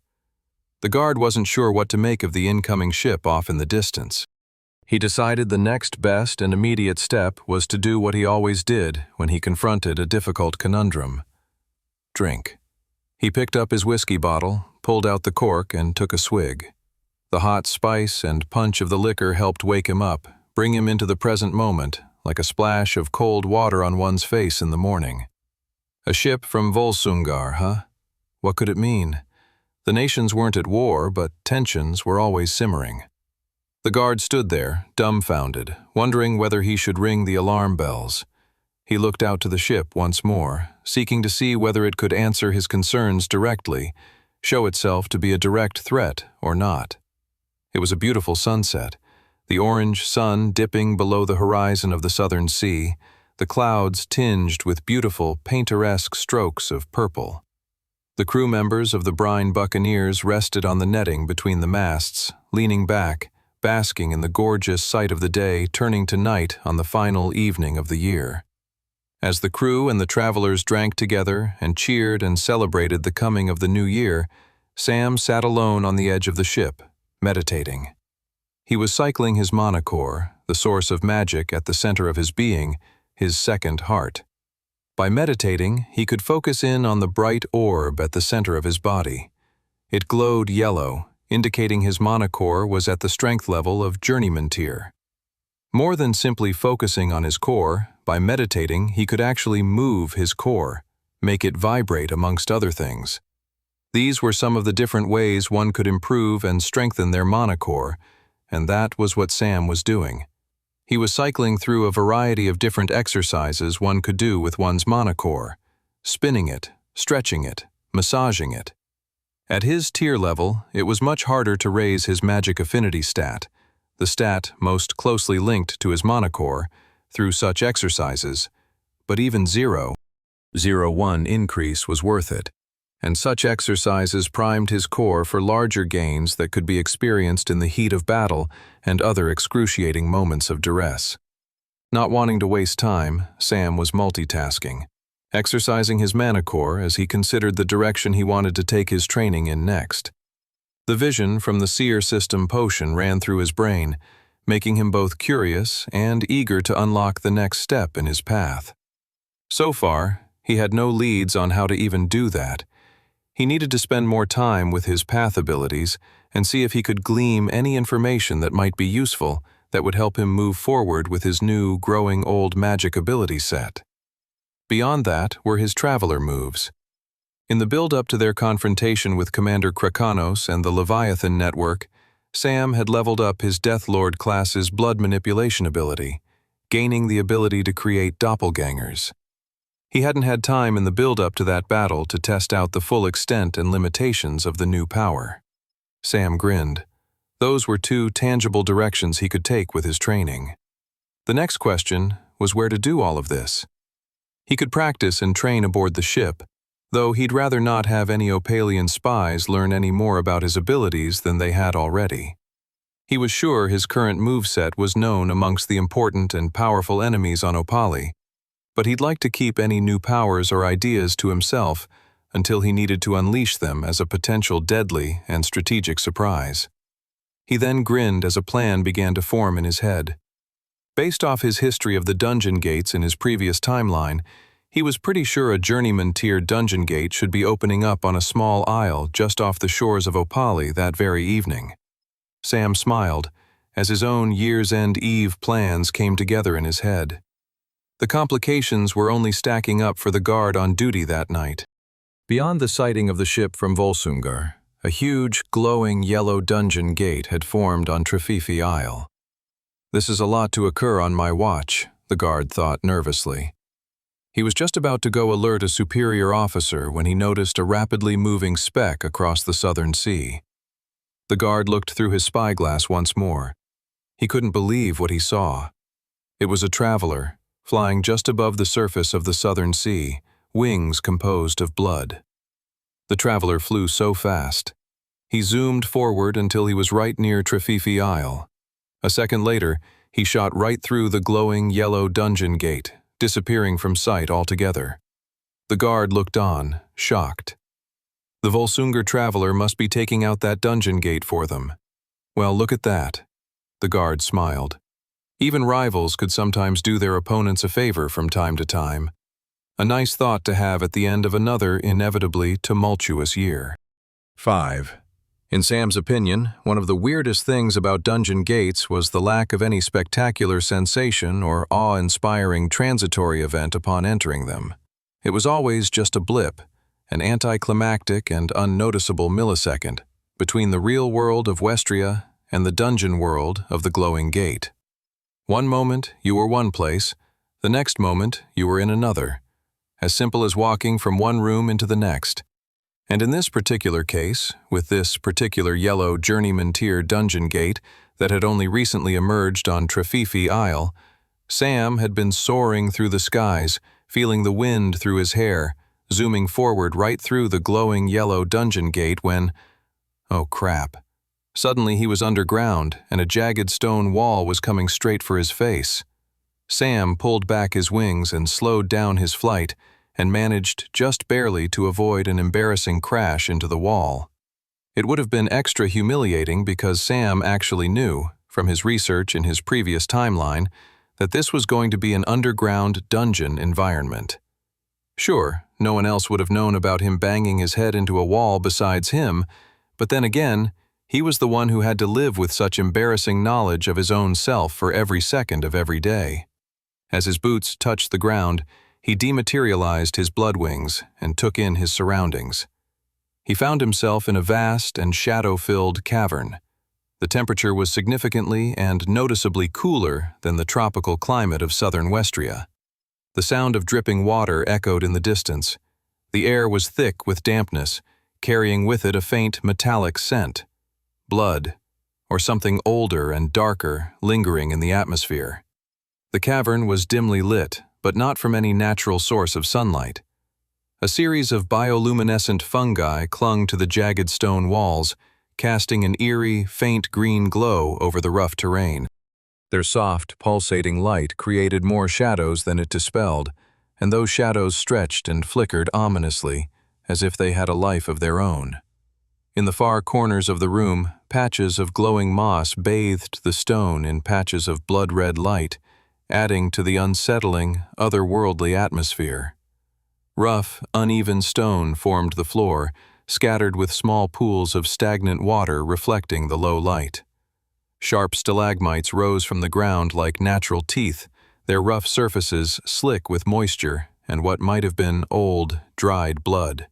The guard wasn't sure what to make of the incoming ship off in the distance. He decided the next best and immediate step was to do what he always did when he confronted a difficult conundrum. Drink. He picked up his whiskey bottle, pulled out the cork, and took a swig. The hot spice and punch of the liquor helped wake him up, bring him into the present moment, like a splash of cold water on one's face in the morning. A ship from Volsungar, huh? What could it mean? The nations weren't at war, but tensions were always simmering. The guard stood there, dumbfounded, wondering whether he should ring the alarm bells. He looked out to the ship once more, seeking to see whether it could answer his concerns directly, show itself to be a direct threat or not. It was a beautiful sunset, the orange sun dipping below the horizon of the southern sea, the clouds tinged with beautiful, painteresque strokes of purple. The crew members of the Brine Buccaneers rested on the netting between the masts, leaning back, basking in the gorgeous sight of the day turning to night on the final evening of the year. As the crew and the travelers drank together and cheered and celebrated the coming of the new year, Sam sat alone on the edge of the ship, meditating. He was cycling his monocore, the source of magic at the center of his being, his second heart. By meditating, he could focus in on the bright orb at the center of his body. It glowed yellow, indicating his monocore was at the strength level of journeyman tier. More than simply focusing on his core, by meditating he could actually move his core, make it vibrate amongst other things. These were some of the different ways one could improve and strengthen their monocore, and that was what Sam was doing. He was cycling through a variety of different exercises one could do with one's monocore, spinning it, stretching it, massaging it. At his tier level, it was much harder to raise his magic affinity stat, the stat most closely linked to his monocore, through such exercises, but even 0.01 increase was worth it, and such exercises primed his core for larger gains that could be experienced in the heat of battle and other excruciating moments of duress. Not wanting to waste time, Sam was multitasking, exercising his monocore as he considered the direction he wanted to take his training in next. The vision from the seer system potion ran through his brain, making him both curious and eager to unlock the next step in his path. So far, he had no leads on how to even do that. He needed to spend more time with his path abilities and see if he could glean any information that might be useful that would help him move forward with his new, growing old magic ability set. Beyond that were his traveler moves. In the build-up to their confrontation with Commander Krakanos and the Leviathan Network, Sam had leveled up his Deathlord class's blood manipulation ability, gaining the ability to create doppelgangers. He hadn't had time in the build-up to that battle to test out the full extent and limitations of the new power. Sam grinned. Those were two tangible directions he could take with his training. The next question was where to do all of this. He could practice and train aboard the ship, though he'd rather not have any Opalian spies learn any more about his abilities than they had already. He was sure his current moveset was known amongst the important and powerful enemies on Opali, but he'd like to keep any new powers or ideas to himself until he needed to unleash them as a potential deadly and strategic surprise. He then grinned as a plan began to form in his head. Based off his history of the dungeon gates in his previous timeline, he was pretty sure a journeyman-tier dungeon gate should be opening up on a small isle just off the shores of Opali that very evening. Sam smiled as his own year's-end eve plans came together in his head. The complications were only stacking up for the guard on duty that night. Beyond the sighting of the ship from Volsungar, a huge, glowing yellow dungeon gate had formed on Trefifi Isle. "This is a lot to occur on my watch," the guard thought nervously. He was just about to go alert a superior officer when he noticed a rapidly moving speck across the southern sea. The guard looked through his spyglass once more. He couldn't believe what he saw. It was a traveler, flying just above the surface of the southern sea, wings composed of blood. The traveler flew so fast. He zoomed forward until he was right near Trefifi Isle. A second later, he shot right through the glowing yellow dungeon gate, disappearing from sight altogether. The guard looked on, shocked. The Volsungar traveler must be taking out that dungeon gate for them. Well, look at that. The guard smiled. Even rivals could sometimes do their opponents a favor from time to time. A nice thought to have at the end of another inevitably tumultuous year. 5. In Sam's opinion, one of the weirdest things about dungeon gates was the lack of any spectacular sensation or awe-inspiring transitory event upon entering them. It was always just a blip, an anticlimactic and unnoticeable millisecond, between the real world of Westria and the dungeon world of the glowing gate. One moment you were one place, the next moment you were in another, as simple as walking from one room into the next. And in this particular case, with this particular yellow journeyman-tier dungeon gate that had only recently emerged on Trefifi Isle, Sam had been soaring through the skies, feeling the wind through his hair, zooming forward right through the glowing yellow dungeon gate when, oh crap, suddenly he was underground and a jagged stone wall was coming straight for his face. Sam pulled back his wings and slowed down his flight, and managed just barely to avoid an embarrassing crash into the wall. It would have been extra humiliating because Sam actually knew, from his research in his previous timeline, that this was going to be an underground dungeon environment. Sure, no one else would have known about him banging his head into a wall besides him, but then again, he was the one who had to live with such embarrassing knowledge of his own self for every second of every day. As his boots touched the ground, he dematerialized his blood wings and took in his surroundings. He found himself in a vast and shadow-filled cavern. The temperature was significantly and noticeably cooler than the tropical climate of southern Westria. The sound of dripping water echoed in the distance. The air was thick with dampness, carrying with it a faint metallic scent. Blood, or something older and darker, lingering in the atmosphere. The cavern was dimly lit, but not from any natural source of sunlight. A series of bioluminescent fungi clung to the jagged stone walls, casting an eerie, faint green glow over the rough terrain. Their soft, pulsating light created more shadows than it dispelled, and those shadows stretched and flickered ominously, as if they had a life of their own. In the far corners of the room, patches of glowing moss bathed the stone in patches of blood-red light, adding to the unsettling, otherworldly atmosphere. Rough, uneven stone formed the floor, scattered with small pools of stagnant water reflecting the low light. Sharp stalagmites rose from the ground like natural teeth, their rough surfaces slick with moisture and what might have been old, dried blood.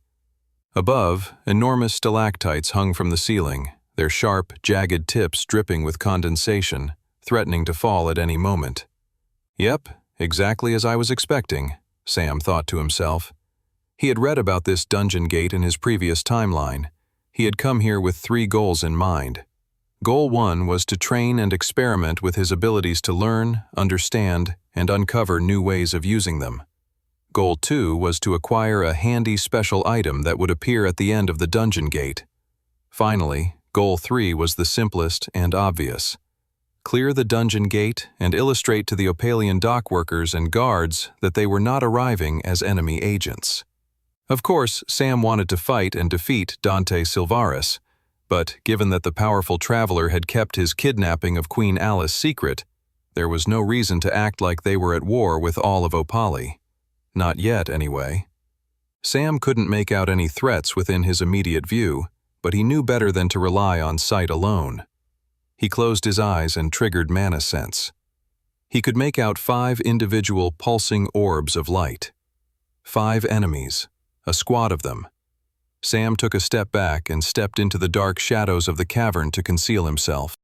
Above, enormous stalactites hung from the ceiling, their sharp, jagged tips dripping with condensation, threatening to fall at any moment. Yep, exactly as I was expecting, Sam thought to himself. He had read about this dungeon gate in his previous timeline. He had come here with 3 goals in mind. Goal 1 was to train and experiment with his abilities to learn, understand, and uncover new ways of using them. Goal 2 was to acquire a handy special item that would appear at the end of the dungeon gate. Finally, Goal 3 was the simplest and obvious. Clear the dungeon gate and illustrate to the Opalian dockworkers and guards that they were not arriving as enemy agents. Of course, Sam wanted to fight and defeat Dante Silvaris, but given that the powerful traveler had kept his kidnapping of Queen Alice secret, There was no reason to act like they were at war with all of Opali. Not yet, anyway. Sam couldn't make out any threats within his immediate view, but he knew better than to rely on sight alone. He closed his eyes and triggered mana sense. He could make out 5 individual pulsing orbs of light. 5 enemies, a squad of them. Sam took a step back and stepped into the dark shadows of the cavern to conceal himself.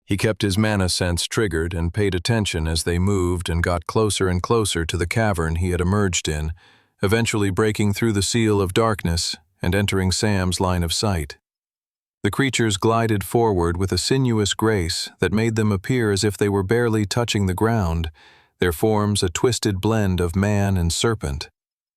He kept his mana sense triggered and paid attention as they moved and got closer and closer to the cavern he had emerged in, eventually breaking through the seal of darkness and entering Sam's line of sight. The creatures glided forward with a sinuous grace that made them appear as if they were barely touching the ground, their forms a twisted blend of man and serpent.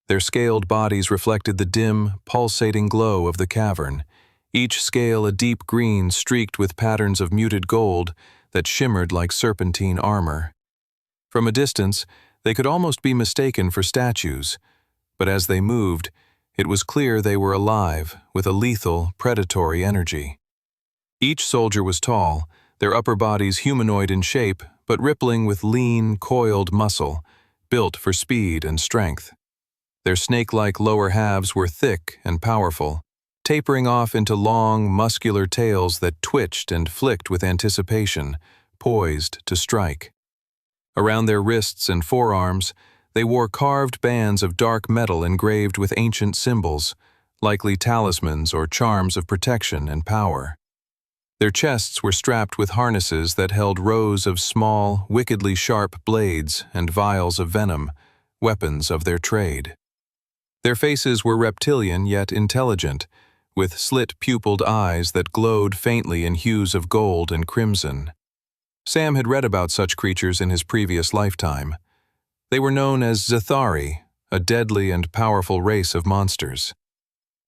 Their scaled bodies reflected the dim, pulsating glow of the cavern, each scale a deep green streaked with patterns of muted gold that shimmered like serpentine armor. From a distance, they could almost be mistaken for statues, but as they moved, it was clear they were alive, with a lethal, predatory energy. Each soldier was tall, their upper bodies humanoid in shape, but rippling with lean, coiled muscle, built for speed and strength. Their snake-like lower halves were thick and powerful, tapering off into long, muscular tails that twitched and flicked with anticipation, poised to strike. Around their wrists and forearms, they wore carved bands of dark metal engraved with ancient symbols, likely talismans or charms of protection and power. Their chests were strapped with harnesses that held rows of small, wickedly sharp blades and vials of venom, weapons of their trade. Their faces were reptilian yet intelligent, with slit-pupiled eyes that glowed faintly in hues of gold and crimson. Sam had read about such creatures in his previous lifetime. They were known as Zathari, a deadly and powerful race of monsters.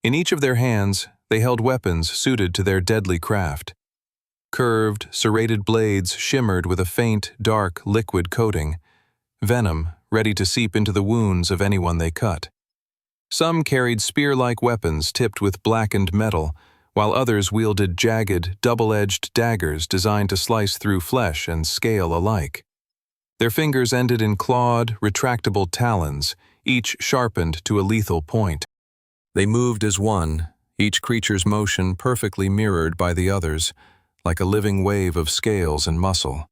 In each of their hands, they held weapons suited to their deadly craft. Curved, serrated blades shimmered with a faint, dark, liquid coating, venom ready to seep into the wounds of anyone they cut. Some carried spear-like weapons tipped with blackened metal, while others wielded jagged, double-edged daggers designed to slice through flesh and scale alike. Their fingers ended in clawed, retractable talons, each sharpened to a lethal point. They moved as one, each creature's motion perfectly mirrored by the others, like a living wave of scales and muscle.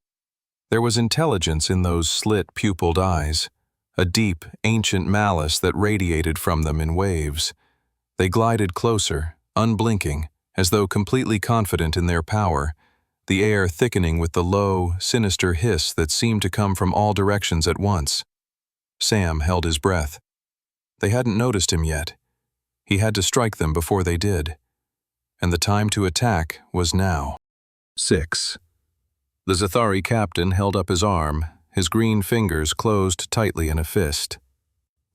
There was intelligence in those slit-pupiled eyes, a deep, ancient malice that radiated from them in waves. They glided closer, unblinking, as though completely confident in their power, the air thickening with the low, sinister hiss that seemed to come from all directions at once. Sam held his breath. They hadn't noticed him yet. He had to strike them before they did. And the time to attack was now. 6. The Zathari captain held up his arm, his green fingers closed tightly in a fist.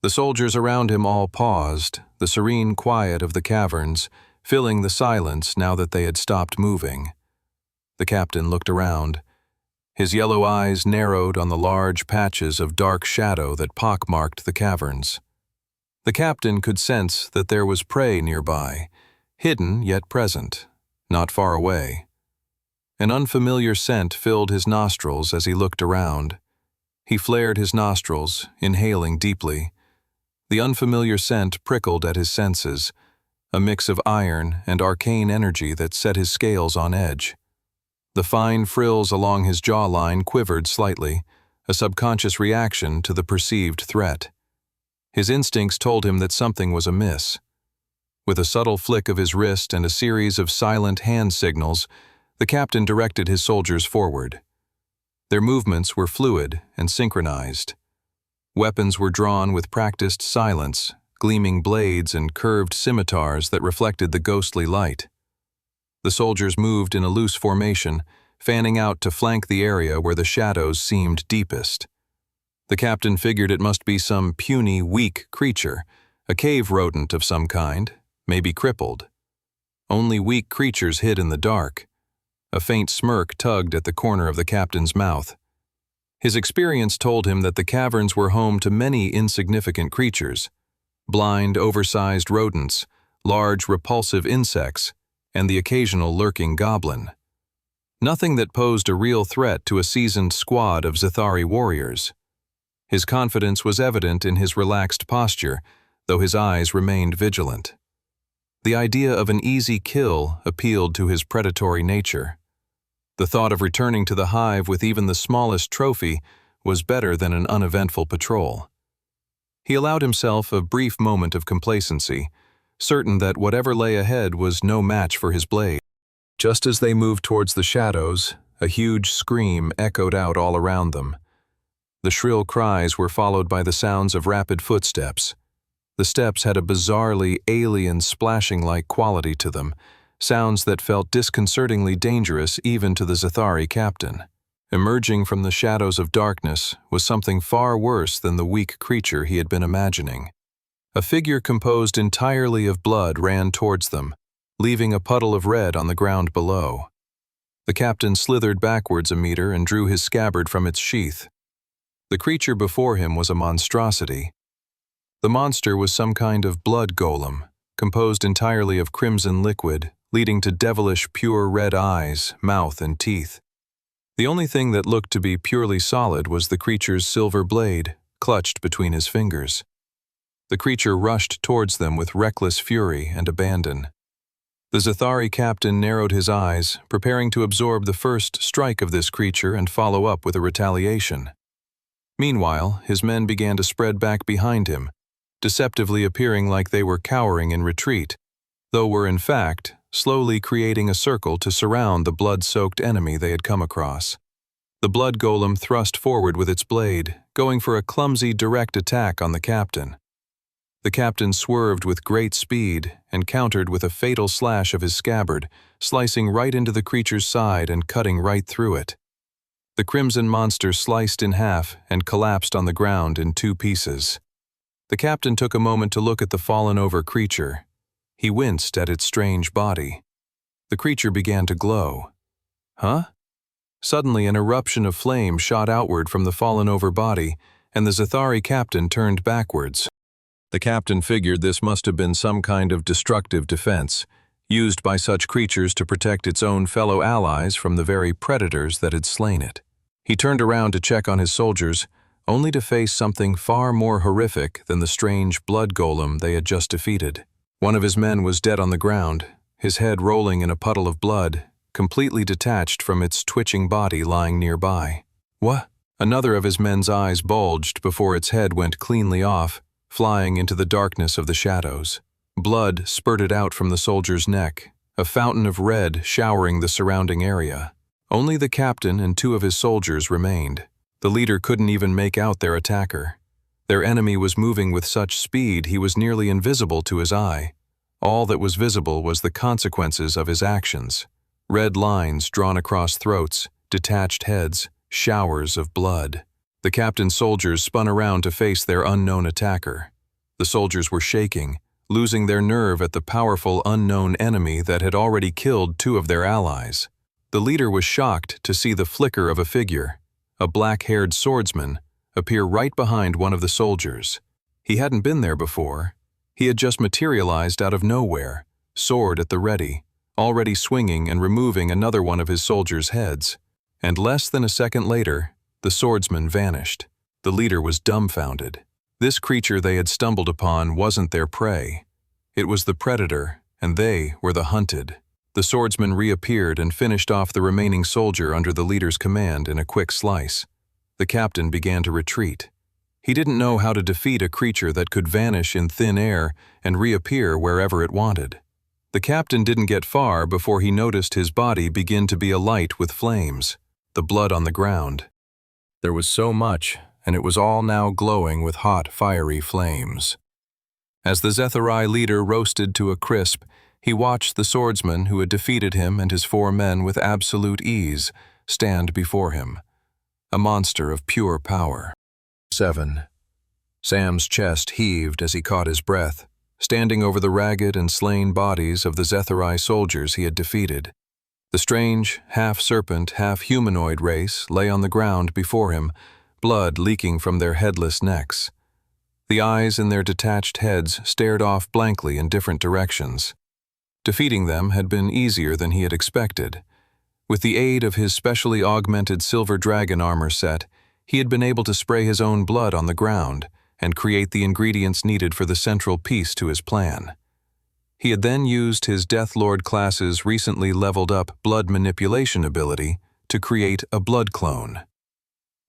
The soldiers around him all paused, the serene quiet of the caverns, filling the silence now that they had stopped moving. The captain looked around. His yellow eyes narrowed on the large patches of dark shadow that pockmarked the caverns. The captain could sense that there was prey nearby, hidden yet present, not far away. An unfamiliar scent filled his nostrils as he looked around. He flared his nostrils, inhaling deeply. The unfamiliar scent prickled at his senses, a mix of iron and arcane energy that set his scales on edge. The fine frills along his jawline quivered slightly, a subconscious reaction to the perceived threat. His instincts told him that something was amiss. With a subtle flick of his wrist and a series of silent hand signals, the captain directed his soldiers forward. Their movements were fluid and synchronized. Weapons were drawn with practiced silence, gleaming blades and curved scimitars that reflected the ghostly light. The soldiers moved in a loose formation, fanning out to flank the area where the shadows seemed deepest. The captain figured it must be some puny, weak creature, a cave rodent of some kind, maybe crippled. Only weak creatures hid in the dark. A faint smirk tugged at the corner of the captain's mouth. His experience told him that the caverns were home to many insignificant creatures, blind, oversized rodents, large, repulsive insects, and the occasional lurking goblin. nothing that posed a real threat to a seasoned squad of Zathari warriors. His confidence was evident in his relaxed posture, though his eyes remained vigilant. The idea of an easy kill appealed to his predatory nature. The thought of returning to the hive with even the smallest trophy was better than an uneventful patrol. He allowed himself a brief moment of complacency, certain that whatever lay ahead was no match for his blade. Just as they moved towards the shadows, a huge scream echoed out all around them. The shrill cries were followed by the sounds of rapid footsteps. The steps had a bizarrely alien splashing-like quality to them, sounds that felt disconcertingly dangerous even to the Zathari captain. Emerging from the shadows of darkness was something far worse than the weak creature he had been imagining. A figure composed entirely of blood ran towards them, leaving a puddle of red on the ground below. The captain slithered backwards a meter and drew his scabbard from its sheath. The creature before him was a monstrosity. The monster was some kind of blood golem, composed entirely of crimson liquid, leading to devilish pure red eyes, mouth, and teeth. The only thing that looked to be purely solid was the creature's silver blade, clutched between his fingers. The creature rushed towards them with reckless fury and abandon. The Zathari captain narrowed his eyes, preparing to absorb the first strike of this creature and follow up with a retaliation. Meanwhile, his men began to spread back behind him, deceptively appearing like they were cowering in retreat, though were in fact slowly creating a circle to surround the blood-soaked enemy they had come across. The blood golem thrust forward with its blade, going for a clumsy direct attack on the captain. The captain swerved with great speed and countered with a fatal slash of his scabbard, slicing right into the creature's side and cutting right through it. The crimson monster sliced in half and collapsed on the ground in 2 pieces. The captain took a moment to look at the fallen-over creature. He winced at its strange body. The creature began to glow. Huh? Suddenly, an eruption of flame shot outward from the fallen-over body, and the Zathari captain turned backwards. The captain figured this must have been some kind of destructive defense, used by such creatures to protect its own fellow allies from the very predators that had slain it. He turned around to check on his soldiers, only to face something far more horrific than the strange blood golem they had just defeated. One of his men was dead on the ground, his head rolling in a puddle of blood, completely detached from its twitching body lying nearby. What? Another of his men's eyes bulged before its head went cleanly off, flying into the darkness of the shadows. Blood spurted out from the soldier's neck, a fountain of red showering the surrounding area. Only the captain and 2 of his soldiers remained. The leader couldn't even make out their attacker. Their enemy was moving with such speed he was nearly invisible to his eye. All that was visible was the consequences of his actions. Red lines drawn across throats, detached heads, showers of blood. The captain's soldiers spun around to face their unknown attacker. The soldiers were shaking, losing their nerve at the powerful unknown enemy that had already killed 2 of their allies. The leader was shocked to see the flicker of a figure, a black-haired swordsman, appear right behind one of the soldiers. He hadn't been there before. He had just materialized out of nowhere, sword at the ready, already swinging and removing another one of his soldiers' heads. And less than a second later, the swordsman vanished. The leader was dumbfounded. This creature they had stumbled upon wasn't their prey. It was the predator, and they were the hunted. The swordsman reappeared and finished off the remaining soldier under the leader's command in a quick slice. The captain began to retreat. He didn't know how to defeat a creature that could vanish in thin air and reappear wherever it wanted. The captain didn't get far before he noticed his body begin to be alight with flames, the blood on the ground. There was so much, and it was all now glowing with hot, fiery flames. As the Zathari leader roasted to a crisp, he watched the swordsman who had defeated him and his 4 men with absolute ease stand before him, a monster of pure power. 7. Sam's chest heaved as he caught his breath, standing over the ragged and slain bodies of the Zathari soldiers he had defeated. The strange, half-serpent, half-humanoid race lay on the ground before him, blood leaking from their headless necks. The eyes in their detached heads stared off blankly in different directions. Defeating them had been easier than he had expected. With the aid of his specially augmented silver dragon armor set, he had been able to spray his own blood on the ground and create the ingredients needed for the central piece to his plan. He had then used his Death Lord class's recently leveled up blood manipulation ability to create a blood clone.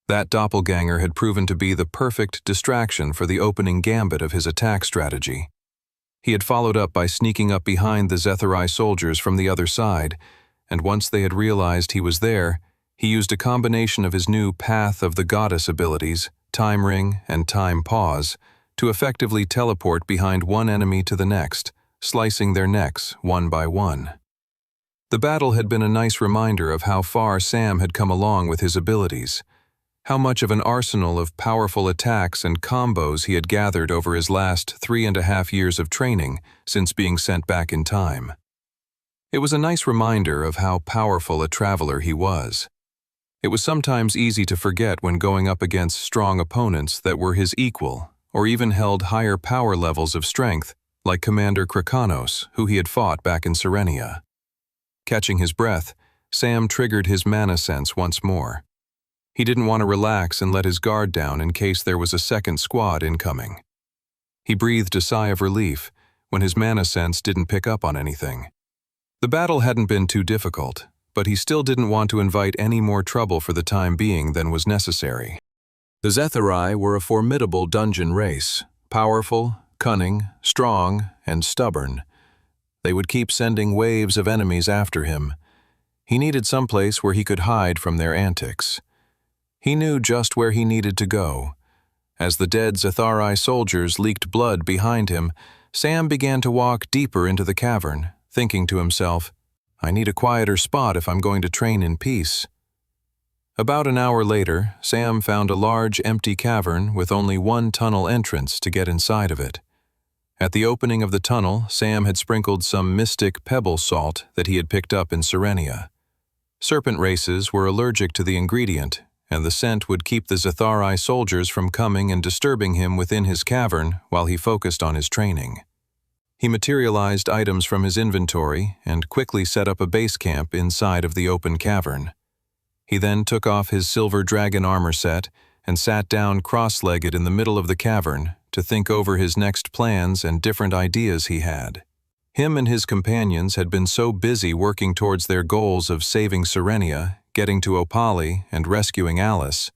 That doppelganger had proven to be the perfect distraction for the opening gambit of his attack strategy. He had followed up by sneaking up behind the Zethari soldiers from the other side, and once they had realized he was there, he used a combination of his new Path of the Goddess abilities, Time Ring and Time Pause, to effectively teleport behind one enemy to the next, slicing their necks one by one. The battle had been a nice reminder of how far Sam had come along with his abilities, how much of an arsenal of powerful attacks and combos he had gathered over his last 3.5 years of training since being sent back in time. It was a nice reminder of how powerful a traveler he was. It was sometimes easy to forget when going up against strong opponents that were his equal, or even held higher power levels of strength, like Commander Krakanos, who he had fought back in Serenia. Catching his breath, Sam triggered his mana sense once more. He didn't want to relax and let his guard down in case there was a second squad incoming. He breathed a sigh of relief when his mana sense didn't pick up on anything. The battle hadn't been too difficult, but he still didn't want to invite any more trouble for the time being than was necessary. The Zethari were a formidable dungeon race, powerful, cunning, strong, and stubborn. They would keep sending waves of enemies after him. He needed someplace where he could hide from their antics. He knew just where he needed to go. As the dead Zethari soldiers leaked blood behind him, Sam began to walk deeper into the cavern, thinking to himself, "I need a quieter spot if I'm going to train in peace." About an hour later, Sam found a large empty cavern with only one tunnel entrance to get inside of it. At the opening of the tunnel, Sam had sprinkled some mystic pebble salt that he had picked up in Serenia. Serpent races were allergic to the ingredient, and the scent would keep the Zethari soldiers from coming and disturbing him within his cavern while he focused on his training. He materialized items from his inventory and quickly set up a base camp inside of the open cavern. He then took off his silver dragon armor set and sat down cross-legged in the middle of the cavern to think over his next plans and different ideas he had. Him and his companions had been so busy working towards their goals of saving Serenia, getting to Opali, and rescuing Alice,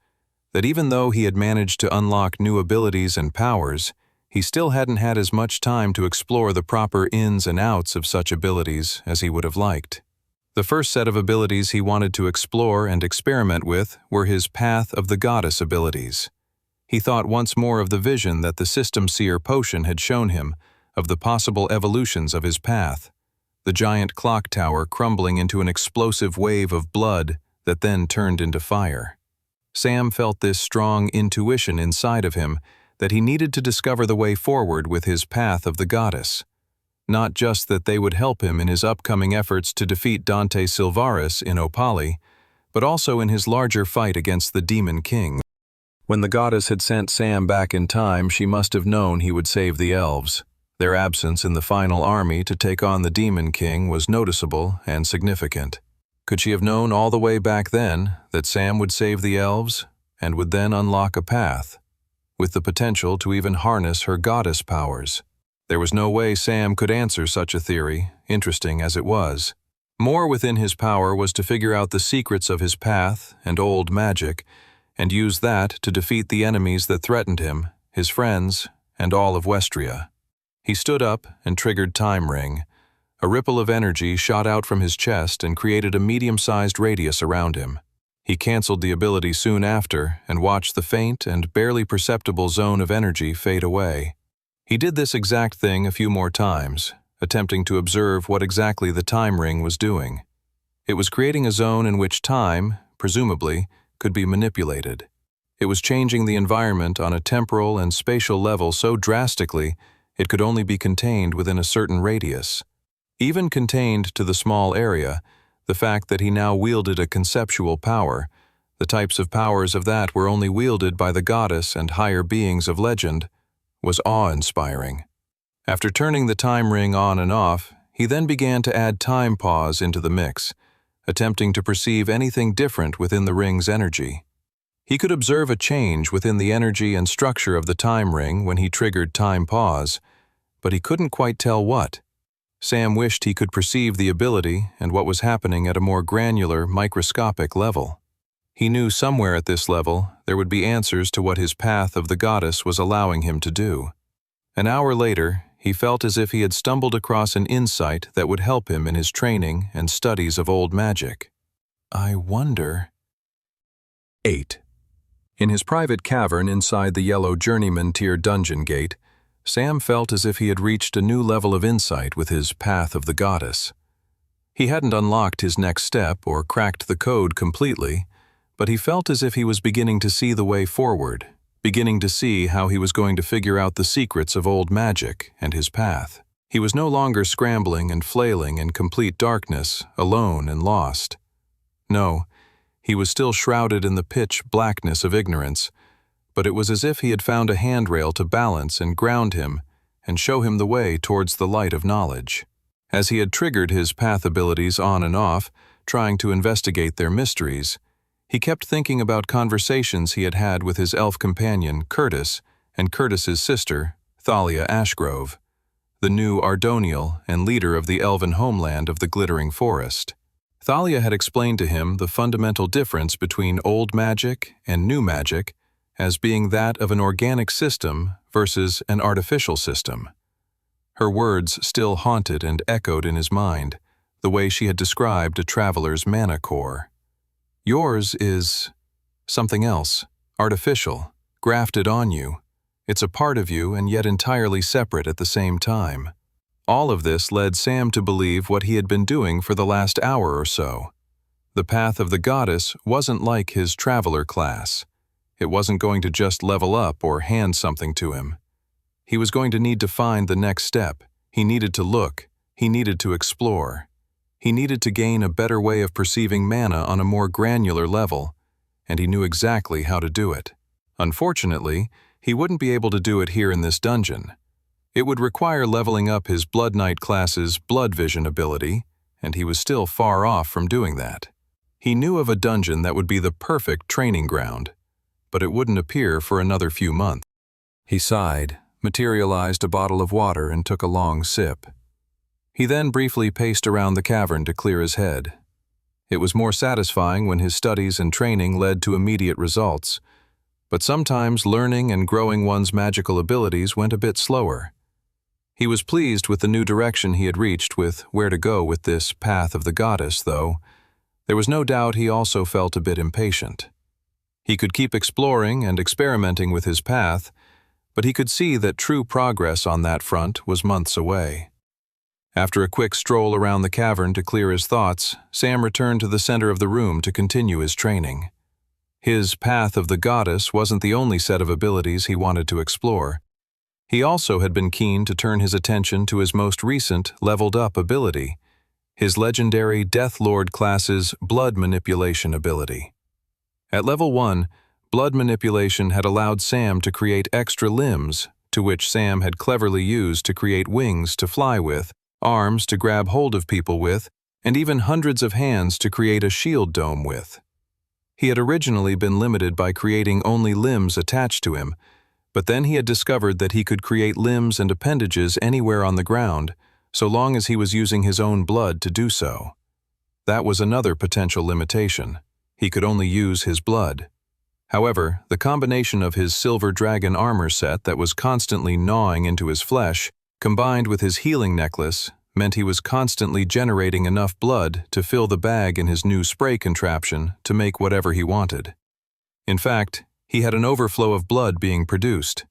that even though he had managed to unlock new abilities and powers, he still hadn't had as much time to explore the proper ins and outs of such abilities as he would have liked. The first set of abilities he wanted to explore and experiment with were his Path of the Goddess abilities. He thought once more of the vision that the System Seer potion had shown him of the possible evolutions of his path, the giant clock tower crumbling into an explosive wave of blood that then turned into fire. Sam felt this strong intuition inside of him that he needed to discover the way forward with his Path of the Goddess. Not just that they would help him in his upcoming efforts to defeat Dante Silvaris in Opali, but also in his larger fight against the Demon King. When the goddess had sent Sam back in time, she must have known he would save the elves. Their absence in the final army to take on the Demon King was noticeable and significant. Could she have known all the way back then that Sam would save the elves and would then unlock a path, with the potential to even harness her goddess powers? There was no way Sam could answer such a theory, interesting as it was. More within his power was to figure out the secrets of his path and old magic, and use that to defeat the enemies that threatened him, his friends, and all of Westria. He stood up and triggered Time Ring. A ripple of energy shot out from his chest and created a medium-sized radius around him. He canceled the ability soon after and watched the faint and barely perceptible zone of energy fade away. He did this exact thing a few more times, attempting to observe what exactly the Time Ring was doing. It was creating a zone in which time, presumably, could be manipulated. It was changing the environment on a temporal and spatial level so drastically it could only be contained within a certain radius. Even contained to the small area, the fact that he now wielded a conceptual power, the types of powers of that were only wielded by the goddess and higher beings of legend, was awe-inspiring. After turning the Time Ring on and off, he then began to add Time Pause into the mix, attempting to perceive anything different within the ring's energy. He could observe a change within the energy and structure of the time ring when he triggered time pause, but he couldn't quite tell what. Sam wished he could perceive the ability and what was happening at a more granular, microscopic level. He knew somewhere at this level there would be answers to what his path of the goddess was allowing him to do. An hour later, he felt as if he had stumbled across an insight that would help him in his training and studies of old magic. I wonder... 8. In his private cavern inside the yellow journeyman tier dungeon gate, Sam felt as if he had reached a new level of insight with his path of the goddess. He hadn't unlocked his next step or cracked the code completely, but he felt as if he was beginning to see the way forward, beginning to see how he was going to figure out the secrets of old magic and his path. He was no longer scrambling and flailing in complete darkness, alone and lost. No, he was still shrouded in the pitch blackness of ignorance, but it was as if he had found a handrail to balance and ground him and show him the way towards the light of knowledge. As he had triggered his path abilities on and off, trying to investigate their mysteries, he kept thinking about conversations he had had with his elf companion, Curtis, and Curtis's sister, Thalia Ashgrove, the new Ardonial and leader of the elven homeland of the Glittering Forest. Thalia had explained to him the fundamental difference between old magic and new magic as being that of an organic system versus an artificial system. Her words still haunted and echoed in his mind, the way she had described a traveler's mana core. Yours is something else, artificial, grafted on you. It's a part of you and yet entirely separate at the same time. All of this led Sam to believe what he had been doing for the last hour or so. The path of the goddess wasn't like his traveler class. It wasn't going to just level up or hand something to him. He was going to need to find the next step. He needed to look. He needed to explore. He needed to gain a better way of perceiving mana on a more granular level, and he knew exactly how to do it. Unfortunately, he wouldn't be able to do it here in this dungeon. It would require leveling up his Blood Knight class's Blood Vision ability, and he was still far off from doing that. He knew of a dungeon that would be the perfect training ground, but it wouldn't appear for another few months. He sighed, materialized a bottle of water, and took a long sip. He then briefly paced around the cavern to clear his head. It was more satisfying when his studies and training led to immediate results, but sometimes learning and growing one's magical abilities went a bit slower. He was pleased with the new direction he had reached with where to go with this path of the goddess, though there was no doubt he also felt a bit impatient. He could keep exploring and experimenting with his path, but he could see that true progress on that front was months away. After a quick stroll around the cavern to clear his thoughts, Sam returned to the center of the room to continue his training. His path of the goddess wasn't the only set of abilities he wanted to explore. He also had been keen to turn his attention to his most recent leveled-up ability, his legendary Death Lord class's Blood Manipulation ability. At level 1, Blood Manipulation had allowed Sam to create extra limbs, to which Sam had cleverly used to create wings to fly with, arms to grab hold of people with, and even hundreds of hands to create a shield dome with. He had originally been limited by creating only limbs attached to him, but then he had discovered that he could create limbs and appendages anywhere on the ground, so long as he was using his own blood to do so. That was another potential limitation. He could only use his blood. However, the combination of his silver dragon armor set that was constantly gnawing into his flesh, combined with his healing necklace, meant he was constantly generating enough blood to fill the bag in his new spray contraption to make whatever he wanted. In fact, he had an overflow of blood being produced.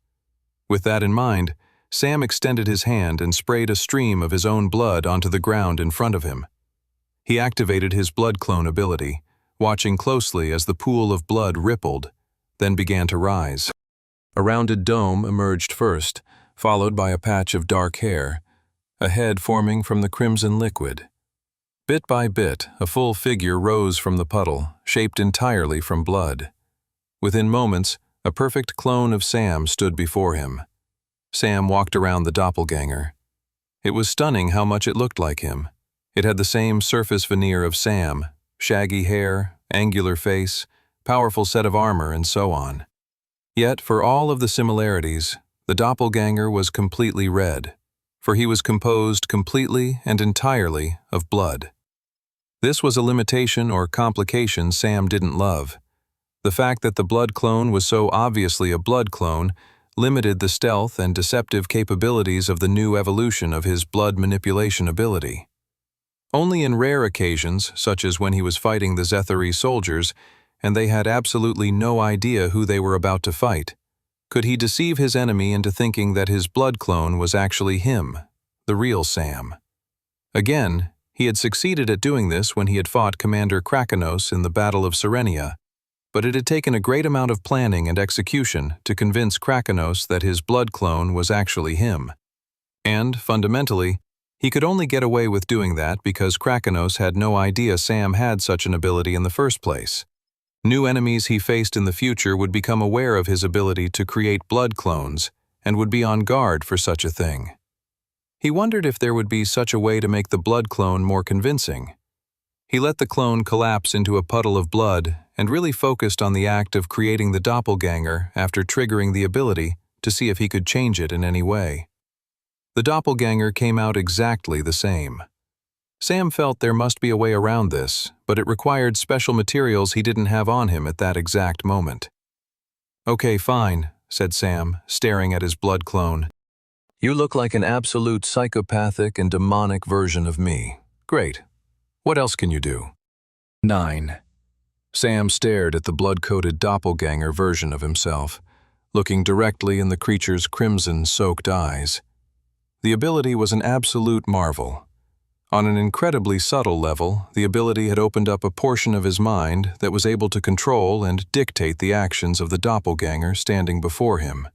With that in mind, Sam extended his hand and sprayed a stream of his own blood onto the ground in front of him. He activated his blood clone ability, watching closely as the pool of blood rippled, then began to rise. A rounded dome emerged first, followed by a patch of dark hair, a head forming from the crimson liquid. Bit by bit, a full figure rose from the puddle, shaped entirely from blood. Within moments, a perfect clone of Sam stood before him. Sam walked around the doppelganger. It was stunning how much it looked like him. It had the same surface veneer of Sam, shaggy hair, angular face, powerful set of armor, and so on. Yet, for all of the similarities, the doppelganger was completely red, for he was composed completely and entirely of blood. This was a limitation or complication Sam didn't love. The fact that the blood clone was so obviously a blood clone limited the stealth and deceptive capabilities of the new evolution of his blood manipulation ability. Only in rare occasions, such as when he was fighting the Zethari soldiers, and they had absolutely no idea who they were about to fight, could he deceive his enemy into thinking that his blood clone was actually him, the real Sam. Again, he had succeeded at doing this when he had fought Commander Krakanos in the Battle of Serenia, but it had taken a great amount of planning and execution to convince Krakanos that his blood clone was actually him. And, fundamentally, he could only get away with doing that because Krakanos had no idea Sam had such an ability in the first place. New enemies he faced in the future would become aware of his ability to create blood clones and would be on guard for such a thing. He wondered if there would be such a way to make the blood clone more convincing. He let the clone collapse into a puddle of blood and really focused on the act of creating the doppelganger after triggering the ability to see if he could change it in any way. The doppelganger came out exactly the same. Sam felt there must be a way around this, but it required special materials he didn't have on him at that exact moment. "Okay, fine," said Sam, staring at his blood clone. "You look like an absolute psychopathic and demonic version of me. Great. What else can you do?" 9. Sam stared at the blood-coated doppelganger version of himself, looking directly in the creature's crimson-soaked eyes. The ability was an absolute marvel. On an incredibly subtle level, the ability had opened up a portion of his mind that was able to control and dictate the actions of the doppelganger standing before him.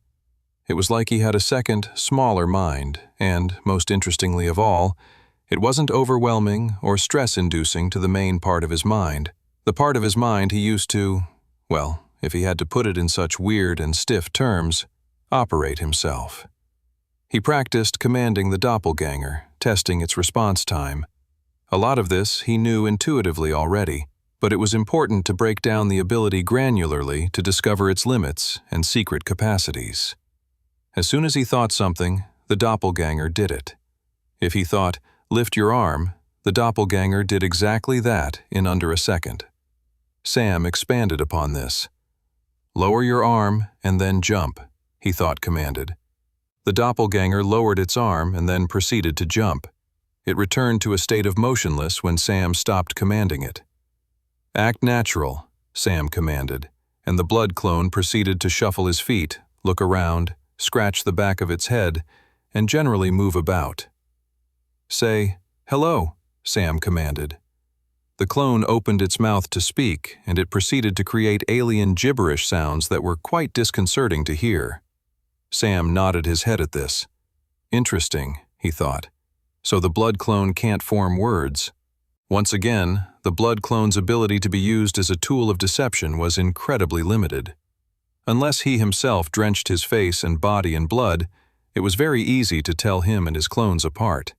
It was like he had a second, smaller mind, and, most interestingly of all, it wasn't overwhelming or stress-inducing to the main part of his mind. The part of his mind he used to, well, if he had to put it in such weird and stiff terms, operate himself. He practiced commanding the doppelganger, testing its response time. A lot of this he knew intuitively already, but it was important to break down the ability granularly to discover its limits and secret capacities. As soon as he thought something, the doppelganger did it. If he thought, "Lift your arm," the doppelganger did exactly that in under a second. Sam expanded upon this. "Lower your arm and then jump," he thought commanded. The doppelganger lowered its arm and then proceeded to jump. It returned to a state of motionless when Sam stopped commanding it. "Act natural," Sam commanded, and the blood clone proceeded to shuffle his feet, look around, scratch the back of its head, and generally move about. "Say, hello," Sam commanded. The clone opened its mouth to speak, and it proceeded to create alien gibberish sounds that were quite disconcerting to hear. Sam nodded his head at this. Interesting, he thought. So the blood clone can't form words. Once again, the blood clone's ability to be used as a tool of deception was incredibly limited. Unless he himself drenched his face and body in blood, it was very easy to tell him and his clones apart.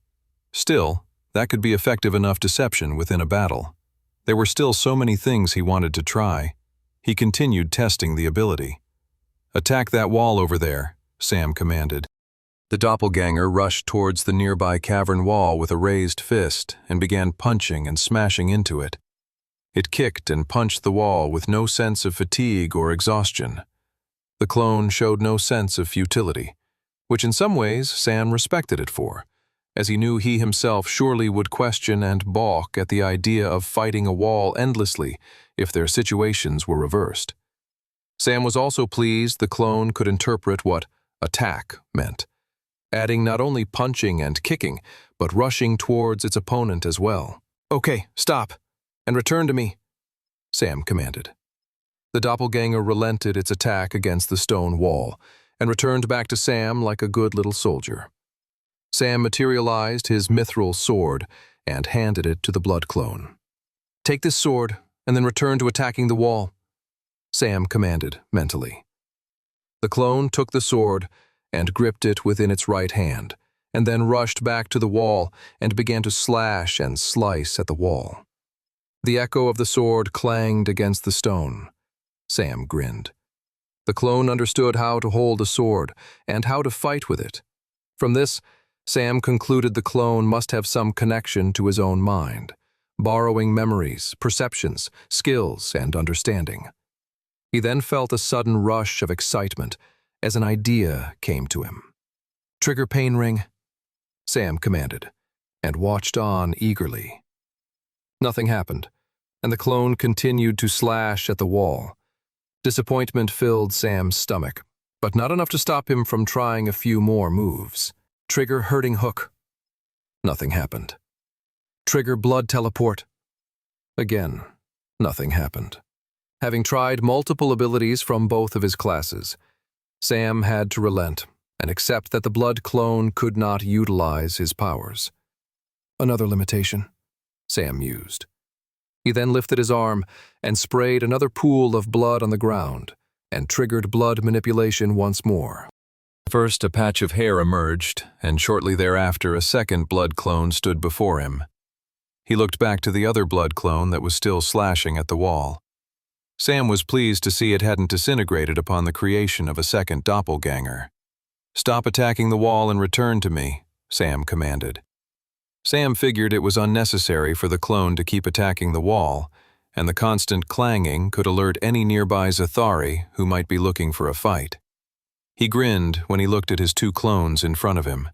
Still, that could be effective enough deception within a battle. There were still so many things he wanted to try. He continued testing the ability. "Attack that wall over there," Sam commanded. The doppelganger rushed towards the nearby cavern wall with a raised fist and began punching and smashing into it. It kicked and punched the wall with no sense of fatigue or exhaustion. The clone showed no sense of futility, which in some ways Sam respected it for, as he knew he himself surely would question and balk at the idea of fighting a wall endlessly if their situations were reversed. Sam was also pleased the clone could interpret what attack meant, adding not only punching and kicking, but rushing towards its opponent as well. "Okay, stop, and return to me," Sam commanded. The doppelganger relented its attack against the stone wall and returned back to Sam like a good little soldier. Sam materialized his mithril sword and handed it to the blood clone. "Take this sword and then return to attacking the wall," Sam commanded mentally. The clone took the sword and gripped it within its right hand, and then rushed back to the wall and began to slash and slice at the wall. The echo of the sword clanged against the stone. Sam grinned. The clone understood how to hold a sword and how to fight with it. From this, Sam concluded the clone must have some connection to his own mind, borrowing memories, perceptions, skills, and understanding. He then felt a sudden rush of excitement as an idea came to him. "Trigger pain ring," Sam commanded, and watched on eagerly. Nothing happened, and the clone continued to slash at the wall. Disappointment filled Sam's stomach, but not enough to stop him from trying a few more moves. "Trigger hurting hook." Nothing happened. "Trigger blood teleport." Again, nothing happened. Having tried multiple abilities from both of his classes, Sam had to relent and accept that the blood clone could not utilize his powers. Another limitation, Sam mused. He then lifted his arm and sprayed another pool of blood on the ground and triggered blood manipulation once more. First, a patch of hair emerged, and shortly thereafter a second blood clone stood before him. He looked back to the other blood clone that was still slashing at the wall. Sam was pleased to see it hadn't disintegrated upon the creation of a second doppelganger. "Stop attacking the wall and return to me," Sam commanded. Sam figured it was unnecessary for the clone to keep attacking the wall, and the constant clanging could alert any nearby Zathari who might be looking for a fight. He grinned when he looked at his two clones in front of him.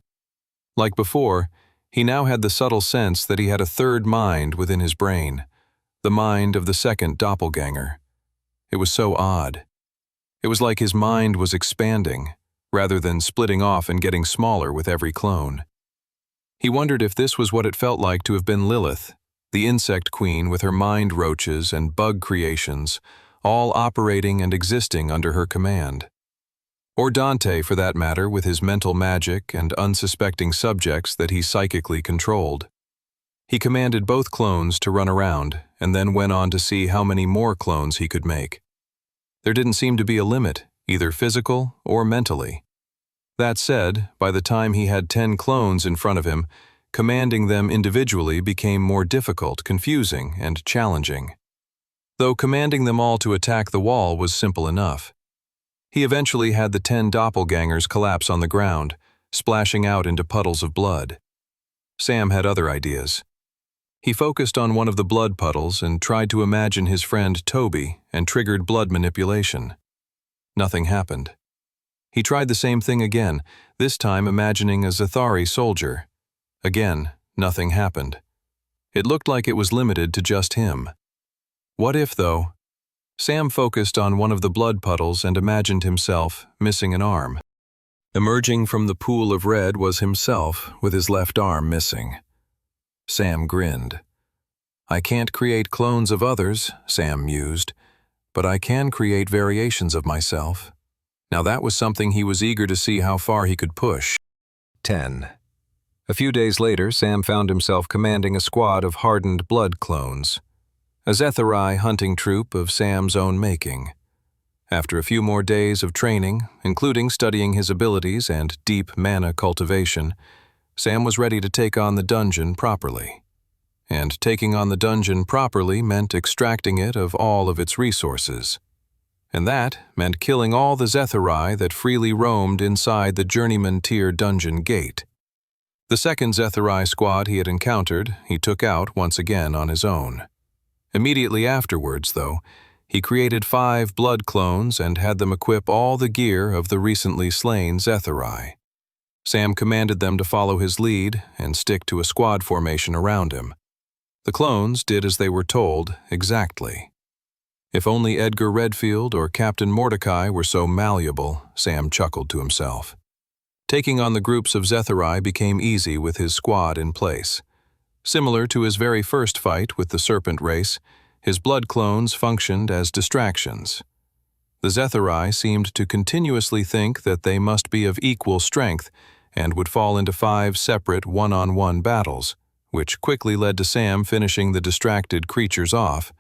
Like before, he now had the subtle sense that he had a third mind within his brain, the mind of the second doppelganger. It was so odd. It was like his mind was expanding, rather than splitting off and getting smaller with every clone. He wondered if this was what it felt like to have been Lilith, the insect queen with her mind roaches and bug creations, all operating and existing under her command. Or Dante, for that matter, with his mental magic and unsuspecting subjects that he psychically controlled. He commanded both clones to run around, and then went on to see how many more clones he could make. There didn't seem to be a limit, either physical or mentally. That said, by the time he had 10 clones in front of him, commanding them individually became more difficult, confusing, and challenging. Though commanding them all to attack the wall was simple enough. He eventually had the 10 doppelgangers collapse on the ground, splashing out into puddles of blood. Sam had other ideas. He focused on one of the blood puddles and tried to imagine his friend Toby and triggered blood manipulation. Nothing happened. He tried the same thing again, this time imagining a Zathari soldier. Again, nothing happened. It looked like it was limited to just him. What if, though? Sam focused on one of the blood puddles and imagined himself missing an arm. Emerging from the pool of red was himself with his left arm missing. Sam grinned. "I can't create clones of others," Sam mused, "but I can create variations of myself." Now that was something he was eager to see how far he could push. 10. A few days later, Sam found himself commanding a squad of hardened blood clones, a Zathari hunting troop of Sam's own making. After a few more days of training, including studying his abilities and deep mana cultivation, Sam was ready to take on the dungeon properly. And taking on the dungeon properly meant extracting it of all of its resources. And that meant killing all the Zathari that freely roamed inside the Journeyman Tier dungeon gate. The second Zathari squad he had encountered, he took out once again on his own. Immediately afterwards, though, he created 5 blood clones and had them equip all the gear of the recently slain Zathari. Sam commanded them to follow his lead and stick to a squad formation around him. The clones did as they were told exactly. If only Edgar Redfield or Captain Mordecai were so malleable, Sam chuckled to himself. Taking on the groups of Zathari became easy with his squad in place. Similar to his very first fight with the Serpent race, his blood clones functioned as distractions. The Zathari seemed to continuously think that they must be of equal strength and would fall into 5 separate one-on-one battles, which quickly led to Sam finishing the distracted creatures off,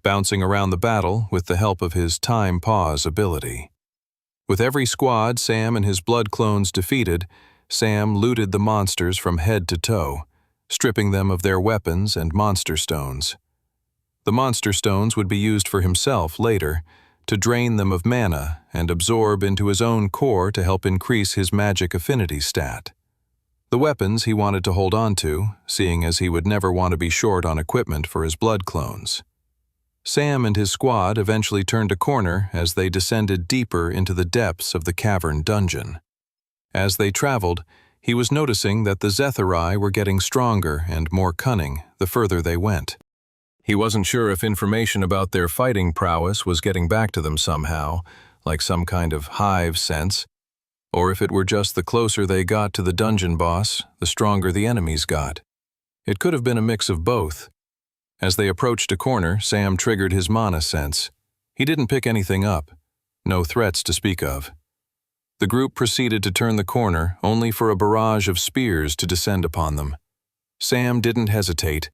bouncing around the battle with the help of his time pause ability. With every squad Sam and his blood clones defeated, Sam looted the monsters from head to toe, stripping them of their weapons and monster stones. The monster stones would be used for himself later, to drain them of mana and absorb into his own core to help increase his magic affinity stat. The weapons he wanted to hold on to, seeing as he would never want to be short on equipment for his blood clones. Sam and his squad eventually turned a corner as they descended deeper into the depths of the cavern dungeon. As they traveled, he was noticing that the Zethari were getting stronger and more cunning the further they went. He wasn't sure if information about their fighting prowess was getting back to them somehow, like some kind of hive sense, or if it were just the closer they got to the dungeon boss, the stronger the enemies got. It could have been a mix of both. As they approached a corner, Sam triggered his mana sense. He didn't pick anything up. No threats to speak of. The group proceeded to turn the corner, only for a barrage of spears to descend upon them. Sam didn't hesitate.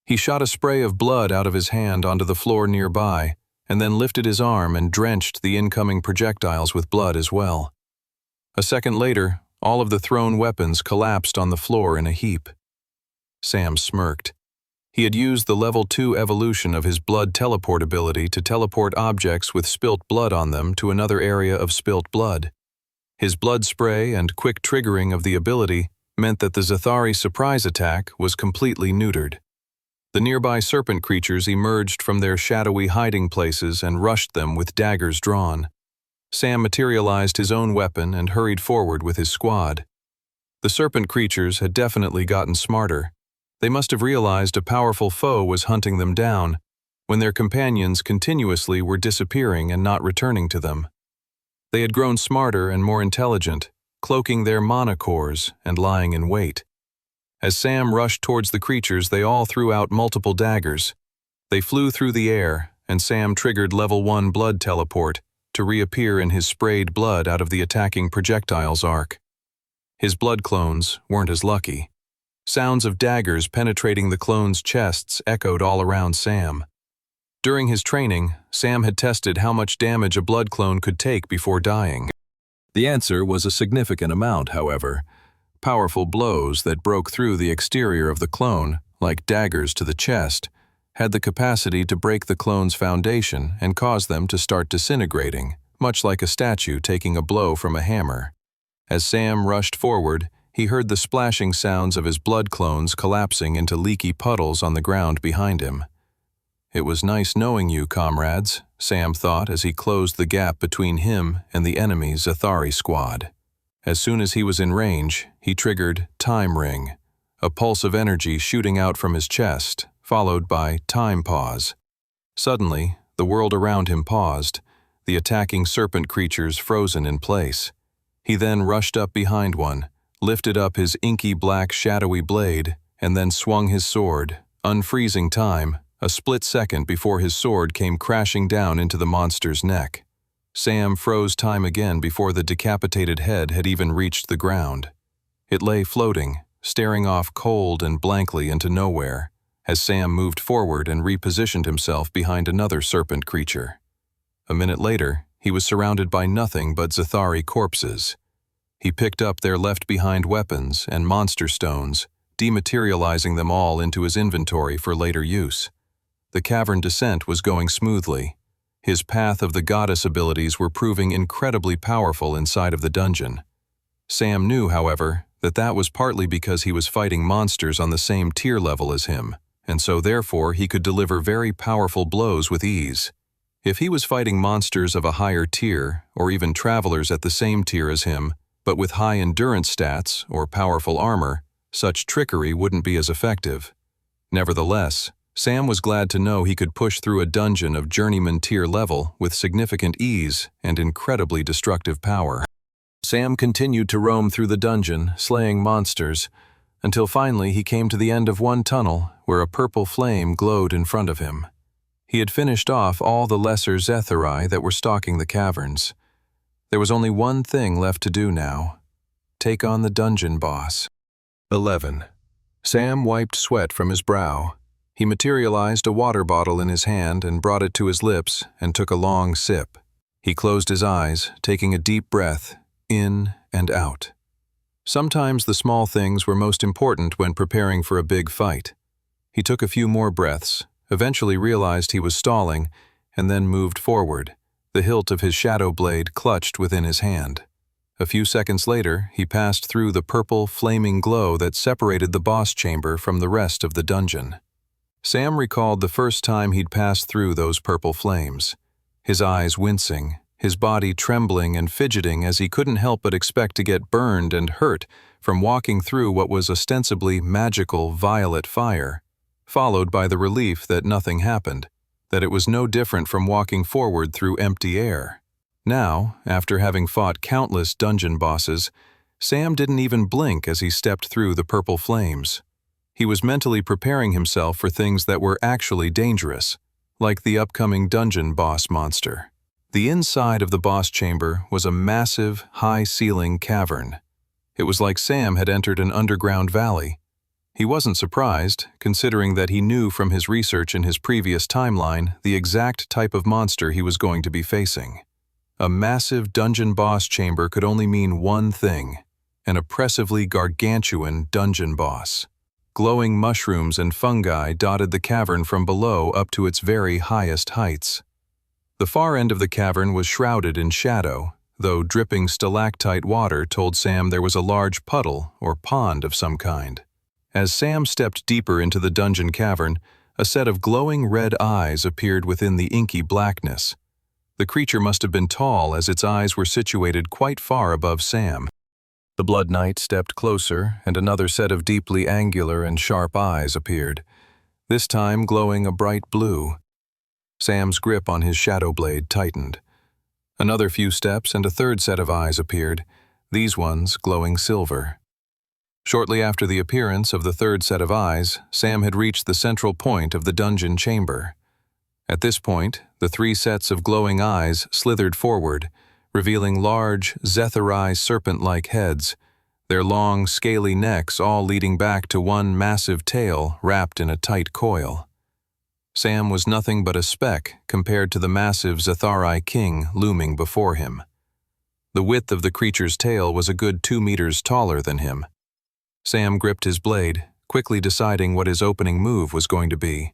He shot a spray of blood out of his hand onto the floor nearby, and then lifted his arm and drenched the incoming projectiles with blood as well. A second later, all of the thrown weapons collapsed on the floor in a heap. Sam smirked. He had used the level 2 evolution of his blood teleport ability to teleport objects with spilt blood on them to another area of spilt blood. His blood spray and quick triggering of the ability meant that the Zethari surprise attack was completely neutered. The nearby serpent creatures emerged from their shadowy hiding places and rushed them with daggers drawn. Sam materialized his own weapon and hurried forward with his squad. The serpent creatures had definitely gotten smarter. They must have realized a powerful foe was hunting them down, when their companions continuously were disappearing and not returning to them. They had grown smarter and more intelligent, cloaking their mana cores and lying in wait. As Sam rushed towards the creatures, they all threw out multiple daggers. They flew through the air, and Sam triggered level 1 blood teleport to reappear in his sprayed blood out of the attacking projectile's arc. His blood clones weren't as lucky. Sounds of daggers penetrating the clones' chests echoed all around Sam. During his training, Sam had tested how much damage a blood clone could take before dying. The answer was a significant amount, however. Powerful blows that broke through the exterior of the clone, like daggers to the chest, had the capacity to break the clone's foundation and cause them to start disintegrating, much like a statue taking a blow from a hammer. As Sam rushed forward, he heard the splashing sounds of his blood clones collapsing into leaky puddles on the ground behind him. It was nice knowing you, comrades, Sam thought as he closed the gap between him and the enemy Zethari squad. As soon as he was in range, he triggered Time Ring, a pulse of energy shooting out from his chest, followed by Time Pause. Suddenly, the world around him paused, the attacking serpent creatures frozen in place. He then rushed up behind one, lifted up his inky black shadowy blade, and then swung his sword, unfreezing time, a split second before his sword came crashing down into the monster's neck. Sam froze time again before the decapitated head had even reached the ground. It lay floating, staring off cold and blankly into nowhere, as Sam moved forward and repositioned himself behind another serpent creature. A minute later, he was surrounded by nothing but Zethari corpses. He picked up their left-behind weapons and monster stones, dematerializing them all into his inventory for later use. The cavern descent was going smoothly. His Path of the Goddess abilities were proving incredibly powerful inside of the dungeon. Sam knew, however, that was partly because he was fighting monsters on the same tier level as him, and so therefore he could deliver very powerful blows with ease. If he was fighting monsters of a higher tier, or even travelers at the same tier as him, but with high endurance stats or powerful armor, such trickery wouldn't be as effective. Nevertheless, Sam was glad to know he could push through a dungeon of journeyman tier level with significant ease and incredibly destructive power. Sam continued to roam through the dungeon, slaying monsters, until finally he came to the end of one tunnel where a purple flame glowed in front of him. He had finished off all the lesser Zethari that were stalking the caverns. There was only one thing left to do now: take on the dungeon boss. 11. Sam wiped sweat from his brow. He materialized a water bottle in his hand and brought it to his lips and took a long sip. He closed his eyes, taking a deep breath, in and out. Sometimes the small things were most important when preparing for a big fight. He took a few more breaths, eventually realized he was stalling, and then moved forward, the hilt of his shadow blade clutched within his hand. A few seconds later, he passed through the purple, flaming glow that separated the boss chamber from the rest of the dungeon. Sam recalled the first time he'd passed through those purple flames, his eyes wincing, his body trembling and fidgeting as he couldn't help but expect to get burned and hurt from walking through what was ostensibly magical violet fire, followed by the relief that nothing happened, that it was no different from walking forward through empty air. Now, after having fought countless dungeon bosses, Sam didn't even blink as he stepped through the purple flames. He was mentally preparing himself for things that were actually dangerous, like the upcoming dungeon boss monster. The inside of the boss chamber was a massive, high-ceiling cavern. It was like Sam had entered an underground valley. He wasn't surprised, considering that he knew from his research in his previous timeline the exact type of monster he was going to be facing. A massive dungeon boss chamber could only mean one thing: an oppressively gargantuan dungeon boss. Glowing mushrooms and fungi dotted the cavern from below up to its very highest heights. The far end of the cavern was shrouded in shadow, though dripping stalactite water told Sam there was a large puddle or pond of some kind. As Sam stepped deeper into the dungeon cavern, a set of glowing red eyes appeared within the inky blackness. The creature must have been tall, as its eyes were situated quite far above Sam. The Blood Knight stepped closer, and another set of deeply angular and sharp eyes appeared, this time glowing a bright blue. Sam's grip on his shadow blade tightened. Another few steps and a third set of eyes appeared, these ones glowing silver. Shortly after the appearance of the third set of eyes, Sam had reached the central point of the dungeon chamber. At this point, the three sets of glowing eyes slithered forward, revealing large, zetheri serpent-like heads, their long, scaly necks all leading back to one massive tail wrapped in a tight coil. Sam was nothing but a speck compared to the massive Zethari king looming before him. The width of the creature's tail was a good 2 meters taller than him. Sam gripped his blade, quickly deciding what his opening move was going to be.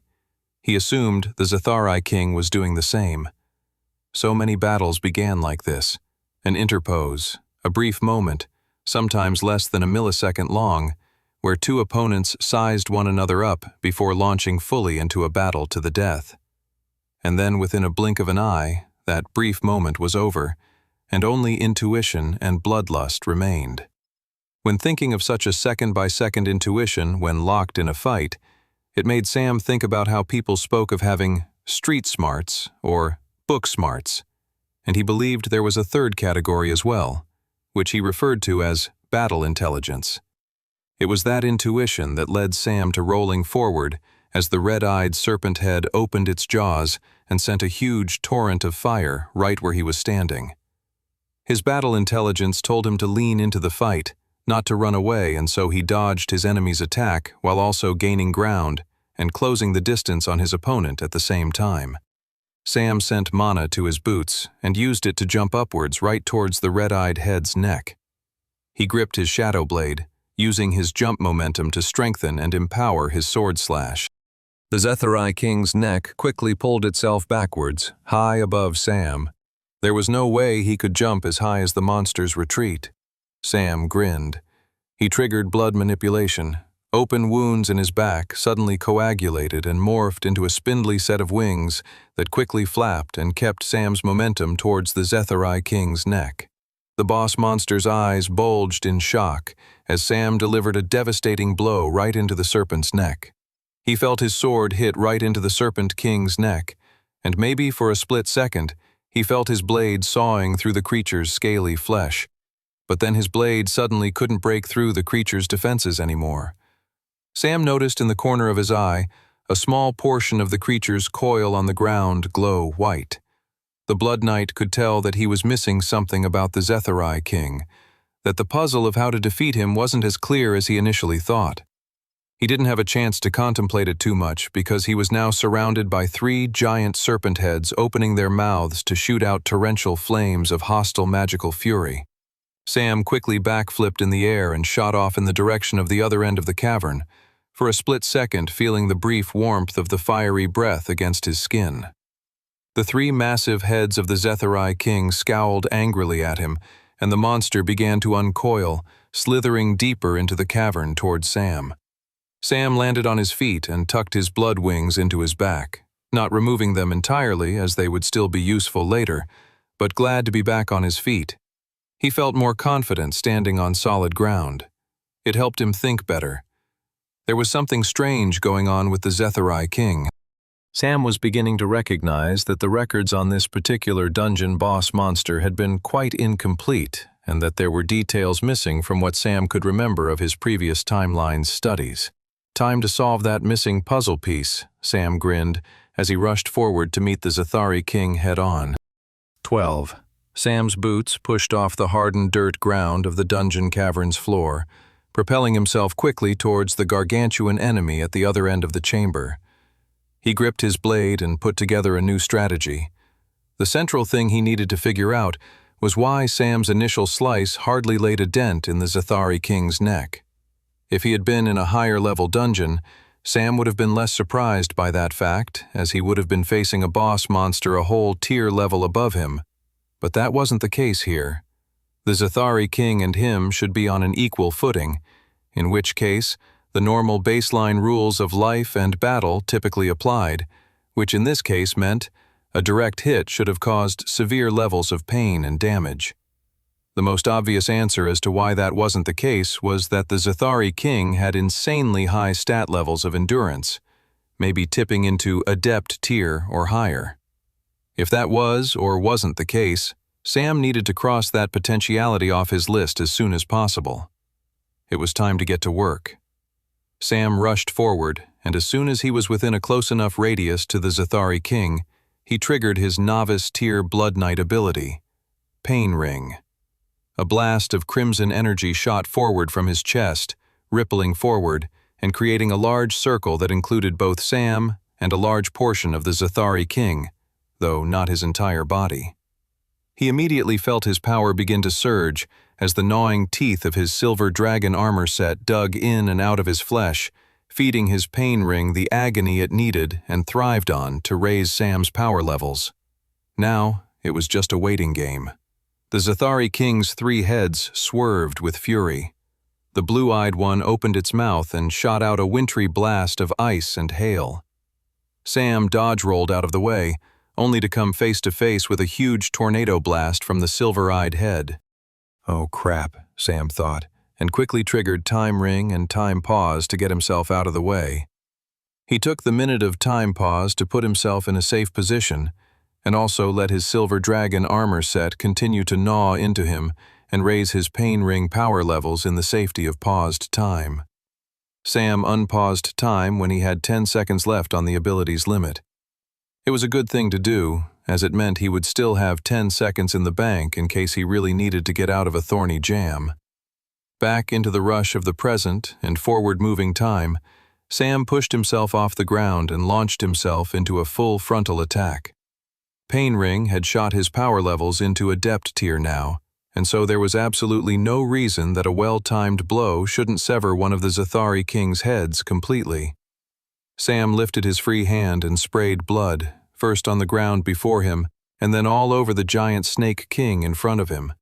He assumed the Zethari king was doing the same. So many battles began like this: an interpose, a brief moment, sometimes less than a millisecond long, where two opponents sized one another up before launching fully into a battle to the death. And then within a blink of an eye, that brief moment was over, and only intuition and bloodlust remained. When thinking of such a second-by-second intuition when locked in a fight, it made Sam think about how people spoke of having street smarts or book smarts, and he believed there was a third category as well, which he referred to as battle intelligence. It was that intuition that led Sam to rolling forward as the red-eyed serpent head opened its jaws and sent a huge torrent of fire right where he was standing. His battle intelligence told him to lean into the fight, not to run away, and so he dodged his enemy's attack while also gaining ground and closing the distance on his opponent at the same time. Sam sent mana to his boots and used it to jump upwards right towards the red-eyed head's neck. He gripped his shadow blade, using his jump momentum to strengthen and empower his sword slash. The Zethari king's neck quickly pulled itself backwards, high above Sam. There was no way he could jump as high as the monster's retreat. Sam grinned. He triggered blood manipulation. Open wounds in his back suddenly coagulated and morphed into a spindly set of wings that quickly flapped and kept Sam's momentum towards the Zethari king's neck. The boss monster's eyes bulged in shock as Sam delivered a devastating blow right into the serpent's neck. He felt his sword hit right into the serpent king's neck, and maybe for a split second, he felt his blade sawing through the creature's scaly flesh. But then his blade suddenly couldn't break through the creature's defenses anymore. Sam noticed in the corner of his eye a small portion of the creature's coil on the ground glow white. The Blood Knight could tell that he was missing something about the Zethari king, that the puzzle of how to defeat him wasn't as clear as he initially thought. He didn't have a chance to contemplate it too much because he was now surrounded by 3 giant serpent heads opening their mouths to shoot out torrential flames of hostile magical fury. Sam quickly backflipped in the air and shot off in the direction of the other end of the cavern, for a split second feeling the brief warmth of the fiery breath against his skin. The three massive heads of the Zethari king scowled angrily at him, and the monster began to uncoil, slithering deeper into the cavern towards Sam. Sam landed on his feet and tucked his blood wings into his back, not removing them entirely as they would still be useful later, but glad to be back on his feet. He felt more confident standing on solid ground. It helped him think better. There was something strange going on with the Zethari king. Sam was beginning to recognize that the records on this particular dungeon boss monster had been quite incomplete, and that there were details missing from what Sam could remember of his previous timeline's studies. Time to solve that missing puzzle piece, Sam grinned, as he rushed forward to meet the Zethari king head-on. 12. Sam's boots pushed off the hardened dirt ground of the dungeon cavern's floor, propelling himself quickly towards the gargantuan enemy at the other end of the chamber. He gripped his blade and put together a new strategy. The central thing he needed to figure out was why Sam's initial slice hardly laid a dent in the Zethari king's neck. If he had been in a higher-level dungeon, Sam would have been less surprised by that fact, as he would have been facing a boss monster a whole tier level above him. But that wasn't the case here. The Zethari king and him should be on an equal footing, in which case the normal baseline rules of life and battle typically applied, which in this case meant a direct hit should have caused severe levels of pain and damage. The most obvious answer as to why that wasn't the case was that the Zethari king had insanely high stat levels of endurance, maybe tipping into adept tier or higher. If that was or wasn't the case, Sam needed to cross that potentiality off his list as soon as possible. It was time to get to work. Sam rushed forward, and as soon as he was within a close enough radius to the Zethari king, he triggered his novice-tier Blood Knight ability, Pain Ring. A blast of crimson energy shot forward from his chest, rippling forward and creating a large circle that included both Sam and a large portion of the Zethari king, though not his entire body. He immediately felt his power begin to surge as the gnawing teeth of his silver dragon armor set dug in and out of his flesh, feeding his pain ring the agony it needed and thrived on to raise Sam's power levels. Now, it was just a waiting game. The Zethari king's three heads swerved with fury. The blue-eyed one opened its mouth and shot out a wintry blast of ice and hail. Sam dodge-rolled out of the way, only to come face-to-face with a huge tornado blast from the silver-eyed head. Oh crap, Sam thought, and quickly triggered Time Ring and Time Pause to get himself out of the way. He took the minute of Time Pause to put himself in a safe position, and also let his Silver Dragon armor set continue to gnaw into him and raise his Pain Ring power levels in the safety of paused time. Sam unpaused time when he had 10 seconds left on the ability's limit. It was a good thing to do, as it meant he would still have 10 seconds in the bank in case he really needed to get out of a thorny jam. Back into the rush of the present and forward-moving time, Sam pushed himself off the ground and launched himself into a full frontal attack. Pain Ring had shot his power levels into Adept tier now, and so there was absolutely no reason that a well-timed blow shouldn't sever one of the Zethari king's heads completely. Sam lifted his free hand and sprayed blood, first on the ground before him, and then all over the giant snake king in front of him.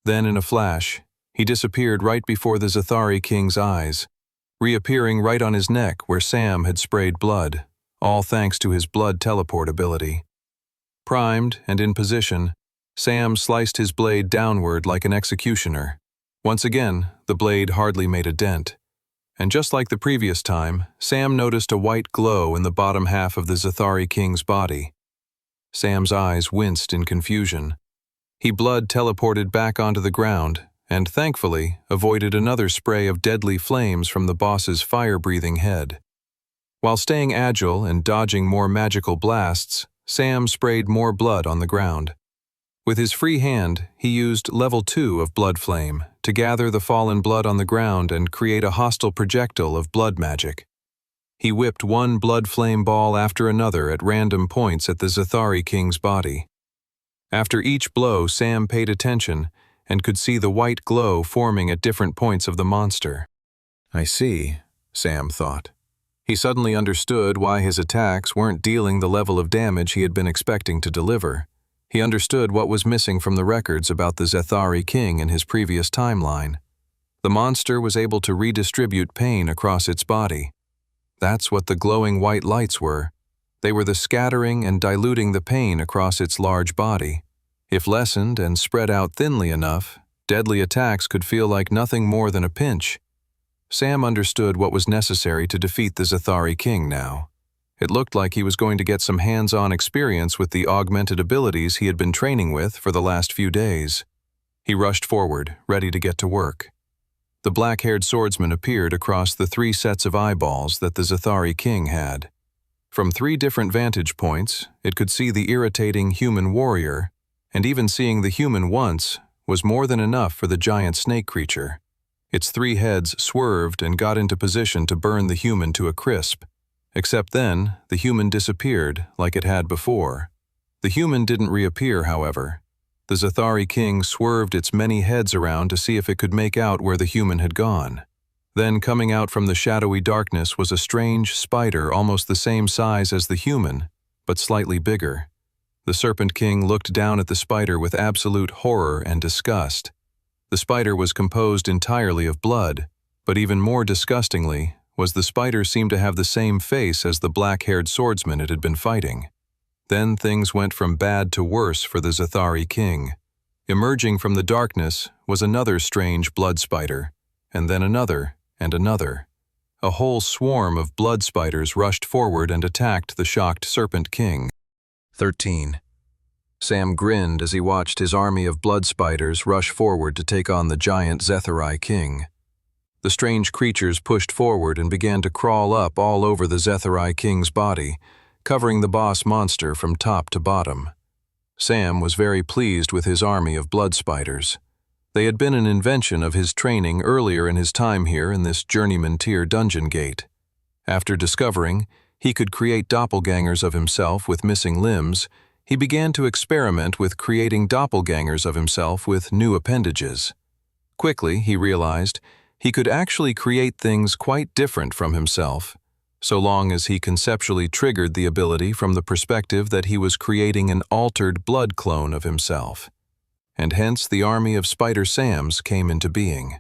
Then, in a flash, he disappeared right before the Zethari king's eyes, reappearing right on his neck where Sam had sprayed blood, all thanks to his blood teleport ability. Primed and in position, Sam sliced his blade downward like an executioner. Once again, the blade hardly made a dent. And just like the previous time, Sam noticed a white glow in the bottom half of the Zethari king's body. Sam's eyes winced in confusion. He blood teleported back onto the ground, and thankfully avoided another spray of deadly flames from the boss's fire-breathing head. While staying agile and dodging more magical blasts, Sam sprayed more blood on the ground. With his free hand, he used level 2 of Blood Flame to gather the fallen blood on the ground and create a hostile projectile of blood magic. He whipped one blood flame ball after another at random points at the Zethari king's body. After each blow, Sam paid attention and could see the white glow forming at different points of the monster. I see, Sam thought. He suddenly understood why his attacks weren't dealing the level of damage he had been expecting to deliver. He understood what was missing from the records about the Zethari king in his previous timeline. The monster was able to redistribute pain across its body. That's what the glowing white lights were. They were the scattering and diluting the pain across its large body. If lessened and spread out thinly enough, deadly attacks could feel like nothing more than a pinch. Sam understood what was necessary to defeat the Zethari king now. It looked like he was going to get some hands-on experience with the augmented abilities he had been training with for the last few days. He rushed forward, ready to get to work. The black-haired swordsman appeared across the 3 sets of eyeballs that the Zethari king had. From 3 different vantage points, it could see the irritating human warrior, and even seeing the human once was more than enough for the giant snake creature. Its 3 heads swerved and got into position to burn the human to a crisp. Except then, the human disappeared like it had before. The human didn't reappear, however. The Zethari king swerved its many heads around to see if it could make out where the human had gone. Then, coming out from the shadowy darkness was a strange spider almost the same size as the human, but slightly bigger. The Serpent King looked down at the spider with absolute horror and disgust. The spider was composed entirely of blood, but even more disgustingly was the spider seemed to have the same face as the black-haired swordsman it had been fighting. Then things went from bad to worse for the Zethari king. Emerging from the darkness was another strange blood spider, and then another and another. A whole swarm of blood spiders rushed forward and attacked the shocked Serpent King. 13. Sam grinned as he watched his army of blood spiders rush forward to take on the giant Zethari king. The strange creatures pushed forward and began to crawl up all over the Zethari king's body, covering the boss monster from top to bottom. Sam was very pleased with his army of blood spiders. They had been an invention of his training earlier in his time here in this journeyman tier dungeon gate. After discovering he could create doppelgangers of himself with missing limbs, he began to experiment with creating doppelgangers of himself with new appendages. Quickly, he realized he could actually create things quite different from himself, so long as he conceptually triggered the ability from the perspective that he was creating an altered blood clone of himself. And hence the army of Spider Sams came into being.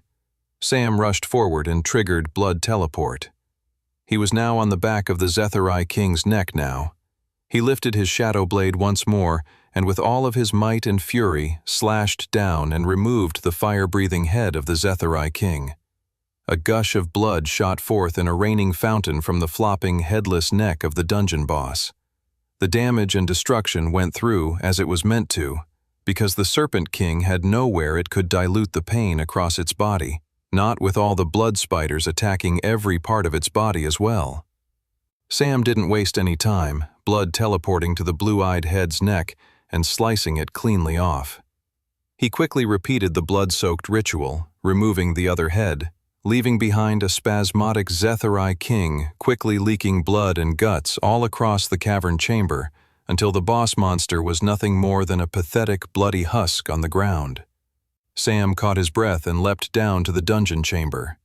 Sam rushed forward and triggered blood teleport. He was now on the back of the Zethari king's neck now. He lifted his shadow blade once more, and with all of his might and fury, slashed down and removed the fire-breathing head of the Zethari king. A gush of blood shot forth in a raining fountain from the flopping, headless neck of the dungeon boss. The damage and destruction went through as it was meant to, because the Serpent King had nowhere it could dilute the pain across its body, not with all the blood spiders attacking every part of its body as well. Sam didn't waste any time, blood teleporting to the blue-eyed head's neck and slicing it cleanly off. He quickly repeated the blood-soaked ritual, removing the other head, leaving behind a spasmodic Zethari king quickly leaking blood and guts all across the cavern chamber until the boss monster was nothing more than a pathetic bloody husk on the ground. Sam caught his breath and leapt down to the dungeon chamber.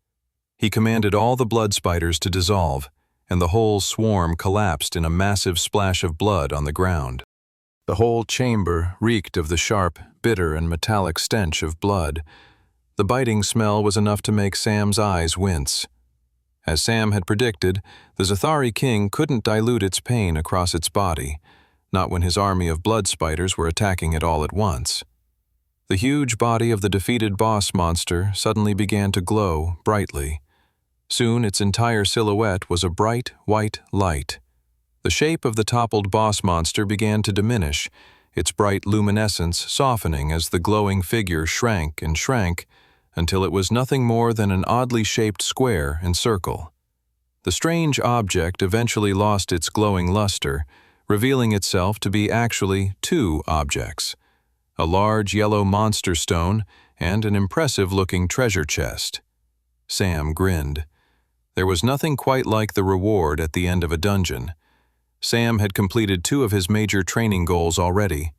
He commanded all the blood spiders to dissolve, and the whole swarm collapsed in a massive splash of blood on the ground. The whole chamber reeked of the sharp, bitter, and metallic stench of blood. The biting smell was enough to make Sam's eyes wince. As Sam had predicted, the Zethari king couldn't dilute its pain across its body, not when his army of blood spiders were attacking it all at once. The huge body of the defeated boss monster suddenly began to glow brightly. Soon its entire silhouette was a bright, white light. The shape of the toppled boss monster began to diminish, its bright luminescence softening as the glowing figure shrank and shrank, until it was nothing more than an oddly shaped square and circle. The strange object eventually lost its glowing luster, revealing itself to be actually 2 objects: a large yellow monster stone and an impressive-looking treasure chest. Sam grinned. There was nothing quite like the reward at the end of a dungeon. Sam had completed 2 of his major training goals already.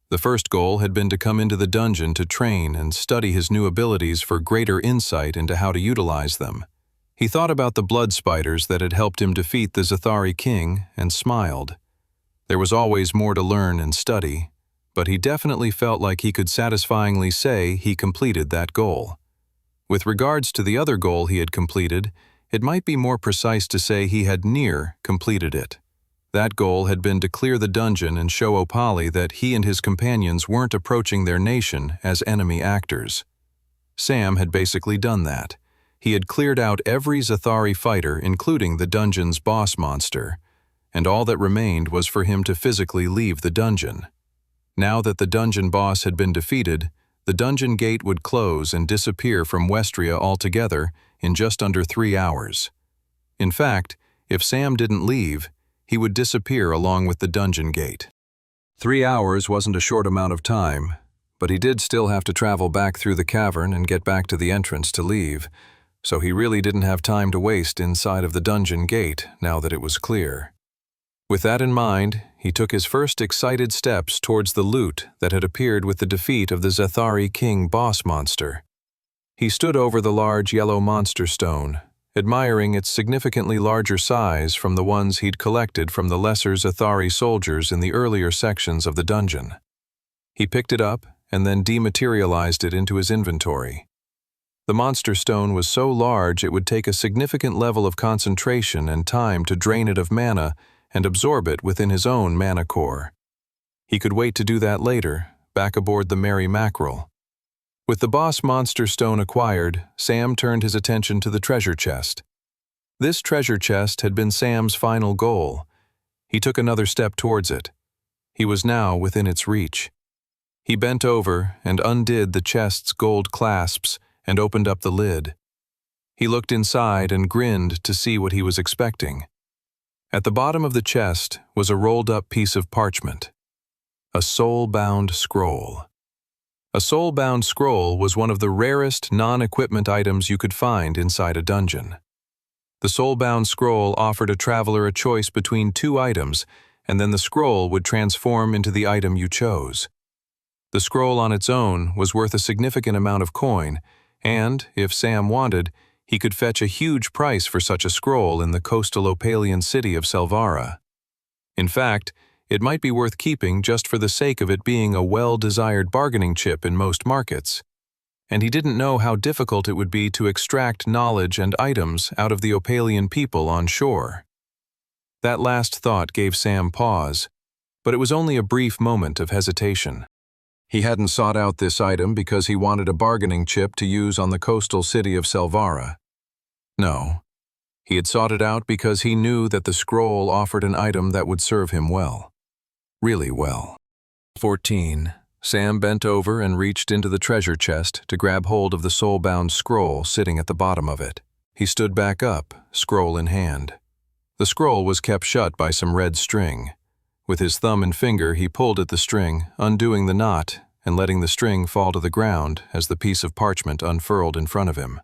The first goal had been to come into the dungeon to train and study his new abilities for greater insight into how to utilize them. He thought about the blood spiders that had helped him defeat the Zathari king and smiled. There was always more to learn and study, but he definitely felt like he could satisfyingly say he completed that goal. With regards to the other goal he had completed, it might be more precise to say he had near completed it. That goal had been to clear the dungeon and show Opali that he and his companions weren't approaching their nation as enemy actors. Sam had basically done that. He had cleared out every Zathari fighter, including the dungeon's boss monster, and all that remained was for him to physically leave the dungeon. Now that the dungeon boss had been defeated, the dungeon gate would close and disappear from Westria altogether in just under 3 hours. In fact, if Sam didn't leave, he would disappear along with the dungeon gate. 3 hours wasn't a short amount of time, but he did still have to travel back through the cavern and get back to the entrance to leave, so he really didn't have time to waste inside of the dungeon gate now that it was clear. With that in mind, he took his first excited steps towards the loot that had appeared with the defeat of the Zathari king boss monster. He stood over the large yellow monster stone, admiring its significantly larger size from the ones he'd collected from the lesser Zathari soldiers in the earlier sections of the dungeon. He picked it up and then dematerialized it into his inventory. The monster stone was so large it would take a significant level of concentration and time to drain it of mana and absorb it within his own mana core. He could wait to do that later, back aboard the Merry Mackerel. With the boss monster stone acquired, Sam turned his attention to the treasure chest. This treasure chest had been Sam's final goal. He took another step towards it. He was now within its reach. He bent over and undid the chest's gold clasps and opened up the lid. He looked inside and grinned to see what he was expecting. At the bottom of the chest was a rolled-up piece of parchment. A soul-bound scroll. A soul-bound scroll was one of the rarest non-equipment items you could find inside a dungeon. The soul-bound scroll offered a traveler a choice between 2 items, and then the scroll would transform into the item you chose. The scroll on its own was worth a significant amount of coin, and, if Sam wanted, he could fetch a huge price for such a scroll in the coastal Opalian city of Selvara. In fact, it might be worth keeping just for the sake of it being a well-desired bargaining chip in most markets. And he didn't know how difficult it would be to extract knowledge and items out of the Opalian people on shore. That last thought gave Sam pause, but it was only a brief moment of hesitation. He hadn't sought out this item because he wanted a bargaining chip to use on the coastal city of Selvara. No, he had sought it out because he knew that the scroll offered an item that would serve him well. Really well. 14. Sam bent over and reached into the treasure chest to grab hold of the soul-bound scroll sitting at the bottom of it. He stood back up, scroll in hand. The scroll was kept shut by some red string. With his thumb and finger, he pulled at the string, undoing the knot and letting the string fall to the ground as the piece of parchment unfurled in front of him.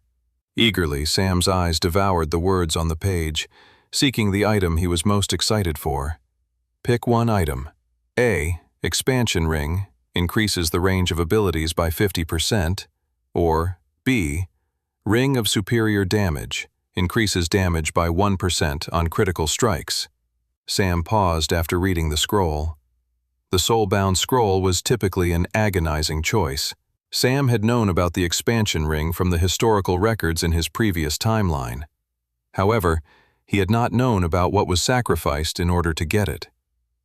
Eagerly, Sam's eyes devoured the words on the page, seeking the item he was most excited for. Pick one item. A. Expansion ring, increases the range of abilities by 50%, or B. Ring of superior damage, increases damage by 1% on critical strikes. Sam paused after reading the scroll. The soul-bound scroll was typically an agonizing choice. Sam had known about the expansion ring from the historical records in his previous timeline. However, he had not known about what was sacrificed in order to get it.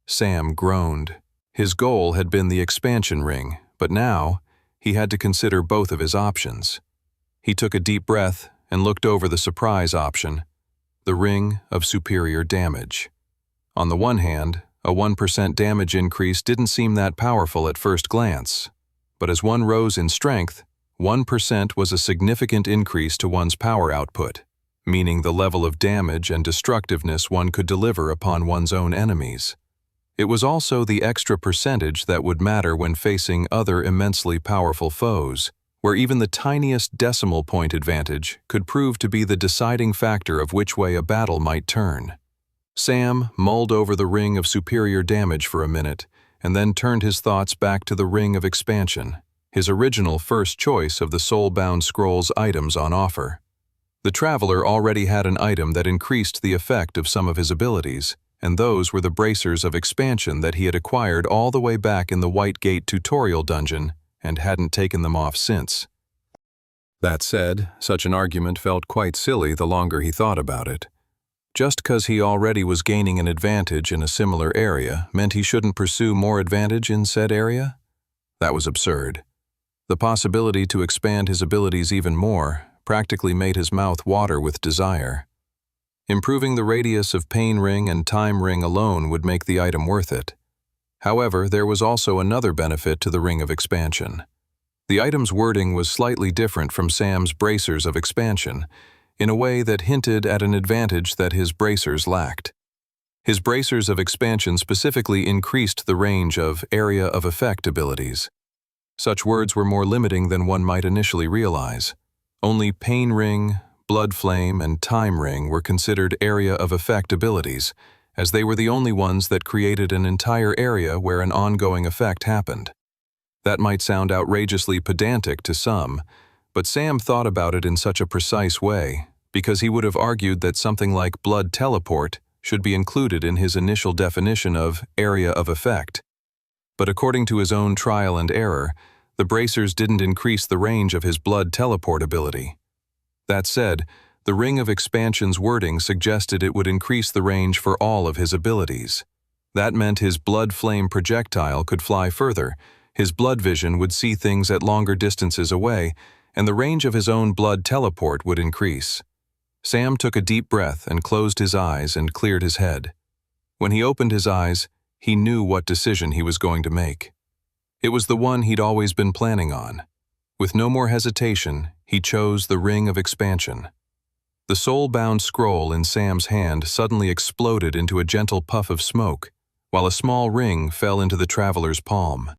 Sam groaned. His goal had been the expansion ring, but now he had to consider both of his options. He took a deep breath and looked over the surprise option, the ring of superior damage. On the one hand, a 1% damage increase didn't seem that powerful at first glance, but as one rose in strength, 1% was a significant increase to one's power output, meaning the level of damage and destructiveness one could deliver upon one's own enemies. It was also the extra percentage that would matter when facing other immensely powerful foes, where even the tiniest decimal point advantage could prove to be the deciding factor of which way a battle might turn. Sam mulled over the ring of superior damage for a minute, and then turned his thoughts back to the ring of expansion, his original first choice of the soul-bound scroll's items on offer. The traveler already had an item that increased the effect of some of his abilities, and those were the bracers of expansion that he had acquired all the way back in the White Gate tutorial dungeon and hadn't taken them off since. That said, such an argument felt quite silly the longer he thought about it. Just because he already was gaining an advantage in a similar area meant he shouldn't pursue more advantage in said area? That was absurd. The possibility to expand his abilities even more practically made his mouth water with desire. Improving the radius of Pain Ring and Time Ring alone would make the item worth it. However, there was also another benefit to the Ring of Expansion. The item's wording was slightly different from Sam's bracers of expansion, in a way that hinted at an advantage that his bracers lacked. His bracers of expansion specifically increased the range of area of effect abilities. Such words were more limiting than one might initially realize. Only Pain Ring, Blood Flame, and Time Ring were considered area of effect abilities, as they were the only ones that created an entire area where an ongoing effect happened. That might sound outrageously pedantic to some, but Sam thought about it in such a precise way, because he would have argued that something like Blood Teleport should be included in his initial definition of area of effect. But according to his own trial and error, the bracers didn't increase the range of his Blood Teleport ability. That said, the Ring of Expansion's wording suggested it would increase the range for all of his abilities. That meant his Blood Flame projectile could fly further, his Blood Vision would see things at longer distances away, and the range of his own Blood Teleport would increase. Sam took a deep breath and closed his eyes and cleared his head. When he opened his eyes, he knew what decision he was going to make. It was the one he'd always been planning on. With no more hesitation, he chose the Ring of Expansion. The soul-bound scroll in Sam's hand suddenly exploded into a gentle puff of smoke, while a small ring fell into the traveler's palm.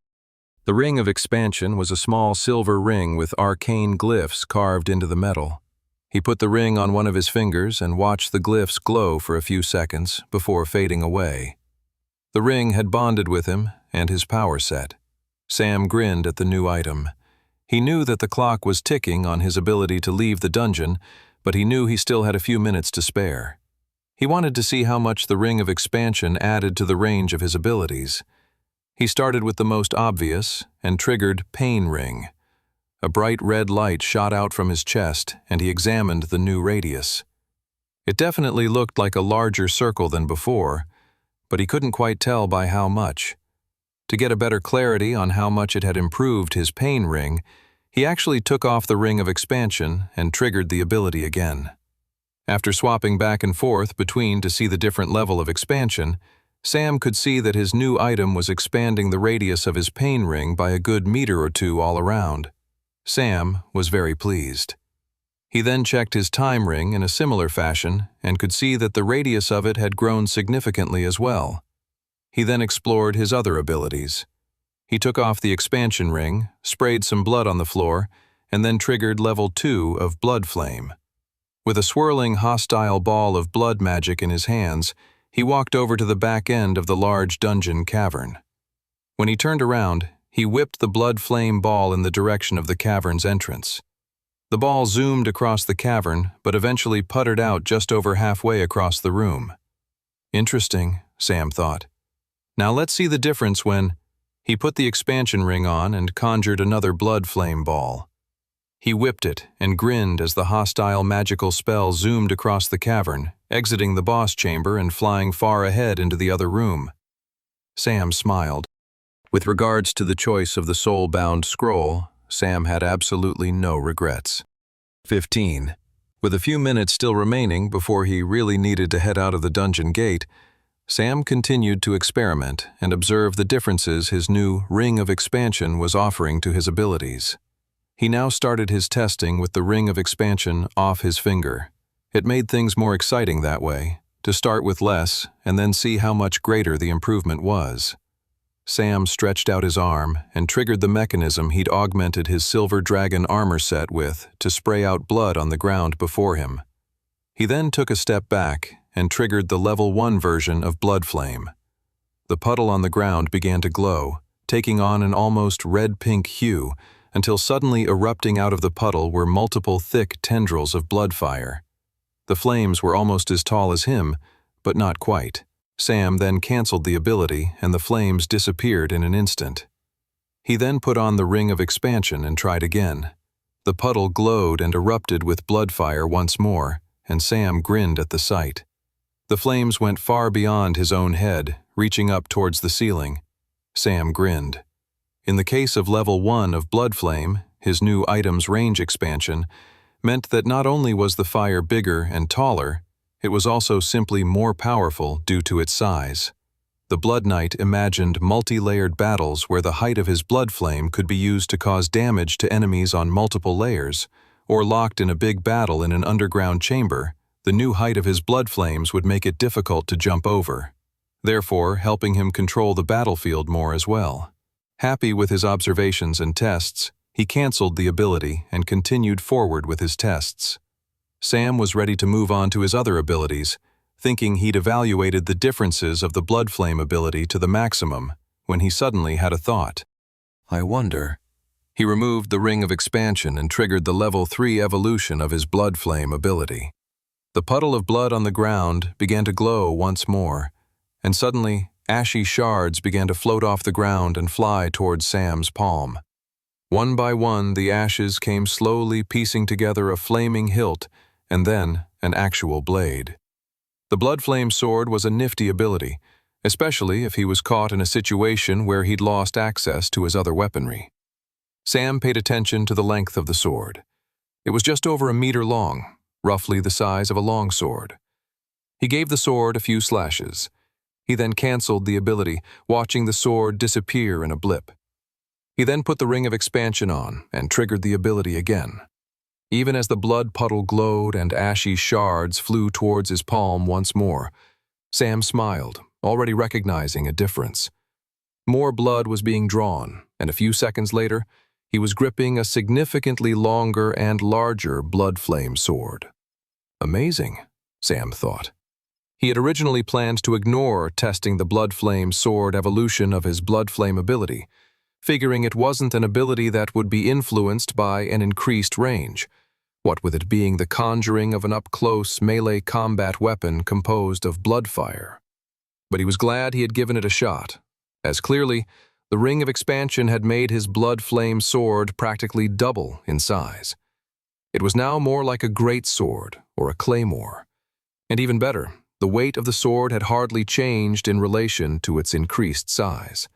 The Ring of Expansion was a small silver ring with arcane glyphs carved into the metal. He put the ring on one of his fingers and watched the glyphs glow for a few seconds before fading away. The ring had bonded with him and his power set. Sam grinned at the new item. He knew that the clock was ticking on his ability to leave the dungeon, but he knew he still had a few minutes to spare. He wanted to see how much the Ring of Expansion added to the range of his abilities. He started with the most obvious and triggered Pain Ring. A bright red light shot out from his chest, and he examined the new radius. It definitely looked like a larger circle than before, but he couldn't quite tell by how much. To get a better clarity on how much it had improved his Pain Ring, he actually took off the Ring of Expansion and triggered the ability again. After swapping back and forth between to see the different level of expansion, Sam could see that his new item was expanding the radius of his Pain Ring by a good meter or two all around. Sam was very pleased. He then checked his Time Ring in a similar fashion and could see that the radius of it had grown significantly as well. He then explored his other abilities. He took off the Expansion Ring, sprayed some blood on the floor, and then triggered level 2 of Blood Flame. With a swirling, hostile ball of blood magic in his hands, he walked over to the back end of the large dungeon cavern. When he turned around, he whipped the blood flame ball in the direction of the cavern's entrance. The ball zoomed across the cavern, but eventually puttered out just over halfway across the room. Interesting, Sam thought. Now let's see the difference when... He put the expansion ring on and conjured another blood flame ball. He whipped it and grinned as the hostile magical spell zoomed across the cavern, exiting the boss chamber and flying far ahead into the other room. Sam smiled. With regards to the choice of the soul-bound scroll, Sam had absolutely no regrets. 15. With a few minutes still remaining before he really needed to head out of the dungeon gate, Sam continued to experiment and observe the differences his new Ring of Expansion was offering to his abilities. He now started his testing with the Ring of Expansion off his finger. It made things more exciting that way, to start with less and then see how much greater the improvement was. Sam stretched out his arm and triggered the mechanism he'd augmented his Silver Dragon armor set with to spray out blood on the ground before him. He then took a step back and triggered the level 1 version of Blood Flame. The puddle on the ground began to glow, taking on an almost red-pink hue, until suddenly erupting out of the puddle were multiple thick tendrils of blood fire. The flames were almost as tall as him, but not quite. Sam then canceled the ability, and the flames disappeared in an instant. He then put on the ring of expansion and tried again. The puddle glowed and erupted with blood fire once more, and Sam grinned at the sight. The flames went far beyond his own head, reaching up towards the ceiling. Sam grinned. In the case of level 1 of Blood Flame, his new item's range expansion meant that not only was the fire bigger and taller, it was also simply more powerful due to its size. The Blood Knight imagined multi-layered battles where the height of his blood flame could be used to cause damage to enemies on multiple layers, or locked in a big battle in an underground chamber. The new height of his blood flames would make it difficult to jump over, therefore helping him control the battlefield more as well. Happy with his observations and tests, he canceled the ability and continued forward with his tests. Sam was ready to move on to his other abilities, thinking he'd evaluated the differences of the Blood Flame ability to the maximum, when he suddenly had a thought. I wonder. He removed the ring of expansion and triggered the level 3 evolution of his Blood Flame ability. The puddle of blood on the ground began to glow once more, and suddenly ashy shards began to float off the ground and fly towards Sam's palm. One by one, the ashes came slowly piecing together a flaming hilt and then an actual blade. The Blood Flame sword was a nifty ability, especially if he was caught in a situation where he'd lost access to his other weaponry. Sam paid attention to the length of the sword. It was just over a meter long, roughly the size of a long sword. He gave the sword a few slashes. He then canceled the ability, watching the sword disappear in a blip. He then put the ring of expansion on and triggered the ability again. Even as the blood puddle glowed and ashy shards flew towards his palm once more, Sam smiled, already recognizing a difference. More blood was being drawn, and a few seconds later, he was gripping a significantly longer and larger Blood Flame sword. Amazing, Sam thought. He had originally planned to ignore testing the Blood Flame sword evolution of his Blood Flame ability, figuring it wasn't an ability that would be influenced by an increased range, what with it being the conjuring of an up-close melee combat weapon composed of blood fire. But he was glad he had given it a shot, as clearly, the ring of expansion had made his Blood Flame sword practically double in size. It was now more like a great sword or a claymore. And even better, the weight of the sword had hardly changed in relation to its increased size.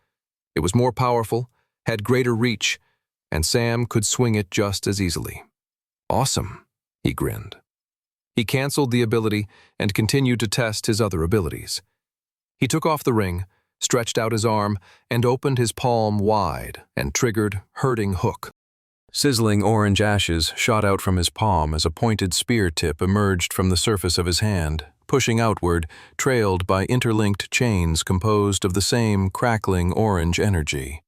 It was more powerful, had greater reach, and Sam could swing it just as easily. Awesome, he grinned. He canceled the ability and continued to test his other abilities. He took off the ring, stretched out his arm, and opened his palm wide and triggered Hurting Hook. Sizzling orange ashes shot out from his palm as a pointed spear tip emerged from the surface of his hand, pushing outward, trailed by interlinked chains composed of the same crackling orange energy.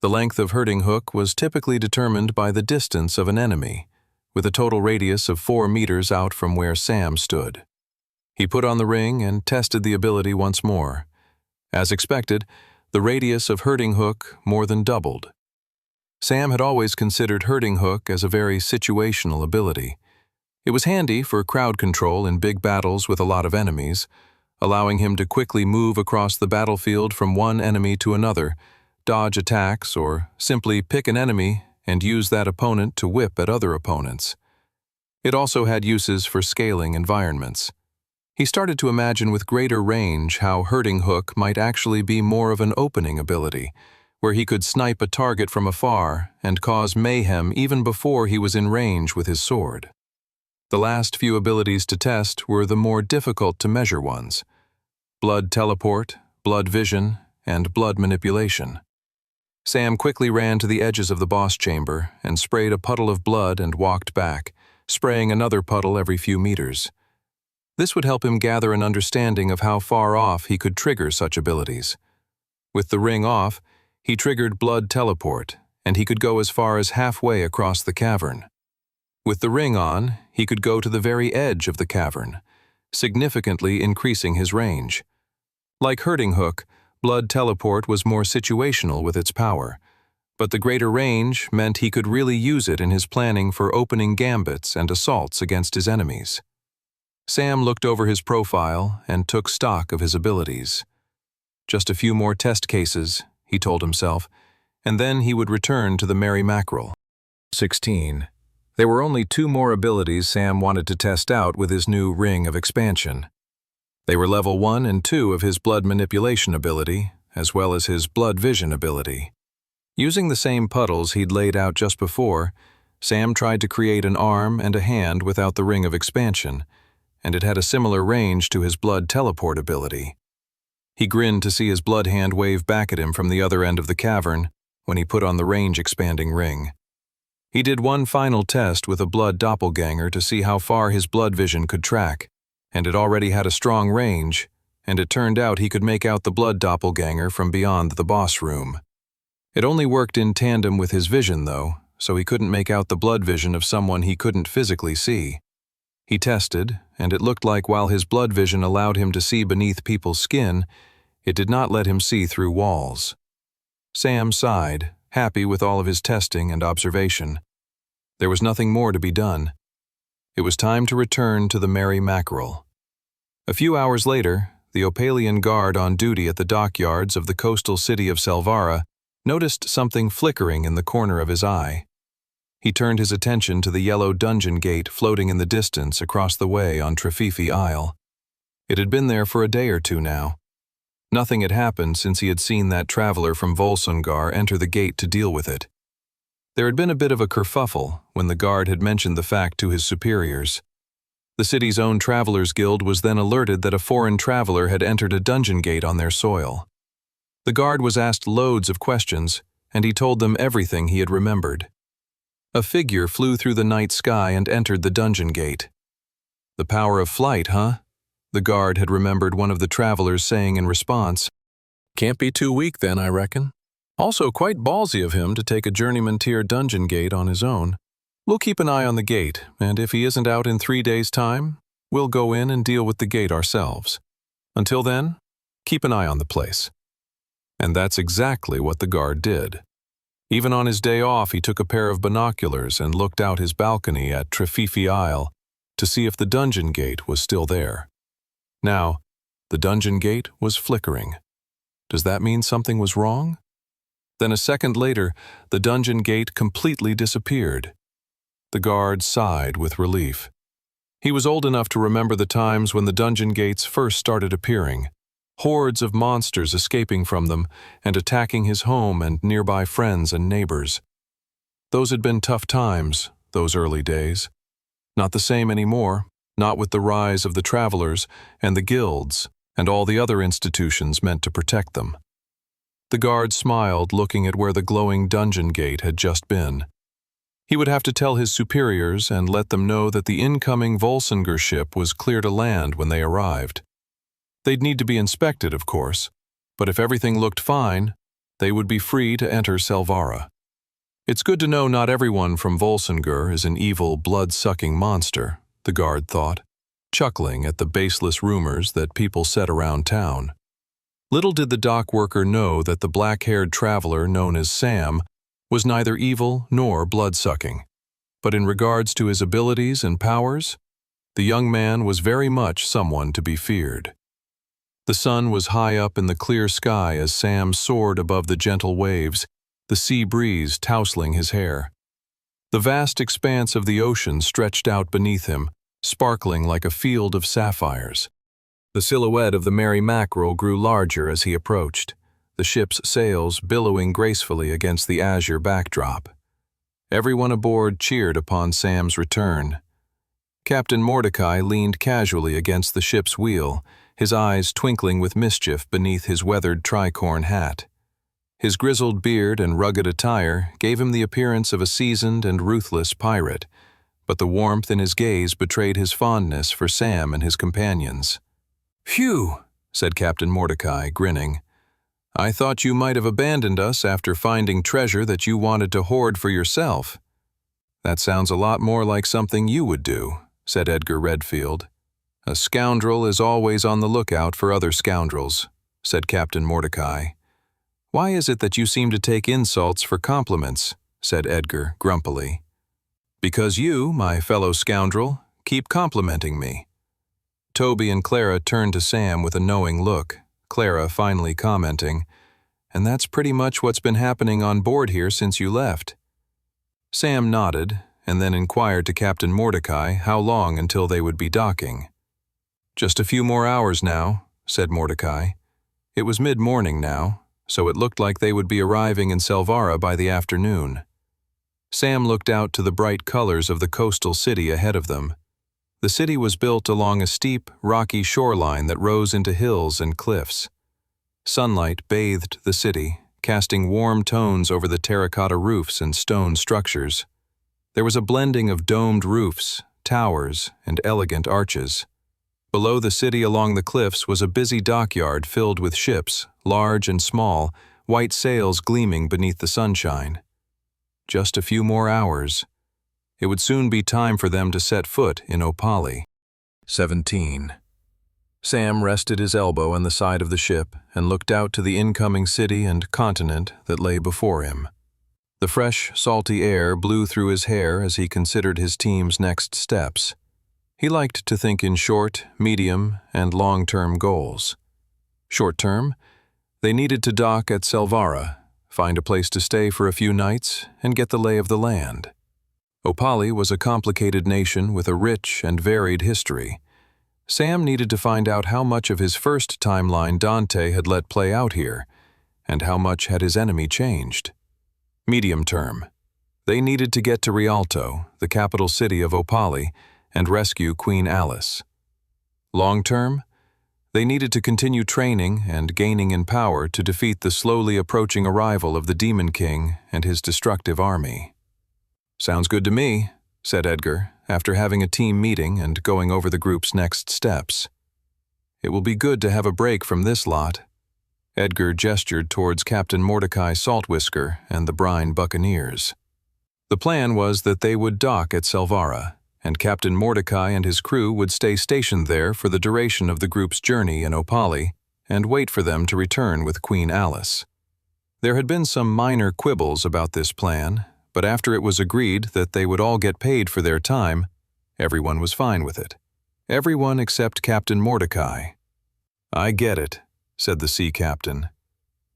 The length of Hurting Hook was typically determined by the distance of an enemy, with a total radius of 4 meters out from where Sam stood. He put on the ring and tested the ability once more. As expected, the radius of Hurting Hook more than doubled. Sam had always considered Hurting Hook as a very situational ability. It was handy for crowd control in big battles with a lot of enemies, allowing him to quickly move across the battlefield from one enemy to another, dodge attacks, or simply pick an enemy and use that opponent to whip at other opponents. It also had uses for scaling environments. He started to imagine with greater range how Hurting Hook might actually be more of an opening ability, where he could snipe a target from afar and cause mayhem even before he was in range with his sword. The last few abilities to test were the more difficult to measure ones: Blood Teleport, Blood Vision, and Blood Manipulation. Sam quickly ran to the edges of the boss chamber and sprayed a puddle of blood and walked back, spraying another puddle every few meters. This would help him gather an understanding of how far off he could trigger such abilities. With the ring off, he triggered Blood Teleport, and he could go as far as halfway across the cavern. With the ring on, he could go to the very edge of the cavern, significantly increasing his range. Like Hurting Hook, Blood Teleport was more situational with its power, but the greater range meant he could really use it in his planning for opening gambits and assaults against his enemies. Sam looked over his profile and took stock of his abilities. Just a few more test cases, he told himself, and then he would return to the Merry Mackerel. 16. There were only 2 more abilities Sam wanted to test out with his new ring of expansion. They were level 1 and 2 of his blood manipulation ability, as well as his blood vision ability. Using the same puddles he'd laid out just before, Sam tried to create an arm and a hand without the ring of expansion, and it had a similar range to his blood teleport ability. He grinned to see his blood hand wave back at him from the other end of the cavern when he put on the range-expanding ring. He did one final test with a blood doppelganger to see how far his blood vision could track, and it already had a strong range, and it turned out he could make out the blood doppelganger from beyond the boss room. It only worked in tandem with his vision, though, so he couldn't make out the blood vision of someone he couldn't physically see. He tested, and it looked like while his blood vision allowed him to see beneath people's skin, it did not let him see through walls. Sam sighed, happy with all of his testing and observation. There was nothing more to be done. It was time to return to the Merry Mackerel. A few hours later, the Opalian guard on duty at the dockyards of the coastal city of Selvara noticed something flickering in the corner of his eye. He turned his attention to the yellow dungeon gate floating in the distance across the way on Trefifi Isle. It had been there for a day or 2 now. Nothing had happened since he had seen that traveler from Volsungar enter the gate to deal with it. There had been a bit of a kerfuffle when the guard had mentioned the fact to his superiors. The city's own Travelers Guild was then alerted that a foreign traveler had entered a dungeon gate on their soil. The guard was asked loads of questions, and he told them everything he had remembered. A figure flew through the night sky and entered the dungeon gate. The power of flight, huh? The guard had remembered one of the travelers saying in response. Can't be too weak then, I reckon. Also quite ballsy of him to take a journeyman tier dungeon gate on his own. We'll keep an eye on the gate, and if he isn't out in 3 days' time, we'll go in and deal with the gate ourselves. Until then, keep an eye on the place. And that's exactly what the guard did. Even on his day off, he took a pair of binoculars and looked out his balcony at Trefifi Isle to see if the dungeon gate was still there. Now, the dungeon gate was flickering. Does that mean something was wrong? Then a second later, the dungeon gate completely disappeared. The guard sighed with relief. He was old enough to remember the times when the dungeon gates first started appearing. Hordes of monsters escaping from them and attacking his home and nearby friends and neighbors. Those had been tough times, those early days. Not the same anymore, not with the rise of the travelers and the guilds and all the other institutions meant to protect them. The guard smiled, looking at where the glowing dungeon gate had just been. He would have to tell his superiors and let them know that the incoming Volsungar ship was clear to land when they arrived. They'd need to be inspected, of course, but if everything looked fine, they would be free to enter Selvara. It's good to know not everyone from Volsungar is an evil, blood-sucking monster, the guard thought, chuckling at the baseless rumors that people said around town. Little did the dock worker know that the black-haired traveler known as Sam was neither evil nor blood-sucking. But in regards to his abilities and powers, the young man was very much someone to be feared. The sun was high up in the clear sky as Sam soared above the gentle waves, the sea breeze tousling his hair. The vast expanse of the ocean stretched out beneath him, sparkling like a field of sapphires. The silhouette of the Merry Mackerel grew larger as he approached, the ship's sails billowing gracefully against the azure backdrop. Everyone aboard cheered upon Sam's return. Captain Mordecai leaned casually against the ship's wheel, his eyes twinkling with mischief beneath his weathered tricorn hat. His grizzled beard and rugged attire gave him the appearance of a seasoned and ruthless pirate, but the warmth in his gaze betrayed his fondness for Sam and his companions. "Phew," said Captain Mordecai, grinning. "I thought you might have abandoned us after finding treasure that you wanted to hoard for yourself." "That sounds a lot more like something you would do," said Edgar Redfield. "A scoundrel is always on the lookout for other scoundrels," said Captain Mordecai. "Why is it that you seem to take insults for compliments?" said Edgar grumpily. "Because you, my fellow scoundrel, keep complimenting me." Toby and Clara turned to Sam with a knowing look, Clara finally commenting, "And that's pretty much what's been happening on board here since you left." Sam nodded, and then inquired to Captain Mordecai how long until they would be docking. "Just a few more hours now," said Mordecai. It was mid-morning now, so it looked like they would be arriving in Selvara by the afternoon. Sam looked out to the bright colors of the coastal city ahead of them. The city was built along a steep, rocky shoreline that rose into hills and cliffs. Sunlight bathed the city, casting warm tones over the terracotta roofs and stone structures. There was a blending of domed roofs, towers, and elegant arches. Below the city along the cliffs was a busy dockyard filled with ships, large and small, white sails gleaming beneath the sunshine. Just a few more hours. It would soon be time for them to set foot in Opali. 17. Sam rested his elbow on the side of the ship and looked out to the incoming city and continent that lay before him. The fresh, salty air blew through his hair as he considered his team's next steps. He liked to think in short, medium, and long-term goals. Short-term, they needed to dock at Selvara, find a place to stay for a few nights, and get the lay of the land. Opali was a complicated nation with a rich and varied history. Sam needed to find out how much of his first timeline Dante had let play out here, and how much had his enemy changed. Medium term, they needed to get to Rialto, the capital city of Opali, and rescue Queen Alice. Long term, they needed to continue training and gaining in power to defeat the slowly approaching arrival of the Demon King and his destructive army. "Sounds good to me," said Edgar, after having a team meeting and going over the group's next steps. "It will be good to have a break from this lot." Edgar gestured towards Captain Mordecai Saltwhisker and the Brine Buccaneers. The plan was that they would dock at Selvara, and Captain Mordecai and his crew would stay stationed there for the duration of the group's journey in Opali and wait for them to return with Queen Alice. There had been some minor quibbles about this plan, but after it was agreed that they would all get paid for their time, everyone was fine with it. Everyone except Captain Mordecai. "I get it," said the sea captain.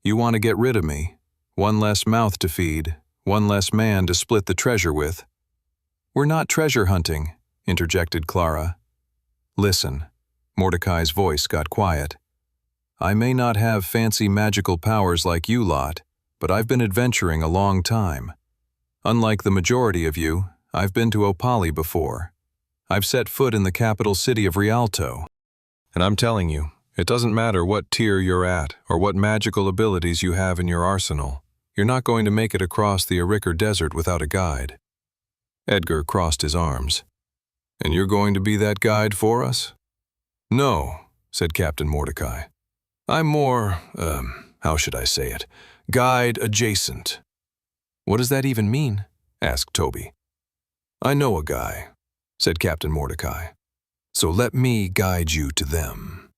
"You want to get rid of me. One less mouth to feed, one less man to split the treasure with." "We're not treasure hunting," interjected Clara. "Listen," Mordecai's voice got quiet. "I may not have fancy magical powers like you lot, but I've been adventuring a long time. Unlike the majority of you, I've been to Opali before. I've set foot in the capital city of Rialto. And I'm telling you, it doesn't matter what tier you're at or what magical abilities you have in your arsenal. You're not going to make it across the Arikar Desert without a guide." Edgar crossed his arms. "And you're going to be that guide for us?" "No," said Captain Mordecai. "I'm more, how should I say it, guide adjacent." "What does that even mean?" asked Toby. "I know a guy," said Captain Mordecai. "So let me guide you to them."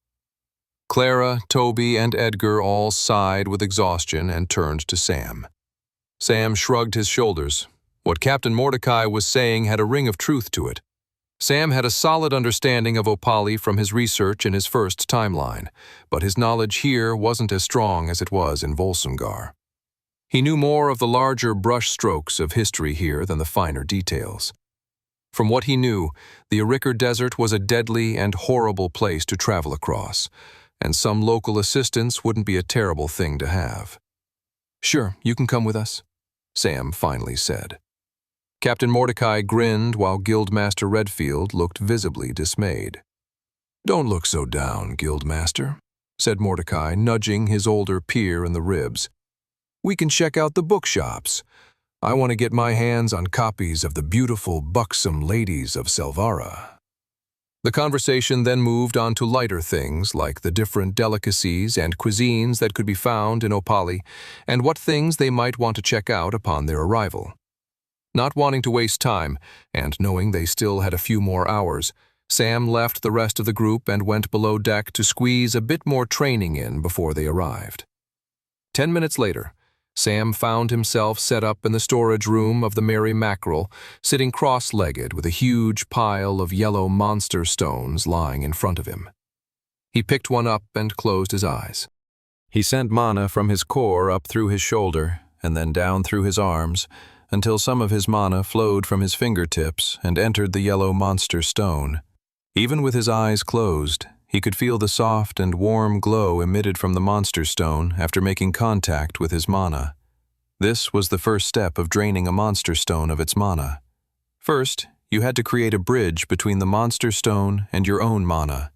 Clara, Toby, and Edgar all sighed with exhaustion and turned to Sam. Sam shrugged his shoulders. What Captain Mordecai was saying had a ring of truth to it. Sam had a solid understanding of Opali from his research in his first timeline, but his knowledge here wasn't as strong as it was in Volsungar. He knew more of the larger brushstrokes of history here than the finer details. From what he knew, the Arikar Desert was a deadly and horrible place to travel across, and some local assistance wouldn't be a terrible thing to have. "Sure, you can come with us," Sam finally said. Captain Mordecai grinned while Guildmaster Redfield looked visibly dismayed. "Don't look so down, Guildmaster," said Mordecai, nudging his older peer in the ribs. "We can check out the bookshops. I want to get my hands on copies of the beautiful, buxom ladies of Selvara." The conversation then moved on to lighter things like the different delicacies and cuisines that could be found in Opali and what things they might want to check out upon their arrival. Not wanting to waste time, and knowing they still had a few more hours, Sam left the rest of the group and went below deck to squeeze a bit more training in before they arrived. 10 minutes later, Sam found himself set up in the storage room of the Merry Mackerel, sitting cross-legged with a huge pile of yellow monster stones lying in front of him. He picked one up and closed his eyes. He sent mana from his core up through his shoulder and then down through his arms until some of his mana flowed from his fingertips and entered the yellow monster stone. Even with his eyes closed, he could feel the soft and warm glow emitted from the monster stone after making contact with his mana. This was the first step of draining a monster stone of its mana. First, you had to create a bridge between the monster stone and your own mana.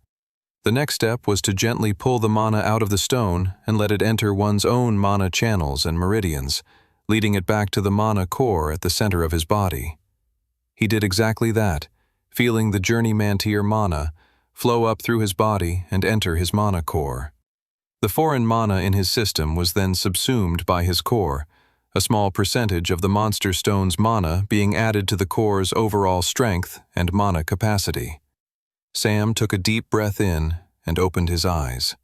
The next step was to gently pull the mana out of the stone and let it enter one's own mana channels and meridians, leading it back to the mana core at the center of his body. He did exactly that, feeling the journeyman tier mana flow up through his body and enter his mana core. The foreign mana in his system was then subsumed by his core, a small percentage of the monster stone's mana being added to the core's overall strength and mana capacity. Sam took a deep breath in and opened his eyes.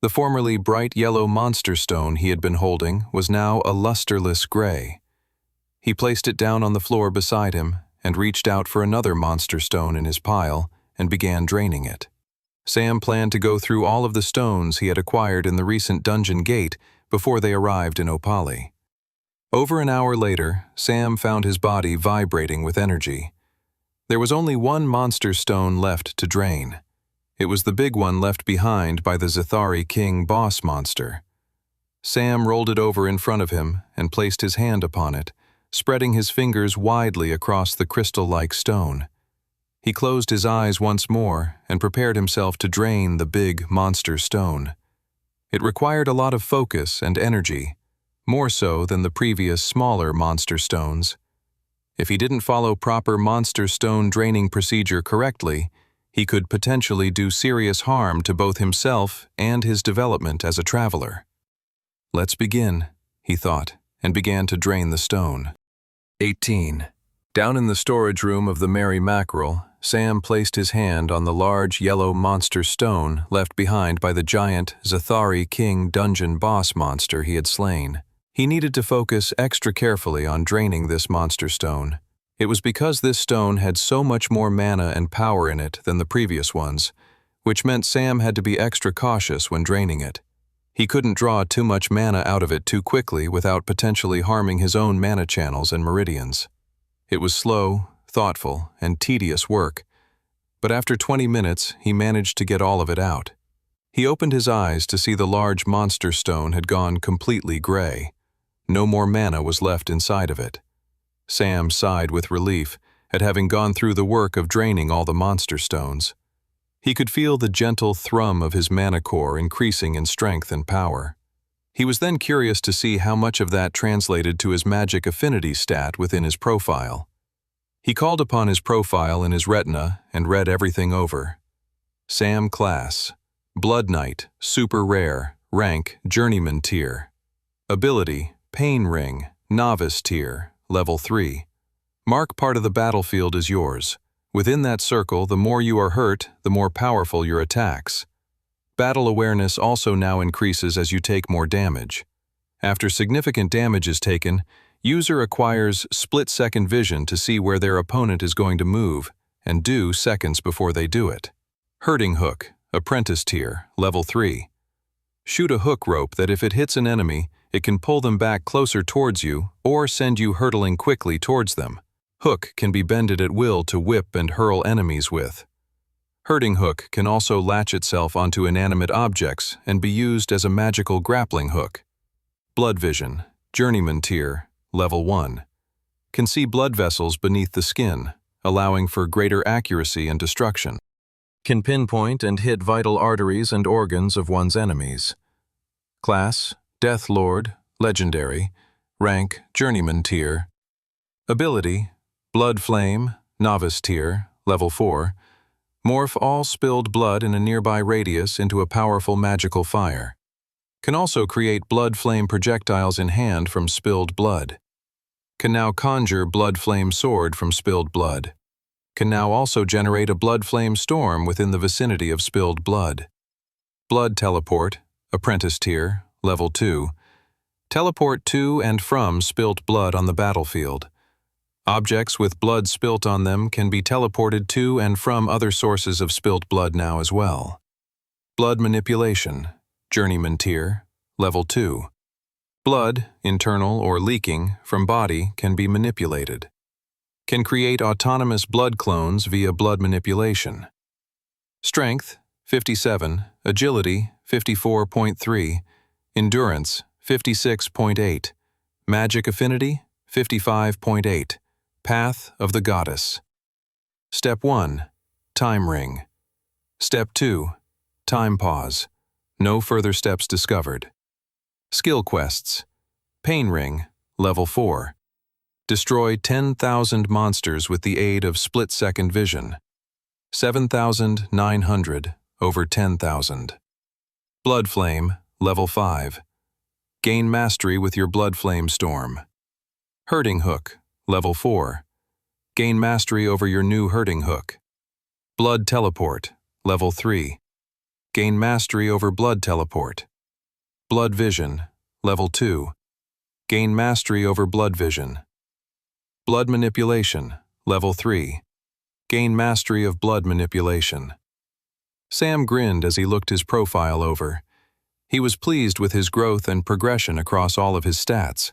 The formerly bright yellow monster stone he had been holding was now a lusterless gray. He placed it down on the floor beside him and reached out for another monster stone in his pile and began draining it. Sam planned to go through all of the stones he had acquired in the recent dungeon gate before they arrived in Opali. Over an hour later, Sam found his body vibrating with energy. There was only one monster stone left to drain. It was the big one left behind by the Zathari King boss monster. Sam rolled it over in front of him and placed his hand upon it, spreading his fingers widely across the crystal-like stone. He closed his eyes once more and prepared himself to drain the big monster stone. It required a lot of focus and energy, more so than the previous smaller monster stones. If he didn't follow proper monster stone draining procedure correctly, he could potentially do serious harm to both himself and his development as a traveler. Let's begin, he thought, and began to drain the stone. 18. Down in the storage room of the Merry Mackerel, Sam placed his hand on the large yellow monster stone left behind by the giant Zathari King dungeon boss monster he had slain. He needed to focus extra carefully on draining this monster stone. It was because this stone had so much more mana and power in it than the previous ones, which meant Sam had to be extra cautious when draining it. He couldn't draw too much mana out of it too quickly without potentially harming his own mana channels and meridians. It was slow, thoughtful, and tedious work, but after 20 minutes he managed to get all of it out. He opened his eyes to see the large monster stone had gone completely gray. No more mana was left inside of it. Sam sighed with relief at having gone through the work of draining all the monster stones. He could feel the gentle thrum of his mana core increasing in strength and power. He was then curious to see how much of that translated to his magic affinity stat within his profile. He called upon his profile in his retina and read everything over. Sam class, Blood Knight, super rare, rank, journeyman tier. Ability, Pain Ring, novice tier, level 3. Mark part of the battlefield as yours. Within that circle, the more you are hurt, the more powerful your attacks. Battle awareness also now increases as you take more damage. After significant damage is taken, user acquires split-second vision to see where their opponent is going to move, and do seconds before they do it. Hurting Hook, apprentice tier, level 3. Shoot a hook rope that if it hits an enemy, it can pull them back closer towards you or send you hurtling quickly towards them. Hook can be bended at will to whip and hurl enemies with. Hurting Hook can also latch itself onto inanimate objects and be used as a magical grappling hook. Blood Vision, journeyman tier, level 1. Can see blood vessels beneath the skin, allowing for greater accuracy and destruction. Can pinpoint and hit vital arteries and organs of one's enemies. Class, Death Lord, legendary. Rank, journeyman tier. Ability, Blood Flame, novice tier, level 4. Morph all spilled blood in a nearby radius into a powerful magical fire. Can also create blood flame projectiles in hand from spilled blood. Can now conjure blood flame sword from spilled blood. Can now also generate a blood flame storm within the vicinity of spilled blood. Blood Teleport, apprentice tier, level 2. Teleport to and from spilt blood on the battlefield. Objects with blood spilt on them can be teleported to and from other sources of spilt blood now as well. Blood manipulation, Journeyman tier, level 2. Blood, internal or leaking, from body can be manipulated. Can create autonomous blood clones via blood manipulation. Strength, 57, Agility, 54.3, Endurance, 56.8, Magic Affinity, 55.8, Path of the Goddess. Step 1. Time Ring. Step 2. Time Pause. No further steps discovered. Skill Quests. Pain Ring, Level 4. Destroy 10,000 monsters with the aid of split-second vision. 7,900 over 10,000. Blood Flame, Level 5. Gain mastery with your Blood Flame Storm. Hurting Hook, Level 4. Gain mastery over your new Hurting Hook. Blood Teleport, Level 3. Gain mastery over Blood Teleport. Blood Vision, Level 2. Gain mastery over Blood Vision. Blood Manipulation, Level 3. Gain mastery of blood manipulation. Sam grinned as he looked his profile over. He was pleased with his growth and progression across all of his stats.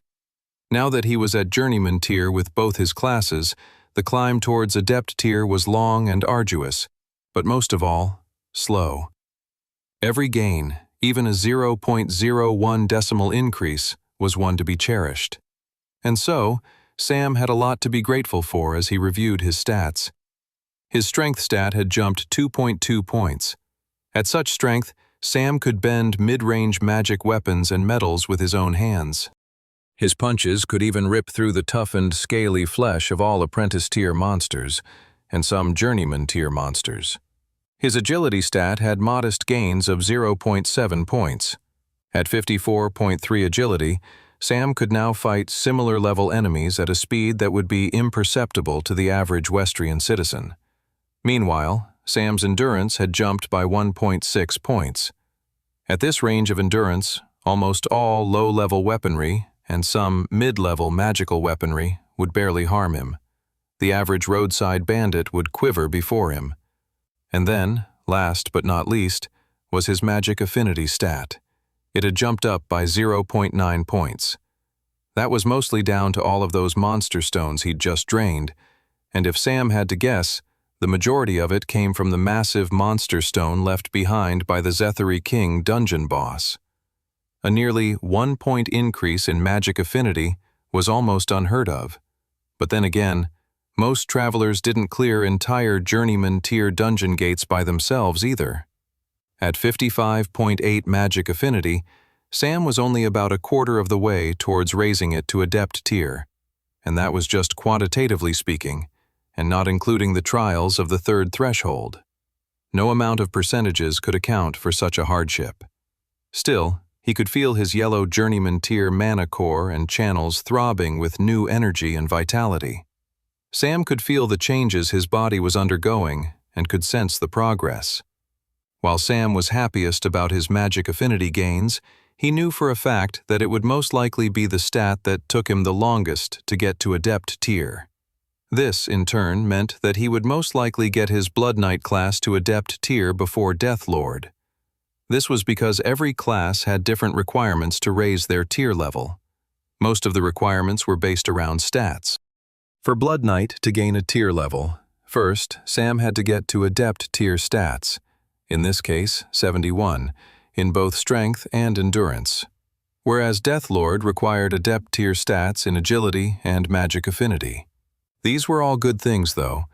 Now that he was at Journeyman tier with both his classes, the climb towards Adept tier was long and arduous, but most of all, slow. Every gain, even a 0.01 decimal increase, was one to be cherished. And so, Sam had a lot to be grateful for as he reviewed his stats. His strength stat had jumped 2.2 points. At such strength, Sam could bend mid-range magic weapons and metals with his own hands. His punches could even rip through the toughened, scaly flesh of all apprentice-tier monsters, and some journeyman-tier monsters. His agility stat had modest gains of 0.7 points. At 54.3 agility, Sam could now fight similar-level enemies at a speed that would be imperceptible to the average Westrian citizen. Meanwhile, Sam's endurance had jumped by 1.6 points. At this range of endurance, almost all low-level weaponry and some mid-level magical weaponry would barely harm him. The average roadside bandit would quiver before him. And then, last but not least, was his magic affinity stat. It had jumped up by 0.9 points. That was mostly down to all of those monster stones he'd just drained, and if Sam had to guess, the majority of it came from the massive monster stone left behind by the Zethary King dungeon boss. A nearly 1 point increase in magic affinity was almost unheard of. But then again, most travelers didn't clear entire journeyman tier dungeon gates by themselves either. At 55.8 magic affinity, Sam was only about a quarter of the way towards raising it to Adept tier, and that was just quantitatively speaking, and not including the trials of the third threshold. No amount of percentages could account for such a hardship. Still, he could feel his yellow journeyman tier mana core and channels throbbing with new energy and vitality. Sam could feel the changes his body was undergoing and could sense the progress. While Sam was happiest about his magic affinity gains, he knew for a fact that it would most likely be the stat that took him the longest to get to Adept tier. This, in turn, meant that he would most likely get his Blood Knight class to Adept tier before Death Lord. This was because every class had different requirements to raise their tier level. Most of the requirements were based around stats. For Blood Knight to gain a tier level, first, Sam had to get to Adept tier stats, in this case 71, in both strength and endurance, whereas Death Lord required Adept tier stats in agility and magic affinity. These were all good things, though.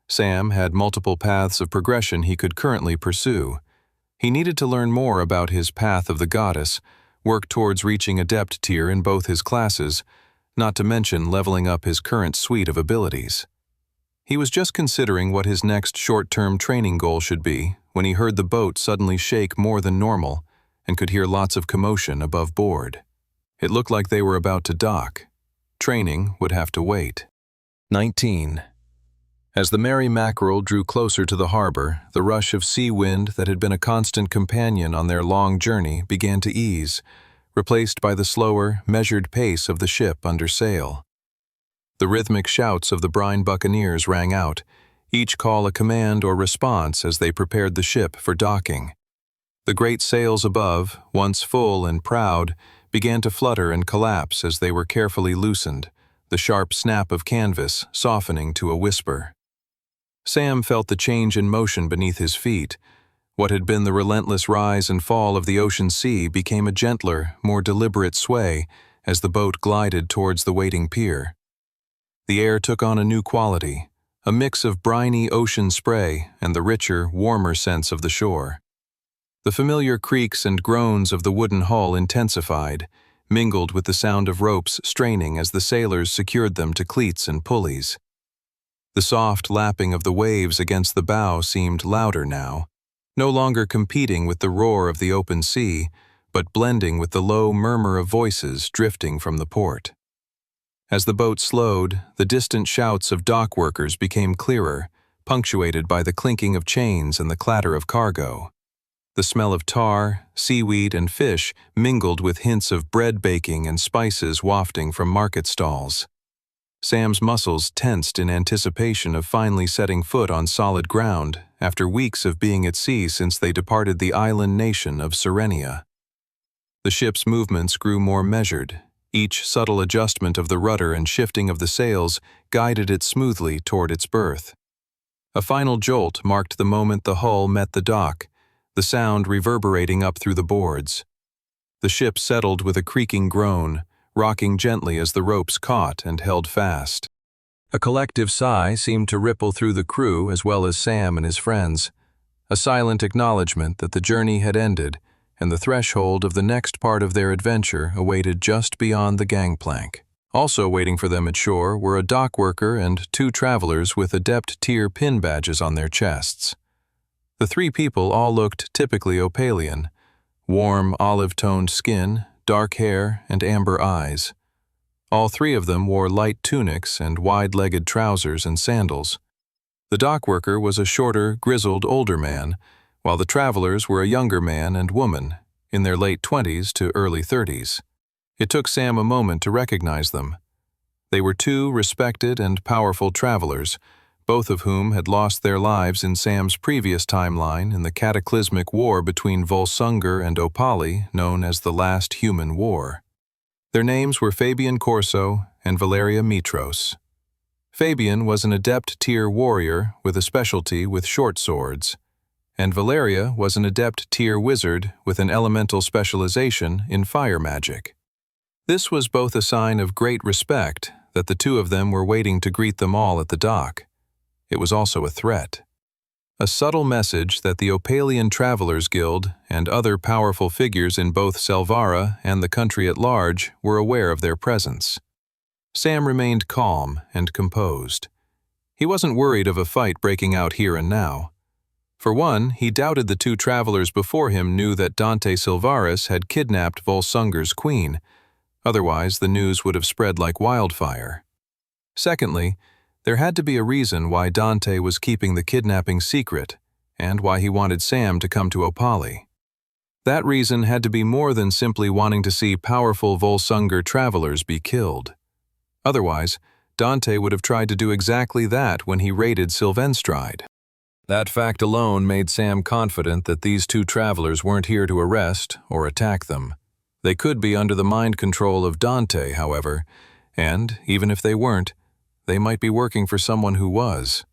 Sam had multiple paths of progression he could currently pursue. He needed to learn more about his Path of the Goddess, work towards reaching Adept tier in both his classes, not to mention leveling up his current suite of abilities. He was just considering what his next short-term training goal should be when he heard the boat suddenly shake more than normal and could hear lots of commotion above board. It looked like they were about to dock. Training would have to wait. 19. As the Merry Mackerel drew closer to the harbor, the rush of sea wind that had been a constant companion on their long journey began to ease, replaced by the slower, measured pace of the ship under sail. The rhythmic shouts of the brine buccaneers rang out, each call a command or response as they prepared the ship for docking. The great sails above, once full and proud, began to flutter and collapse as they were carefully loosened, the sharp snap of canvas softening to a whisper. Sam felt the change in motion beneath his feet. What had been the relentless rise and fall of the ocean sea became a gentler, more deliberate sway as the boat glided towards the waiting pier. The air took on a new quality, a mix of briny ocean spray and the richer, warmer scents of the shore. The familiar creaks and groans of the wooden hull intensified, mingled with the sound of ropes straining as the sailors secured them to cleats and pulleys. The soft lapping of the waves against the bow seemed louder now, no longer competing with the roar of the open sea, but blending with the low murmur of voices drifting from the port. As the boat slowed, the distant shouts of dock workers became clearer, punctuated by the clinking of chains and the clatter of cargo. The smell of tar, seaweed, and fish mingled with hints of bread baking and spices wafting from market stalls. Sam's muscles tensed in anticipation of finally setting foot on solid ground after weeks of being at sea since they departed the island nation of Serenia. The ship's movements grew more measured. Each subtle adjustment of the rudder and shifting of the sails guided it smoothly toward its berth. A final jolt marked the moment the hull met the dock, the sound reverberating up through the boards. The ship settled with a creaking groan, rocking gently as the ropes caught and held fast. A collective sigh seemed to ripple through the crew as well as Sam and his friends, a silent acknowledgement that the journey had ended and the threshold of the next part of their adventure awaited just beyond the gangplank. Also waiting for them at shore were a dock worker and 2 travelers with Adept-tier pin badges on their chests. The 3 people all looked typically Opalian, warm olive-toned skin, dark hair, and amber eyes. All 3 of them wore light tunics and wide-legged trousers and sandals. The dock worker was a shorter, grizzled older man, while the travelers were a younger man and woman, in their late 20s to early 30s. It took Sam a moment to recognize them. They were 2 respected and powerful travelers, both of whom had lost their lives in Sam's previous timeline in the cataclysmic war between Volsungur and Opali, known as the Last Human War. Their names were Fabian Corso and Valeria Mitros. Fabian was an Adept-tier warrior with a specialty with short swords, and Valeria was an Adept-tier wizard with an elemental specialization in fire magic. This was both a sign of great respect that the 2 of them were waiting to greet them all at the dock. It was also a threat. A subtle message that the Opalian Travelers Guild and other powerful figures in both Selvara and the country at large were aware of their presence. Sam remained calm and composed. He wasn't worried of a fight breaking out here and now. For one, he doubted the 2 travelers before him knew that Dante Silvaris had kidnapped Volsungur's queen. Otherwise, the news would have spread like wildfire. Secondly, there had to be a reason why Dante was keeping the kidnapping secret, and why he wanted Sam to come to Opali. That reason had to be more than simply wanting to see powerful Volsungur travelers be killed. Otherwise, Dante would have tried to do exactly that when he raided Sylvenstride. That fact alone made Sam confident that these 2 travelers weren't here to arrest or attack them. They could be under the mind control of Dante, however, and, even if they weren't, they might be working for someone who was.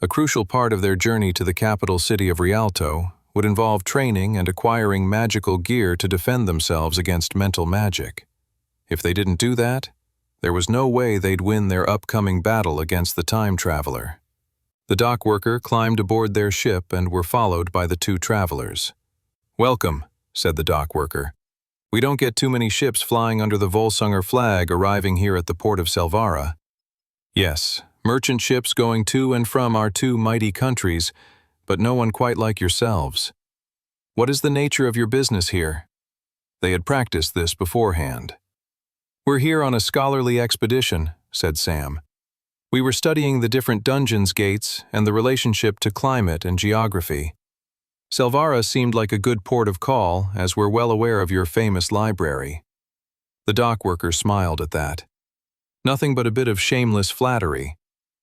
A crucial part of their journey to the capital city of Rialto would involve training and acquiring magical gear to defend themselves against mental magic. If they didn't do that, there was no way they'd win their upcoming battle against the time traveler. The dock worker climbed aboard their ship and were followed by the 2 travelers. "Welcome," said the dock worker. "We don't get too many ships flying under the Volsungur flag arriving here at the port of Selvara. Yes, merchant ships going to and from our 2 mighty countries, but no one quite like yourselves. What is the nature of your business here?" They had practiced this beforehand. "We're here on a scholarly expedition," said Sam. "We were studying the different dungeons gates and the relationship to climate and geography." Selvara seemed like a good port of call, as we're well aware of your famous library. The dockworker smiled at that. Nothing but a bit of shameless flattery.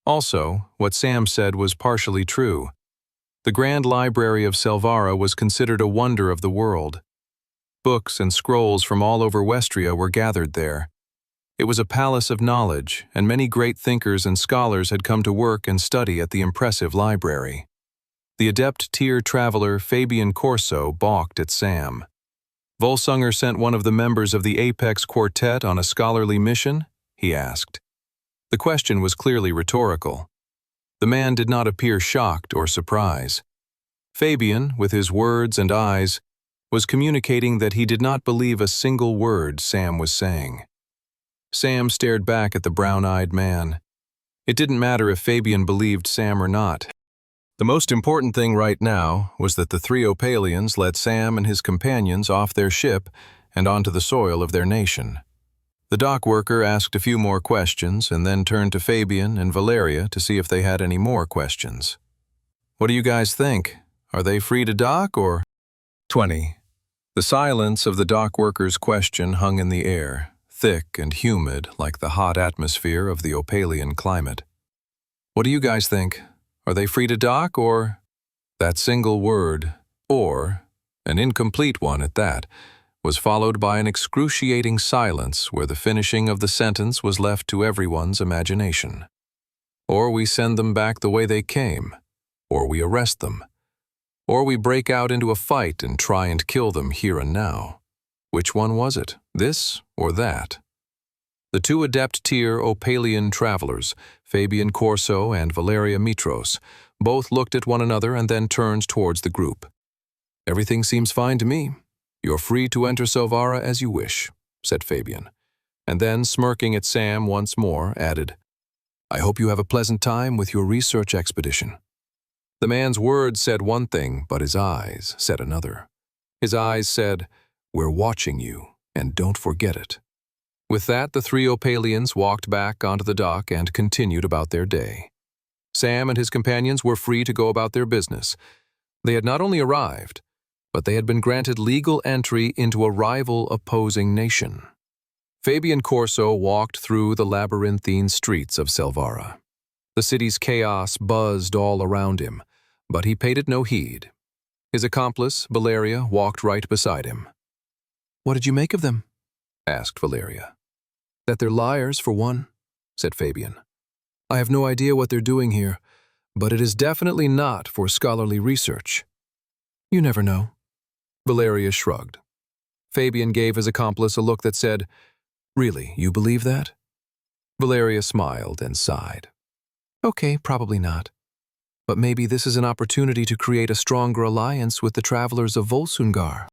Also, what Sam said was partially true. The Grand Library of Selvara was considered a wonder of the world. Books and scrolls from all over Westria were gathered there. It was a palace of knowledge, and many great thinkers and scholars had come to work and study at the impressive library. The adept tier traveler Fabian Corso balked at Sam. Volsunger sent one of the members of the Apex Quartet on a scholarly mission? He asked. The question was clearly rhetorical. The man did not appear shocked or surprised. Fabian, with his words and eyes, was communicating that he did not believe a single word Sam was saying. Sam stared back at the brown-eyed man. It didn't matter if Fabian believed Sam or not. The most important thing right now was that the three Opalians let Sam and his companions off their ship and onto the soil of their nation. The dock worker asked a few more questions and then turned to Fabian and Valeria to see if they had any more questions. What do you guys think? Are they free to dock or? 20. The silence of the dock worker's question hung in the air, thick and humid like the hot atmosphere of the Opalian climate. What do you guys think? Are they free to dock or? That single word, or, an incomplete one at that, was followed by an excruciating silence where the finishing of the sentence was left to everyone's imagination. Or we send them back the way they came, or we arrest them, or we break out into a fight and try and kill them here and now. Which one was it, this or that? The two adept tier Opalian travelers, Fabian Corso and Valeria Mitros, both looked at one another and then turned towards the group. Everything seems fine to me. You're free to enter Selvara as you wish, said Fabian, and then, smirking at Sam once more, added, I hope you have a pleasant time with your research expedition. The man's words said one thing, but his eyes said another. His eyes said, We're watching you, and don't forget it. With that, the three Opalians walked back onto the dock and continued about their day. Sam and his companions were free to go about their business. They had not only arrived, but they had been granted legal entry into a rival opposing nation. Fabian Corso walked through the labyrinthine streets of Selvara. The city's chaos buzzed all around him, but he paid it no heed. His accomplice, Valeria, walked right beside him. What did you make of them? Asked Valeria. That they're liars, for one, said Fabian. I have no idea what they're doing here, but it is definitely not for scholarly research. You never know. Valeria shrugged. Fabian gave his accomplice a look that said, Really, you believe that? Valeria smiled and sighed. Okay, probably not. But maybe this is an opportunity to create a stronger alliance with the travelers of Volsungar.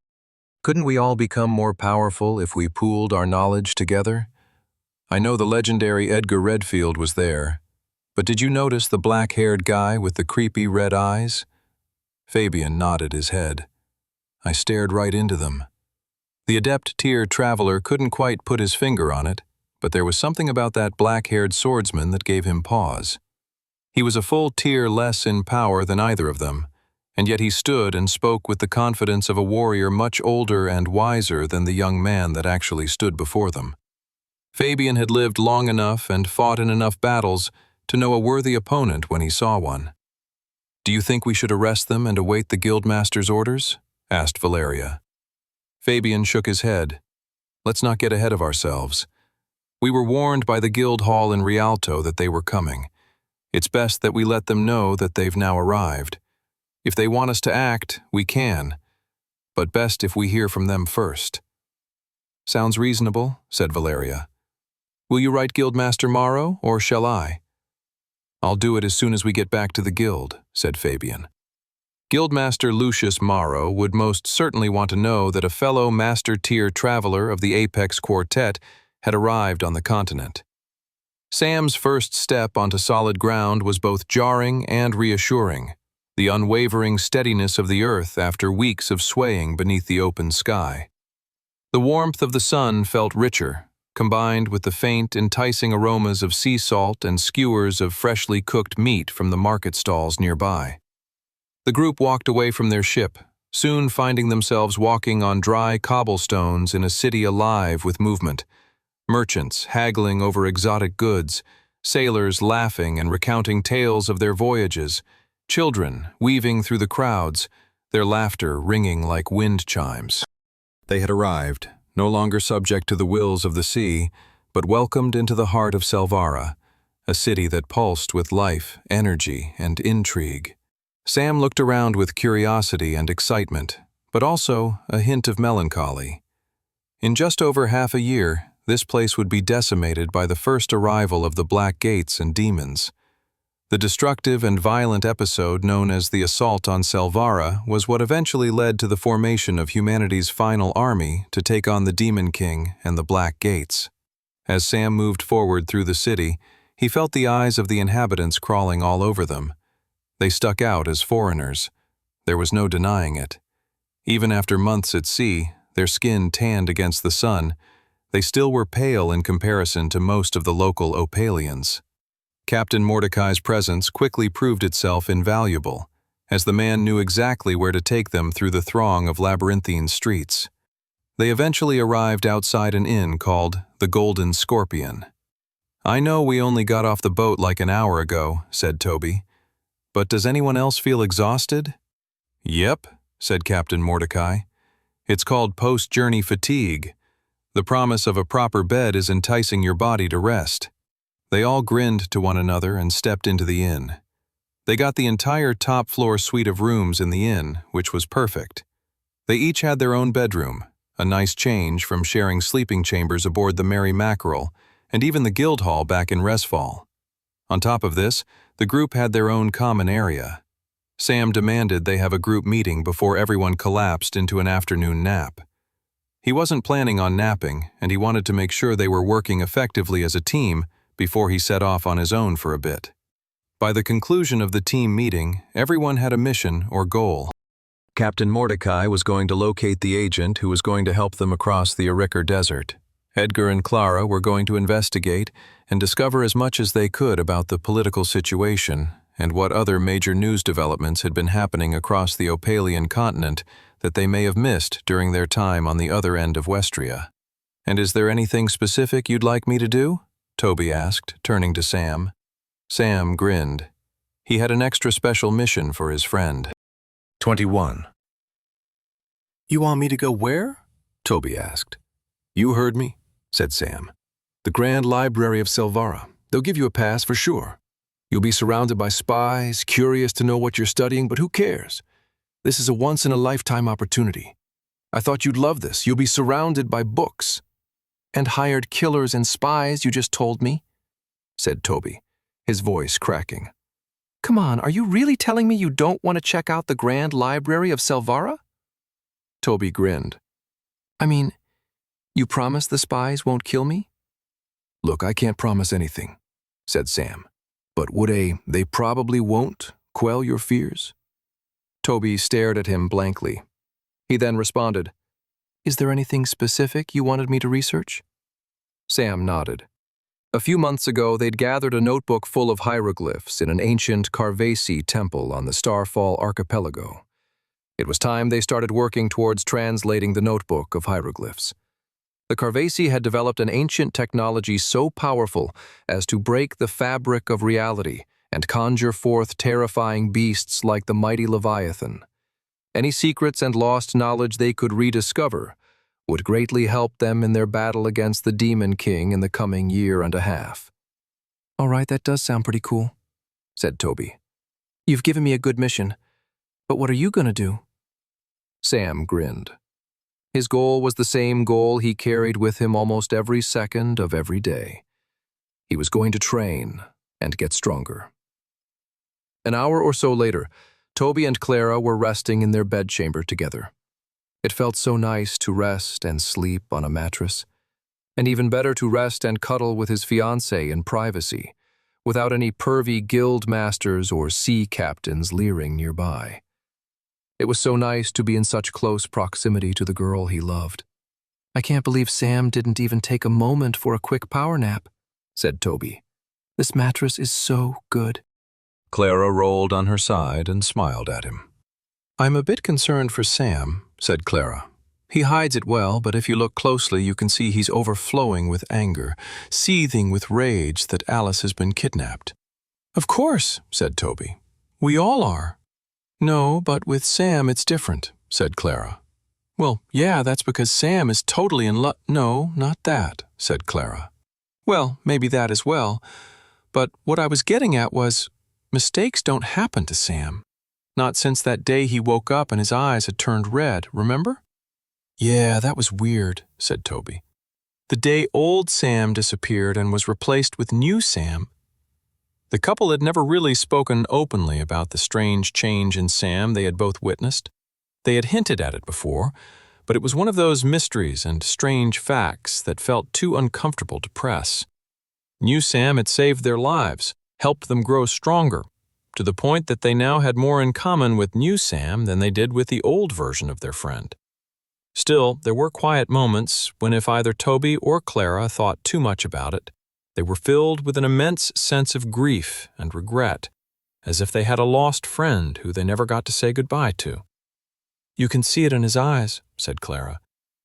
Couldn't we all become more powerful if we pooled our knowledge together? I know the legendary Edgar Redfield was there, but did you notice the black-haired guy with the creepy red eyes? Fabian nodded his head. I stared right into them. The adept tier traveler couldn't quite put his finger on it, but there was something about that black-haired swordsman that gave him pause. He was a full tier less in power than either of them, and yet he stood and spoke with the confidence of a warrior much older and wiser than the young man that actually stood before them. Fabian had lived long enough and fought in enough battles to know a worthy opponent when he saw one. Do you think we should arrest them and await the guildmaster's orders? Asked Valeria. Fabian shook his head. Let's not get ahead of ourselves. We were warned by the guild hall in Rialto that they were coming. It's best that we let them know that they've now arrived. If they want us to act, we can, but best if we hear from them first. Sounds reasonable, said Valeria. Will you write Guildmaster Morrow, or shall I? I'll do it as soon as we get back to the guild, said Fabian. Guildmaster Lucius Morrow would most certainly want to know that a fellow master-tier traveler of the Apex Quartet had arrived on the continent. Sam's first step onto solid ground was both jarring and reassuring, the unwavering steadiness of the earth after weeks of swaying beneath the open sky. The warmth of the sun felt richer, combined with the faint, enticing aromas of sea salt and skewers of freshly cooked meat from the market stalls nearby. The group walked away from their ship, soon finding themselves walking on dry cobblestones in a city alive with movement. Merchants haggling over exotic goods, sailors laughing and recounting tales of their voyages, children weaving through the crowds, their laughter ringing like wind chimes. They had arrived, no longer subject to the wills of the sea, but welcomed into the heart of Selvara, a city that pulsed with life, energy, and intrigue. Sam looked around with curiosity and excitement, but also a hint of melancholy. In just over half a year, this place would be decimated by the first arrival of the Black Gates and demons. The destructive and violent episode known as the Assault on Selvara was what eventually led to the formation of humanity's final army to take on the Demon King and the Black Gates. As Sam moved forward through the city, he felt the eyes of the inhabitants crawling all over them. They stuck out as foreigners. There was no denying it. Even after months at sea, their skin tanned against the sun, they still were pale in comparison to most of the local Opalians. Captain Mordecai's presence quickly proved itself invaluable, as the man knew exactly where to take them through the throng of labyrinthine streets. They eventually arrived outside an inn called the Golden Scorpion. "I know we only got off the boat like an hour ago," said Toby. "But does anyone else feel exhausted?" "Yep," said Captain Mordecai. "It's called post-journey fatigue. The promise of a proper bed is enticing your body to rest." They all grinned to one another and stepped into the inn. They got the entire top-floor suite of rooms in the inn, which was perfect. They each had their own bedroom, a nice change from sharing sleeping chambers aboard the Merry Mackerel, and even the Guildhall back in Resfall. On top of this, the group had their own common area. Sam demanded they have a group meeting before everyone collapsed into an afternoon nap. He wasn't planning on napping, and he wanted to make sure they were working effectively as a team before he set off on his own for a bit. By the conclusion of the team meeting, everyone had a mission or goal. Captain Mordecai was going to locate the agent who was going to help them across the Aricker Desert. Edgar and Clara were going to investigate and discover as much as they could about the political situation and what other major news developments had been happening across the Opalian continent that they may have missed during their time on the other end of Westria. "And is there anything specific you'd like me to do?" Toby asked, turning to Sam. Sam grinned. He had an extra special mission for his friend. 21. "You want me to go where?" Toby asked. "You heard me," said Sam. "The Grand Library of Selvara. They'll give you a pass for sure. You'll be surrounded by spies, curious to know what you're studying, but who cares? This is a once-in-a-lifetime opportunity. I thought you'd love this. You'll be surrounded by books." "And hired killers and spies, you just told me," said Toby, his voice cracking. "Come on, are you really telling me you don't want to check out the Grand Library of Selvara?" Toby grinned. "I mean, you promise the spies won't kill me?" "Look, I can't promise anything," said Sam. "But would they probably won't quell your fears?" Toby stared at him blankly. He then responded, "Is there anything specific you wanted me to research?" Sam nodded. A few months ago, they'd gathered a notebook full of hieroglyphs in an ancient Carvesi temple on the Starfall archipelago. It was time they started working towards translating the notebook of hieroglyphs. The Carvesi had developed an ancient technology so powerful as to break the fabric of reality and conjure forth terrifying beasts like the mighty Leviathan. Any secrets and lost knowledge they could rediscover would greatly help them in their battle against the Demon King in the coming year and a half. "All right, that does sound pretty cool," said Toby. "You've given me a good mission, but what are you going to do?" Sam grinned. His goal was the same goal he carried with him almost every second of every day. He was going to train and get stronger. An hour or so later, Toby and Clara were resting in their bedchamber together. It felt so nice to rest and sleep on a mattress, and even better to rest and cuddle with his fiancée in privacy, without any pervy guild masters or sea captains leering nearby. It was so nice to be in such close proximity to the girl he loved. "I can't believe Sam didn't even take a moment for a quick power nap," said Toby. "This mattress is so good." Clara rolled on her side and smiled at him. "I'm a bit concerned for Sam," said Clara. "He hides it well, but if you look closely, you can see he's overflowing with anger, seething with rage that Alice has been kidnapped." "Of course," said Toby. "We all are." "No, but with Sam it's different," said Clara. "Well, yeah, that's because Sam is totally in love—" "No, not that," said Clara. "Well, maybe that as well, but what I was getting at was, mistakes don't happen to Sam. Not since that day he woke up and his eyes had turned red, remember?" "Yeah, that was weird," said Toby. "The day old Sam disappeared and was replaced with new Sam." The couple had never really spoken openly about the strange change in Sam they had both witnessed. They had hinted at it before, but it was one of those mysteries and strange facts that felt too uncomfortable to press. New Sam had saved their lives, helped them grow stronger, to the point that they now had more in common with new Sam than they did with the old version of their friend. Still, there were quiet moments when if either Toby or Clara thought too much about it, they were filled with an immense sense of grief and regret, as if they had a lost friend who they never got to say goodbye to. "You can see it in his eyes," said Clara.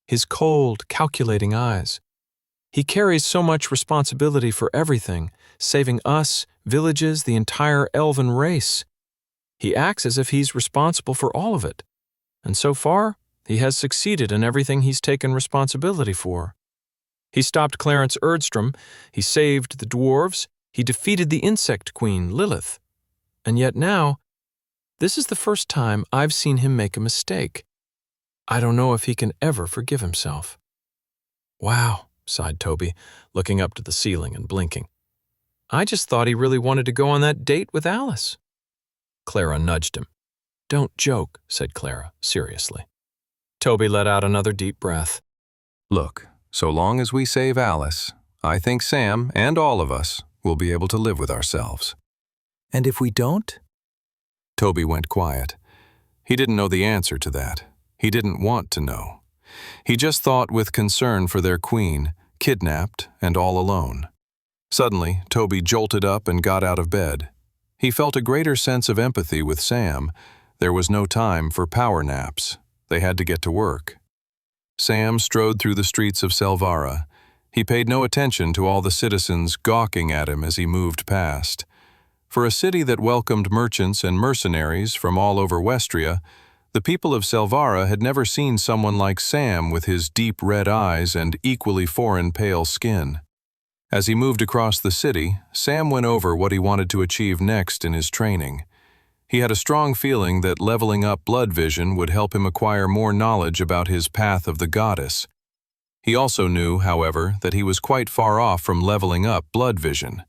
"His cold, calculating eyes. He carries so much responsibility for everything, saving us, villages, the entire elven race. He acts as if he's responsible for all of it, and so far, he has succeeded in everything he's taken responsibility for. He stopped Clarence Erdstrom, he saved the dwarves, he defeated the insect queen, Lilith. And yet now, this is the first time I've seen him make a mistake. I don't know if he can ever forgive himself." "Wow," sighed Toby, looking up to the ceiling and blinking. "I just thought he really wanted to go on that date with Alice." Clara nudged him. "Don't joke," said Clara, seriously. Toby let out another deep breath. "Look, so long as we save Alice, I think Sam, and all of us, will be able to live with ourselves." "And if we don't?" Toby went quiet. He didn't know the answer to that. He didn't want to know. He just thought with concern for their queen, kidnapped and all alone. Suddenly, Toby jolted up and got out of bed. He felt a greater sense of empathy with Sam. There was no time for power naps. They had to get to work. Sam strode through the streets of Selvara. He paid no attention to all the citizens gawking at him as he moved past. For a city that welcomed merchants and mercenaries from all over Westria, the people of Selvara had never seen someone like Sam with his deep red eyes and equally foreign pale skin. As he moved across the city, Sam went over what he wanted to achieve next in his training. He had a strong feeling that leveling up blood vision would help him acquire more knowledge about his path of the goddess. He also knew, however, that he was quite far off from leveling up blood vision.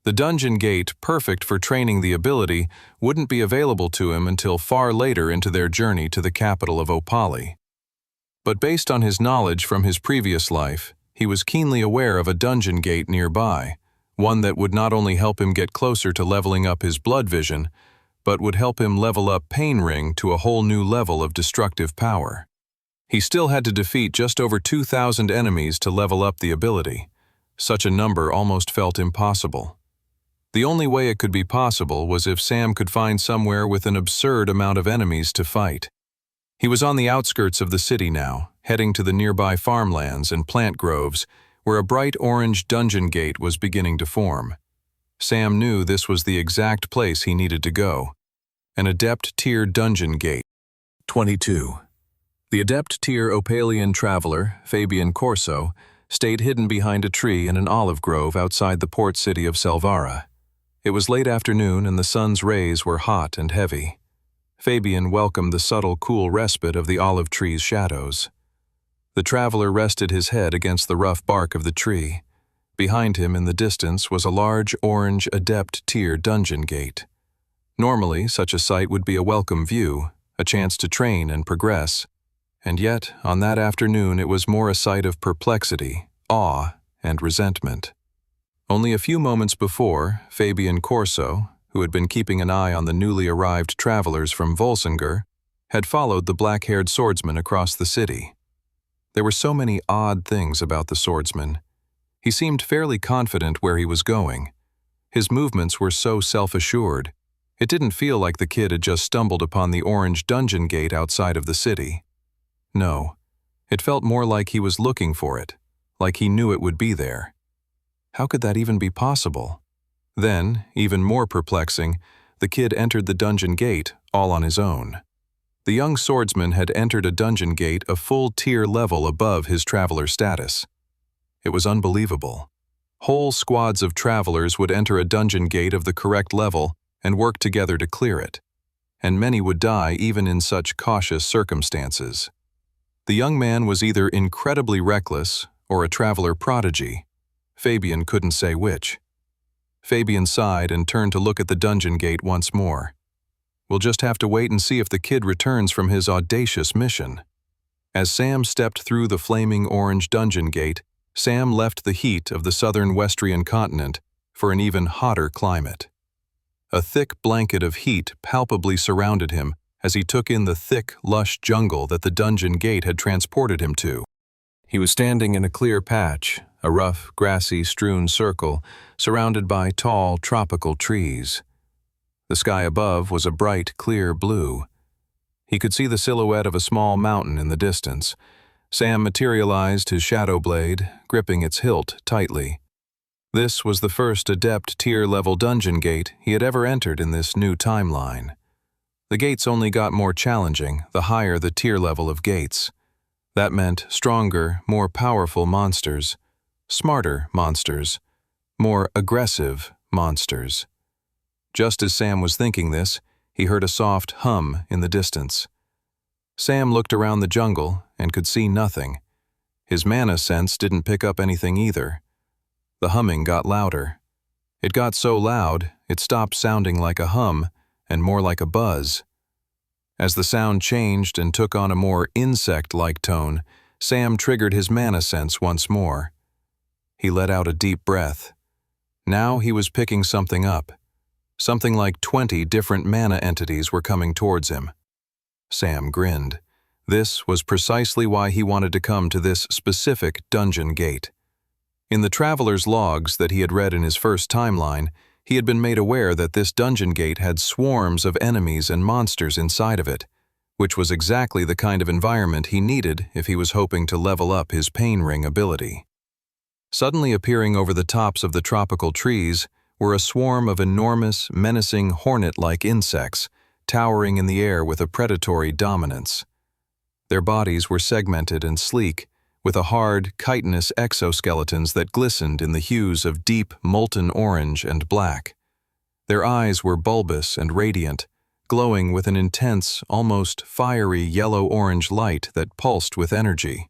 The dungeon gate, perfect for training the ability, wouldn't be available to him until far later into their journey to the capital of Opali. But based on his knowledge from his previous life, he was keenly aware of a dungeon gate nearby, one that would not only help him get closer to leveling up his blood vision, but would help him level up Pain Ring to a whole new level of destructive power. He still had to defeat just over 2,000 enemies to level up the ability. Such a number almost felt impossible. The only way it could be possible was if Sam could find somewhere with an absurd amount of enemies to fight. He was on the outskirts of the city now, heading to the nearby farmlands and plant groves, where a bright orange dungeon gate was beginning to form. Sam knew this was the exact place he needed to go. An Adept Tier Dungeon Gate. 22. The Adept Tier Opalian traveler, Fabian Corso, stayed hidden behind a tree in an olive grove outside the port city of Selvara. It was late afternoon and the sun's rays were hot and heavy. Fabian welcomed the subtle, cool respite of the olive tree's shadows. The traveler rested his head against the rough bark of the tree. Behind him in the distance was a large orange Adept Tier dungeon gate. Normally, such a sight would be a welcome view, a chance to train and progress. And yet, on that afternoon it was more a sight of perplexity, awe, and resentment. Only a few moments before, Fabian Corso, who had been keeping an eye on the newly arrived travelers from Volsinger, had followed the black-haired swordsman across the city. There were so many odd things about the swordsman. He seemed fairly confident where he was going. His movements were so self-assured. It didn't feel like the kid had just stumbled upon the orange dungeon gate outside of the city. No, it felt more like he was looking for it, like he knew it would be there. How could that even be possible? Then, even more perplexing, the kid entered the dungeon gate all on his own. The young swordsman had entered a dungeon gate a full tier level above his traveler status. It was unbelievable. Whole squads of travelers would enter a dungeon gate of the correct level and work together to clear it, and many would die even in such cautious circumstances. The young man was either incredibly reckless or a traveler prodigy. Fabian couldn't say which. Fabian sighed and turned to look at the dungeon gate once more. We'll just have to wait and see if the kid returns from his audacious mission. As Sam stepped through the flaming orange dungeon gate, Sam left the heat of the southern Westrian continent for an even hotter climate. A thick blanket of heat palpably surrounded him as he took in the thick, lush jungle that the dungeon gate had transported him to. He was standing in a clear patch, a rough, grassy, strewn circle, surrounded by tall, tropical trees. The sky above was a bright, clear blue. He could see the silhouette of a small mountain in the distance. Sam materialized his shadow blade, gripping its hilt tightly. This was the first adept tier-level dungeon gate he had ever entered in this new timeline. The gates only got more challenging the higher the tier level of gates. That meant stronger, more powerful monsters, smarter monsters, more aggressive monsters. Just as Sam was thinking this, he heard a soft hum in the distance. Sam looked around the jungle and could see nothing. His mana sense didn't pick up anything either. The humming got louder. It got so loud, it stopped sounding like a hum and more like a buzz. As the sound changed and took on a more insect-like tone, Sam triggered his mana sense once more. He let out a deep breath. Now he was picking something up. Something like 20 different mana entities were coming towards him. Sam grinned. This was precisely why he wanted to come to this specific dungeon gate. In the traveler's logs that he had read in his first timeline, he had been made aware that this dungeon gate had swarms of enemies and monsters inside of it, which was exactly the kind of environment he needed if he was hoping to level up his pain ring ability. Suddenly appearing over the tops of the tropical trees were a swarm of enormous, menacing hornet-like insects, towering in the air with a predatory dominance. Their bodies were segmented and sleek, with a hard, chitinous exoskeletons that glistened in the hues of deep, molten orange and black. Their eyes were bulbous and radiant, glowing with an intense, almost fiery yellow-orange light that pulsed with energy.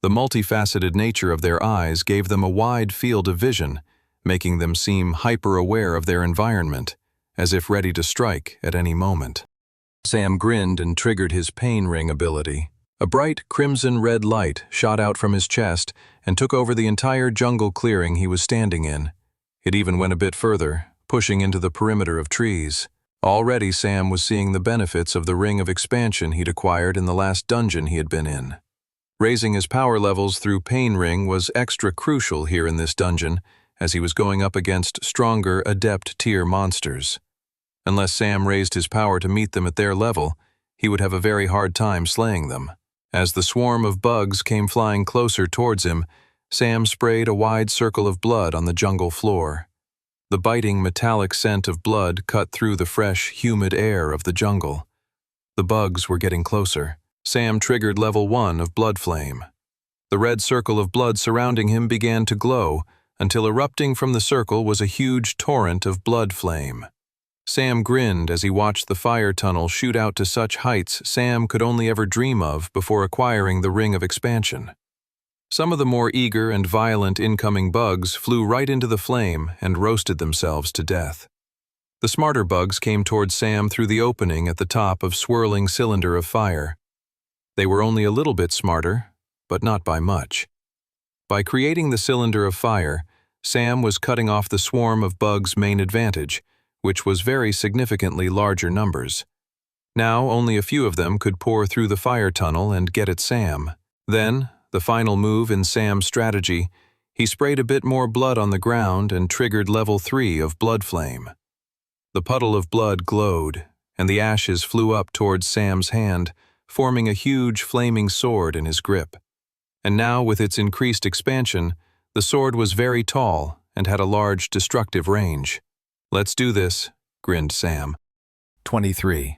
The multifaceted nature of their eyes gave them a wide field of vision, making them seem hyper-aware of their environment, as if ready to strike at any moment. Sam grinned and triggered his pain ring ability. A bright crimson-red light shot out from his chest and took over the entire jungle clearing he was standing in. It even went a bit further, pushing into the perimeter of trees. Already Sam was seeing the benefits of the ring of expansion he'd acquired in the last dungeon he had been in. Raising his power levels through pain ring was extra crucial here in this dungeon, as he was going up against stronger adept-tier monsters. Unless Sam raised his power to meet them at their level, he would have a very hard time slaying them. As the swarm of bugs came flying closer towards him, Sam sprayed a wide circle of blood on the jungle floor. The biting metallic scent of blood cut through the fresh, humid air of the jungle. The bugs were getting closer. Sam triggered level 1 of Blood Flame. The red circle of blood surrounding him began to glow, until erupting from the circle was a huge torrent of blood flame. Sam grinned as he watched the fire tunnel shoot out to such heights Sam could only ever dream of before acquiring the ring of expansion. Some of the more eager and violent incoming bugs flew right into the flame and roasted themselves to death. The smarter bugs came towards Sam through the opening at the top of swirling cylinder of fire. They were only a little bit smarter, but not by much. By creating the cylinder of fire, Sam was cutting off the swarm of bugs' main advantage, which was very significantly larger numbers. Now only a few of them could pour through the fire tunnel and get at Sam. Then, the final move in Sam's strategy, he sprayed a bit more blood on the ground and triggered level 3 of Blood Flame. The puddle of blood glowed, and the ashes flew up towards Sam's hand, forming a huge flaming sword in his grip. And now, with its increased expansion, the sword was very tall and had a large destructive range. "Let's do this," grinned Sam. 23.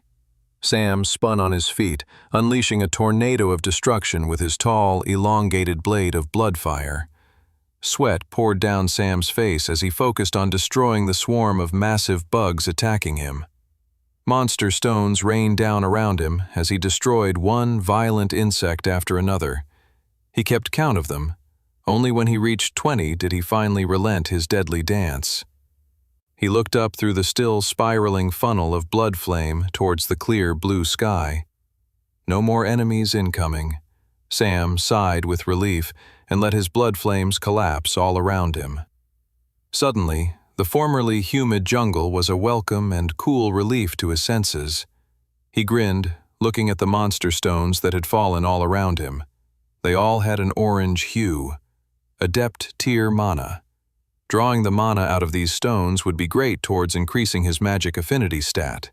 Sam spun on his feet, unleashing a tornado of destruction with his tall, elongated blade of blood fire. Sweat poured down Sam's face as he focused on destroying the swarm of massive bugs attacking him. Monster stones rained down around him as he destroyed one violent insect after another. He kept count of them. Only when he reached 20 did he finally relent his deadly dance. He looked up through the still spiraling funnel of blood flame towards the clear blue sky. No more enemies incoming. Sam sighed with relief and let his blood flames collapse all around him. Suddenly, the formerly humid jungle was a welcome and cool relief to his senses. He grinned, looking at the monster stones that had fallen all around him. They all had an orange hue. Adept tier mana. Drawing the mana out of these stones would be great towards increasing his magic affinity stat.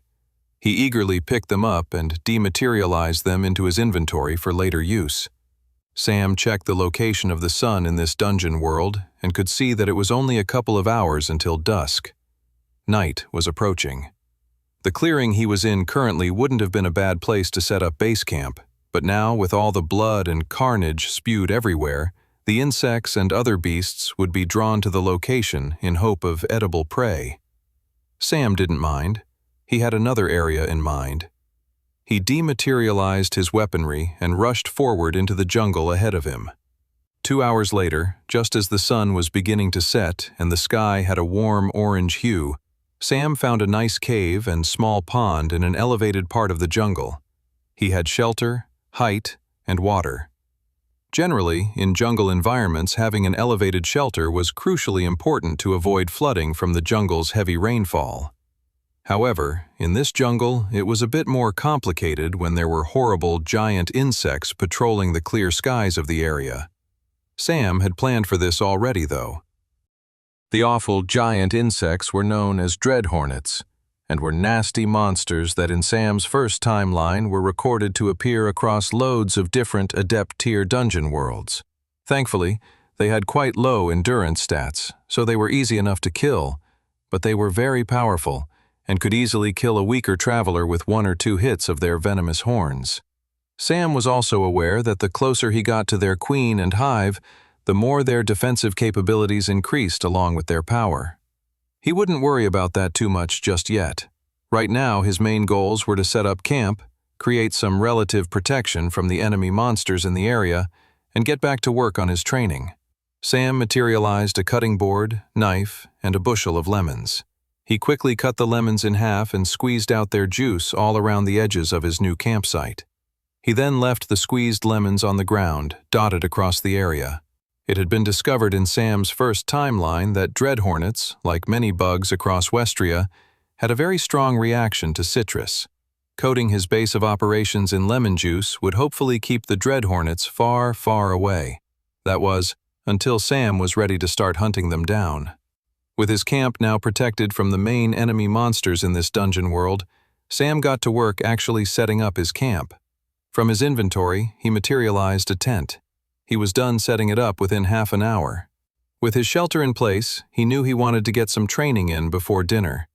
He eagerly picked them up and dematerialized them into his inventory for later use. Sam checked the location of the sun in this dungeon world and could see that it was only a couple of hours until dusk. Night was approaching. The clearing he was in currently wouldn't have been a bad place to set up base camp, but now, with all the blood and carnage spewed everywhere, the insects and other beasts would be drawn to the location in hope of edible prey. Sam didn't mind. He had another area in mind. He dematerialized his weaponry and rushed forward into the jungle ahead of him. 2 hours later, just as the sun was beginning to set and the sky had a warm orange hue, Sam found a nice cave and small pond in an elevated part of the jungle. He had shelter, height, and water. Generally, in jungle environments, having an elevated shelter was crucially important to avoid flooding from the jungle's heavy rainfall. However, in this jungle, it was a bit more complicated when there were horrible giant insects patrolling the clear skies of the area. Sam had planned for this already, though. The awful giant insects were known as dread hornets, and were nasty monsters that in Sam's first timeline were recorded to appear across loads of different adept-tier dungeon worlds. Thankfully, they had quite low endurance stats, so they were easy enough to kill, but they were very powerful and could easily kill a weaker traveler with 1 or 2 hits of their venomous horns. Sam was also aware that the closer he got to their queen and hive, the more their defensive capabilities increased along with their power. He wouldn't worry about that too much just yet. Right now, his main goals were to set up camp, create some relative protection from the enemy monsters in the area, and get back to work on his training. Sam materialized a cutting board, knife, and a bushel of lemons. He quickly cut the lemons in half and squeezed out their juice all around the edges of his new campsite. He then left the squeezed lemons on the ground, dotted across the area. It had been discovered in Sam's first timeline that dread hornets, like many bugs across Westria, had a very strong reaction to citrus. Coating his base of operations in lemon juice would hopefully keep the dread hornets far, far away. That was, until Sam was ready to start hunting them down. With his camp now protected from the main enemy monsters in this dungeon world, Sam got to work actually setting up his camp. From his inventory, he materialized a tent. He was done setting it up within half an hour. With his shelter in place, he knew he wanted to get some training in before dinner.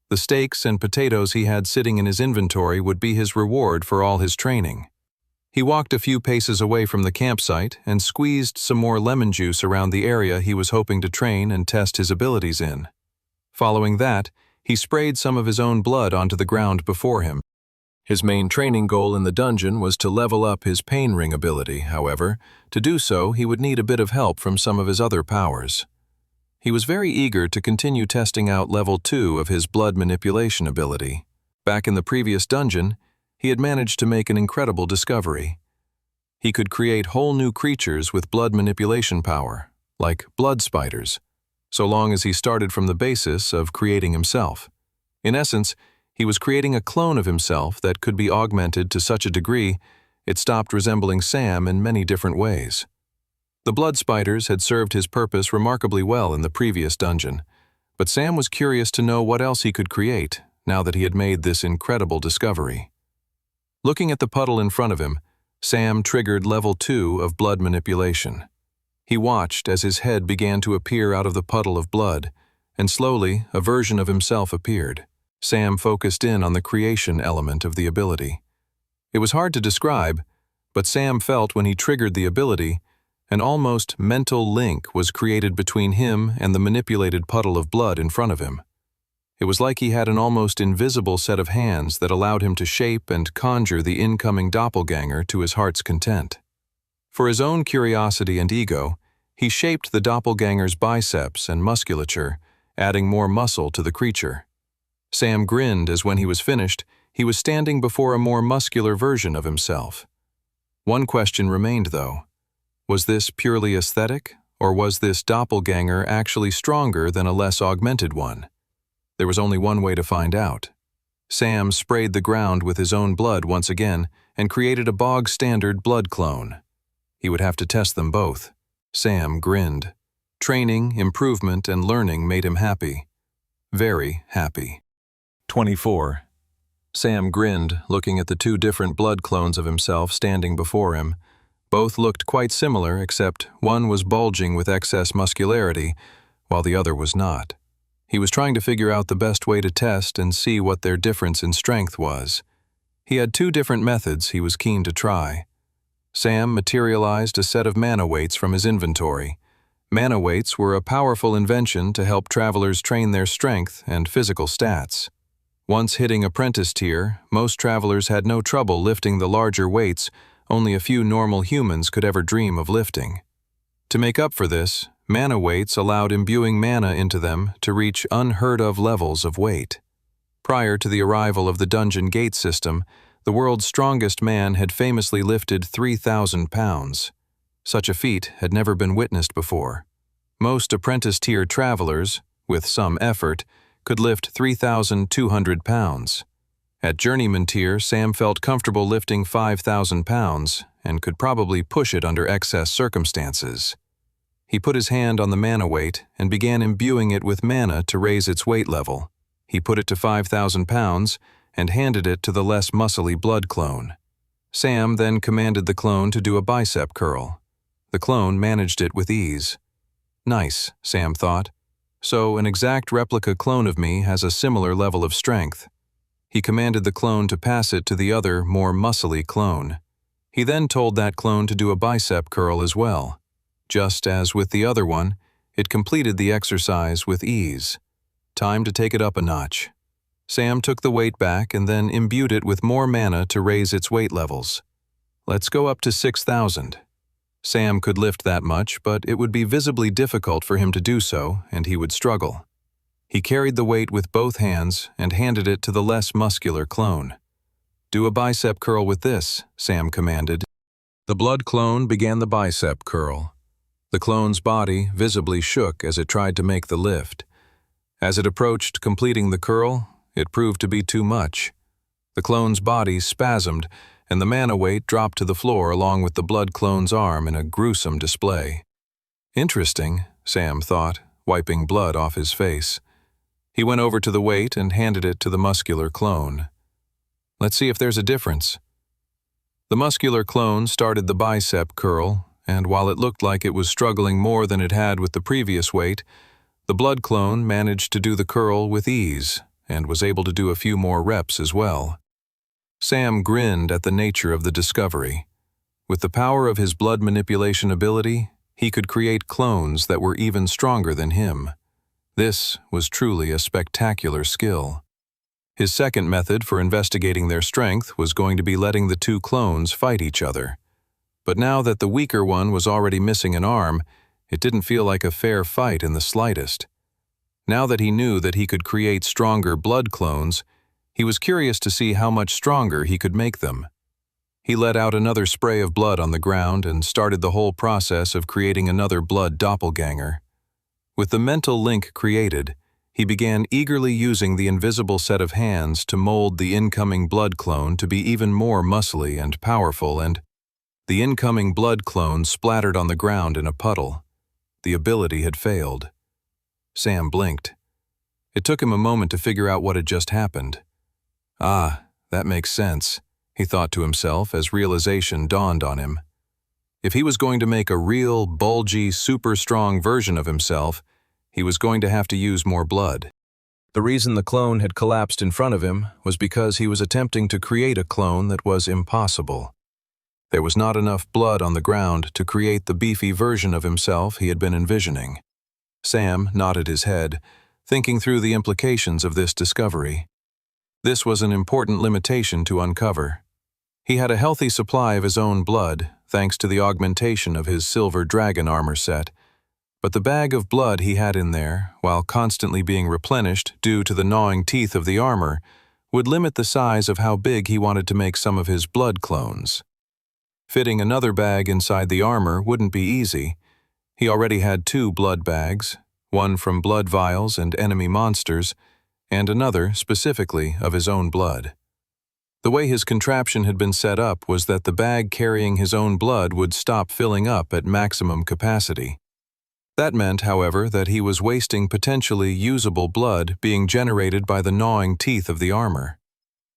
The steaks and potatoes he had sitting in his inventory would be his reward for all his training. He walked a few paces away from the campsite and squeezed some more lemon juice around the area he was hoping to train and test his abilities in. Following that, he sprayed some of his own blood onto the ground before him. His main training goal in the dungeon was to level up his pain ring ability. However, to do so, he would need a bit of help from some of his other powers. He was very eager to continue testing out level 2 of his blood manipulation ability. Back in the previous dungeon, he had managed to make an incredible discovery. He could create whole new creatures with blood manipulation power, like blood spiders, so long as he started from the basis of creating himself. In essence, he was creating a clone of himself that could be augmented to such a degree it stopped resembling Sam in many different ways. The blood spiders had served his purpose remarkably well in the previous dungeon, But Sam was curious to know what else he could create now that he had made this incredible discovery. Looking at the puddle in front of him, Sam triggered level 2 of blood manipulation. He watched as his head began to appear out of the puddle of blood, and slowly a version of himself appeared. Sam focused in on the creation element of the ability. It was hard to describe, but Sam felt when he triggered the ability, an almost mental link was created between him and the manipulated puddle of blood in front of him. It was like he had an almost invisible set of hands that allowed him to shape and conjure the incoming doppelganger to his heart's content. For his own curiosity and ego, he shaped the doppelganger's biceps and musculature, adding more muscle to the creature. Sam grinned as when he was finished, he was standing before a more muscular version of himself. One question remained, though. Was this purely aesthetic, or was this doppelganger actually stronger than a less augmented one? There was only one way to find out. Sam sprayed the ground with his own blood once again and created a bog-standard blood clone. He would have to test them both. Sam grinned. Training, improvement, and learning made him happy. Very happy. 24. Sam grinned, looking at the two different blood clones of himself standing before him. Both looked quite similar, except one was bulging with excess muscularity, while the other was not. He was trying to figure out the best way to test and see what their difference in strength was. He had two different methods he was keen to try. Sam materialized a set of mana weights from his inventory. Mana weights were a powerful invention to help travelers train their strength and physical stats. Once hitting apprentice tier, most travelers had no trouble lifting the larger weights only a few normal humans could ever dream of lifting. To make up for this, mana weights allowed imbuing mana into them to reach unheard-of levels of weight. Prior to the arrival of the dungeon gate system, the world's strongest man had famously lifted 3,000 pounds. Such a feat had never been witnessed before. Most apprentice-tier travelers, with some effort, could lift 3,200 pounds. At journeyman tier, Sam felt comfortable lifting 5,000 pounds and could probably push it under excess circumstances. He put his hand on the mana weight and began imbuing it with mana to raise its weight level. He put it to 5,000 pounds and handed it to the less muscly blood clone. Sam then commanded the clone to do a bicep curl. The clone managed it with ease. Nice, Sam thought. So an exact replica clone of me has a similar level of strength. He commanded the clone to pass it to the other, more muscly clone. He then told that clone to do a bicep curl as well. Just as with the other one, it completed the exercise with ease. Time to take it up a notch. Sam took the weight back and then imbued it with more mana to raise its weight levels. Let's go up to 6,000. Sam could lift that much, but it would be visibly difficult for him to do so, and he would struggle. He carried the weight with both hands and handed it to the less muscular clone. Do a bicep curl with this, Sam commanded. The blood clone began the bicep curl. The clone's body visibly shook as it tried to make the lift. As it approached completing the curl, it proved to be too much. The clone's body spasmed, and the mana weight dropped to the floor along with the blood clone's arm in a gruesome display. Interesting, Sam thought, wiping blood off his face. He went over to the weight and handed it to the muscular clone. Let's see if there's a difference. The muscular clone started the bicep curl, and while it looked like it was struggling more than it had with the previous weight, the blood clone managed to do the curl with ease and was able to do a few more reps as well. Sam grinned at the nature of the discovery. With the power of his blood manipulation ability, he could create clones that were even stronger than him. This was truly a spectacular skill. His second method for investigating their strength was going to be letting the two clones fight each other. But now that the weaker one was already missing an arm, it didn't feel like a fair fight in the slightest. Now that he knew that he could create stronger blood clones, he was curious to see how much stronger he could make them. He let out another spray of blood on the ground and started the whole process of creating another blood doppelganger. With the mental link created, he began eagerly using the invisible set of hands to mold the incoming blood clone to be even more muscly and powerful, and the incoming blood clone splattered on the ground in a puddle. The ability had failed. Sam blinked. It took him a moment to figure out what had just happened. Ah, that makes sense, he thought to himself as realization dawned on him. If he was going to make a real, bulgy, super strong version of himself, he was going to have to use more blood. The reason the clone had collapsed in front of him was because he was attempting to create a clone that was impossible. There was not enough blood on the ground to create the beefy version of himself he had been envisioning. Sam nodded his head, thinking through the implications of this discovery. This was an important limitation to uncover. He had a healthy supply of his own blood, thanks to the augmentation of his silver dragon armor set, but the bag of blood he had in there, while constantly being replenished due to the gnawing teeth of the armor, would limit the size of how big he wanted to make some of his blood clones. Fitting another bag inside the armor wouldn't be easy. He already had 2 blood bags, one from blood vials and enemy monsters, and another specifically of his own blood. The way his contraption had been set up was that the bag carrying his own blood would stop filling up at maximum capacity. That meant, however, that he was wasting potentially usable blood being generated by the gnawing teeth of the armor.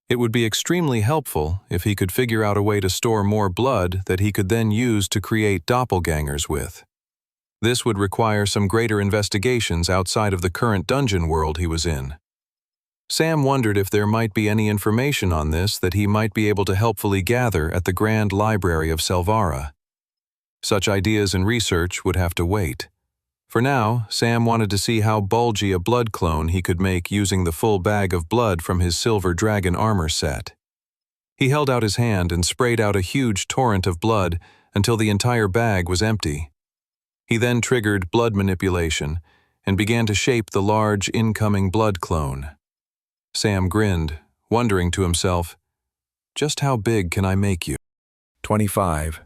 It would be extremely helpful if he could figure out a way to store more blood that he could then use to create doppelgangers with. This would require some greater investigations outside of the current dungeon world he was in. Sam wondered if there might be any information on this that he might be able to helpfully gather at the Grand Library of Selvara. Such ideas and research would have to wait. For now, Sam wanted to see how bulgy a blood clone he could make using the full bag of blood from his silver dragon armor set. He held out his hand and sprayed out a huge torrent of blood until the entire bag was empty. He then triggered blood manipulation and began to shape the large incoming blood clone. Sam grinned, wondering to himself, "Just how big can I make you?" 25.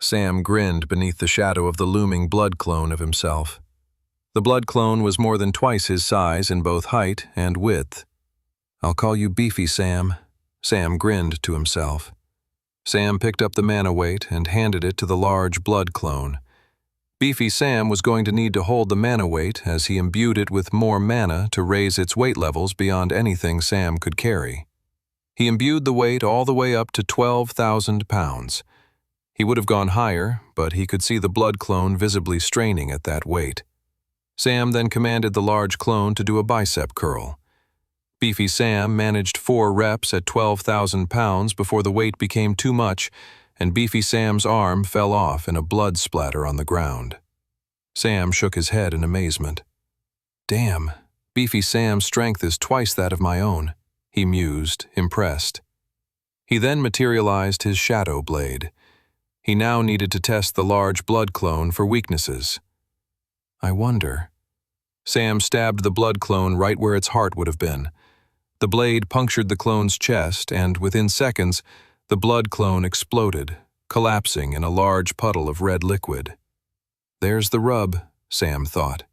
Sam grinned beneath the shadow of the looming blood clone of himself. The blood clone was more than twice his size in both height and width. "I'll call you Beefy Sam," Sam grinned to himself. Sam picked up the mana weight and handed it to the large blood clone. Beefy Sam was going to need to hold the mana weight as he imbued it with more mana to raise its weight levels beyond anything Sam could carry. He imbued the weight all the way up to 12,000 pounds. He would have gone higher, but he could see the blood clone visibly straining at that weight. Sam then commanded the large clone to do a bicep curl. Beefy Sam managed 4 reps at 12,000 pounds before the weight became too much, and Beefy Sam's arm fell off in a blood splatter on the ground. Sam shook his head in amazement. "Damn, Beefy Sam's strength is twice that of my own," he mused, impressed. He then materialized his shadow blade. He now needed to test the large blood clone for weaknesses. "I wonder." Sam stabbed the blood clone right where its heart would have been. The blade punctured the clone's chest, and within seconds, the blood clone exploded, collapsing in a large puddle of red liquid. There's the rub, Sam thought.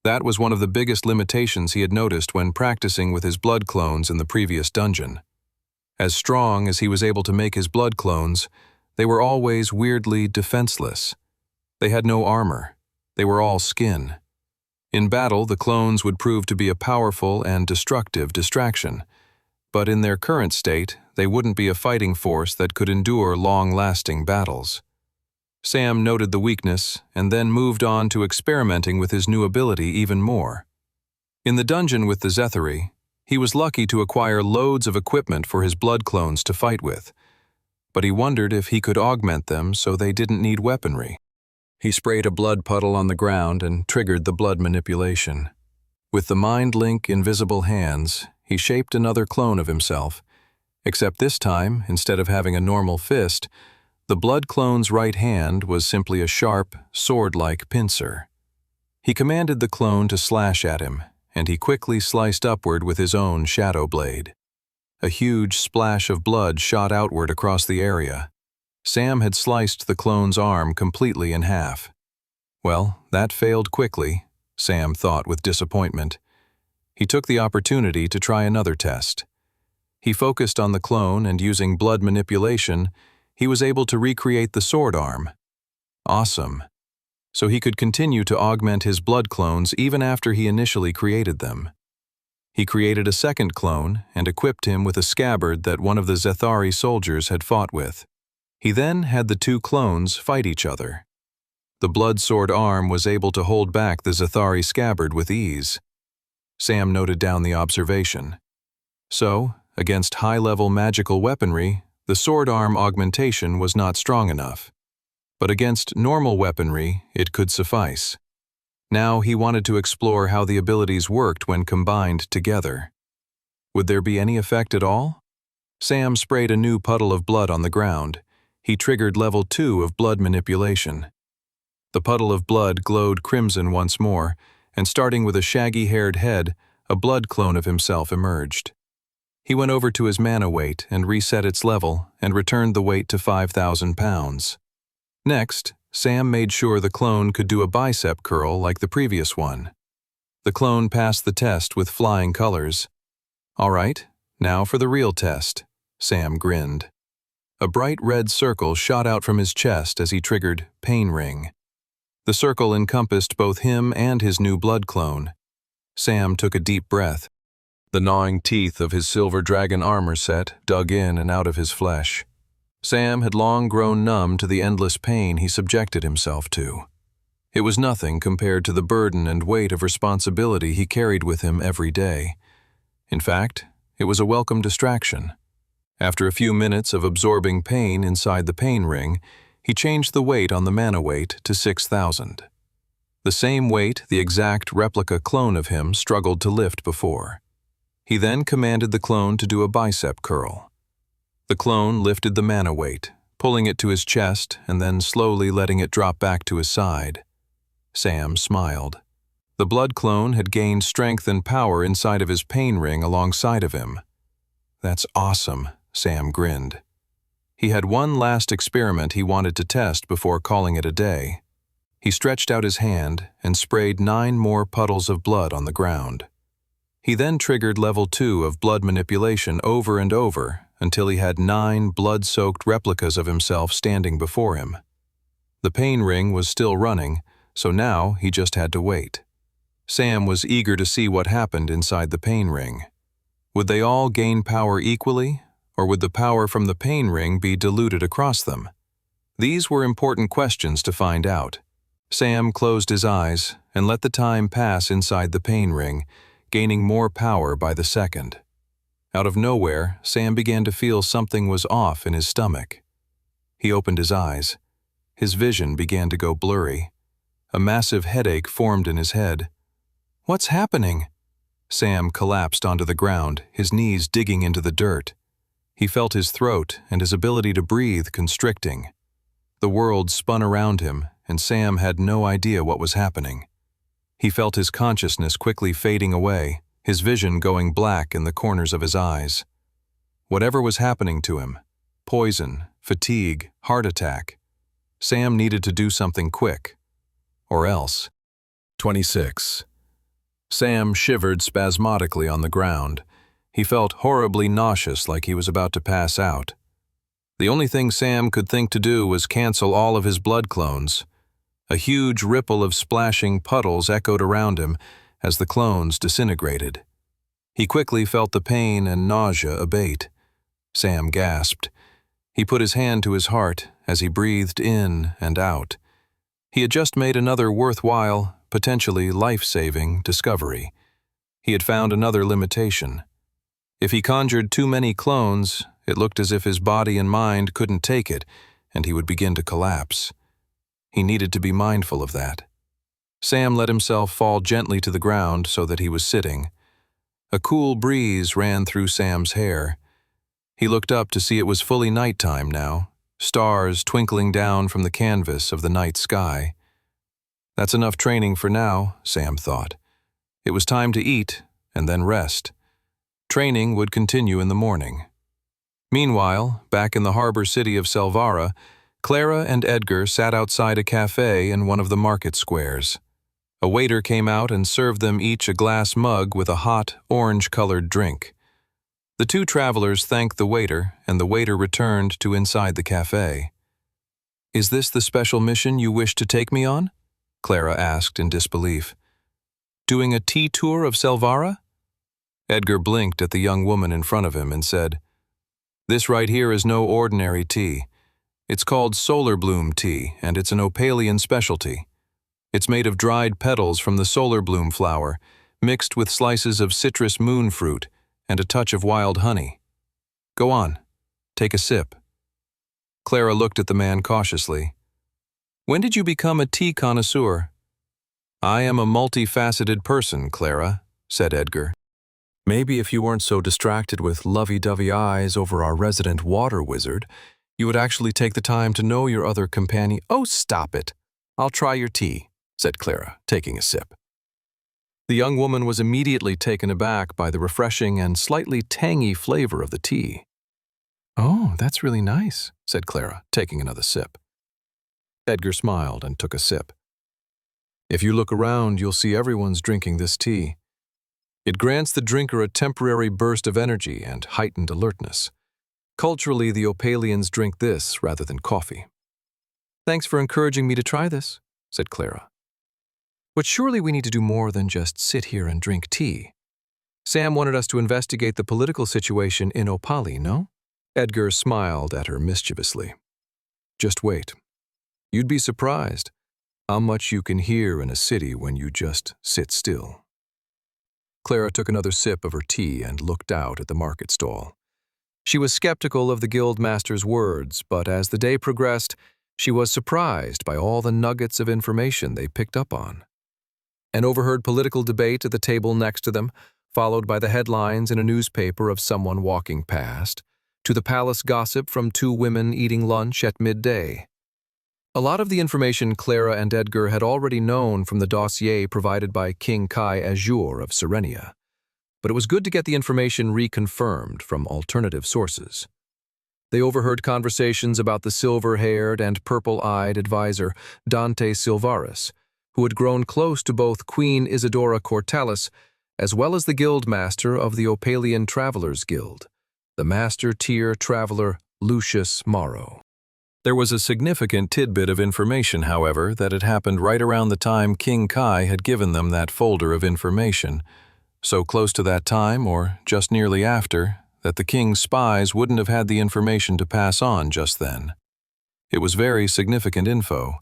That was one of the biggest limitations he had noticed when practicing with his blood clones in the previous dungeon. As strong as he was able to make his blood clones, they were always weirdly defenseless. They had no armor. They were all skin. In battle, the clones would prove to be a powerful and destructive distraction, but in their current state, they wouldn't be a fighting force that could endure long-lasting battles. Sam noted the weakness and then moved on to experimenting with his new ability even more. In the dungeon with the Zethary, he was lucky to acquire loads of equipment for his blood clones to fight with, but he wondered if he could augment them so they didn't need weaponry. He sprayed a blood puddle on the ground and triggered the blood manipulation. With the Mind Link invisible hands, he shaped another clone of himself, except this time, instead of having a normal fist, the blood clone's right hand was simply a sharp, sword-like pincer. He commanded the clone to slash at him, and he quickly sliced upward with his own shadow blade. A huge splash of blood shot outward across the area. Sam had sliced the clone's arm completely in half. Well, that failed quickly, Sam thought with disappointment. He took the opportunity to try another test. He focused on the clone, and using blood manipulation, he was able to recreate the sword arm. Awesome. So he could continue to augment his blood clones even after he initially created them. He created a second clone and equipped him with a scabbard that one of the Zethari soldiers had fought with. He then had the two clones fight each other. The blood sword arm was able to hold back the Zethari scabbard with ease. Sam noted down the observation. So, against high-level magical weaponry, the sword arm augmentation was not strong enough. But against normal weaponry, it could suffice. Now he wanted to explore how the abilities worked when combined together. Would there be any effect at all? Sam sprayed a new puddle of blood on the ground. He triggered level 2 of blood manipulation. The puddle of blood glowed crimson once more, and starting with a shaggy-haired head, a blood clone of himself emerged. He went over to his mana weight and reset its level and returned the weight to 5,000 pounds. Next, Sam made sure the clone could do a bicep curl like the previous one. The clone passed the test with flying colors. All right, now for the real test, Sam grinned. A bright red circle shot out from his chest as he triggered Pain Ring. The circle encompassed both him and his new blood clone. Sam took a deep breath. The gnawing teeth of his silver dragon armor set dug in and out of his flesh. Sam had long grown numb to the endless pain he subjected himself to. It was nothing compared to the burden and weight of responsibility he carried with him every day. In fact, it was a welcome distraction. After a few minutes of absorbing pain inside the pain ring, he changed the weight on the mana weight to 6,000. The same weight the exact replica clone of him struggled to lift before. He then commanded the clone to do a bicep curl. The clone lifted the mana weight, pulling it to his chest and then slowly letting it drop back to his side. Sam smiled. The blood clone had gained strength and power inside of his pain ring alongside of him. That's awesome, Sam grinned. He had one last experiment he wanted to test before calling it a day. He stretched out his hand and sprayed 9 more puddles of blood on the ground. He then triggered level 2 of blood manipulation over and over until he had 9 blood-soaked replicas of himself standing before him. The pain ring was still running, so now he just had to wait. Sam was eager to see what happened inside the pain ring. Would they all gain power equally, or would the power from the pain ring be diluted across them? These were important questions to find out. Sam closed his eyes and let the time pass inside the pain ring, gaining more power by the second. Out of nowhere, Sam began to feel something was off in his stomach. He opened his eyes. His vision began to go blurry. A massive headache formed in his head. What's happening? Sam collapsed onto the ground, his knees digging into the dirt. He felt his throat and his ability to breathe constricting. The world spun around him, and Sam had no idea what was happening. He felt his consciousness quickly fading away, his vision going black in the corners of his eyes. Whatever was happening to him, poison, fatigue, heart attack, Sam needed to do something quick. Or else. 26. Sam shivered spasmodically on the ground. He felt horribly nauseous, like he was about to pass out. The only thing Sam could think to do was cancel all of his blood clones. A huge ripple of splashing puddles echoed around him as the clones disintegrated. He quickly felt the pain and nausea abate. Sam gasped. He put his hand to his heart as he breathed in and out. He had just made another worthwhile, potentially life-saving discovery. He had found another limitation. If he conjured too many clones, it looked as if his body and mind couldn't take it, and he would begin to collapse. He needed to be mindful of that. Sam let himself fall gently to the ground so that he was sitting. A cool breeze ran through Sam's hair. He looked up to see it was fully nighttime now, stars twinkling down from the canvas of the night sky. That's enough training for now, Sam thought. It was time to eat and then rest. Training would continue in the morning. Meanwhile, back in the harbor city of Selvara, Clara and Edgar sat outside a cafe in one of the market squares. A waiter came out and served them each a glass mug with a hot, orange-colored drink. The two travelers thanked the waiter, and the waiter returned to inside the cafe. "Is this the special mission you wish to take me on?" Clara asked in disbelief. "Doing a tea tour of Selvara?" Edgar blinked at the young woman in front of him and said, "This right here is no ordinary tea. It's called solar bloom tea, and it's an Opalian specialty. It's made of dried petals from the solar bloom flower, mixed with slices of citrus moon fruit and a touch of wild honey. Go on, take a sip." Clara looked at the man cautiously. "When did you become a tea connoisseur?" "I am a multifaceted person, Clara," said Edgar. "Maybe if you weren't so distracted with lovey-dovey eyes over our resident water wizard, you would actually take the time to know your other companion." "Oh, stop it. I'll try your tea," said Clara, taking a sip. The young woman was immediately taken aback by the refreshing and slightly tangy flavor of the tea. "Oh, that's really nice," said Clara, taking another sip. Edgar smiled and took a sip. "If you look around, you'll see everyone's drinking this tea. It grants the drinker a temporary burst of energy and heightened alertness. Culturally, the Opalians drink this rather than coffee." "Thanks for encouraging me to try this," said Clara. "But surely we need to do more than just sit here and drink tea. Sam wanted us to investigate the political situation in Opali, no?" Edgar smiled at her mischievously. "Just wait. You'd be surprised how much you can hear in a city when you just sit still." Clara took another sip of her tea and looked out at the market stall. She was skeptical of the guildmaster's words, but as the day progressed, she was surprised by all the nuggets of information they picked up on. An overheard political debate at the table next to them, followed by the headlines in a newspaper of someone walking past, to the palace gossip from two women eating lunch at midday. A lot of the information Clara and Edgar had already known from the dossier provided by King Kai Azure of Serenia, but it was good to get the information reconfirmed from alternative sources. They overheard conversations about the silver-haired and purple-eyed advisor Dante Silvaris, who had grown close to both Queen Isidora Cortalis as well as the guildmaster of the Opalian Travelers Guild, the master-tier traveler Lucius Morrow. There was a significant tidbit of information, however, that had happened right around the time King Kai had given them that folder of information, so close to that time, or just nearly after, that the king's spies wouldn't have had the information to pass on just then. It was very significant info.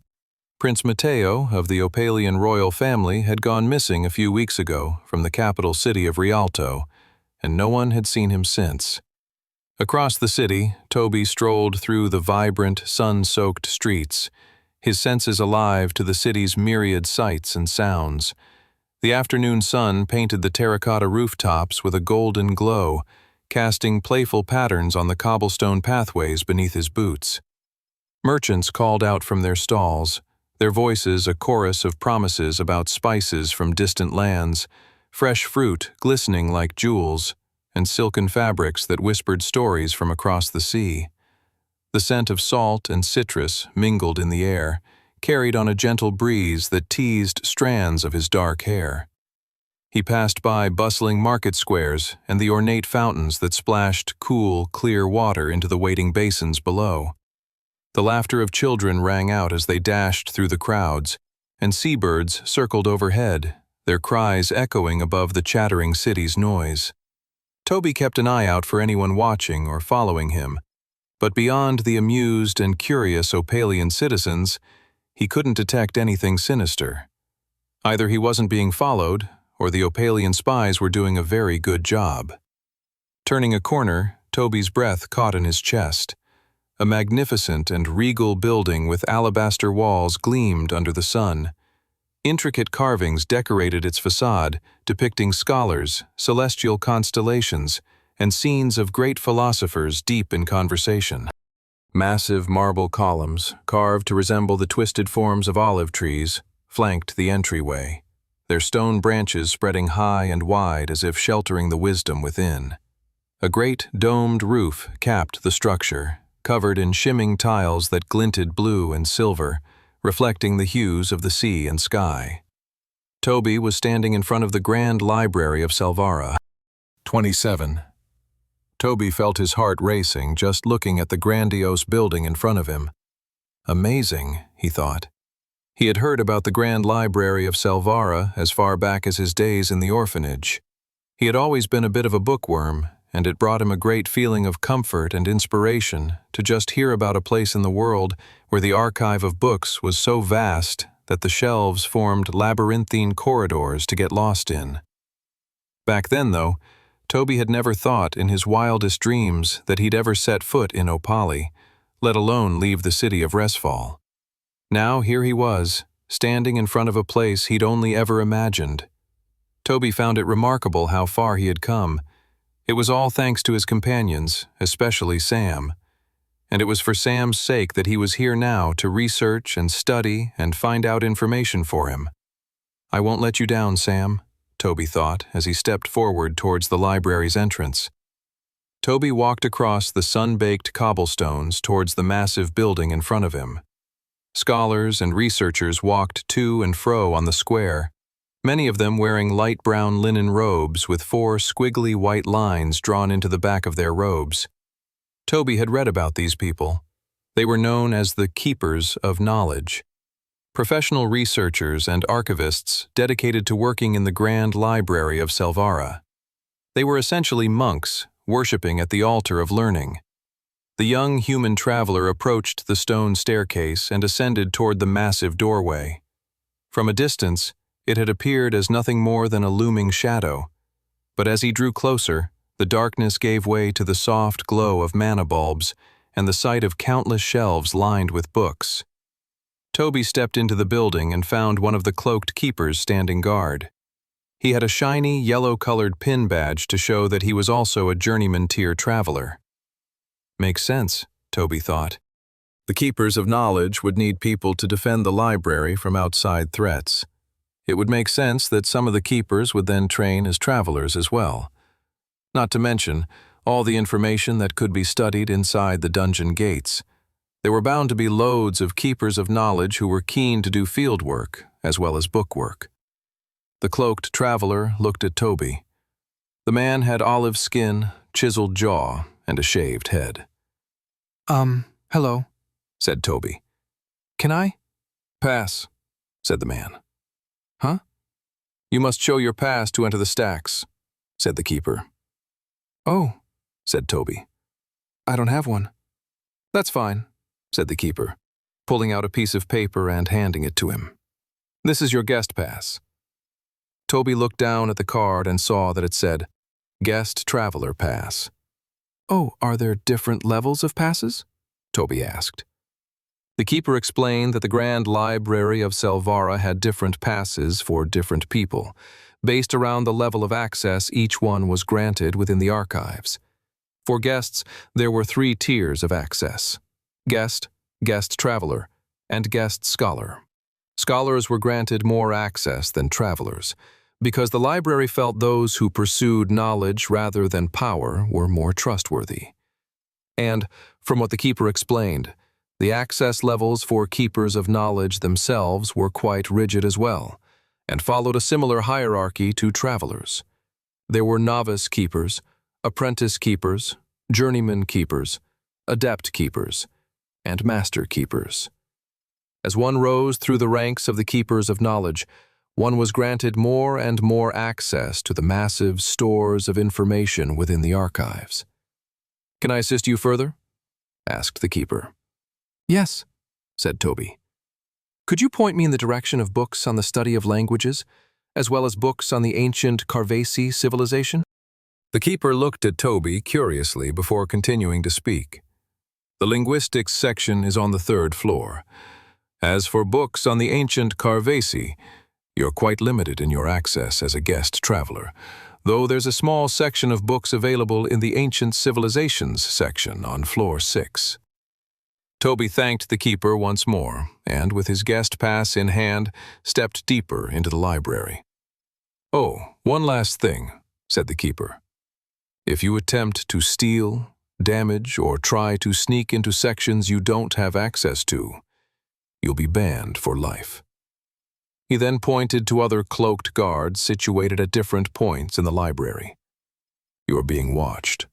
Prince Matteo of the Opalian royal family had gone missing a few weeks ago from the capital city of Rialto, and no one had seen him since. Across the city, Toby strolled through the vibrant, sun-soaked streets, his senses alive to the city's myriad sights and sounds. The afternoon sun painted the terracotta rooftops with a golden glow, casting playful patterns on the cobblestone pathways beneath his boots. Merchants called out from their stalls, their voices a chorus of promises about spices from distant lands, fresh fruit glistening like jewels, and silken fabrics that whispered stories from across the sea. The scent of salt and citrus mingled in the air, carried on a gentle breeze that teased strands of his dark hair. He passed by bustling market squares and the ornate fountains that splashed cool, clear water into the waiting basins below. The laughter of children rang out as they dashed through the crowds, and seabirds circled overhead, their cries echoing above the chattering city's noise. Toby kept an eye out for anyone watching or following him, but beyond the amused and curious Opalian citizens, he couldn't detect anything sinister. Either he wasn't being followed, or the Opalian spies were doing a very good job. Turning a corner, Toby's breath caught in his chest. A magnificent and regal building with alabaster walls gleamed under the sun. Intricate carvings decorated its facade, depicting scholars, celestial constellations, and scenes of great philosophers deep in conversation. Massive marble columns, carved to resemble the twisted forms of olive trees, flanked the entryway, their stone branches spreading high and wide as if sheltering the wisdom within. A great domed roof capped the structure, covered in shimmering tiles that glinted blue and silver, reflecting the hues of the sea and sky. Toby was standing in front of the Grand Library of Salvara. 27. Toby felt his heart racing just looking at the grandiose building in front of him. Amazing, he thought. He had heard about the Grand Library of Salvara as far back as his days in the orphanage. He had always been a bit of a bookworm, and it brought him a great feeling of comfort and inspiration to just hear about a place in the world where the archive of books was so vast that the shelves formed labyrinthine corridors to get lost in. Back then, though, Toby had never thought in his wildest dreams that he'd ever set foot in Opali, let alone leave the city of Resfall. Now here he was, standing in front of a place he'd only ever imagined. Toby found it remarkable how far he had come. It was all thanks to his companions, especially Sam. And it was for Sam's sake that he was here now to research and study and find out information for him. "I won't let you down, Sam," Toby thought as he stepped forward towards the library's entrance. Toby walked across the sun-baked cobblestones towards the massive building in front of him. Scholars and researchers walked to and fro on the square, many of them wearing light brown linen robes with 4 squiggly white lines drawn into the back of their robes. Toby had read about these people. They were known as the Keepers of Knowledge, professional researchers and archivists dedicated to working in the Grand Library of Selvara. They were essentially monks, worshipping at the altar of learning. The young human traveler approached the stone staircase and ascended toward the massive doorway. From a distance, it had appeared as nothing more than a looming shadow, but as he drew closer, the darkness gave way to the soft glow of mana bulbs and the sight of countless shelves lined with books. Toby stepped into the building and found one of the cloaked keepers standing guard. He had a shiny, yellow-colored pin badge to show that he was also a journeyman tier traveler. Makes sense, Toby thought. The Keepers of Knowledge would need people to defend the library from outside threats. It would make sense that some of the keepers would then train as travelers as well. Not to mention all the information that could be studied inside the dungeon gates. There were bound to be loads of Keepers of Knowledge who were keen to do field work as well as bookwork. The cloaked traveler looked at Toby. The man had olive skin, chiseled jaw, and a shaved head. Hello," said Toby. "Can I?" "Pass," said the man. "Huh?" "You must show your pass to enter the stacks," said the keeper. "Oh," said Toby. "I don't have one." "That's fine," said the keeper, pulling out a piece of paper and handing it to him. "This is your guest pass." Toby looked down at the card and saw that it said, "Guest Traveler Pass." "Oh, are there different levels of passes?" Toby asked. The keeper explained that the Grand Library of Selvara had different passes for different people, based around the level of access each one was granted within the archives. For guests, there were 3 tiers of access: Guest, Guest Traveler, and Guest Scholar. Scholars were granted more access than travelers, because the library felt those who pursued knowledge rather than power were more trustworthy. And, from what the keeper explained, the access levels for Keepers of Knowledge themselves were quite rigid as well, and followed a similar hierarchy to travelers. There were novice keepers, apprentice keepers, journeyman keepers, adept keepers, and master keepers. As one rose through the ranks of the Keepers of Knowledge, one was granted more and more access to the massive stores of information within the archives. "Can I assist you further?" asked the keeper. "Yes," said Toby. "Could you point me in the direction of books on the study of languages, as well as books on the ancient Carvesi civilization?" The keeper looked at Toby curiously before continuing to speak. "The linguistics section is on the 3rd floor. As for books on the ancient Carvesi, you're quite limited in your access as a guest traveler, though there's a small section of books available in the Ancient Civilizations section on floor 6. Toby thanked the keeper once more, and with his guest pass in hand, stepped deeper into the library. "Oh, one last thing," said the keeper. "If you attempt to steal, damage, or try to sneak into sections you don't have access to, you'll be banned for life." He then pointed to other cloaked guards situated at different points in the library. "You are being watched."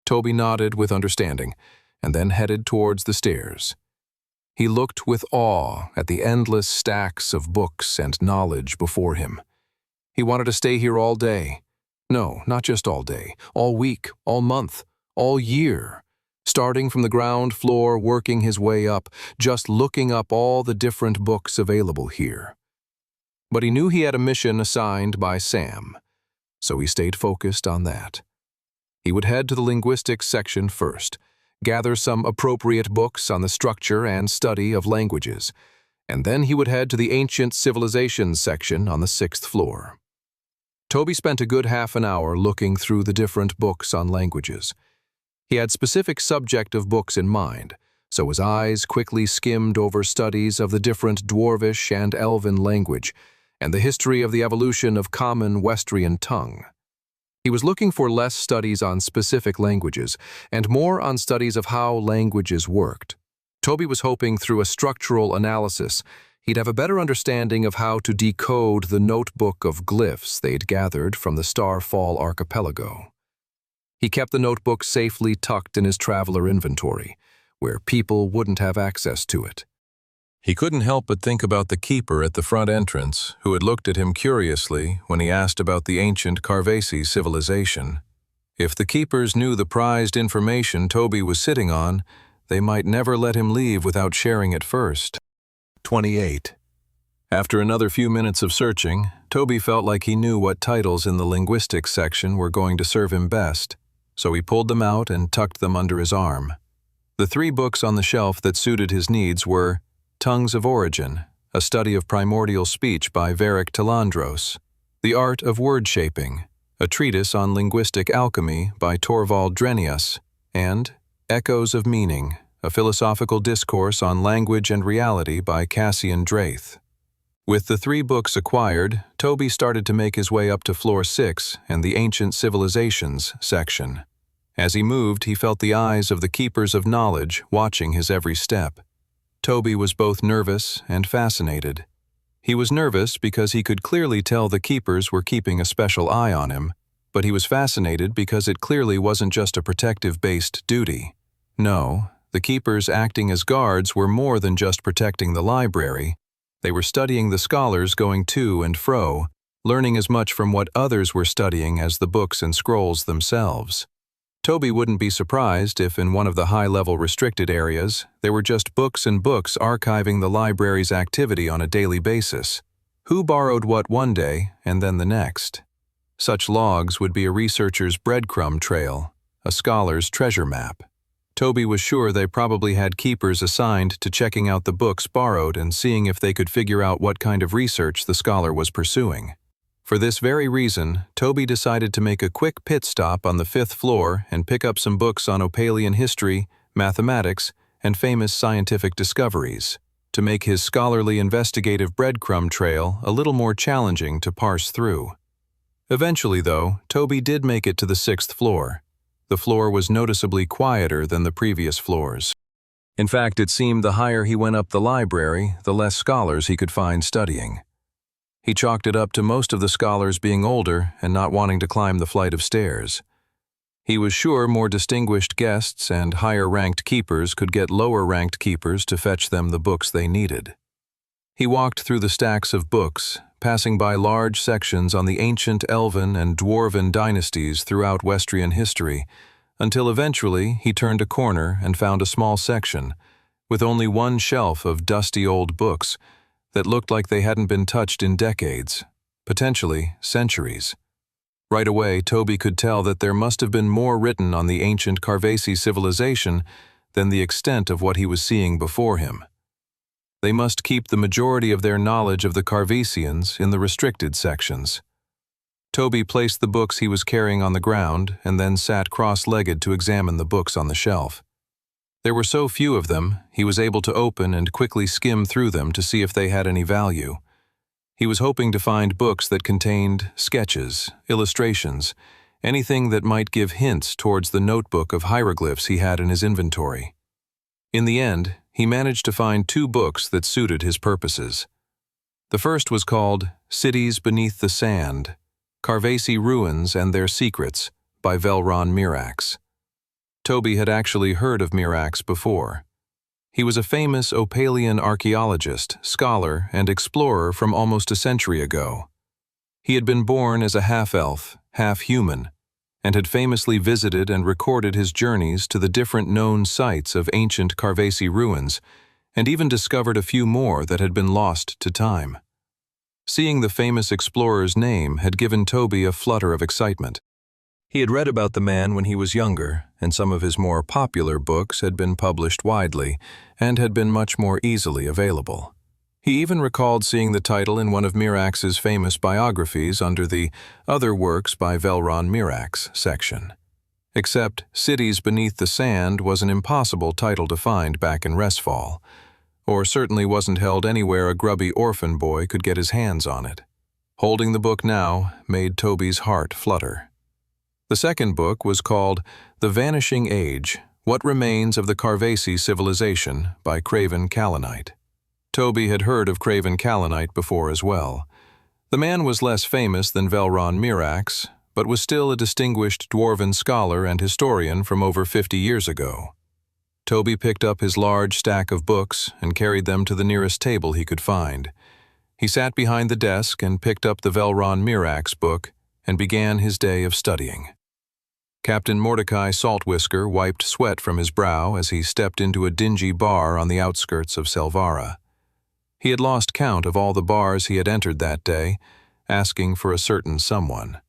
Toby nodded with understanding, and then headed towards the stairs. He looked with awe at the endless stacks of books and knowledge before him. He wanted to stay here all day, No, not just all day, all week, all month, all year. Starting from the ground floor, working his way up, just looking up all the different books available here. But he knew he had a mission assigned by Sam, so he stayed focused on that. He would head to the linguistics section first, gather some appropriate books on the structure and study of languages, and then he would head to the ancient civilizations section on the 6th floor. Toby spent a good half an hour looking through the different books on languages. He had specific subject of books in mind, so his eyes quickly skimmed over studies of the different Dwarvish and Elven language and the history of the evolution of common Westrian tongue. He was looking for less studies on specific languages and more on studies of how languages worked. Toby was hoping through a structural analysis he'd have a better understanding of how to decode the notebook of glyphs they'd gathered from the Starfall archipelago. He kept the notebook safely tucked in his traveler inventory, where people wouldn't have access to it. He couldn't help but think about the keeper at the front entrance, who had looked at him curiously when he asked about the ancient Carvesi civilization. If the keepers knew the prized information Toby was sitting on, they might never let him leave without sharing it first. 28. After another few minutes of searching, Toby felt like he knew what titles in the linguistics section were going to serve him best, so he pulled them out and tucked them under his arm. The 3 books on the shelf that suited his needs were Tongues of Origin, a study of primordial speech by Varick Talandros, The Art of Word Shaping, a treatise on linguistic alchemy by Torvald Drenius, and Echoes of Meaning, a philosophical discourse on language and reality by Cassian Draith. With the 3 books acquired, Toby started to make his way up to floor 6 and the Ancient Civilizations section. As he moved, he felt the eyes of the keepers of knowledge watching his every step. Toby was both nervous and fascinated. He was nervous because he could clearly tell the keepers were keeping a special eye on him, but he was fascinated because it clearly wasn't just a protective-based duty. No, the keepers acting as guards were more than just protecting the library. They were studying the scholars going to and fro, learning as much from what others were studying as the books and scrolls themselves. Toby wouldn't be surprised if in one of the high-level restricted areas, there were just books and books archiving the library's activity on a daily basis. Who borrowed what one day and then the next? Such logs would be a researcher's breadcrumb trail, a scholar's treasure map. Toby was sure they probably had keepers assigned to checking out the books borrowed and seeing if they could figure out what kind of research the scholar was pursuing. For this very reason, Toby decided to make a quick pit stop on the 5th floor and pick up some books on Opalian history, mathematics, and famous scientific discoveries, to make his scholarly investigative breadcrumb trail a little more challenging to parse through. Eventually, though, Toby did make it to the 6th floor. The floor was noticeably quieter than the previous floors. In fact, it seemed the higher he went up the library, the less scholars he could find studying. He chalked it up to most of the scholars being older and not wanting to climb the flight of stairs. He was sure more distinguished guests and higher-ranked keepers could get lower-ranked keepers to fetch them the books they needed. He walked through the stacks of books, passing by large sections on the ancient Elven and Dwarven dynasties throughout Westrian history, until eventually he turned a corner and found a small section, with only one shelf of dusty old books that looked like they hadn't been touched in decades, potentially centuries. Right away, Toby could tell that there must have been more written on the ancient Carvesi civilization than the extent of what he was seeing before him. They must keep the majority of their knowledge of the Carvesians in the restricted sections. Toby placed the books he was carrying on the ground and then sat cross-legged to examine the books on the shelf. There were so few of them, he was able to open and quickly skim through them to see if they had any value. He was hoping to find books that contained sketches, illustrations, anything that might give hints towards the notebook of hieroglyphs he had in his inventory. In the end, he managed to find 2 books that suited his purposes. The first was called Cities Beneath the Sand, Carvesi Ruins and Their Secrets by Velron Mirax. Toby had actually heard of Mirax before. He was a famous Opalian archaeologist, scholar, and explorer from almost a century ago. He had been born as a half-elf, half-human, and had famously visited and recorded his journeys to the different known sites of ancient Carvesi ruins, and even discovered a few more that had been lost to time. Seeing the famous explorer's name had given Toby a flutter of excitement. He had read about the man when he was younger, and some of his more popular books had been published widely and had been much more easily available. He even recalled seeing the title in one of Mirax's famous biographies under the Other Works by Velron Mirax section. Except Cities Beneath the Sand was an impossible title to find back in Resfall, or certainly wasn't held anywhere a grubby orphan boy could get his hands on it. Holding the book now made Toby's heart flutter. The second book was called The Vanishing Age, What Remains of the Carvesi Civilization by Craven Callanite. Toby had heard of Craven Callanite before as well. The man was less famous than Velron Mirax, but was still a distinguished dwarven scholar and historian from over 50 years ago. Toby picked up his large stack of books and carried them to the nearest table he could find. He sat behind the desk and picked up the Velron Mirax book and began his day of studying. Captain Mordecai Saltwhisker wiped sweat from his brow as he stepped into a dingy bar on the outskirts of Selvara. He had lost count of all the bars he had entered that day, asking for a certain someone.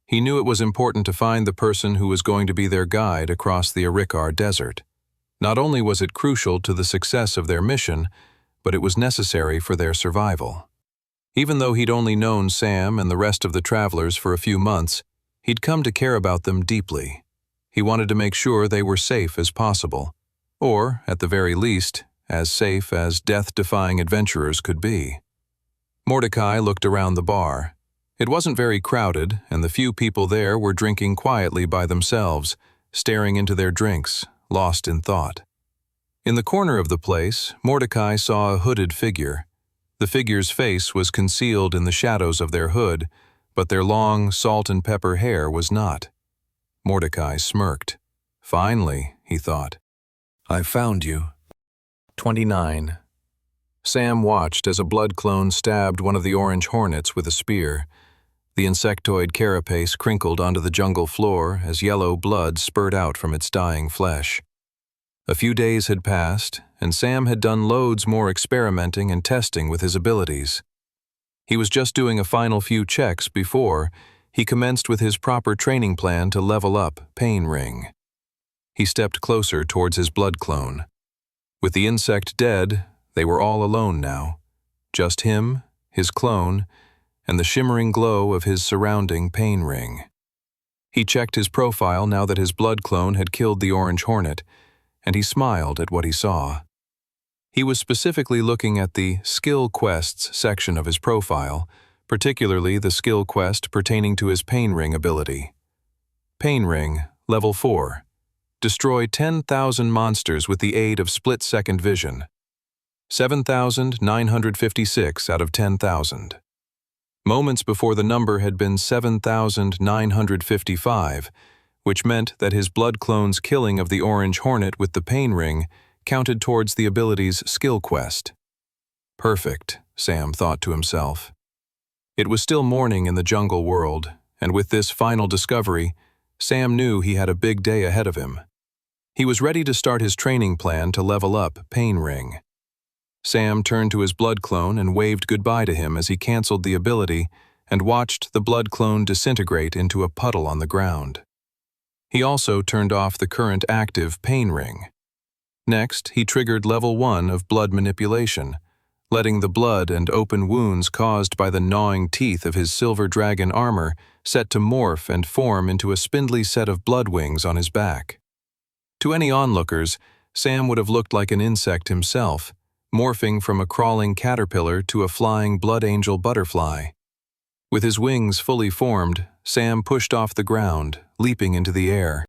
He knew it was important to find the person who was going to be their guide across the Arikar Desert. Not only was it crucial to the success of their mission, but it was necessary for their survival. Even though he'd only known Sam and the rest of the travelers for a few months, he'd come to care about them deeply. He wanted to make sure they were safe as possible, or, at the very least, as safe as death-defying adventurers could be. Mordecai looked around the bar. It wasn't very crowded, and the few people there were drinking quietly by themselves, staring into their drinks, lost in thought. In the corner of the place, Mordecai saw a hooded figure. The figure's face was concealed in the shadows of their hood, but their long, salt-and-pepper hair was not. Mordecai smirked. Finally, he thought. I've found you. 29. Sam watched as a blood clone stabbed one of the orange hornets with a spear. The insectoid carapace crinkled onto the jungle floor as yellow blood spurted out from its dying flesh. A few days had passed, and Sam had done loads more experimenting and testing with his abilities. He was just doing a final few checks before he commenced with his proper training plan to level up Pain Ring. He stepped closer towards his blood clone. With the insect dead, they were all alone now. Just him, his clone, and the shimmering glow of his surrounding Pain Ring. He checked his profile now that his blood clone had killed the orange hornet, and he smiled at what he saw. He was specifically looking at the Skill Quests section of his profile, particularly the skill quest pertaining to his Pain Ring ability. Pain Ring, Level 4. Destroy 10,000 monsters with the aid of split-second vision. 7,956 out of 10,000. Moments before the number had been 7,955, which meant that his blood clone's killing of the orange hornet with the Pain Ring counted towards the ability's skill quest. Perfect, Sam thought to himself. It was still morning in the jungle world, and with this final discovery, Sam knew he had a big day ahead of him. He was ready to start his training plan to level up Pain Ring. Sam turned to his blood clone and waved goodbye to him as he canceled the ability and watched the blood clone disintegrate into a puddle on the ground. He also turned off the current active Pain Ring. Next, he triggered Level 1 of Blood Manipulation, letting the blood and open wounds caused by the gnawing teeth of his silver dragon armor set to morph and form into a spindly set of blood wings on his back. To any onlookers, Sam would have looked like an insect himself, morphing from a crawling caterpillar to a flying blood angel butterfly. With his wings fully formed, Sam pushed off the ground, leaping into the air.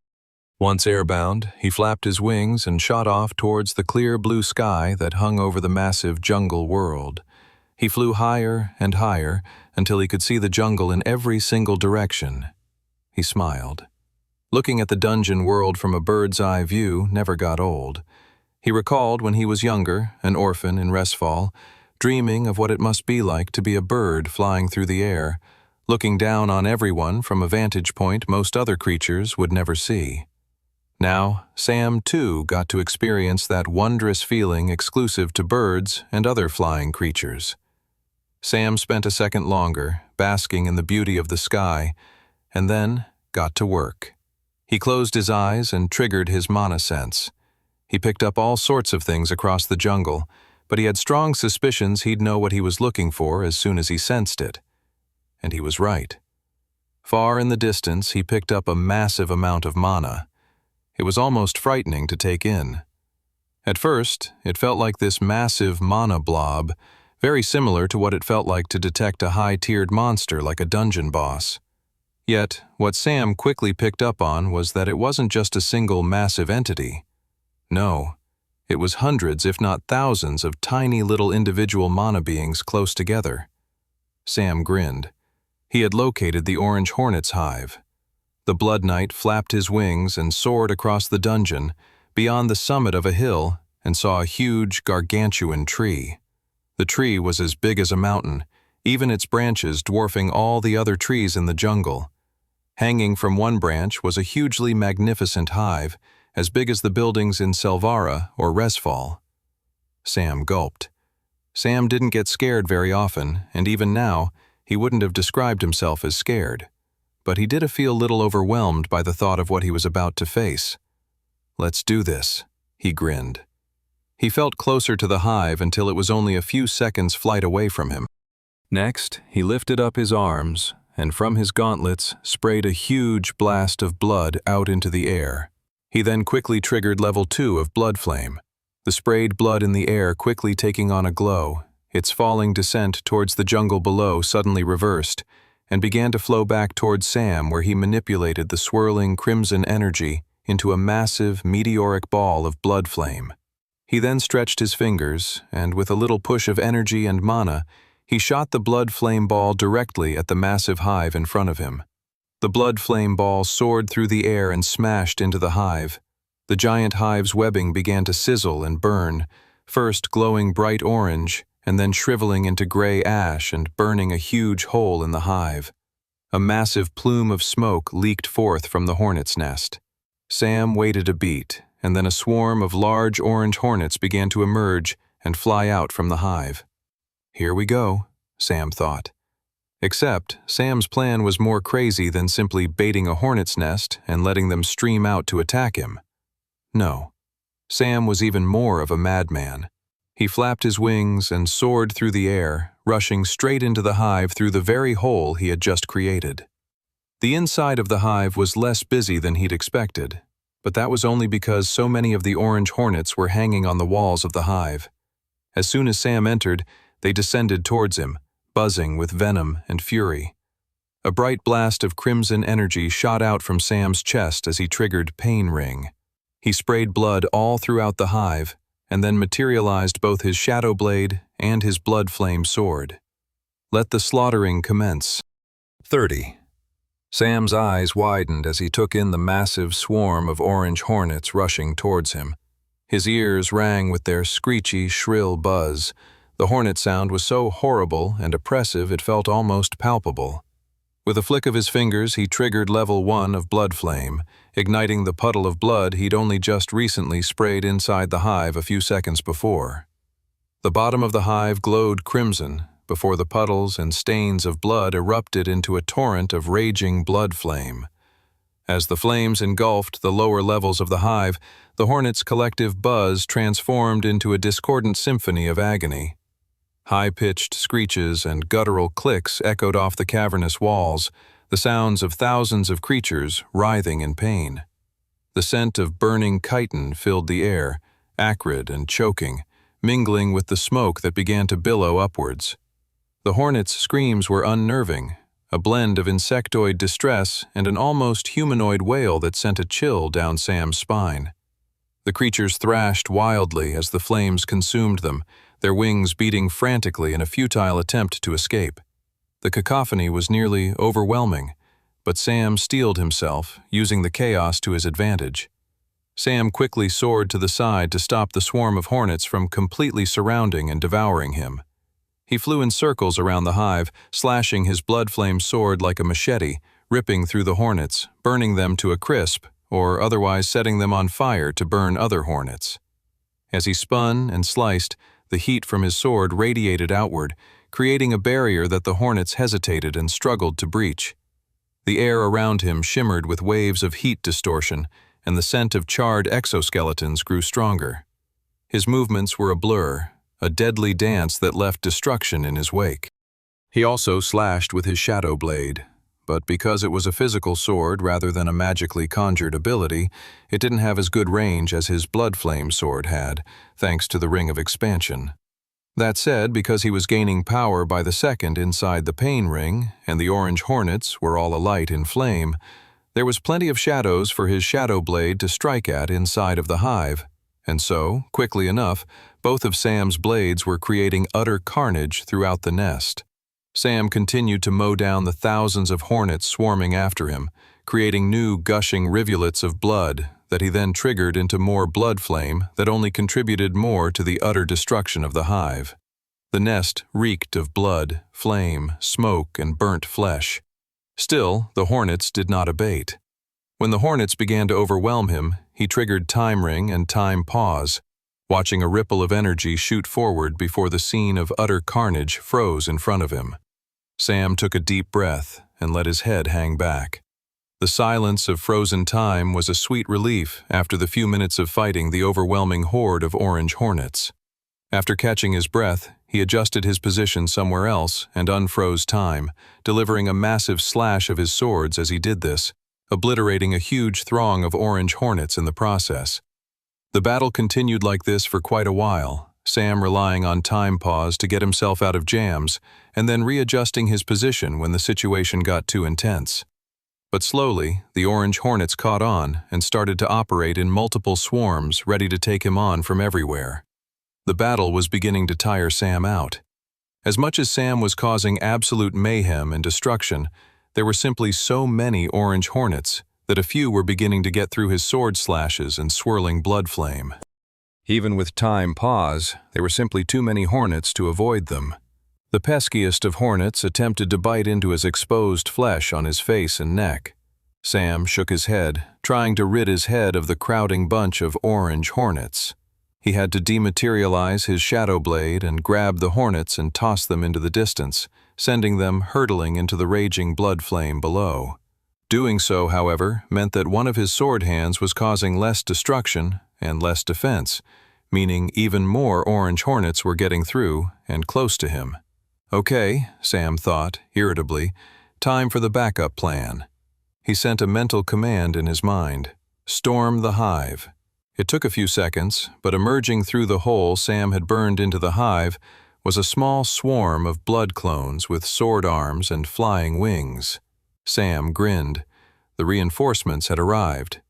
Once airbound, he flapped his wings and shot off towards the clear blue sky that hung over the massive jungle world. He flew higher and higher until he could see the jungle in every single direction. He smiled. Looking at the dungeon world from a bird's-eye view never got old. He recalled when he was younger, an orphan in Resfall, dreaming of what it must be like to be a bird flying through the air, looking down on everyone from a vantage point most other creatures would never see. Now, Sam, too, got to experience that wondrous feeling exclusive to birds and other flying creatures. Sam spent a second longer, basking in the beauty of the sky, and then got to work. He closed his eyes and triggered his mana sense. He picked up all sorts of things across the jungle, but he had strong suspicions he'd know what he was looking for as soon as he sensed it. And he was right. Far in the distance, he picked up a massive amount of mana. It was almost frightening to take in. At first, it felt like this massive mana blob, very similar to what it felt like to detect a high-tiered monster like a dungeon boss. Yet, what Sam quickly picked up on was that it wasn't just a single massive entity. No, it was hundreds, if not thousands, of tiny little individual mana beings close together. Sam grinned. He had located the Orange Hornet's hive. The Blood Knight flapped his wings and soared across the dungeon, beyond the summit of a hill, and saw a huge, gargantuan tree. The tree was as big as a mountain, even its branches dwarfing all the other trees in the jungle. Hanging from one branch was a hugely magnificent hive, as big as the buildings in Selvara or Resfall. Sam gulped. Sam didn't get scared very often, and even now, he wouldn't have described himself as scared. But he did feel a little overwhelmed by the thought of what he was about to face. "Let's do this," he grinned. He felt closer to the hive until it was only a few seconds' flight away from him. Next, he lifted up his arms, and from his gauntlets sprayed a huge blast of blood out into the air. He then quickly triggered level 2 of Blood Flame, the sprayed blood in the air quickly taking on a glow. Its falling descent towards the jungle below suddenly reversed, and began to flow back towards Sam, where he manipulated the swirling crimson energy into a massive, meteoric ball of blood flame. He then stretched his fingers, and with a little push of energy and mana, he shot the blood flame ball directly at the massive hive in front of him. The blood flame ball soared through the air and smashed into the hive. The giant hive's webbing began to sizzle and burn, first glowing bright orange, and then shriveling into gray ash and burning a huge hole in the hive. A massive plume of smoke leaked forth from the hornet's nest. Sam waited a beat, and then a swarm of large orange hornets began to emerge and fly out from the hive. Here we go, Sam thought. Except, Sam's plan was more crazy than simply baiting a hornet's nest and letting them stream out to attack him. No, Sam was even more of a madman. He flapped his wings and soared through the air, rushing straight into the hive through the very hole he had just created. The inside of the hive was less busy than he'd expected, but that was only because so many of the orange hornets were hanging on the walls of the hive. As soon as Sam entered, they descended towards him, buzzing with venom and fury. A bright blast of crimson energy shot out from Sam's chest as he triggered Pain Ring. He sprayed blood all throughout the hive, and then materialized both his shadow blade and his blood flame sword. Let the slaughtering commence. 30. Sam's eyes widened as he took in the massive swarm of orange hornets rushing towards him. His ears rang with their screechy, shrill buzz. The hornet sound was so horrible and oppressive it felt almost palpable. With a flick of his fingers, he triggered level 1 of Blood Flame, igniting the puddle of blood he'd only just recently sprayed inside the hive a few seconds before. The bottom of the hive glowed crimson before the puddles and stains of blood erupted into a torrent of raging blood flame. As the flames engulfed the lower levels of the hive, the hornet's collective buzz transformed into a discordant symphony of agony. High-pitched screeches and guttural clicks echoed off the cavernous walls, the sounds of thousands of creatures writhing in pain. The scent of burning chitin filled the air, acrid and choking, mingling with the smoke that began to billow upwards. The hornets' screams were unnerving, a blend of insectoid distress and an almost humanoid wail that sent a chill down Sam's spine. The creatures thrashed wildly as the flames consumed them, their wings beating frantically in a futile attempt to escape. The cacophony was nearly overwhelming, but Sam steeled himself, using the chaos to his advantage. Sam quickly soared to the side to stop the swarm of hornets from completely surrounding and devouring him. He flew in circles around the hive, slashing his blood-flame sword like a machete, ripping through the hornets, burning them to a crisp, or otherwise setting them on fire to burn other hornets. As he spun and sliced, the heat from his sword radiated outward, creating a barrier that the hornets hesitated and struggled to breach. The air around him shimmered with waves of heat distortion, and the scent of charred exoskeletons grew stronger. His movements were a blur, a deadly dance that left destruction in his wake. He also slashed with his shadow blade, but because it was a physical sword rather than a magically conjured ability, it didn't have as good range as his blood flame sword had, thanks to the Ring of Expansion. That said, because he was gaining power by the second inside the pain ring, and the orange hornets were all alight in flame, there was plenty of shadows for his shadow blade to strike at inside of the hive, and so, quickly enough, both of Sam's blades were creating utter carnage throughout the nest. Sam continued to mow down the thousands of hornets swarming after him, creating new gushing rivulets of blood that he then triggered into more blood flame that only contributed more to the utter destruction of the hive. The nest reeked of blood, flame, smoke, and burnt flesh. Still, the hornets did not abate. When the hornets began to overwhelm him, he triggered Time Ring and Time Pause, watching a ripple of energy shoot forward before the scene of utter carnage froze in front of him. Sam took a deep breath and let his head hang back. The silence of frozen time was a sweet relief after the few minutes of fighting the overwhelming horde of orange hornets. After catching his breath, he adjusted his position somewhere else and unfroze time, delivering a massive slash of his swords as he did this, obliterating a huge throng of orange hornets in the process. The battle continued like this for quite a while, Sam relying on Time Pause to get himself out of jams, and then readjusting his position when the situation got too intense. But slowly, the orange hornets caught on and started to operate in multiple swarms ready to take him on from everywhere. The battle was beginning to tire Sam out. As much as Sam was causing absolute mayhem and destruction, there were simply so many orange hornets that a few were beginning to get through his sword slashes and swirling blood flame. Even with Time Pause, there were simply too many hornets to avoid them. The peskiest of hornets attempted to bite into his exposed flesh on his face and neck. Sam shook his head, trying to rid his head of the crowding bunch of orange hornets. He had to dematerialize his shadow blade and grab the hornets and toss them into the distance, sending them hurtling into the raging blood flame below. Doing so, however, meant that one of his sword hands was causing less destruction and less defense, meaning even more orange hornets were getting through and close to him. Okay, Sam thought, irritably, time for the backup plan. He sent a mental command in his mind. Storm the hive. It took a few seconds, but emerging through the hole Sam had burned into the hive was a small swarm of blood clones with sword arms and flying wings. Sam grinned. The reinforcements had arrived.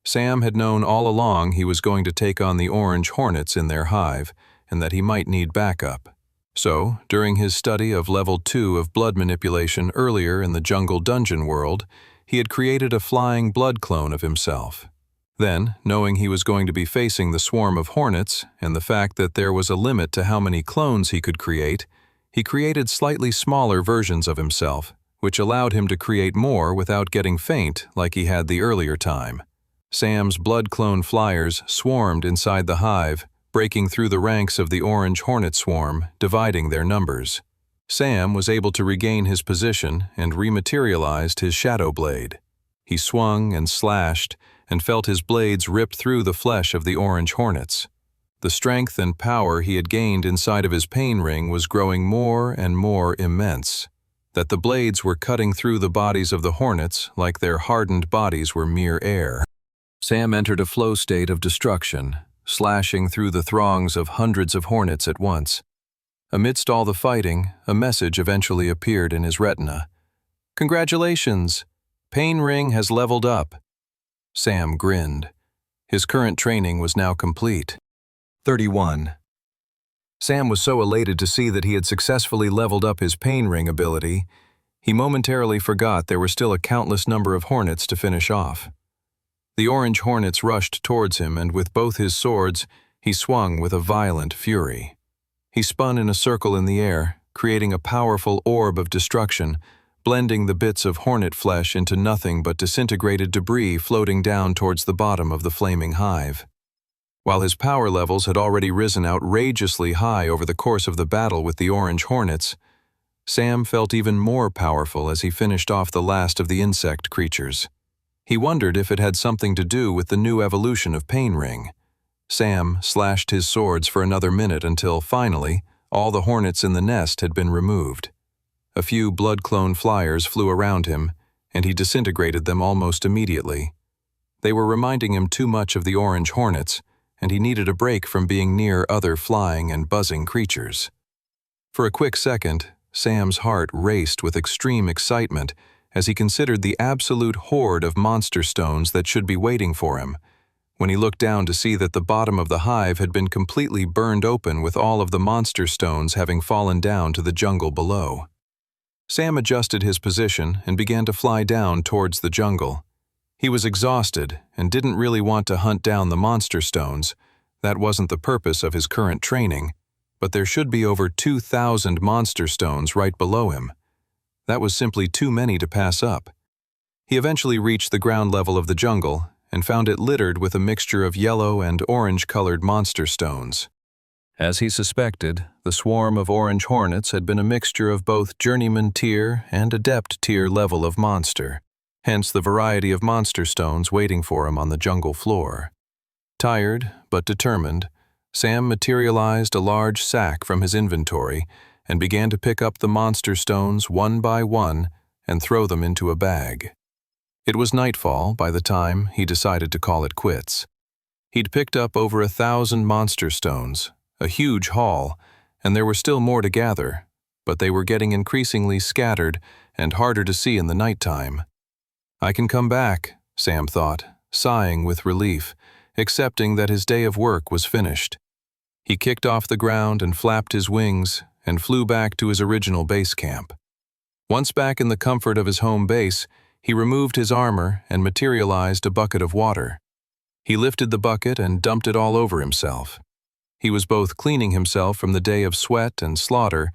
Sam had known all along he was going to take on the orange hornets in their hive, and that he might need backup. So, during his study of Level 2 of blood manipulation earlier in the jungle dungeon world, he had created a flying blood clone of himself. Then, knowing he was going to be facing the swarm of hornets and the fact that there was a limit to how many clones he could create, he created slightly smaller versions of himself, which allowed him to create more without getting faint like he had the earlier time. Sam's blood clone flyers swarmed inside the hive, breaking through the ranks of the orange hornet swarm, dividing their numbers. Sam was able to regain his position and rematerialized his shadow blade. He swung and slashed and felt his blades rip through the flesh of the orange hornets. The strength and power he had gained inside of his pain ring was growing more and more immense, that the blades were cutting through the bodies of the hornets like their hardened bodies were mere air. Sam entered a flow state of destruction, slashing through the throngs of hundreds of hornets at once. Amidst all the fighting, a message eventually appeared in his retina. "Congratulations! Pain Ring has leveled up." Sam grinned. His current training was now complete. 31. Sam was so elated to see that he had successfully leveled up his Pain Ring ability, he momentarily forgot there were still a countless number of hornets to finish off. The orange hornets rushed towards him, and with both his swords, he swung with a violent fury. He spun in a circle in the air, creating a powerful orb of destruction, blending the bits of hornet flesh into nothing but disintegrated debris floating down towards the bottom of the flaming hive. While his power levels had already risen outrageously high over the course of the battle with the orange hornets, Sam felt even more powerful as he finished off the last of the insect creatures. He wondered if it had something to do with the new evolution of Pain Ring. Sam slashed his swords for another minute until, finally, all the hornets in the nest had been removed. A few blood-clone flyers flew around him, and he disintegrated them almost immediately. They were reminding him too much of the orange hornets, and he needed a break from being near other flying and buzzing creatures. For a quick second, Sam's heart raced with extreme excitement as he considered the absolute horde of monster stones that should be waiting for him, when he looked down to see that the bottom of the hive had been completely burned open with all of the monster stones having fallen down to the jungle below. Sam adjusted his position and began to fly down towards the jungle. He was exhausted and didn't really want to hunt down the monster stones. That wasn't the purpose of his current training, but there should be over 2,000 monster stones right below him. That was simply too many to pass up. He eventually reached the ground level of the jungle and found it littered with a mixture of yellow and orange-colored monster stones. As he suspected, the swarm of orange hornets had been a mixture of both journeyman tier and adept tier level of monster, hence the variety of monster stones waiting for him on the jungle floor. Tired, but determined, Sam materialized a large sack from his inventory and began to pick up the monster stones one by one and throw them into a bag. It was nightfall by the time he decided to call it quits. He'd picked up over 1,000 monster stones, a huge haul, and there were still more to gather, but they were getting increasingly scattered and harder to see in the nighttime. I can come back, Sam thought, sighing with relief, accepting that his day of work was finished. He kicked off the ground and flapped his wings and flew back to his original base camp. Once back in the comfort of his home base, he removed his armor and materialized a bucket of water. He lifted the bucket and dumped it all over himself. He was both cleaning himself from the day of sweat and slaughter,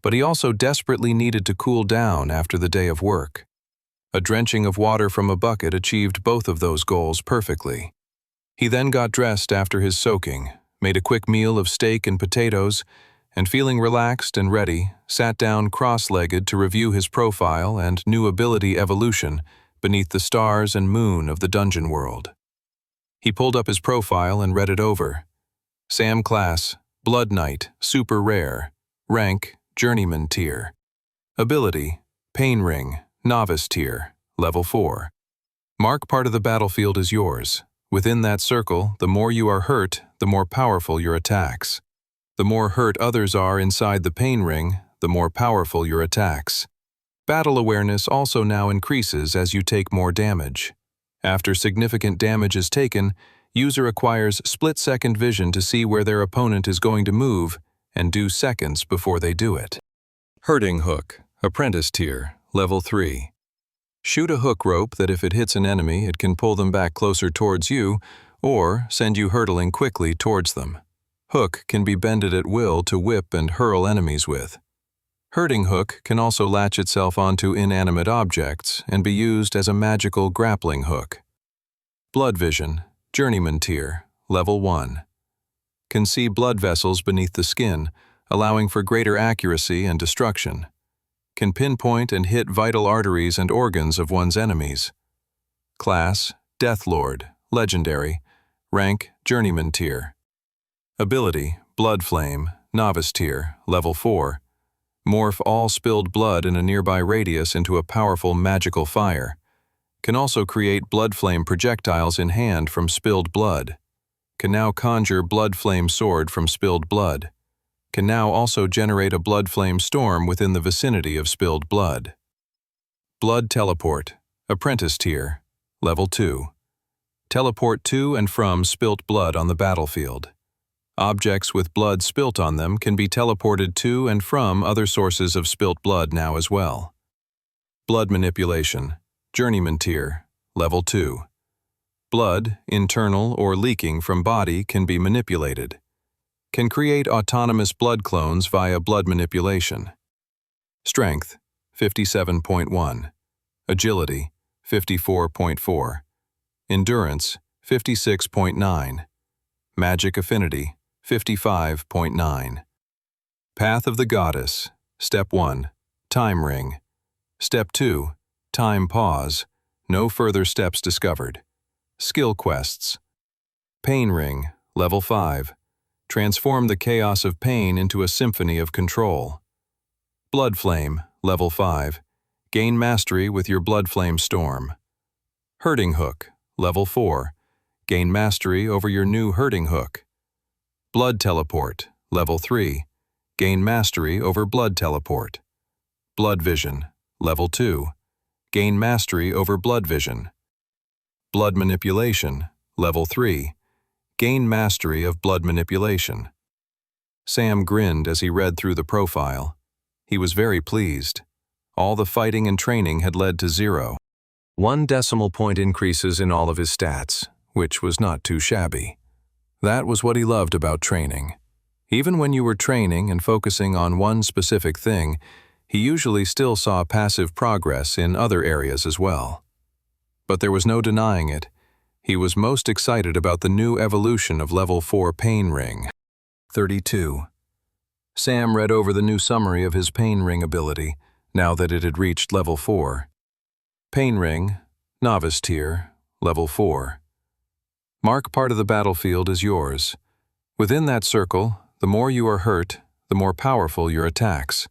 but he also desperately needed to cool down after the day of work. A drenching of water from a bucket achieved both of those goals perfectly. He then got dressed after his soaking, made a quick meal of steak and potatoes, and feeling relaxed and ready, sat down cross-legged to review his profile and new ability evolution beneath the stars and moon of the dungeon world. He pulled up his profile and read it over. Sam Class, Blood Knight, Super Rare, Rank, Journeyman Tier. Ability, Pain Ring, Novice Tier, Level 4. Mark part of the battlefield as yours. Within that circle, the more you are hurt, the more powerful your attacks. The more hurt others are inside the pain ring, the more powerful your attacks. Battle awareness also now increases as you take more damage. After significant damage is taken, user acquires split-second vision to see where their opponent is going to move and do seconds before they do it. Hurting Hook, Apprentice Tier, Level 3. Shoot a hook rope that if it hits an enemy, it can pull them back closer towards you or send you hurtling quickly towards them. Hook can be bended at will to whip and hurl enemies with. Hurting Hook can also latch itself onto inanimate objects and be used as a magical grappling hook. Blood Vision, Journeyman Tier, Level 1. Can see blood vessels beneath the skin, allowing for greater accuracy and destruction. Can pinpoint and hit vital arteries and organs of one's enemies. Class, Death Lord, Legendary. Rank, Journeyman Tier. Ability, Blood Flame, Novice Tier, Level 4. Morph all spilled blood in a nearby radius into a powerful magical fire. Can also create blood flame projectiles in hand from spilled blood. Can now conjure blood flame sword from spilled blood. Can now also generate a blood flame storm within the vicinity of spilled blood. Blood Teleport, Apprentice Tier, Level 2. Teleport to and from spilt blood on the battlefield. Objects with blood spilt on them can be teleported to and from other sources of spilt blood now as well. Blood Manipulation, Journeyman Tier, Level 2. Blood, internal or leaking from body, can be manipulated. Can create autonomous blood clones via blood manipulation. Strength, 57.1. Agility, 54.4. Endurance, 56.9. Magic Affinity, 55.9. Path of the Goddess. Step 1. Time Ring. Step 2. Time Pause. No further steps discovered. Skill Quests. Pain Ring, Level 5. Transform the chaos of pain into a symphony of control. Blood Flame, Level 5. Gain mastery with your Blood Flame Storm. Hurting Hook, Level 4. Gain mastery over your new Hurting Hook. Blood Teleport, Level 3. Gain mastery over Blood Teleport. Blood Vision, Level 2. Gain mastery over Blood Vision. Blood Manipulation, Level 3. Gain mastery of blood manipulation. Sam grinned as he read through the profile. He was very pleased. All the fighting and training had led to 0. 1 decimal point increases in all of his stats, which was not too shabby. That was what he loved about training. Even when you were training and focusing on one specific thing, he usually still saw passive progress in other areas as well. But there was no denying it. He was most excited about the new evolution of Level 4 Pain Ring. 32. Sam read over the new summary of his Pain Ring ability, now that it had reached Level 4. Pain Ring, Novice Tier, Level 4. Mark part of the battlefield as yours. Within that circle, the more you are hurt, the more powerful your attacks.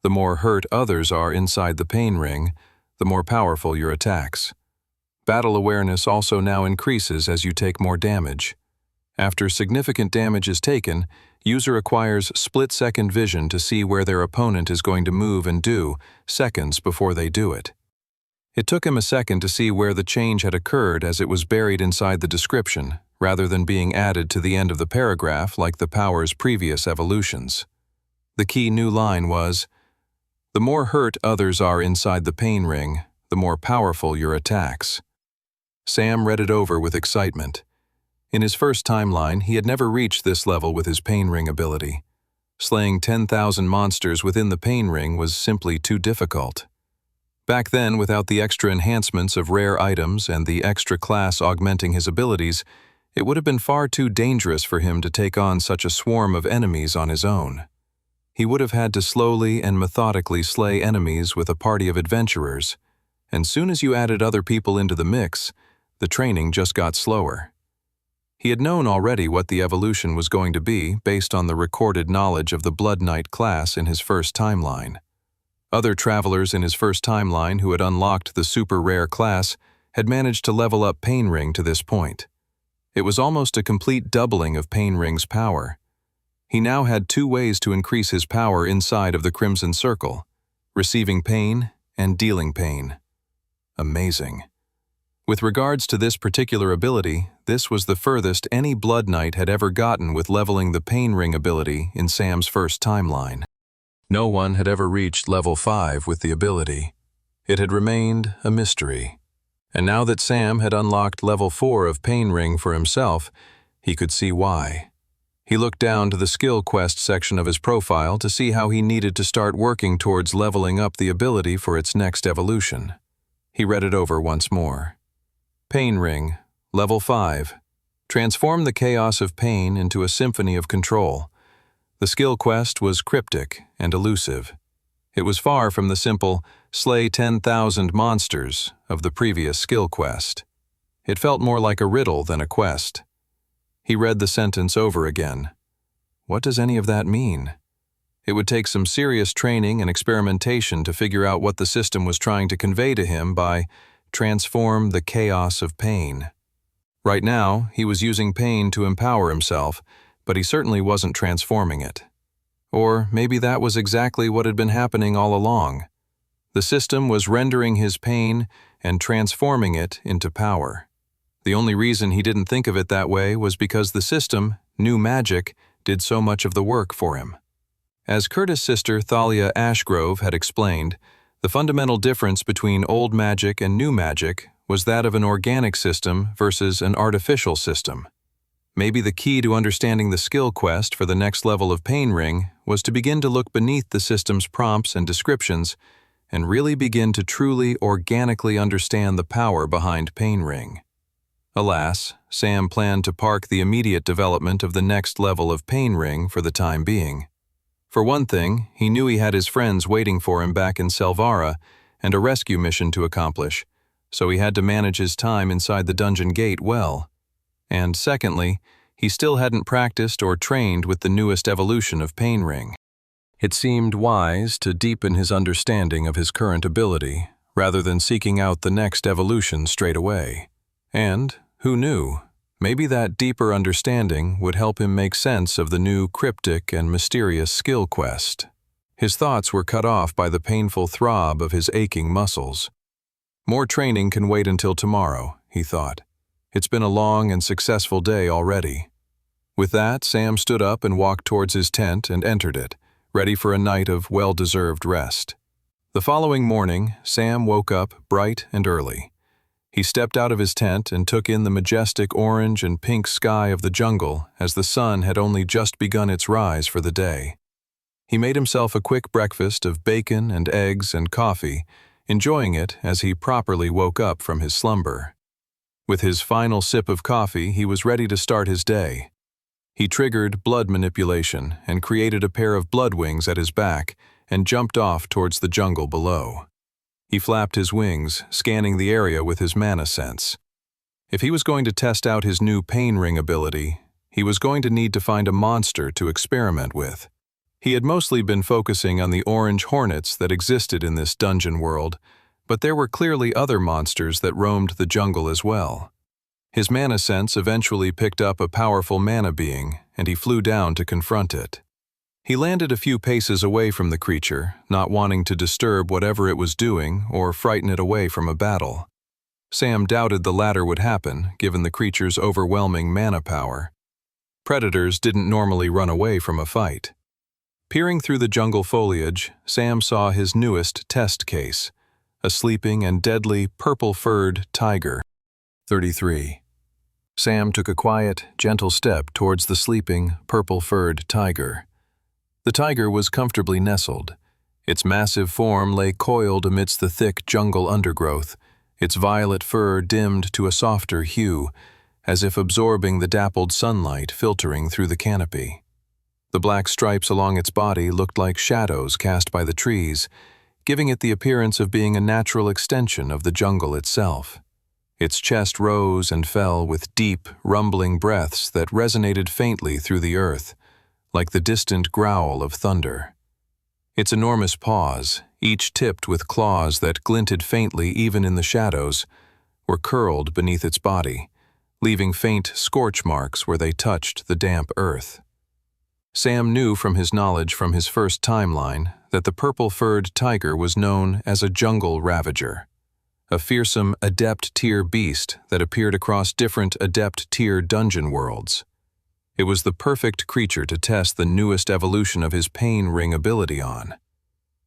The more hurt others are inside the Pain Ring, the more powerful your attacks. Battle awareness also now increases as you take more damage. After significant damage is taken, user acquires split-second vision to see where their opponent is going to move and do, seconds before they do it. It took him a second to see where the change had occurred as it was buried inside the description, rather than being added to the end of the paragraph like the power's previous evolutions. The key new line was, "The more hurt others are inside the Pain Ring, the more powerful your attacks." Sam read it over with excitement. In his first timeline, he had never reached this level with his Pain Ring ability. Slaying 10,000 monsters within the Pain Ring was simply too difficult. Back then, without the extra enhancements of rare items and the extra class augmenting his abilities, it would have been far too dangerous for him to take on such a swarm of enemies on his own. He would have had to slowly and methodically slay enemies with a party of adventurers, and soon as you added other people into the mix, the training just got slower. He had known already what the evolution was going to be based on the recorded knowledge of the Blood Knight class in his first timeline. Other travelers in his first timeline who had unlocked the super rare class had managed to level up Pain Ring to this point. It was almost a complete doubling of Pain Ring's power. He now had 2 ways to increase his power inside of the Crimson Circle: receiving pain and dealing pain. Amazing. With regards to this particular ability, this was the furthest any Blood Knight had ever gotten with leveling the Pain Ring ability in Sam's first timeline. No one had ever reached level 5 with the ability. It had remained a mystery. And now that Sam had unlocked level 4 of Pain Ring for himself, he could see why. He looked down to the skill quest section of his profile to see how he needed to start working towards leveling up the ability for its next evolution. He read it over once more. Pain Ring, Level 5. Transform the chaos of pain into a symphony of control. The skill quest was cryptic and elusive. It was far from the simple, slay 10,000 monsters of the previous skill quest. It felt more like a riddle than a quest. He read the sentence over again. What does any of that mean? It would take some serious training and experimentation to figure out what the system was trying to convey to him by transform the chaos of pain. Right now, he was using pain to empower himself, but he certainly wasn't transforming it. Or maybe that was exactly what had been happening all along. The system was rendering his pain and transforming it into power. The only reason he didn't think of it that way was because the system, new magic, did so much of the work for him. As Curtis' sister Thalia Ashgrove had explained, the fundamental difference between old magic and new magic was that of an organic system versus an artificial system. Maybe the key to understanding the skill quest for the next level of Pain Ring was to begin to look beneath the system's prompts and descriptions and really begin to truly, organically understand the power behind Pain Ring. Alas, Sam planned to park the immediate development of the next level of Pain Ring for the time being. For one thing, he knew he had his friends waiting for him back in Selvara and a rescue mission to accomplish, so he had to manage his time inside the dungeon gate well. And secondly, he still hadn't practiced or trained with the newest evolution of Pain Ring. It seemed wise to deepen his understanding of his current ability rather than seeking out the next evolution straight away. And, who knew, maybe that deeper understanding would help him make sense of the new cryptic and mysterious skill quest. His thoughts were cut off by the painful throb of his aching muscles. More training can wait until tomorrow, he thought. It's been a long and successful day already. With that, Sam stood up and walked towards his tent and entered it, ready for a night of well-deserved rest. The following morning, Sam woke up bright and early. He stepped out of his tent and took in the majestic orange and pink sky of the jungle as the sun had only just begun its rise for the day. He made himself a quick breakfast of bacon and eggs and coffee, enjoying it as he properly woke up from his slumber. With his final sip of coffee, he was ready to start his day. He triggered blood manipulation and created a pair of blood wings at his back and jumped off towards the jungle below. He flapped his wings, scanning the area with his mana sense. If he was going to test out his new Pain Ring ability, he was going to need to find a monster to experiment with. He had mostly been focusing on the orange hornets that existed in this dungeon world, but there were clearly other monsters that roamed the jungle as well. His mana sense eventually picked up a powerful mana being, and he flew down to confront it. He landed a few paces away from the creature, not wanting to disturb whatever it was doing or frighten it away from a battle. Sam doubted the latter would happen, given the creature's overwhelming mana power. Predators didn't normally run away from a fight. Peering through the jungle foliage, Sam saw his newest test case, a sleeping and deadly purple-furred tiger. 33. Sam took a quiet, gentle step towards the sleeping, purple-furred tiger. The tiger was comfortably nestled. Its massive form lay coiled amidst the thick jungle undergrowth, its violet fur dimmed to a softer hue, as if absorbing the dappled sunlight filtering through the canopy. The black stripes along its body looked like shadows cast by the trees, giving it the appearance of being a natural extension of the jungle itself. Its chest rose and fell with deep, rumbling breaths that resonated faintly through the earth, like the distant growl of thunder. Its enormous paws, each tipped with claws that glinted faintly even in the shadows, were curled beneath its body, leaving faint scorch marks where they touched the damp earth. Sam knew from his knowledge from his first timeline that the purple-furred tiger was known as a jungle ravager, a fearsome adept-tier beast that appeared across different adept-tier dungeon worlds. It was the perfect creature to test the newest evolution of his Pain Ring ability on.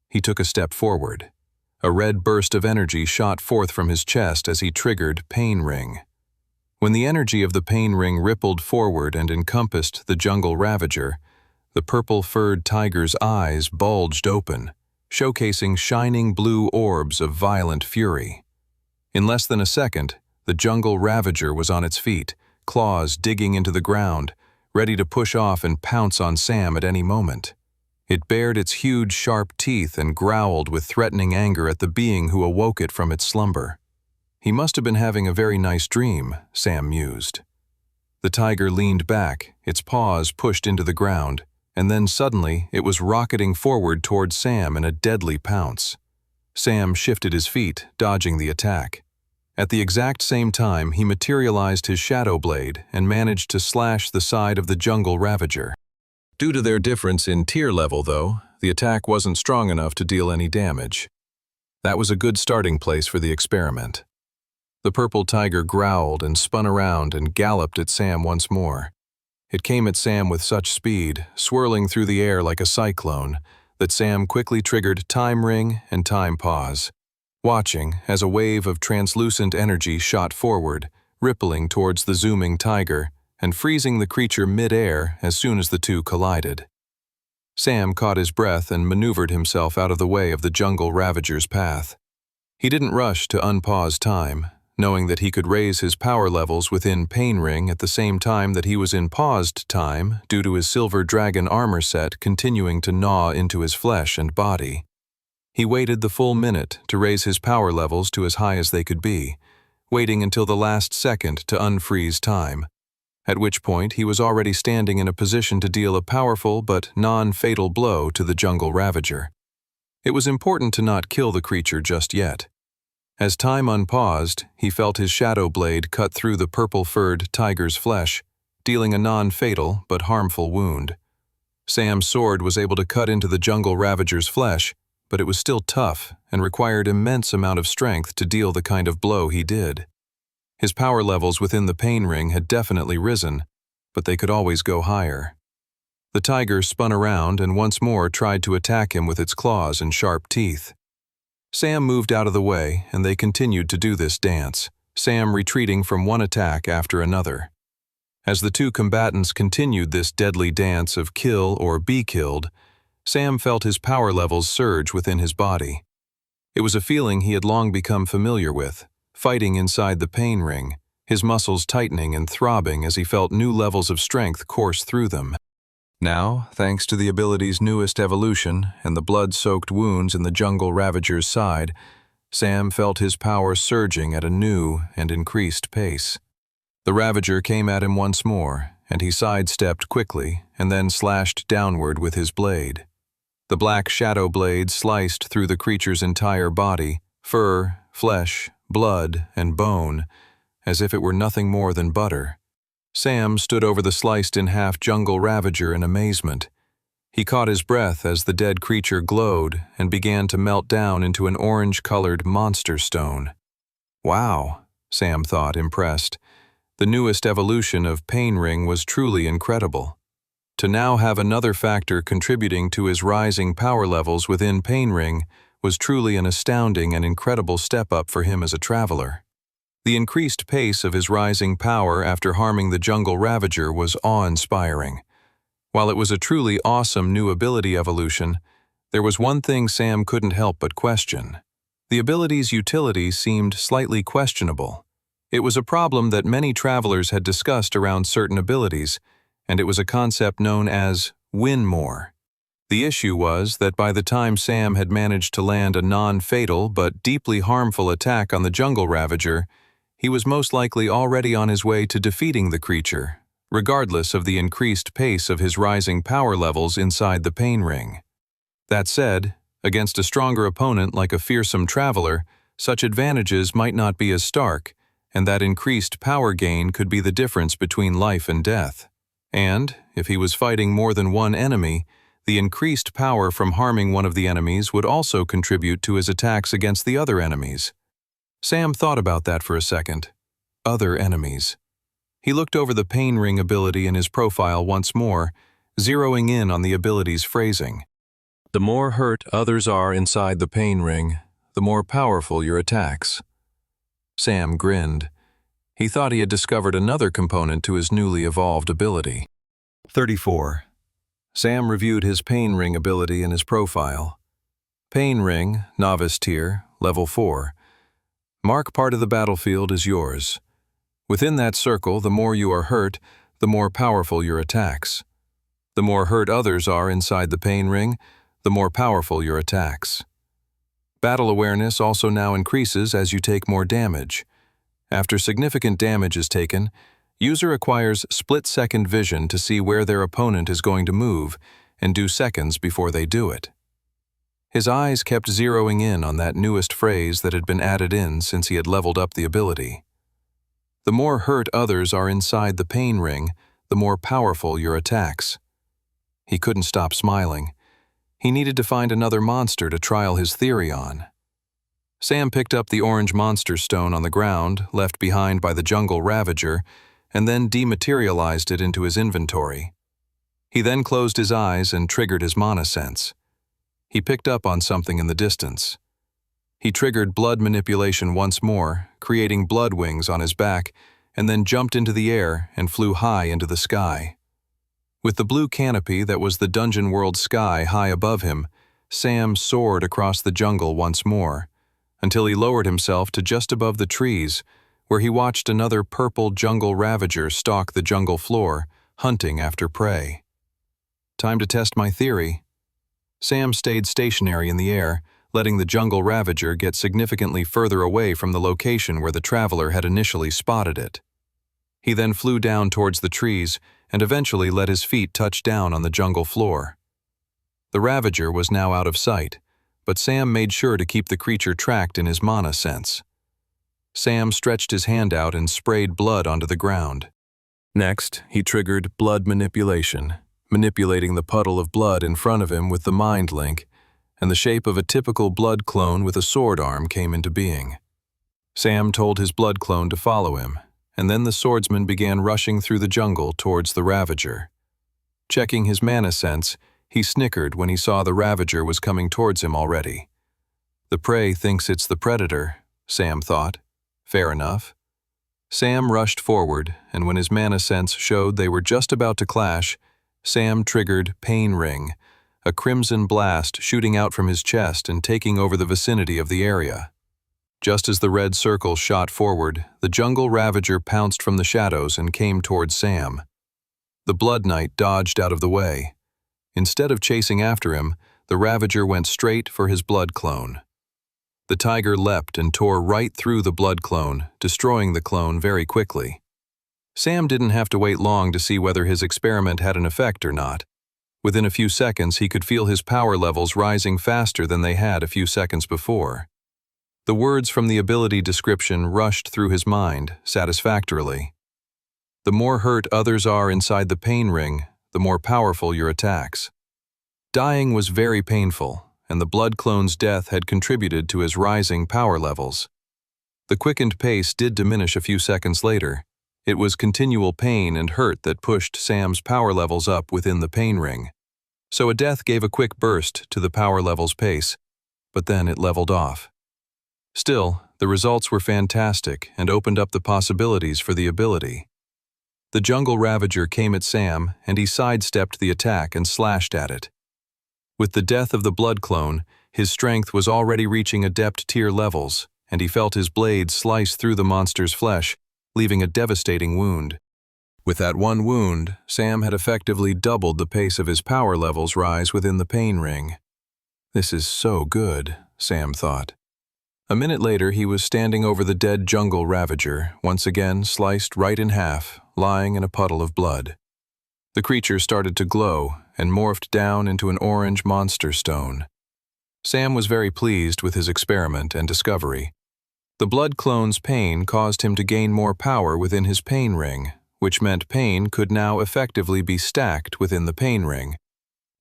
He took a step forward. A red burst of energy shot forth from his chest as he triggered Pain Ring. When the energy of the Pain Ring rippled forward and encompassed the jungle ravager, the purple-furred tiger's eyes bulged open, showcasing shining blue orbs of violent fury. In less than a second, the jungle ravager was on its feet, claws digging into the ground, ready to push off and pounce on Sam at any moment. It bared its huge, sharp teeth and growled with threatening anger at the being who awoke it from its slumber. He must have been having a very nice dream, Sam mused. The tiger leaned back, its paws pushed into the ground, and then suddenly it was rocketing forward towards Sam in a deadly pounce. Sam shifted his feet, dodging the attack. At the exact same time, he materialized his shadow blade and managed to slash the side of the jungle ravager. Due to their difference in tier level, though, the attack wasn't strong enough to deal any damage. That was a good starting place for the experiment. The purple tiger growled and spun around and galloped at Sam once more. It came at Sam with such speed, swirling through the air like a cyclone, that Sam quickly triggered Time Ring and Time Pause, watching as a wave of translucent energy shot forward, rippling towards the zooming tiger, and freezing the creature mid-air as soon as the two collided. Sam caught his breath and maneuvered himself out of the way of the jungle ravager's path. He didn't rush to unpause time, knowing that he could raise his power levels within Pain Ring at the same time that he was in paused time due to his Silver Dragon armor set continuing to gnaw into his flesh and body. He waited the full minute to raise his power levels to as high as they could be, waiting until the last second to unfreeze time, at which point he was already standing in a position to deal a powerful but non-fatal blow to the jungle ravager. It was important to not kill the creature just yet. As time unpaused, he felt his shadow blade cut through the purple-furred tiger's flesh, dealing a non-fatal but harmful wound. Sam's sword was able to cut into the jungle ravager's flesh, but it was still tough and required immense amount of strength to deal the kind of blow he did. His power levels within the Pain Ring had definitely risen, but they could always go higher. The tiger spun around and once more tried to attack him with its claws and sharp teeth. Sam moved out of the way, and they continued to do this dance, Sam retreating from one attack after another. As the two combatants continued this deadly dance of kill or be killed, Sam felt his power levels surge within his body. It was a feeling he had long become familiar with, fighting inside the Pain Ring, his muscles tightening and throbbing as he felt new levels of strength course through them. Now, thanks to the ability's newest evolution and the blood-soaked wounds in the jungle ravager's side, Sam felt his power surging at a new and increased pace. The ravager came at him once more, and he sidestepped quickly and then slashed downward with his blade. The black shadow blade sliced through the creature's entire body, fur, flesh, blood, and bone, as if it were nothing more than butter. Sam stood over the sliced-in-half jungle ravager in amazement. He caught his breath as the dead creature glowed and began to melt down into an orange-colored monster stone. Wow, Sam thought, impressed. The newest evolution of Pain Ring was truly incredible. To now have another factor contributing to his rising power levels within Pain Ring was truly an astounding and incredible step up for him as a traveler. The increased pace of his rising power after harming the jungle ravager was awe-inspiring. While it was a truly awesome new ability evolution, there was one thing Sam couldn't help but question. The ability's utility seemed slightly questionable. It was a problem that many travelers had discussed around certain abilities, and it was a concept known as win more. The issue was that by the time Sam had managed to land a non-fatal but deeply harmful attack on the jungle ravager, he was most likely already on his way to defeating the creature, regardless of the increased pace of his rising power levels inside the Pain Ring. That said, against a stronger opponent like a fearsome traveler, such advantages might not be as stark, and that increased power gain could be the difference between life and death. And, if he was fighting more than one enemy, the increased power from harming one of the enemies would also contribute to his attacks against the other enemies. Sam thought about that for a second. Other enemies. He looked over the Pain Ring ability in his profile once more, zeroing in on the ability's phrasing. The more hurt others are inside the Pain Ring, the more powerful your attacks. Sam grinned. He thought he had discovered another component to his newly evolved ability. 34. Sam reviewed his Pain Ring ability in his profile. Pain Ring, Novice Tier, Level 4. Mark part of the battlefield as yours. Within that circle, the more you are hurt, the more powerful your attacks. The more hurt others are inside the Pain Ring, the more powerful your attacks. Battle awareness also now increases as you take more damage. After significant damage is taken, user acquires split-second vision to see where their opponent is going to move and do seconds before they do it. His eyes kept zeroing in on that newest phrase that had been added in since he had leveled up the ability. The more hurt others are inside the Pain Ring, the more powerful your attacks. He couldn't stop smiling. He needed to find another monster to trial his theory on. Sam picked up the orange monster stone on the ground, left behind by the jungle ravager, and then dematerialized it into his inventory. He then closed his eyes and triggered his mana sense. He picked up on something in the distance. He triggered blood manipulation once more, creating blood wings on his back, and then jumped into the air and flew high into the sky. With the blue canopy that was the dungeon world sky high above him, Sam soared across the jungle once more, until he lowered himself to just above the trees, where he watched another purple jungle ravager stalk the jungle floor, hunting after prey. Time to test my theory. Sam stayed stationary in the air, letting the jungle ravager get significantly further away from the location where the traveler had initially spotted it. He then flew down towards the trees and eventually let his feet touch down on the jungle floor. The ravager was now out of sight, but Sam made sure to keep the creature tracked in his mana sense. Sam stretched his hand out and sprayed blood onto the ground. Next, he triggered blood manipulation, manipulating the puddle of blood in front of him with the mind link, and the shape of a typical blood clone with a sword arm came into being. Sam told his blood clone to follow him, and then the swordsman began rushing through the jungle towards the ravager. Checking his mana sense, he snickered when he saw the ravager was coming towards him already. The prey thinks it's the predator, Sam thought. Fair enough. Sam rushed forward, and when his mana sense showed they were just about to clash, Sam triggered Pain Ring, a crimson blast shooting out from his chest and taking over the vicinity of the area. Just as the red circle shot forward, the jungle ravager pounced from the shadows and came towards Sam. The Blood Knight dodged out of the way. Instead of chasing after him, the ravager went straight for his blood clone. The tiger leapt and tore right through the blood clone, destroying the clone very quickly. Sam didn't have to wait long to see whether his experiment had an effect or not. Within a few seconds, he could feel his power levels rising faster than they had a few seconds before. The words from the ability description rushed through his mind satisfactorily. The more hurt others are inside the pain ring, the more powerful your attacks. Dying was very painful, and the blood clone's death had contributed to his rising power levels. The quickened pace did diminish a few seconds later. It was continual pain and hurt that pushed Sam's power levels up within the pain ring. So a death gave a quick burst to the power levels pace, but then it leveled off. Still, the results were fantastic and opened up the possibilities for the ability. The jungle ravager came at Sam, and he sidestepped the attack and slashed at it. With the death of the blood clone, his strength was already reaching adept tier levels, and he felt his blade slice through the monster's flesh, leaving a devastating wound. With that one wound, Sam had effectively doubled the pace of his power levels rise within the pain ring. This is so good, Sam thought. A minute later, he was standing over the dead jungle ravager, once again sliced right in half, lying in a puddle of blood. The creature started to glow and morphed down into an orange monster stone. Sam was very pleased with his experiment and discovery. The blood clone's pain caused him to gain more power within his pain ring, which meant pain could now effectively be stacked within the pain ring,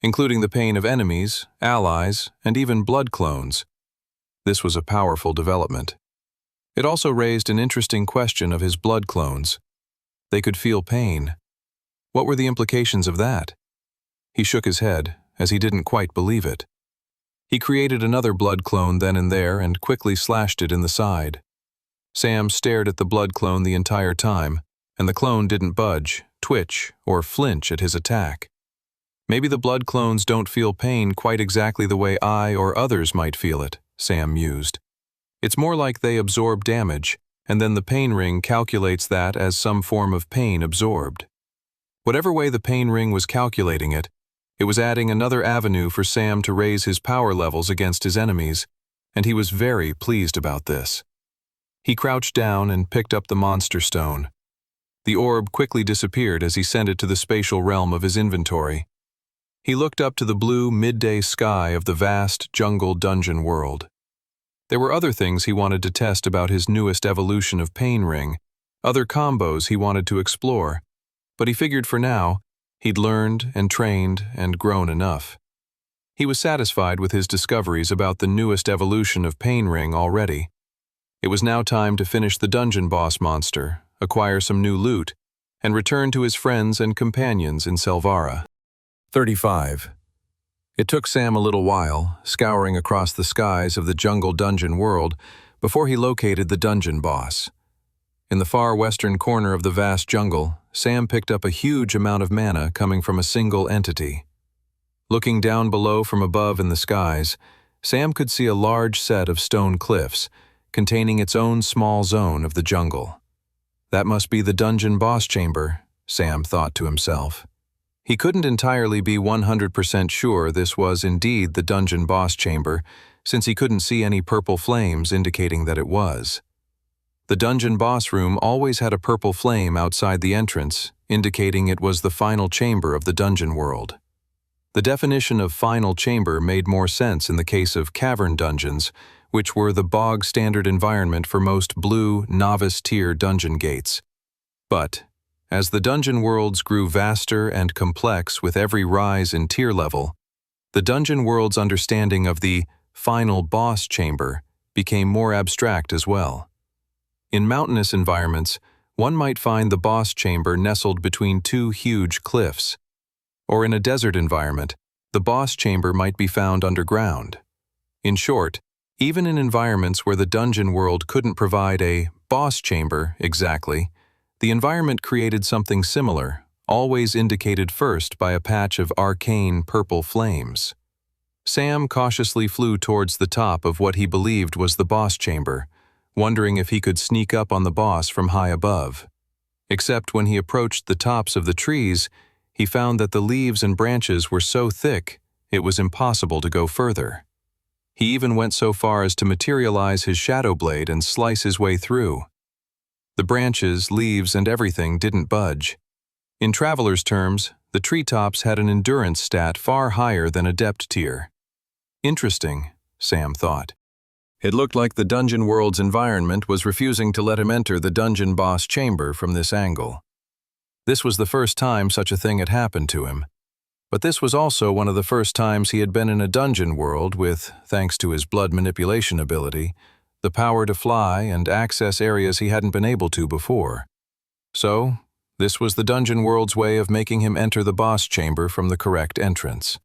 including the pain of enemies, allies, and even blood clones. This was a powerful development. It also raised an interesting question of his blood clones. They could feel pain. What were the implications of that? He shook his head, as he didn't quite believe it. He created another blood clone then and there and quickly slashed it in the side. Sam stared at the blood clone the entire time, and the clone didn't budge, twitch, or flinch at his attack. Maybe the blood clones don't feel pain quite exactly the way I or others might feel it, Sam mused. It's more like they absorb damage, and then the pain ring calculates that as some form of pain absorbed. Whatever way the pain ring was calculating it, it was adding another avenue for Sam to raise his power levels against his enemies, and he was very pleased about this. He crouched down and picked up the monster stone. The orb quickly disappeared as he sent it to the spatial realm of his inventory. He looked up to the blue midday sky of the vast jungle dungeon world. There were other things he wanted to test about his newest evolution of Pain Ring, other combos he wanted to explore, but he figured for now, he'd learned and trained and grown enough. He was satisfied with his discoveries about the newest evolution of Pain Ring already. It was now time to finish the dungeon boss monster, acquire some new loot, and return to his friends and companions in Selvara. 35. It took Sam a little while, scouring across the skies of the jungle dungeon world, before he located the dungeon boss. In the far western corner of the vast jungle, Sam picked up a huge amount of mana coming from a single entity. Looking down below from above in the skies, Sam could see a large set of stone cliffs, containing its own small zone of the jungle. That must be the dungeon boss chamber, Sam thought to himself. He couldn't entirely be 100% sure this was indeed the dungeon boss chamber, since he couldn't see any purple flames indicating that it was. The dungeon boss room always had a purple flame outside the entrance, indicating it was the final chamber of the dungeon world. The definition of final chamber made more sense in the case of cavern dungeons, which were the bog-standard environment for most blue, novice-tier dungeon gates. But, as the dungeon worlds grew vaster and complex with every rise in tier level, the dungeon world's understanding of the final boss chamber became more abstract as well. In mountainous environments, one might find the boss chamber nestled between two huge cliffs. Or in a desert environment, the boss chamber might be found underground. In short, even in environments where the dungeon world couldn't provide a boss chamber exactly, the environment created something similar, always indicated first by a patch of arcane purple flames. Sam cautiously flew towards the top of what he believed was the boss chamber, wondering if he could sneak up on the boss from high above. Except when he approached the tops of the trees, he found that the leaves and branches were so thick it was impossible to go further. He even went so far as to materialize his shadow blade and slice his way through. The branches, leaves, and everything didn't budge. In traveler's terms, the treetops had an endurance stat far higher than adept tier. Interesting, Sam thought. It looked like the dungeon world's environment was refusing to let him enter the dungeon boss chamber from this angle. This was the first time such a thing had happened to him. But this was also one of the first times he had been in a dungeon world with, thanks to his blood manipulation ability, the power to fly and access areas he hadn't been able to before. So, this was the dungeon world's way of making him enter the boss chamber from the correct entrance.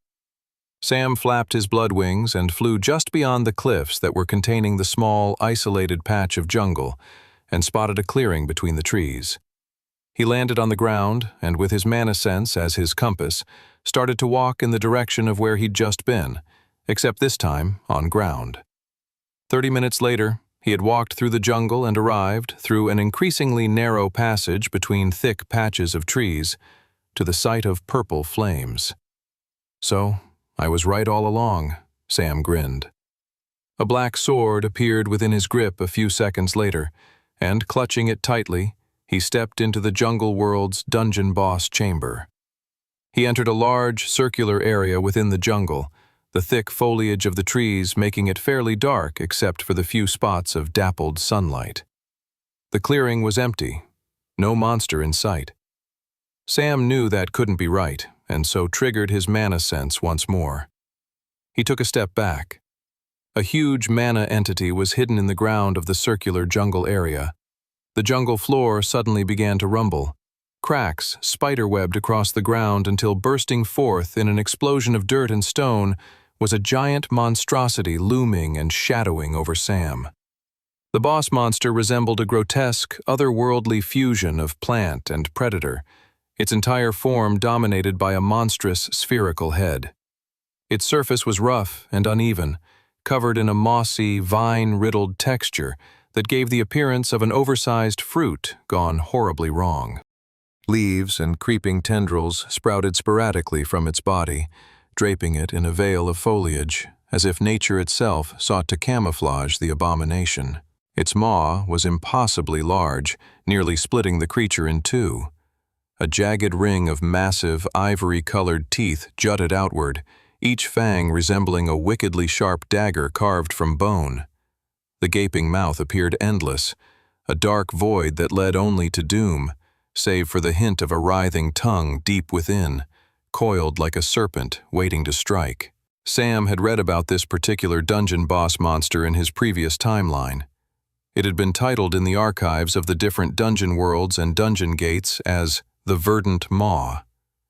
Sam flapped his blood wings and flew just beyond the cliffs that were containing the small, isolated patch of jungle and spotted a clearing between the trees. He landed on the ground and, with his mana sense as his compass, started to walk in the direction of where he'd just been, except this time on ground. 30 minutes later, he had walked through the jungle and arrived, through an increasingly narrow passage between thick patches of trees, to the sight of purple flames. So, I was right all along, Sam grinned. A black sword appeared within his grip a few seconds later, and, clutching it tightly, he stepped into the jungle world's dungeon boss chamber. He entered a large, circular area within the jungle, the thick foliage of the trees making it fairly dark except for the few spots of dappled sunlight. The clearing was empty, no monster in sight. Sam knew that couldn't be right, and so triggered his mana sense once more. He took a step back. A huge mana entity was hidden in the ground of the circular jungle area. The jungle floor suddenly began to rumble. Cracks spiderwebbed across the ground until bursting forth in an explosion of dirt and stone was a giant monstrosity looming and shadowing over Sam. The boss monster resembled a grotesque, otherworldly fusion of plant and predator, its entire form dominated by a monstrous spherical head. Its surface was rough and uneven, covered in a mossy, vine-riddled texture that gave the appearance of an oversized fruit gone horribly wrong. Leaves and creeping tendrils sprouted sporadically from its body, draping it in a veil of foliage, as if nature itself sought to camouflage the abomination. Its maw was impossibly large, nearly splitting the creature in two. A jagged ring of massive, ivory-colored teeth jutted outward, each fang resembling a wickedly sharp dagger carved from bone. The gaping mouth appeared endless, a dark void that led only to doom, save for the hint of a writhing tongue deep within, coiled like a serpent waiting to strike. Sam had read about this particular dungeon boss monster in his previous timeline. It had been titled in the archives of the different dungeon worlds and dungeon gates as the Verdant Maw.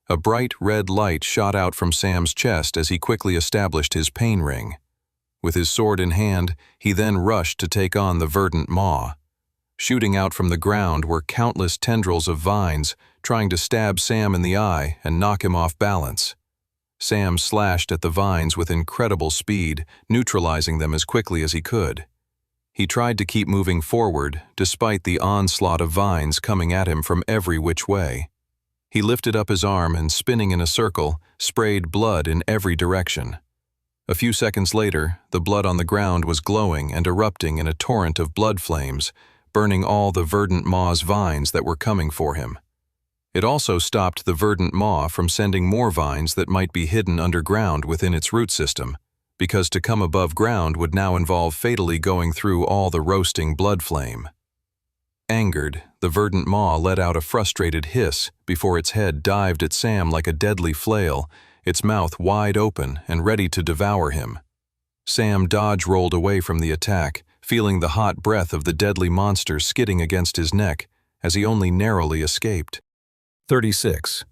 A bright red light shot out from Sam's chest as he quickly established his pain ring. With his sword in hand, he then rushed to take on the Verdant Maw. Shooting out from the ground were countless tendrils of vines, trying to stab Sam in the eye and knock him off balance. Sam slashed at the vines with incredible speed, neutralizing them as quickly as he could. He tried to keep moving forward, despite the onslaught of vines coming at him from every which way. He lifted up his arm and, spinning in a circle, sprayed blood in every direction. A few seconds later, the blood on the ground was glowing and erupting in a torrent of blood flames, burning all the verdant maw's vines that were coming for him. It also stopped the verdant maw from sending more vines that might be hidden underground within its root system, because to come above ground would now involve fatally going through all the roasting blood flame. Angered, the verdant maw let out a frustrated hiss before its head dived at Sam like a deadly flail, its mouth wide open and ready to devour him. Sam dodge-rolled away from the attack, feeling the hot breath of the deadly monster skidding against his neck as he only narrowly escaped. 36.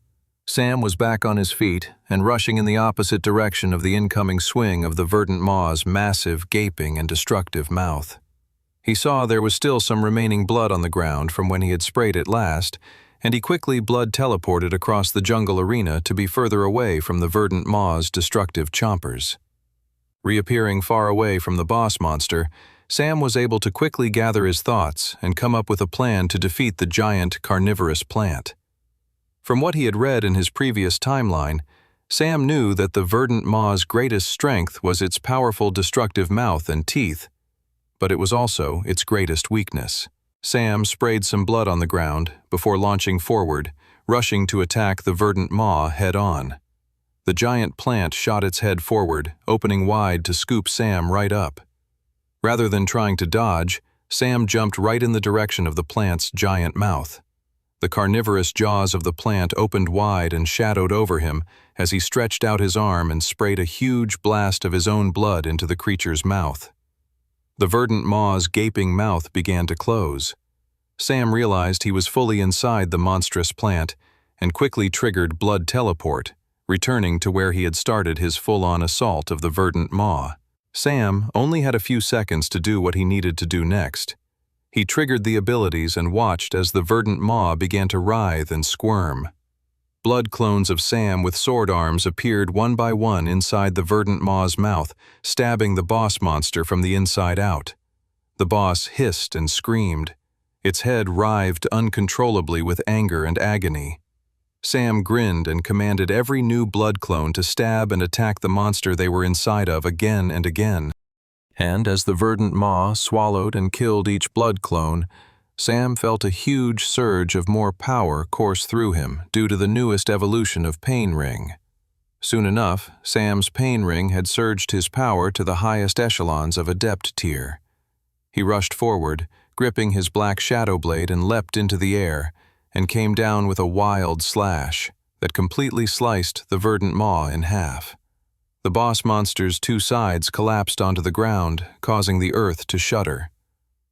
Sam was back on his feet and rushing in the opposite direction of the incoming swing of the verdant maw's massive, gaping, and destructive mouth. He saw there was still some remaining blood on the ground from when he had sprayed it last, and he quickly blood teleported across the jungle arena to be further away from the verdant maw's destructive chompers. Reappearing far away from the boss monster, Sam was able to quickly gather his thoughts and come up with a plan to defeat the giant carnivorous plant. From what he had read in his previous timeline, Sam knew that the verdant maw's greatest strength was its powerful destructive mouth and teeth, but it was also its greatest weakness. Sam sprayed some blood on the ground before launching forward, rushing to attack the verdant maw head-on. The giant plant shot its head forward, opening wide to scoop Sam right up. Rather than trying to dodge, Sam jumped right in the direction of the plant's giant mouth. The carnivorous jaws of the plant opened wide and shadowed over him as he stretched out his arm and sprayed a huge blast of his own blood into the creature's mouth. The verdant maw's gaping mouth began to close. Sam realized he was fully inside the monstrous plant and quickly triggered blood teleport, returning to where he had started his full-on assault of the verdant maw. Sam only had a few seconds to do what he needed to do next. He triggered the abilities and watched as the verdant maw began to writhe and squirm. Blood clones of Sam with sword arms appeared one by one inside the verdant maw's mouth, stabbing the boss monster from the inside out. The boss hissed and screamed. Its head writhed uncontrollably with anger and agony. Sam grinned and commanded every new blood clone to stab and attack the monster they were inside of again and again. And as the verdant maw swallowed and killed each blood clone, Sam felt a huge surge of more power course through him due to the newest evolution of Pain Ring. Soon enough, Sam's Pain Ring had surged his power to the highest echelons of Adept tier. He rushed forward, gripping his black shadow blade, and leapt into the air, and came down with a wild slash that completely sliced the verdant maw in half. The boss monster's two sides collapsed onto the ground, causing the earth to shudder.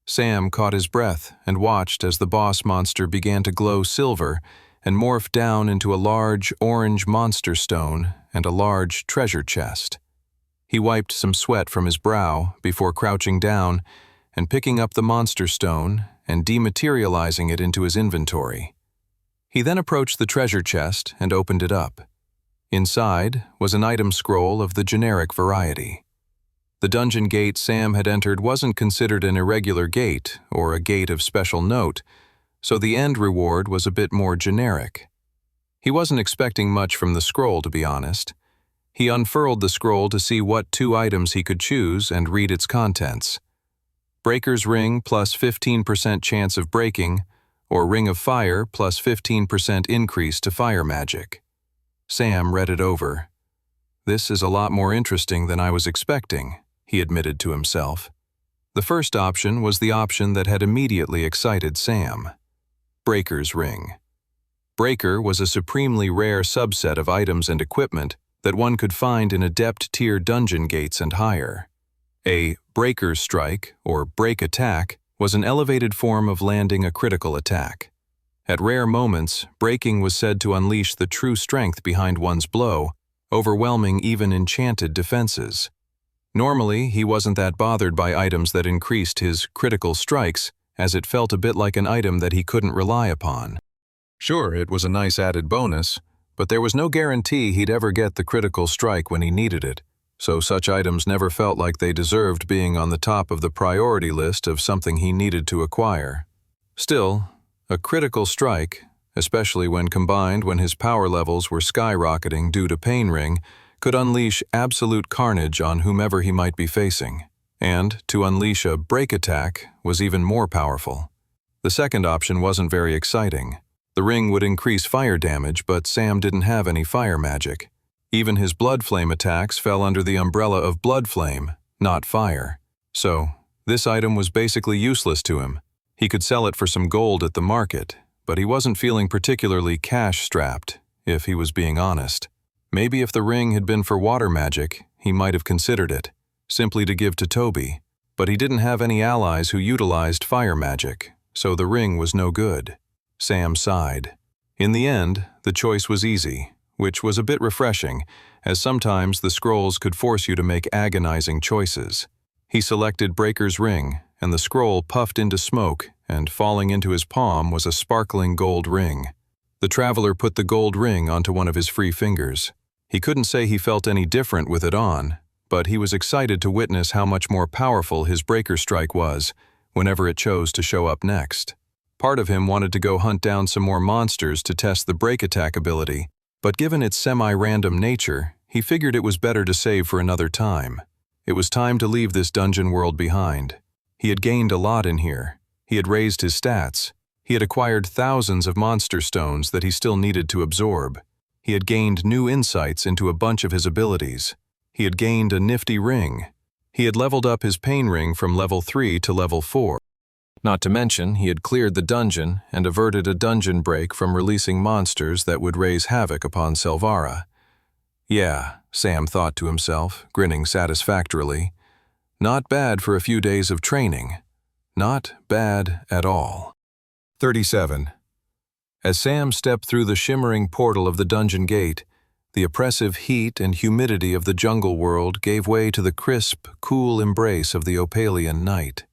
Sam caught his breath and watched as the boss monster began to glow silver and morph down into a large orange monster stone and a large treasure chest. He wiped some sweat from his brow before crouching down and picking up the monster stone and dematerializing it into his inventory. He then approached the treasure chest and opened it up. Inside was an item scroll of the generic variety. The dungeon gate Sam had entered wasn't considered an irregular gate or a gate of special note, so the end reward was a bit more generic. He wasn't expecting much from the scroll, to be honest. He unfurled the scroll to see what 2 items he could choose and read its contents. Breaker's Ring plus 15% chance of breaking, or Ring of Fire plus 15% increase to fire magic. Sam read it over. "This is a lot more interesting than I was expecting," he admitted to himself. The first option was the option that had immediately excited Sam. Breaker's Ring. Breaker was a supremely rare subset of items and equipment that one could find in Adept-tier dungeon gates and higher. A Breaker's Strike, or Break Attack, was an elevated form of landing a critical attack. At rare moments, breaking was said to unleash the true strength behind one's blow, overwhelming even enchanted defenses. Normally, he wasn't that bothered by items that increased his critical strikes, as it felt a bit like an item that he couldn't rely upon. Sure, it was a nice added bonus, but there was no guarantee he'd ever get the critical strike when he needed it, so such items never felt like they deserved being on the top of the priority list of something he needed to acquire. Still, a critical strike, especially when combined when his power levels were skyrocketing due to Pain Ring, could unleash absolute carnage on whomever he might be facing. And to unleash a break attack was even more powerful. The second option wasn't very exciting. The ring would increase fire damage, but Sam didn't have any fire magic. Even his blood flame attacks fell under the umbrella of blood flame, not fire. So, this item was basically useless to him. He could sell it for some gold at the market, but he wasn't feeling particularly cash-strapped, if he was being honest. Maybe if the ring had been for water magic, he might have considered it, simply to give to Toby. But he didn't have any allies who utilized fire magic, so the ring was no good. Sam sighed. In the end, the choice was easy, which was a bit refreshing, as sometimes the scrolls could force you to make agonizing choices. He selected Breaker's ring, and the scroll puffed into smoke, and falling into his palm was a sparkling gold ring. The traveler put the gold ring onto one of his free fingers. He couldn't say he felt any different with it on, but he was excited to witness how much more powerful his Breaker Strike was, whenever it chose to show up next. Part of him wanted to go hunt down some more monsters to test the break attack ability, but given its semi-random nature, he figured it was better to save for another time. It was time to leave this dungeon world behind. He had gained a lot in here. He had raised his stats. He had acquired thousands of monster stones that he still needed to absorb. He had gained new insights into a bunch of his abilities. He had gained a nifty ring. He had leveled up his pain ring from level 3 to level 4. Not to mention, he had cleared the dungeon and averted a dungeon break from releasing monsters that would raise havoc upon Selvara. Yeah, Sam thought to himself, grinning satisfactorily. Not bad for a few days of training. Not bad at all. 37. As Sam stepped through the shimmering portal of the dungeon gate, the oppressive heat and humidity of the jungle world gave way to the crisp, cool embrace of the Opalian night.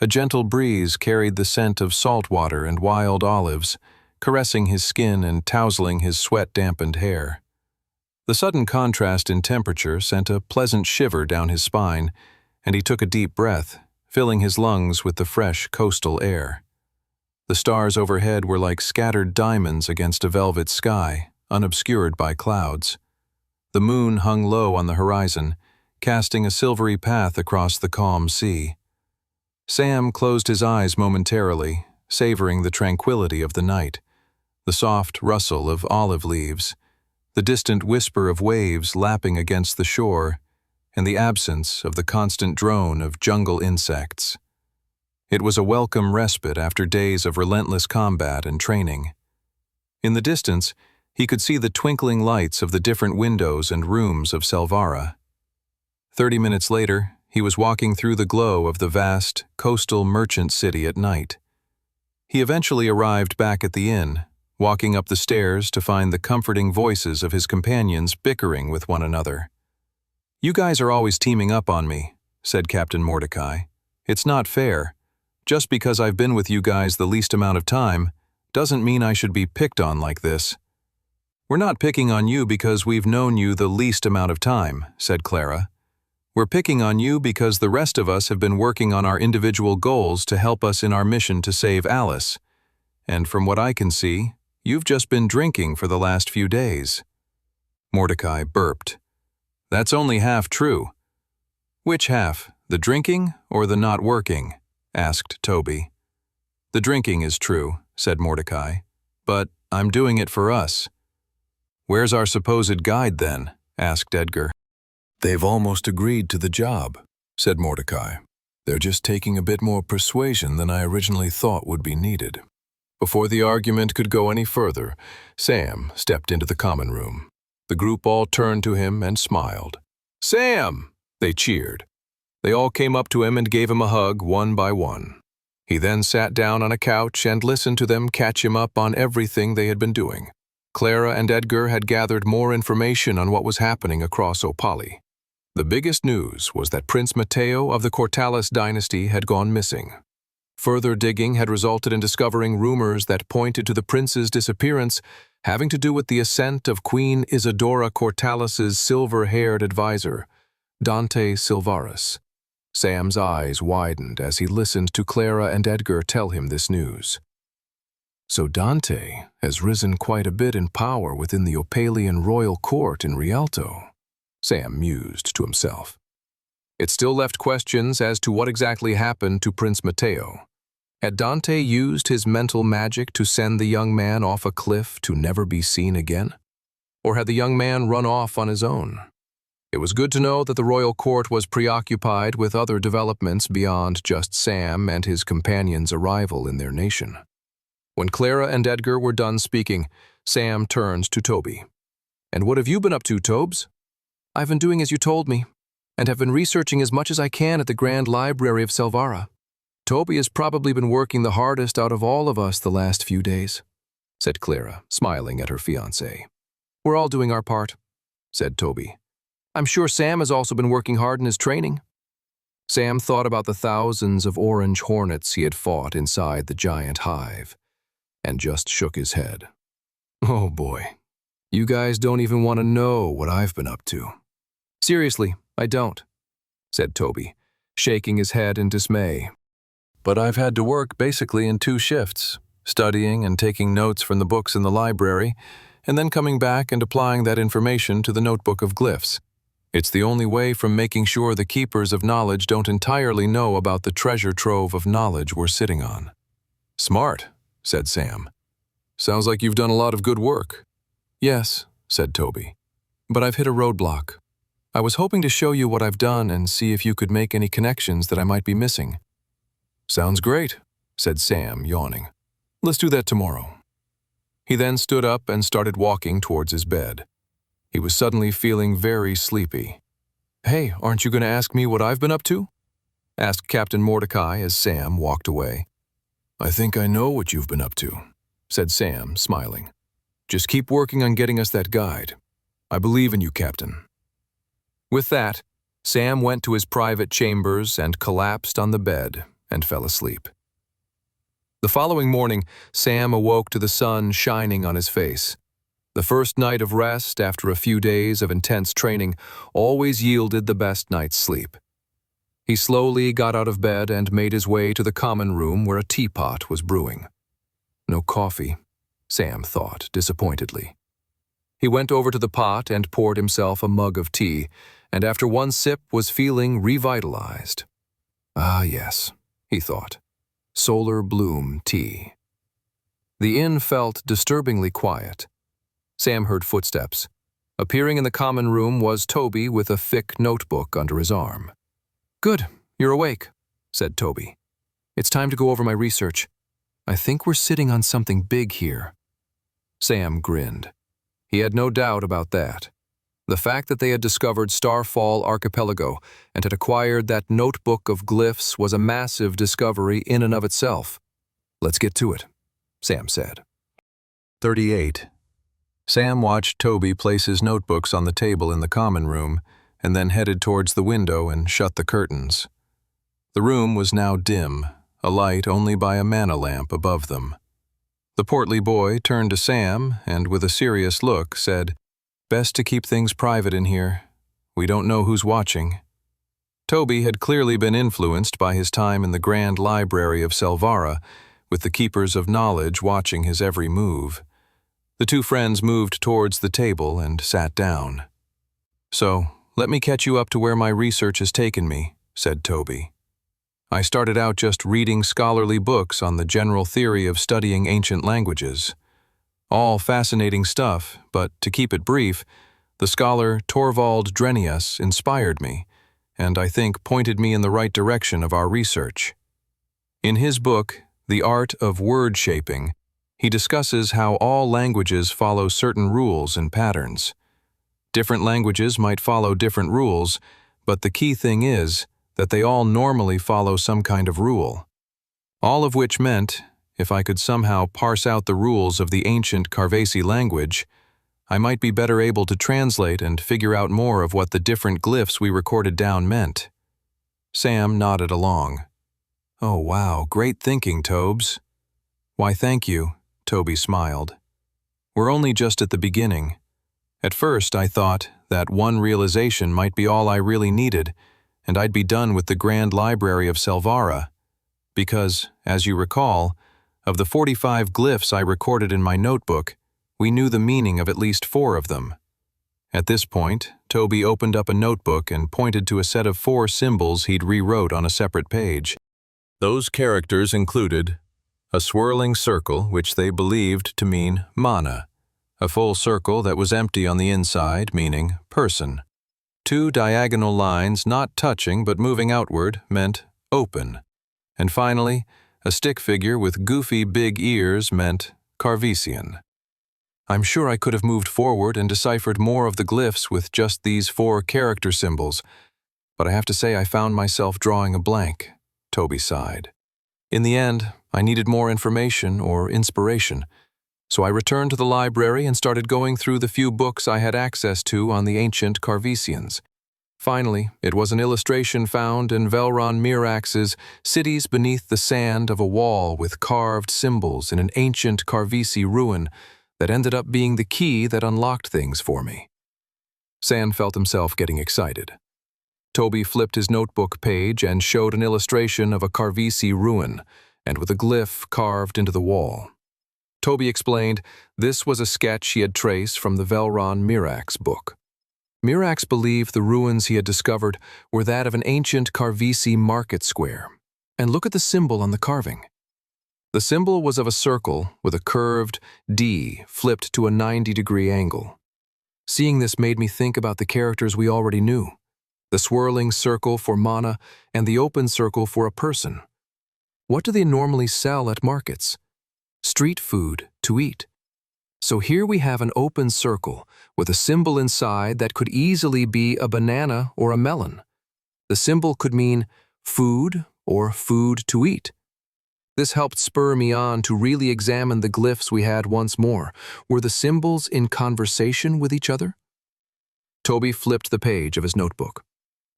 A gentle breeze carried the scent of salt water and wild olives, caressing his skin and tousling his sweat-dampened hair. The sudden contrast in temperature sent a pleasant shiver down his spine, and he took a deep breath, filling his lungs with the fresh coastal air. The stars overhead were like scattered diamonds against a velvet sky, unobscured by clouds. The moon hung low on the horizon, casting a silvery path across the calm sea. Sam closed his eyes momentarily, savoring the tranquility of the night, the soft rustle of olive leaves, the distant whisper of waves lapping against the shore, and the absence of the constant drone of jungle insects. It was a welcome respite after days of relentless combat and training. In the distance, he could see the twinkling lights of the different windows and rooms of Selvara. 30 minutes later, he was walking through the glow of the vast, coastal merchant city at night. He eventually arrived back at the inn, walking up the stairs to find the comforting voices of his companions bickering with one another. "You guys are always teaming up on me," said Captain Mordecai. "It's not fair. Just because I've been with you guys the least amount of time doesn't mean I should be picked on like this." "We're not picking on you because we've known you the least amount of time," said Clara. "We're picking on you because the rest of us have been working on our individual goals to help us in our mission to save Alice. And from what I can see, you've just been drinking for the last few days." Mordecai burped. "That's only half true." "Which half, the drinking or the not working?" asked Toby. "The drinking is true," said Mordecai, "but I'm doing it for us." "Where's our supposed guide then?" asked Edgar. "They've almost agreed to the job," said Mordecai. "They're just taking a bit more persuasion than I originally thought would be needed." Before the argument could go any further, Sam stepped into the common room. The group all turned to him and smiled. "Sam!" they cheered. They all came up to him and gave him a hug one by one. He then sat down on a couch and listened to them catch him up on everything they had been doing. Clara and Edgar had gathered more information on what was happening across Opali. The biggest news was that Prince Matteo of the Cortalis dynasty had gone missing. Further digging had resulted in discovering rumors that pointed to the prince's disappearance having to do with the ascent of Queen Isidora Cortalis's silver-haired advisor, Dante Silvaris. Sam's eyes widened as he listened to Clara and Edgar tell him this news. So Dante has risen quite a bit in power within the Opalian royal court in Rialto, Sam mused to himself. It still left questions as to what exactly happened to Prince Matteo. Had Dante used his mental magic to send the young man off a cliff to never be seen again? Or had the young man run off on his own? It was good to know that the royal court was preoccupied with other developments beyond just Sam and his companion's arrival in their nation. When Clara and Edgar were done speaking, Sam turned to Toby. "And what have you been up to, Tobes?" "I've been doing as you told me, and have been researching as much as I can at the Grand Library of Selvara. Toby has probably been working the hardest out of all of us the last few days," said Clara, smiling at her fiancé. "We're all doing our part," said Toby. "I'm sure Sam has also been working hard in his training." Sam thought about the thousands of orange hornets he had fought inside the giant hive, and just shook his head. "Oh boy, you guys don't even want to know what I've been up to." "Seriously, I don't," said Toby, shaking his head in dismay. "But I've had to work basically in 2 shifts, studying and taking notes from the books in the library, and then coming back and applying that information to the notebook of glyphs. It's the only way from making sure the keepers of knowledge don't entirely know about the treasure trove of knowledge we're sitting on." "Smart," said Sam. "Sounds like you've done a lot of good work." "Yes," said Toby, "but I've hit a roadblock. I was hoping to show you what I've done and see if you could make any connections that I might be missing." "Sounds great," said Sam, yawning. "Let's do that tomorrow." He then stood up and started walking towards his bed. He was suddenly feeling very sleepy. "Hey, aren't you going to ask me what I've been up to?" asked Captain Mordecai as Sam walked away. "I think I know what you've been up to," said Sam, smiling. "Just keep working on getting us that guide. I believe in you, Captain." With that, Sam went to his private chambers and collapsed on the bed and fell asleep. The following morning, Sam awoke to the sun shining on his face. The first night of rest after a few days of intense training always yielded the best night's sleep. He slowly got out of bed and made his way to the common room where a teapot was brewing. No coffee, Sam thought disappointedly. He went over to the pot and poured himself a mug of tea, and after one sip was feeling revitalized. Ah yes, he thought, Solar Bloom tea. The inn felt disturbingly quiet. Sam heard footsteps. Appearing in the common room was Toby with a thick notebook under his arm. "Good, you're awake," said Toby. "It's time to go over my research. I think we're sitting on something big here." Sam grinned. He had no doubt about that. The fact that they had discovered Starfall Archipelago and had acquired that notebook of glyphs was a massive discovery in and of itself. "Let's get to it," Sam said. 38. Sam watched Toby place his notebooks on the table in the common room and then headed towards the window and shut the curtains. The room was now dim, alight only by a mana lamp above them. The portly boy turned to Sam and, with a serious look, said, "Best to keep things private in here. We don't know who's watching." Toby had clearly been influenced by his time in the Grand Library of Selvara, with the keepers of knowledge watching his every move. The 2 friends moved towards the table and sat down. "So, let me catch you up to where my research has taken me," said Toby. "I started out just reading scholarly books on the general theory of studying ancient languages. All fascinating stuff, but to keep it brief, the scholar Torvald Drenius inspired me, and I think pointed me in the right direction of our research. In his book, The Art of Word Shaping, he discusses how all languages follow certain rules and patterns. Different languages might follow different rules, but the key thing is that they all normally follow some kind of rule. All of which meant, if I could somehow parse out the rules of the ancient Carvesi language, I might be better able to translate and figure out more of what the different glyphs we recorded down meant." Sam nodded along. Oh, wow, great thinking, Tobes. Why, thank you, Toby smiled. We're only just at the beginning. At first, I thought that one realization might be all I really needed, and I'd be done with the Grand Library of Selvara. Because, as you recall, of the 45 glyphs I recorded in my notebook, we knew the meaning of at least 4 of them. At this point, Toby opened up a notebook and pointed to a set of 4 symbols he'd rewrote on a separate page. Those characters included a swirling circle, which they believed to mean mana, a full circle that was empty on the inside, meaning person. 2 diagonal lines not touching but moving outward meant open. And finally, a stick figure with goofy big ears meant Carvesian. I'm sure I could have moved forward and deciphered more of the glyphs with just these 4 character symbols, but I have to say I found myself drawing a blank, Toby sighed. In the end, I needed more information or inspiration, so I returned to the library and started going through the few books I had access to on the ancient Carvesians. Finally, it was an illustration found in Velron Mirax's Cities Beneath the Sand of a Wall with carved symbols in an ancient Carvesi ruin that ended up being the key that unlocked things for me. Sam felt himself getting excited. Toby flipped his notebook page and showed an illustration of a Carvesi ruin, and with a glyph carved into the wall. Toby explained this was a sketch he had traced from the Velron Mirax book. Mirax believed the ruins he had discovered were that of an ancient Carvesi market square. And look at the symbol on the carving. The symbol was of a circle with a curved D flipped to a 90-degree angle. Seeing this made me think about the characters we already knew. The swirling circle for mana and the open circle for a person. What do they normally sell at markets? Street food to eat. So here we have an open circle with a symbol inside that could easily be a banana or a melon. The symbol could mean food or food to eat. This helped spur me on to really examine the glyphs we had once more. Were the symbols in conversation with each other? Toby flipped the page of his notebook.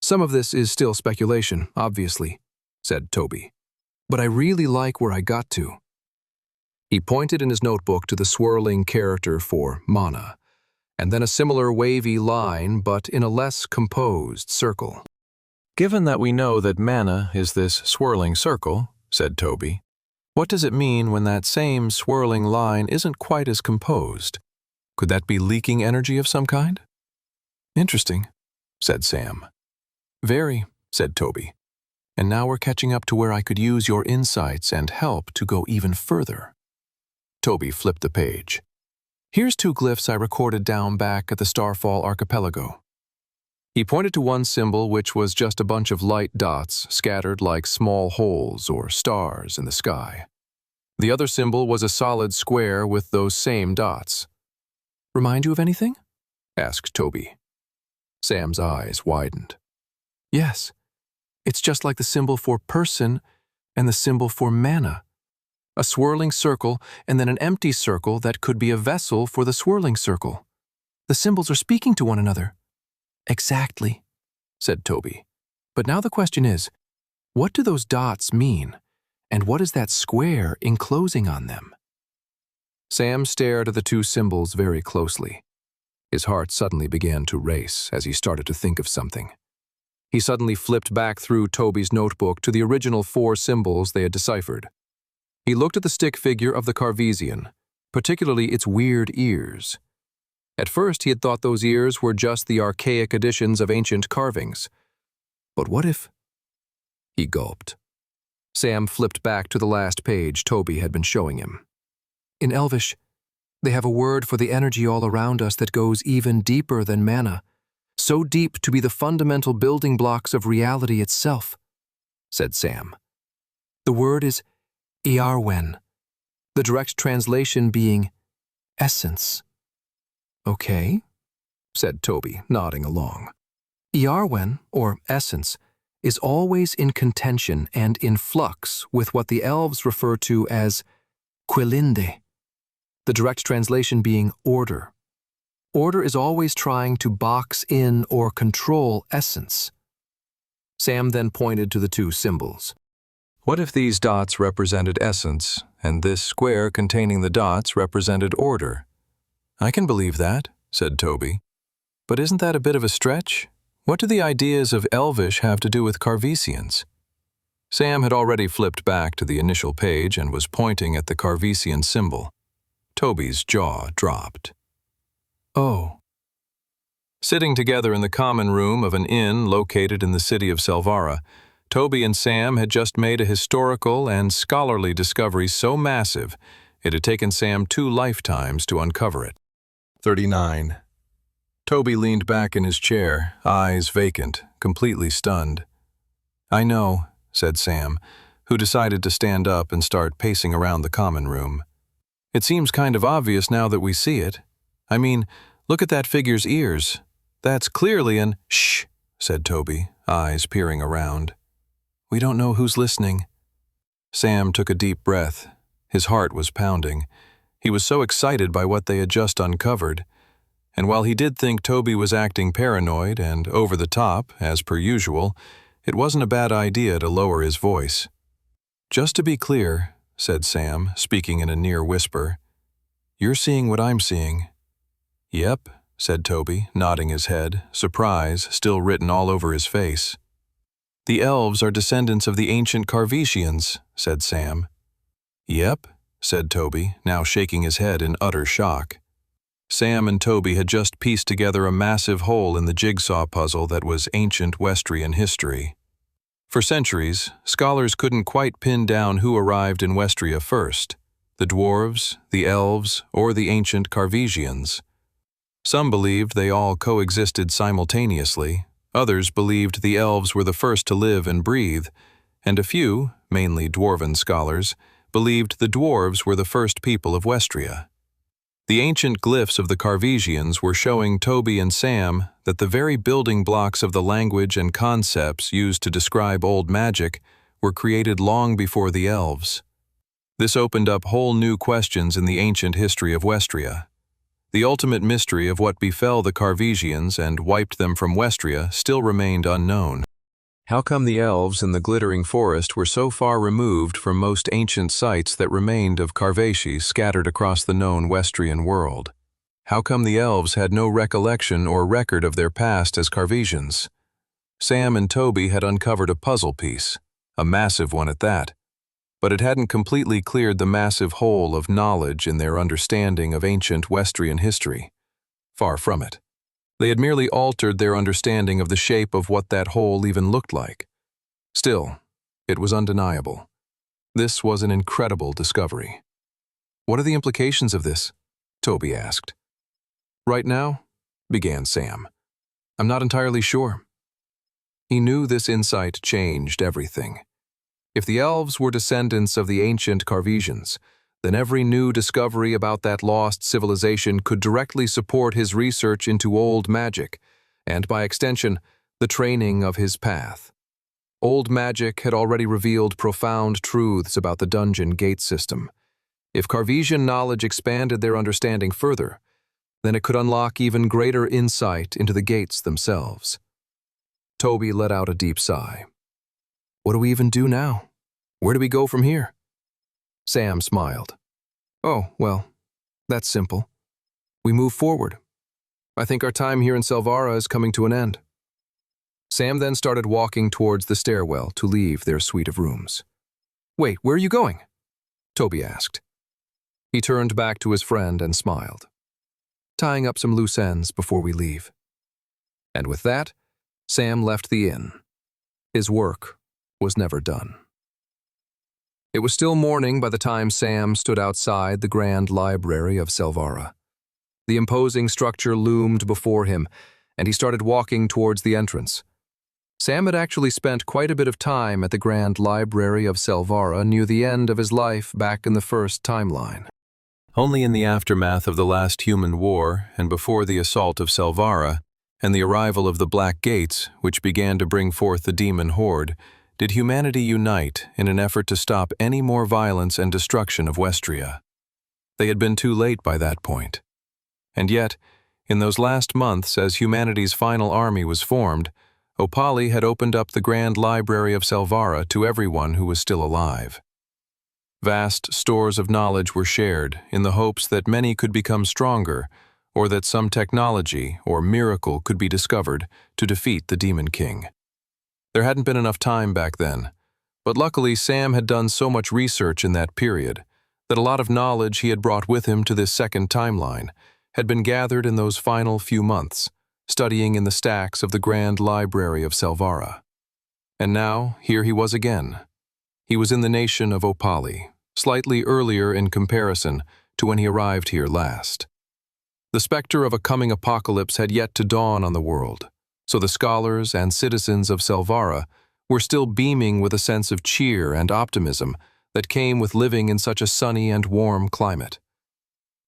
Some of this is still speculation, obviously, said Toby. But I really like where I got to. He pointed in his notebook to the swirling character for mana, and then a similar wavy line but in a less composed circle. Given that we know that mana is this swirling circle, said Toby, what does it mean when that same swirling line isn't quite as composed? Could that be leaking energy of some kind? Interesting, said Sam. Very, said Toby. And now we're catching up to where I could use your insights and help to go even further. Toby flipped the page. Here's 2 glyphs I recorded down back at the Starfall Archipelago. He pointed to one symbol which was just a bunch of light dots scattered like small holes or stars in the sky. The other symbol was a solid square with those same dots. Remind you of anything? Asked Toby. Sam's eyes widened. Yes, it's just like the symbol for person and the symbol for mana. A swirling circle and then an empty circle that could be a vessel for the swirling circle. The symbols are speaking to one another. Exactly, said Toby. But now the question is, what do those dots mean? And what is that square enclosing on them? Sam stared at the 2 symbols very closely. His heart suddenly began to race as he started to think of something. He suddenly flipped back through Toby's notebook to the original 4 symbols they had deciphered. He looked at the stick figure of the Carvesian, particularly its weird ears. At first, he had thought those ears were just the archaic editions of ancient carvings. But what if... He gulped. Sam flipped back to the last page Toby had been showing him. In Elvish, they have a word for the energy all around us that goes even deeper than mana, so deep to be the fundamental building blocks of reality itself, said Sam. The word is Iarwen, the direct translation being essence. Okay, said Toby, nodding along. Iarwen, or essence, is always in contention and in flux with what the elves refer to as Quilinde, the direct translation being order. Order is always trying to box in or control essence. Sam then pointed to the 2 symbols. What if these dots represented essence, and this square containing the dots represented order? I can believe that, said Toby. But isn't that a bit of a stretch? What do the ideas of Elvish have to do with Carvesians? Sam had already flipped back to the initial page and was pointing at the Carvesian symbol. Toby's jaw dropped. Oh. Sitting together in the common room of an inn located in the city of Selvara, Toby and Sam had just made a historical and scholarly discovery so massive it had taken Sam 2 lifetimes to uncover it. 39. Toby leaned back in his chair, eyes vacant, completely stunned. I know, said Sam, who decided to stand up and start pacing around the common room. It seems kind of obvious now that we see it. I mean, look at that figure's ears. That's clearly an— Shh, said Toby, eyes peering around. We don't know who's listening. Sam took a deep breath. His heart was pounding. He was so excited by what they had just uncovered. And while he did think Toby was acting paranoid and over the top, as per usual, it wasn't a bad idea to lower his voice. Just to be clear, said Sam, speaking in a near whisper, you're seeing what I'm seeing. Yep, said Toby, nodding his head, surprise still written all over his face. The elves are descendants of the ancient Carvesians, said Sam. Yep, said Toby, now shaking his head in utter shock. Sam and Toby had just pieced together a massive hole in the jigsaw puzzle that was ancient Westrian history. For centuries, scholars couldn't quite pin down who arrived in Westria first, the dwarves, the elves, or the ancient Carvesians. Some believed they all coexisted simultaneously, others believed the elves were the first to live and breathe, and a few, mainly dwarven scholars, believed the dwarves were the first people of Westria. The ancient glyphs of the Carvesians were showing Toby and Sam that the very building blocks of the language and concepts used to describe old magic were created long before the elves. This opened up whole new questions in the ancient history of Westria. The ultimate mystery of what befell the Carvesians and wiped them from Westria still remained unknown. How come the elves in the glittering forest were so far removed from most ancient sites that remained of Carveshi scattered across the known Westrian world? How come the elves had no recollection or record of their past as Carvesians? Sam and Toby had uncovered a puzzle piece, a massive one at that, but it hadn't completely cleared the massive hole of knowledge in their understanding of ancient Westrian history. Far from it. They had merely altered their understanding of the shape of what that hole even looked like. Still, it was undeniable. This was an incredible discovery. What are the implications of this? Toby asked. Right now, began Sam. I'm not entirely sure. He knew this insight changed everything. If the elves were descendants of the ancient Carvesians, then every new discovery about that lost civilization could directly support his research into old magic, and by extension, the training of his path. Old magic had already revealed profound truths about the dungeon gate system. If Carvesian knowledge expanded their understanding further, then it could unlock even greater insight into the gates themselves. Toby let out a deep sigh. What do we even do now? Where do we go from here? Sam smiled. Oh, well, that's simple. We move forward. I think our time here in Selvara is coming to an end. Sam then started walking towards the stairwell to leave their suite of rooms. Wait, where are you going? Toby asked. He turned back to his friend and smiled. Tying up some loose ends before we leave. And with that, Sam left the inn. His work was never done. It was still morning by the time Sam stood outside the Grand Library of Selvara. The imposing structure loomed before him, and he started walking towards the entrance. Sam had actually spent quite a bit of time at the Grand Library of Selvara near the end of his life back in the first timeline. Only in the aftermath of the last human war and before the assault of Selvara and the arrival of the Black Gates, which began to bring forth the demon horde, did humanity unite in an effort to stop any more violence and destruction of Westria. They had been too late by that point. And yet, in those last months as humanity's final army was formed, Opali had opened up the Grand Library of Selvara to everyone who was still alive. Vast stores of knowledge were shared in the hopes that many could become stronger, or that some technology or miracle could be discovered to defeat the Demon King. There hadn't been enough time back then, but luckily Sam had done so much research in that period that a lot of knowledge he had brought with him to this second timeline had been gathered in those final few months, studying in the stacks of the Grand Library of Selvara. And now, here he was again. He was in the nation of Opali, slightly earlier in comparison to when he arrived here last. The specter of a coming apocalypse had yet to dawn on the world, so the scholars and citizens of Selvara were still beaming with a sense of cheer and optimism that came with living in such a sunny and warm climate.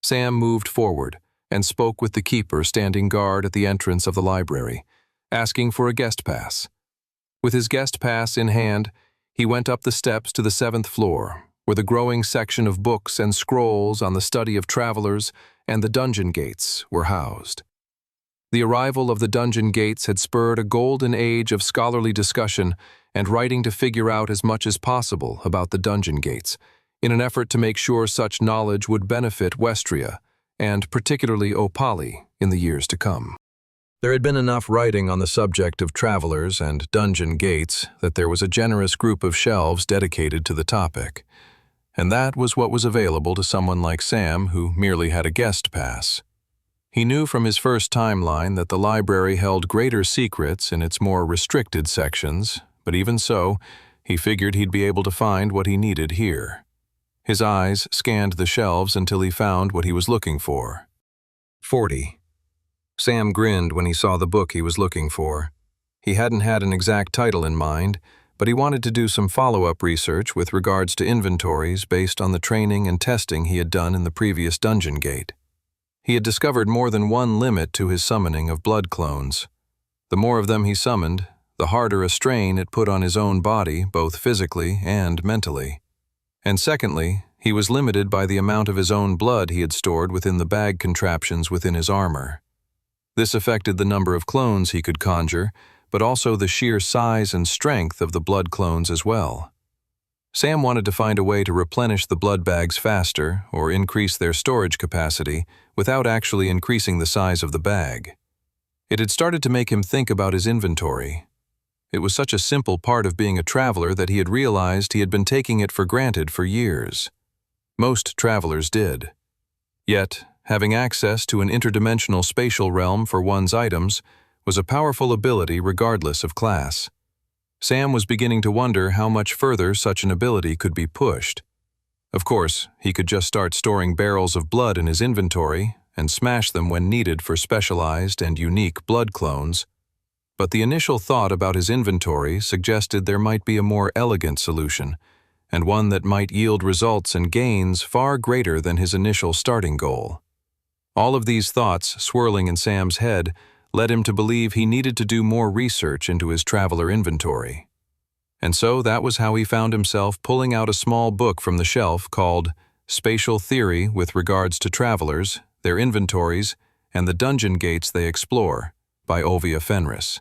Sam moved forward and spoke with the keeper standing guard at the entrance of the library, asking for a guest pass. With his guest pass in hand, he went up the steps to the 7th floor, where the growing section of books and scrolls on the study of travelers and the dungeon gates were housed. The arrival of the dungeon gates had spurred a golden age of scholarly discussion and writing to figure out as much as possible about the dungeon gates, in an effort to make sure such knowledge would benefit Westria, and particularly Opali, in the years to come. There had been enough writing on the subject of travelers and dungeon gates that there was a generous group of shelves dedicated to the topic, and that was what was available to someone like Sam who merely had a guest pass. He knew from his first timeline that the library held greater secrets in its more restricted sections, but even so, he figured he'd be able to find what he needed here. His eyes scanned the shelves until he found what he was looking for. 40. Sam grinned when he saw the book he was looking for. He hadn't had an exact title in mind, but he wanted to do some follow-up research with regards to inventories based on the training and testing he had done in the previous dungeon gate. He had discovered more than one limit to his summoning of blood clones. The more of them he summoned, the harder a strain it put on his own body, both physically and mentally. And secondly, he was limited by the amount of his own blood he had stored within the bag contraptions within his armor. This affected the number of clones he could conjure, but also the sheer size and strength of the blood clones as well. Sam wanted to find a way to replenish the blood bags faster or increase their storage capacity without actually increasing the size of the bag. It had started to make him think about his inventory. It was such a simple part of being a traveler that he had realized he had been taking it for granted for years. Most travelers did. Yet, having access to an interdimensional spatial realm for one's items was a powerful ability regardless of class. Sam was beginning to wonder how much further such an ability could be pushed. Of course, he could just start storing barrels of blood in his inventory and smash them when needed for specialized and unique blood clones, but the initial thought about his inventory suggested there might be a more elegant solution, and one that might yield results and gains far greater than his initial starting goal. All of these thoughts swirling in Sam's head led him to believe he needed to do more research into his traveler inventory. And so that was how he found himself pulling out a small book from the shelf called Spatial Theory with Regards to Travelers, Their Inventories, and the Dungeon Gates They Explore, by Olvia Fenris.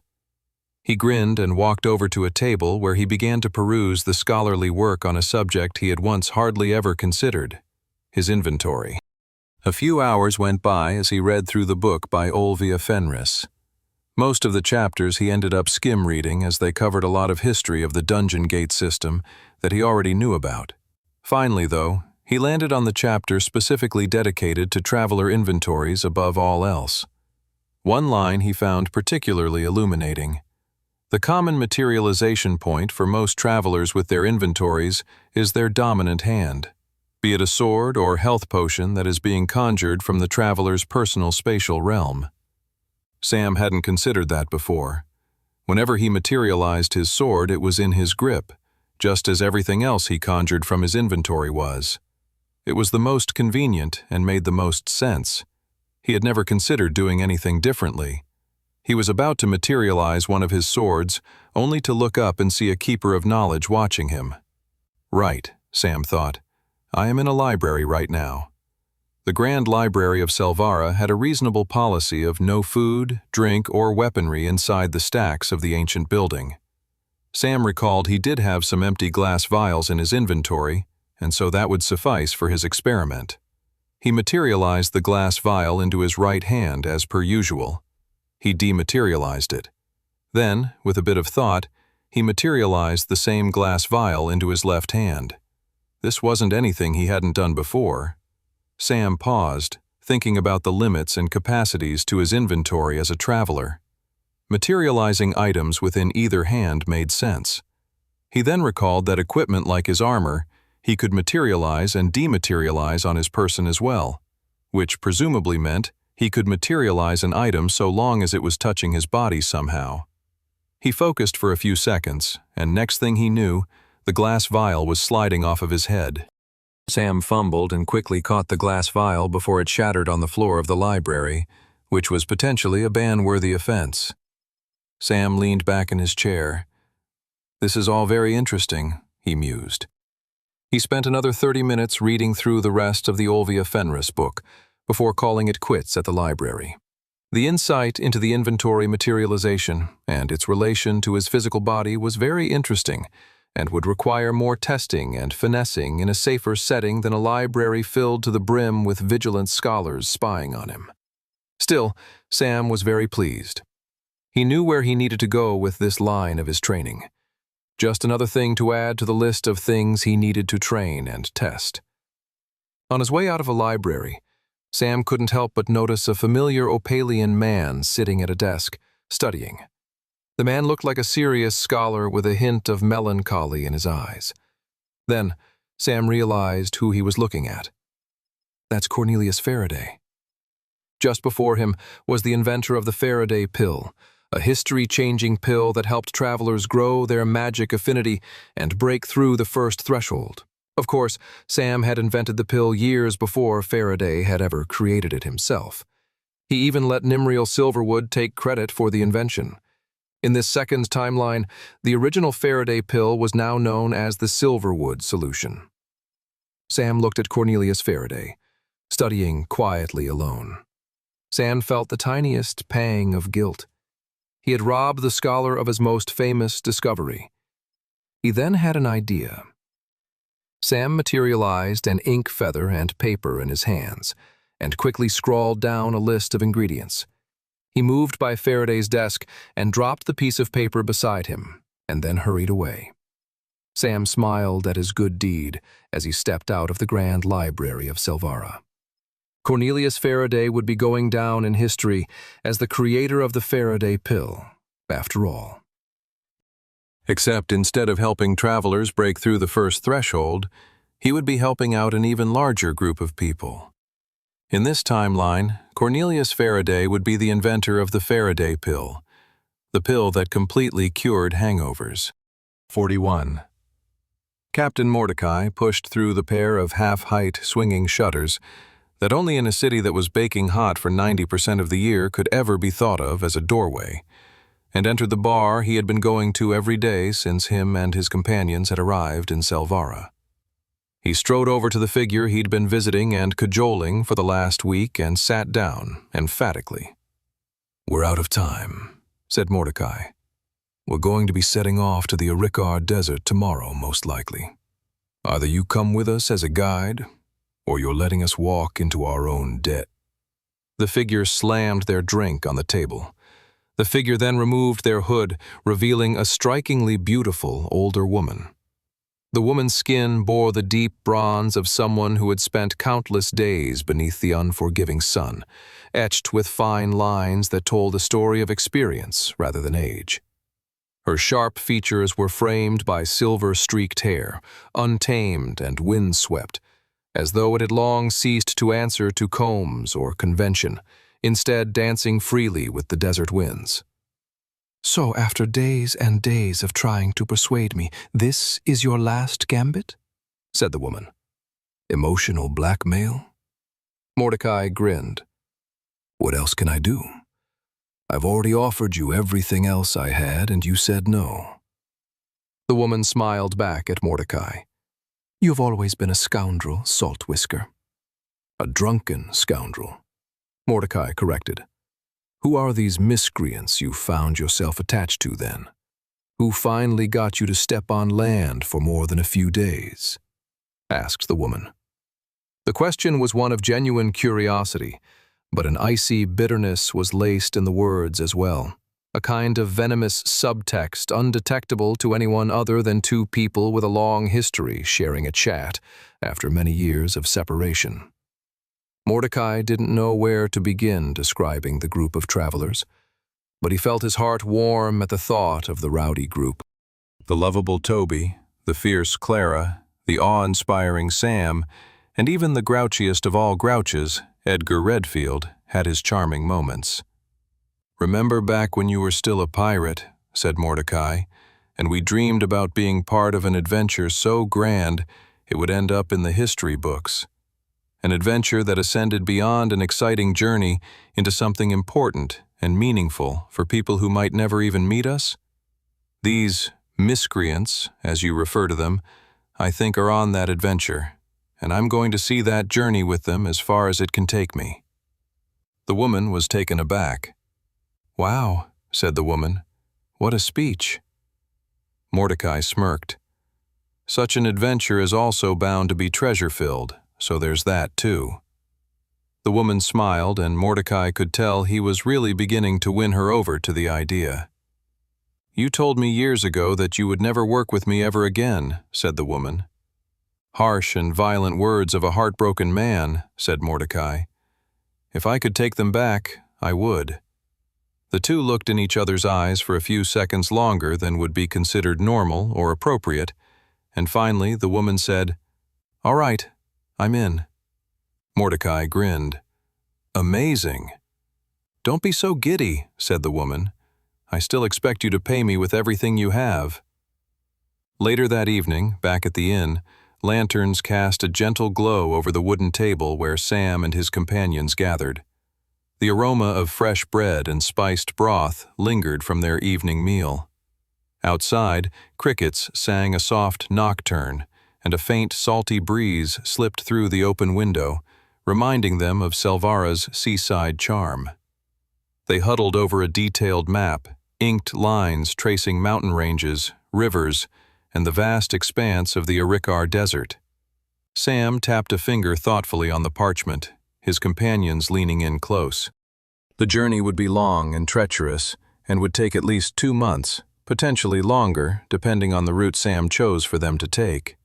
He grinned and walked over to a table where he began to peruse the scholarly work on a subject he had once hardly ever considered, his inventory. A few hours went by as he read through the book by Olvia Fenris. Most of the chapters he ended up skim reading as they covered a lot of history of the dungeon gate system that he already knew about. Finally, though, he landed on the chapter specifically dedicated to traveler inventories above all else. One line he found particularly illuminating. The common materialization point for most travelers with their inventories is their dominant hand, be it a sword or health potion that is being conjured from the traveler's personal spatial realm. Sam hadn't considered that before. Whenever he materialized his sword, it was in his grip, just as everything else he conjured from his inventory was. It was the most convenient and made the most sense. He had never considered doing anything differently. He was about to materialize one of his swords, only to look up and see a keeper of knowledge watching him. Right, Sam thought. I am in a library right now. The Grand Library of Selvara had a reasonable policy of no food, drink, or weaponry inside the stacks of the ancient building. Sam recalled he did have some empty glass vials in his inventory, and so that would suffice for his experiment. He materialized the glass vial into his right hand as per usual. He dematerialized it. Then, with a bit of thought, he materialized the same glass vial into his left hand. This wasn't anything he hadn't done before. Sam paused, thinking about the limits and capacities to his inventory as a traveler. Materializing items within either hand made sense. He then recalled that equipment like his armor, he could materialize and dematerialize on his person as well, which presumably meant he could materialize an item so long as it was touching his body somehow. He focused for a few seconds, and next thing he knew, the glass vial was sliding off of his head. Sam fumbled and quickly caught the glass vial before it shattered on the floor of the library, which was potentially a ban-worthy offense. Sam leaned back in his chair. "This is all very interesting," he mused. He spent another 30 minutes reading through the rest of the Olvia Fenris book before calling it quits at the library. The insight into the inventory materialization and its relation to his physical body was very interesting and would require more testing and finessing in a safer setting than a library filled to the brim with vigilant scholars spying on him. Still, Sam was very pleased. He knew where he needed to go with this line of his training. Just another thing to add to the list of things he needed to train and test. On his way out of a library, Sam couldn't help but notice a familiar Opalian man sitting at a desk, studying. The man looked like a serious scholar with a hint of melancholy in his eyes. Then, Sam realized who he was looking at. That's Cornelius Faraday. Just before him was the inventor of the Faraday pill, a history-changing pill that helped travelers grow their magic affinity and break through the first threshold. Of course, Sam had invented the pill years before Faraday had ever created it himself. He even let Nimriel Silverwood take credit for the invention. In this second timeline, the original Faraday pill was now known as the Silverwood solution. Sam looked at Cornelius Faraday, studying quietly alone. Sam felt the tiniest pang of guilt. He had robbed the scholar of his most famous discovery. He then had an idea. Sam materialized an ink feather and paper in his hands, and quickly scrawled down a list of ingredients. He moved by Faraday's desk and dropped the piece of paper beside him, and then hurried away. Sam smiled at his good deed as he stepped out of the Grand Library of Selvara. Cornelius Faraday would be going down in history as the creator of the Faraday pill, after all. Except instead of helping travelers break through the first threshold, he would be helping out an even larger group of people. In this timeline, Cornelius Faraday would be the inventor of the Faraday pill, the pill that completely cured hangovers. 41. Captain Mordecai pushed through the pair of half-height swinging shutters that only in a city that was baking hot for 90% of the year could ever be thought of as a doorway, and entered the bar he had been going to every day since him and his companions had arrived in Selvara. He strode over to the figure he'd been visiting and cajoling for the last week and sat down emphatically. "We're out of time," said Mordecai. "We're going to be setting off to the Arikar Desert tomorrow, most likely. Either you come with us as a guide, or you're letting us walk into our own debt." The figure slammed their drink on the table. The figure then removed their hood, revealing a strikingly beautiful older woman. The woman's skin bore the deep bronze of someone who had spent countless days beneath the unforgiving sun, etched with fine lines that told a story of experience rather than age. Her sharp features were framed by silver-streaked hair, untamed and windswept, as though it had long ceased to answer to combs or convention, instead dancing freely with the desert winds. "So after days and days of trying to persuade me, this is your last gambit?" said the woman. "Emotional blackmail?" Mordecai grinned. "What else can I do? I've already offered you everything else I had, and you said no." The woman smiled back at Mordecai. "You've always been a scoundrel, Salt Whisker." A drunken scoundrel, Mordecai corrected. Who are these miscreants you found yourself attached to then? Who finally got you to step on land for more than a few days? Asked the woman. The question was one of genuine curiosity, but an icy bitterness was laced in the words as well, a kind of venomous subtext undetectable to anyone other than two people with a long history sharing a chat after many years of separation. Mordecai didn't know where to begin describing the group of travelers, but he felt his heart warm at the thought of the rowdy group. The lovable Toby, the fierce Clara, the awe-inspiring Sam, and even the grouchiest of all grouches, Edgar Redfield, had his charming moments. "Remember back when you were still a pirate," said Mordecai, "and we dreamed about being part of an adventure so grand it would end up in the history books. An adventure that ascended beyond an exciting journey into something important and meaningful for people who might never even meet us? These miscreants, as you refer to them, I think are on that adventure, and I'm going to see that journey with them as far as it can take me." The woman was taken aback. "Wow," said the woman. "What a speech." Mordecai smirked. "Such an adventure is also bound to be treasure-filled, so there's that too." The woman smiled, and Mordecai could tell he was really beginning to win her over to the idea. "You told me years ago that you would never work with me ever again," said the woman. "Harsh and violent words of a heartbroken man," said Mordecai. "If I could take them back, I would." The two looked in each other's eyes for a few seconds longer than would be considered normal or appropriate, and finally the woman said, "All right, I'm in." Mordecai grinned. "Amazing." "Don't be so giddy," said the woman. "I still expect you to pay me with everything you have." Later that evening, back at the inn, lanterns cast a gentle glow over the wooden table where Sam and his companions gathered. The aroma of fresh bread and spiced broth lingered from their evening meal. Outside, crickets sang a soft nocturne, and a faint, salty breeze slipped through the open window, reminding them of Selvara's seaside charm. They huddled over a detailed map, inked lines tracing mountain ranges, rivers, and the vast expanse of the Arikar Desert. Sam tapped a finger thoughtfully on the parchment, his companions leaning in close. The journey would be long and treacherous, and would take at least 2 months, potentially longer, depending on the route Sam chose for them to take.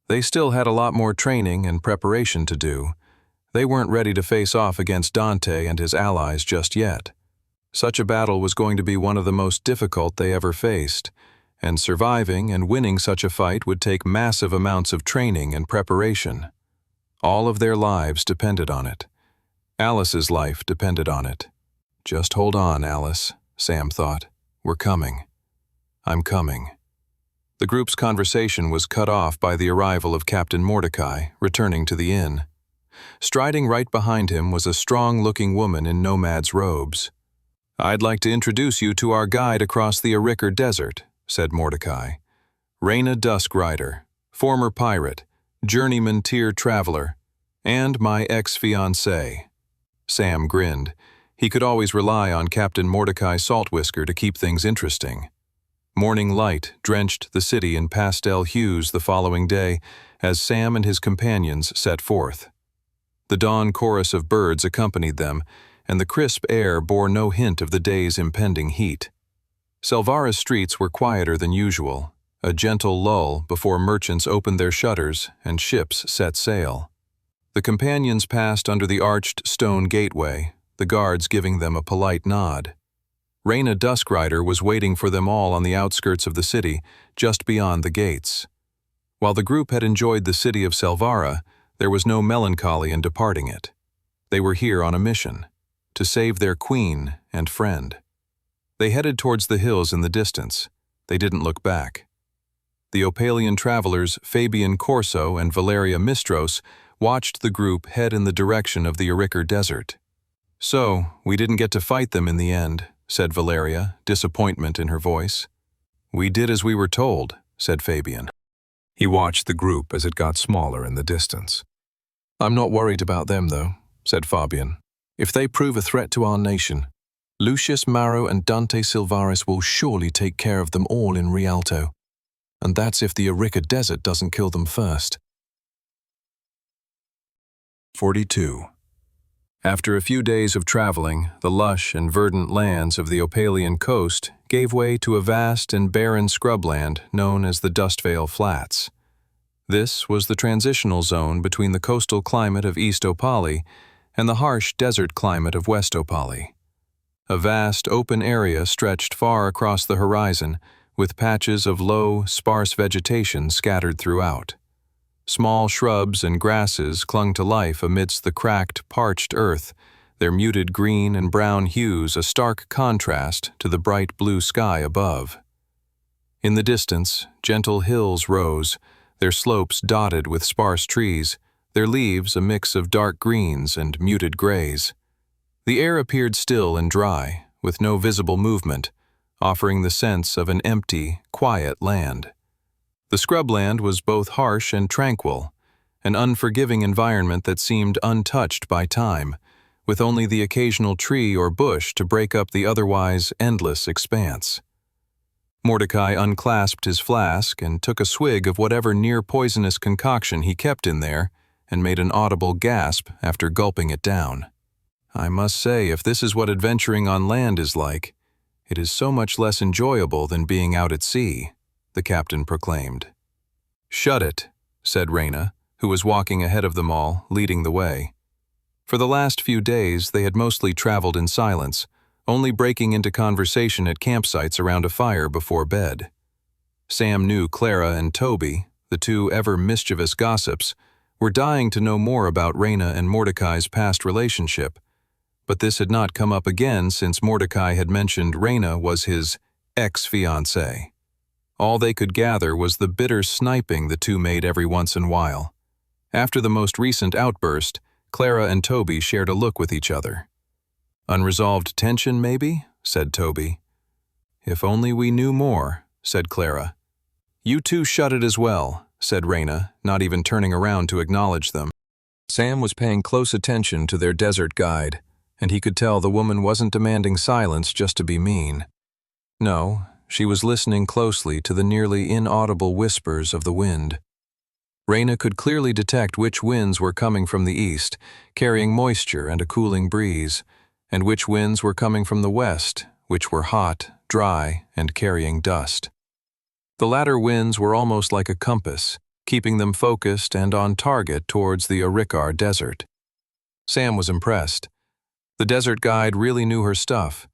They still had a lot more training and preparation to do. They weren't ready to face off against Dante and his allies just yet. Such a battle was going to be one of the most difficult they ever faced, and surviving and winning such a fight would take massive amounts of training and preparation. All of their lives depended on it. Alice's life depended on it. "Just hold on, Alice," Sam thought. "We're coming. I'm coming." The group's conversation was cut off by the arrival of Captain Mordecai, returning to the inn. Striding right behind him was a strong-looking woman in nomad's robes. "I'd like to introduce you to our guide across the Arikar Desert," said Mordecai. "Raina Duskrider, former pirate, journeyman tier traveler, and my ex-fiancée." Sam grinned. He could always rely on Captain Mordecai Saltwhisker to keep things interesting. Morning light drenched the city in pastel hues the following day as Sam and his companions set forth. The dawn chorus of birds accompanied them, and the crisp air bore no hint of the day's impending heat. Selvara's streets were quieter than usual, a gentle lull before merchants opened their shutters and ships set sail. The companions passed under the arched stone gateway, the guards giving them a polite nod. Raina Duskrider was waiting for them all on the outskirts of the city, just beyond the gates. While the group had enjoyed the city of Selvara, there was no melancholy in departing it. They were here on a mission, to save their queen and friend. They headed towards the hills in the distance. They didn't look back. The Opalian travelers Fabian Corso and Valeria Mistros watched the group head in the direction of the Arikar Desert. "So, we didn't get to fight them in the end," said Valeria, disappointment in her voice. "We did as we were told," said Fabian. He watched the group as it got smaller in the distance. I'm not worried about them, though, said Fabian. If they prove a threat to our nation, Lucius Maro and Dante Silvaris will surely take care of them all in Rialto. And that's if the Arica Desert doesn't kill them first. 42. After a few days of traveling, the lush and verdant lands of the Opalian coast gave way to a vast and barren scrubland known as the Dustvale Flats. This was the transitional zone between the coastal climate of East Opali and the harsh desert climate of West Opali. A vast open area stretched far across the horizon, with patches of low, sparse vegetation scattered throughout. Small shrubs and grasses clung to life amidst the cracked, parched earth, their muted green and brown hues a stark contrast to the bright blue sky above. In the distance, gentle hills rose, their slopes dotted with sparse trees, their leaves a mix of dark greens and muted grays. The air appeared still and dry, with no visible movement, offering the sense of an empty, quiet land. The scrubland was both harsh and tranquil, an unforgiving environment that seemed untouched by time, with only the occasional tree or bush to break up the otherwise endless expanse. Mordecai unclasped his flask and took a swig of whatever near-poisonous concoction he kept in there and made an audible gasp after gulping it down. I must say, if this is what adventuring on land is like, it is so much less enjoyable than being out at sea, the captain proclaimed. Shut it, said Reyna, who was walking ahead of them all, leading the way. For the last few days, they had mostly traveled in silence, only breaking into conversation at campsites around a fire before bed. Sam knew Clara and Toby, the two ever-mischievous gossips, were dying to know more about Reyna and Mordecai's past relationship, but this had not come up again since Mordecai had mentioned Reyna was his ex-fiancée. All they could gather was the bitter sniping the two made every once in a while. After the most recent outburst, Clara and Toby shared a look with each other. Unresolved tension, maybe? Said Toby. If only we knew more, said Clara. You two shut it as well, said Reyna, not even turning around to acknowledge them. Sam was paying close attention to their desert guide, and he could tell the woman wasn't demanding silence just to be mean. No, she was listening closely to the nearly inaudible whispers of the wind. Reyna could clearly detect which winds were coming from the east, carrying moisture and a cooling breeze, and which winds were coming from the west, which were hot, dry, and carrying dust. The latter winds were almost like a compass, keeping them focused and on target towards the Arica Desert. Sam was impressed. The desert guide really knew her stuff.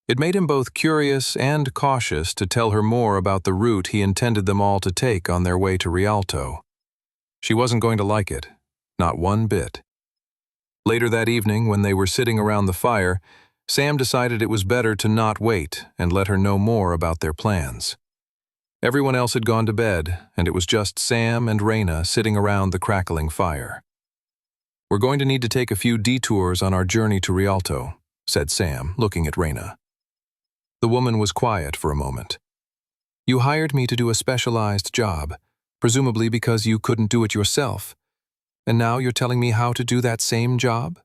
It made him both curious and cautious to tell her more about the route he intended them all to take on their way to Rialto. She wasn't going to like it, not one bit. Later that evening, when they were sitting around the fire, Sam decided it was better to not wait and let her know more about their plans. Everyone else had gone to bed, and it was just Sam and Reyna sitting around the crackling fire. We're going to need to take a few detours on our journey to Rialto, said Sam, looking at Reyna. The woman was quiet for a moment. You hired me to do a specialized job, presumably because you couldn't do it yourself. And now you're telling me how to do that same job?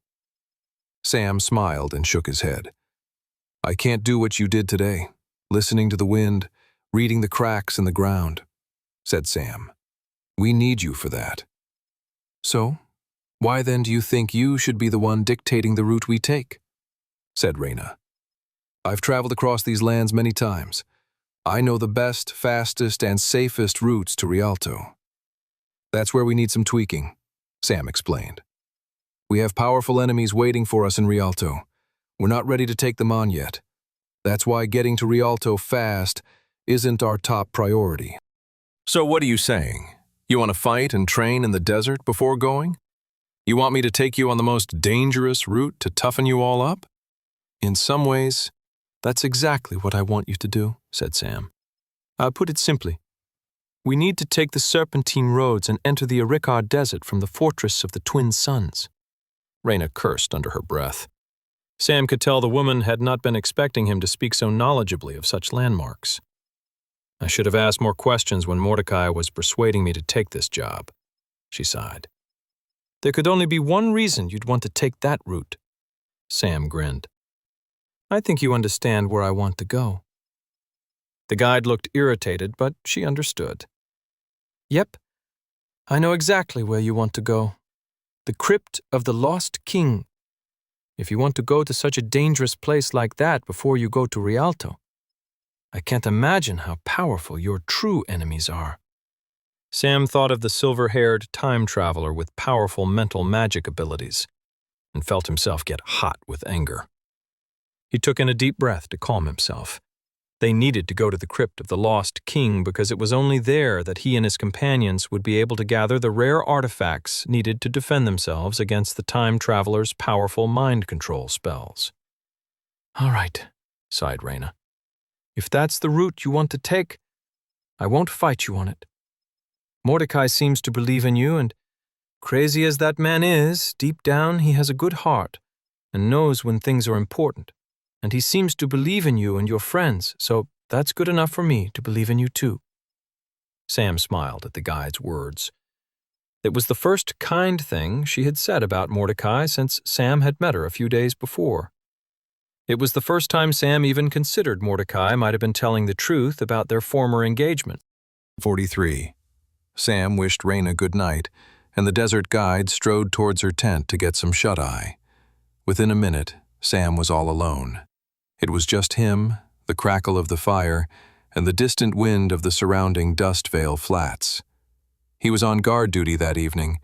Sam smiled and shook his head. I can't do what you did today, listening to the wind, reading the cracks in the ground, said Sam. We need you for that. So, why then do you think you should be the one dictating the route we take? Said Reyna. I've traveled across these lands many times. I know the best, fastest, and safest routes to Rialto. That's where we need some tweaking, Sam explained. We have powerful enemies waiting for us in Rialto. We're not ready to take them on yet. That's why getting to Rialto fast isn't our top priority. So what are you saying? You want to fight and train in the desert before going? You want me to take you on the most dangerous route to toughen you all up? In some ways, that's exactly what I want you to do, said Sam. I'll put it simply. We need to take the serpentine roads and enter the Arica Desert from the fortress of the Twin Suns. Reyna cursed under her breath. Sam could tell the woman had not been expecting him to speak so knowledgeably of such landmarks. I should have asked more questions when Mordecai was persuading me to take this job, she sighed. There could only be one reason you'd want to take that route. Sam grinned. I think you understand where I want to go. The guide looked irritated, but she understood. Yep, I know exactly where you want to go. The crypt of the Lost King. If you want to go to such a dangerous place like that before you go to Rialto, I can't imagine how powerful your true enemies are. Sam thought of the silver-haired time traveler with powerful mental magic abilities and felt himself get hot with anger. He took in a deep breath to calm himself. They needed to go to the crypt of the Lost King because it was only there that he and his companions would be able to gather the rare artifacts needed to defend themselves against the time traveler's powerful mind control spells. All right, sighed Reyna. If that's the route you want to take, I won't fight you on it. Mordecai seems to believe in you, and crazy as that man is, deep down he has a good heart and knows when things are important. And he seems to believe in you and your friends, so that's good enough for me to believe in you too. Sam smiled at the guide's words. It was the first kind thing she had said about Mordecai since Sam had met her a few days before. It was the first time Sam even considered Mordecai might have been telling the truth about their former engagement. 43. Sam wished Reyna good night, and the desert guide strode towards her tent to get some shut-eye. Within a minute, Sam was all alone. It was just him, the crackle of the fire, and the distant wind of the surrounding Dust Vale flats. He was on guard duty that evening,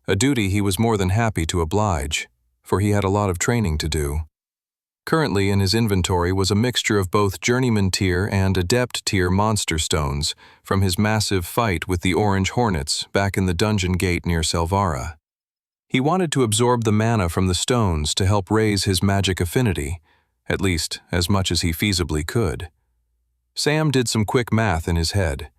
a duty he was more than happy to oblige, for he had a lot of training to do. Currently in his inventory was a mixture of both Journeyman Tier and Adept Tier monster stones from his massive fight with the Orange Hornets back in the dungeon gate near Selvara. He wanted to absorb the mana from the stones to help raise his magic affinity, at least as much as he feasibly could. Sam did some quick math in his head.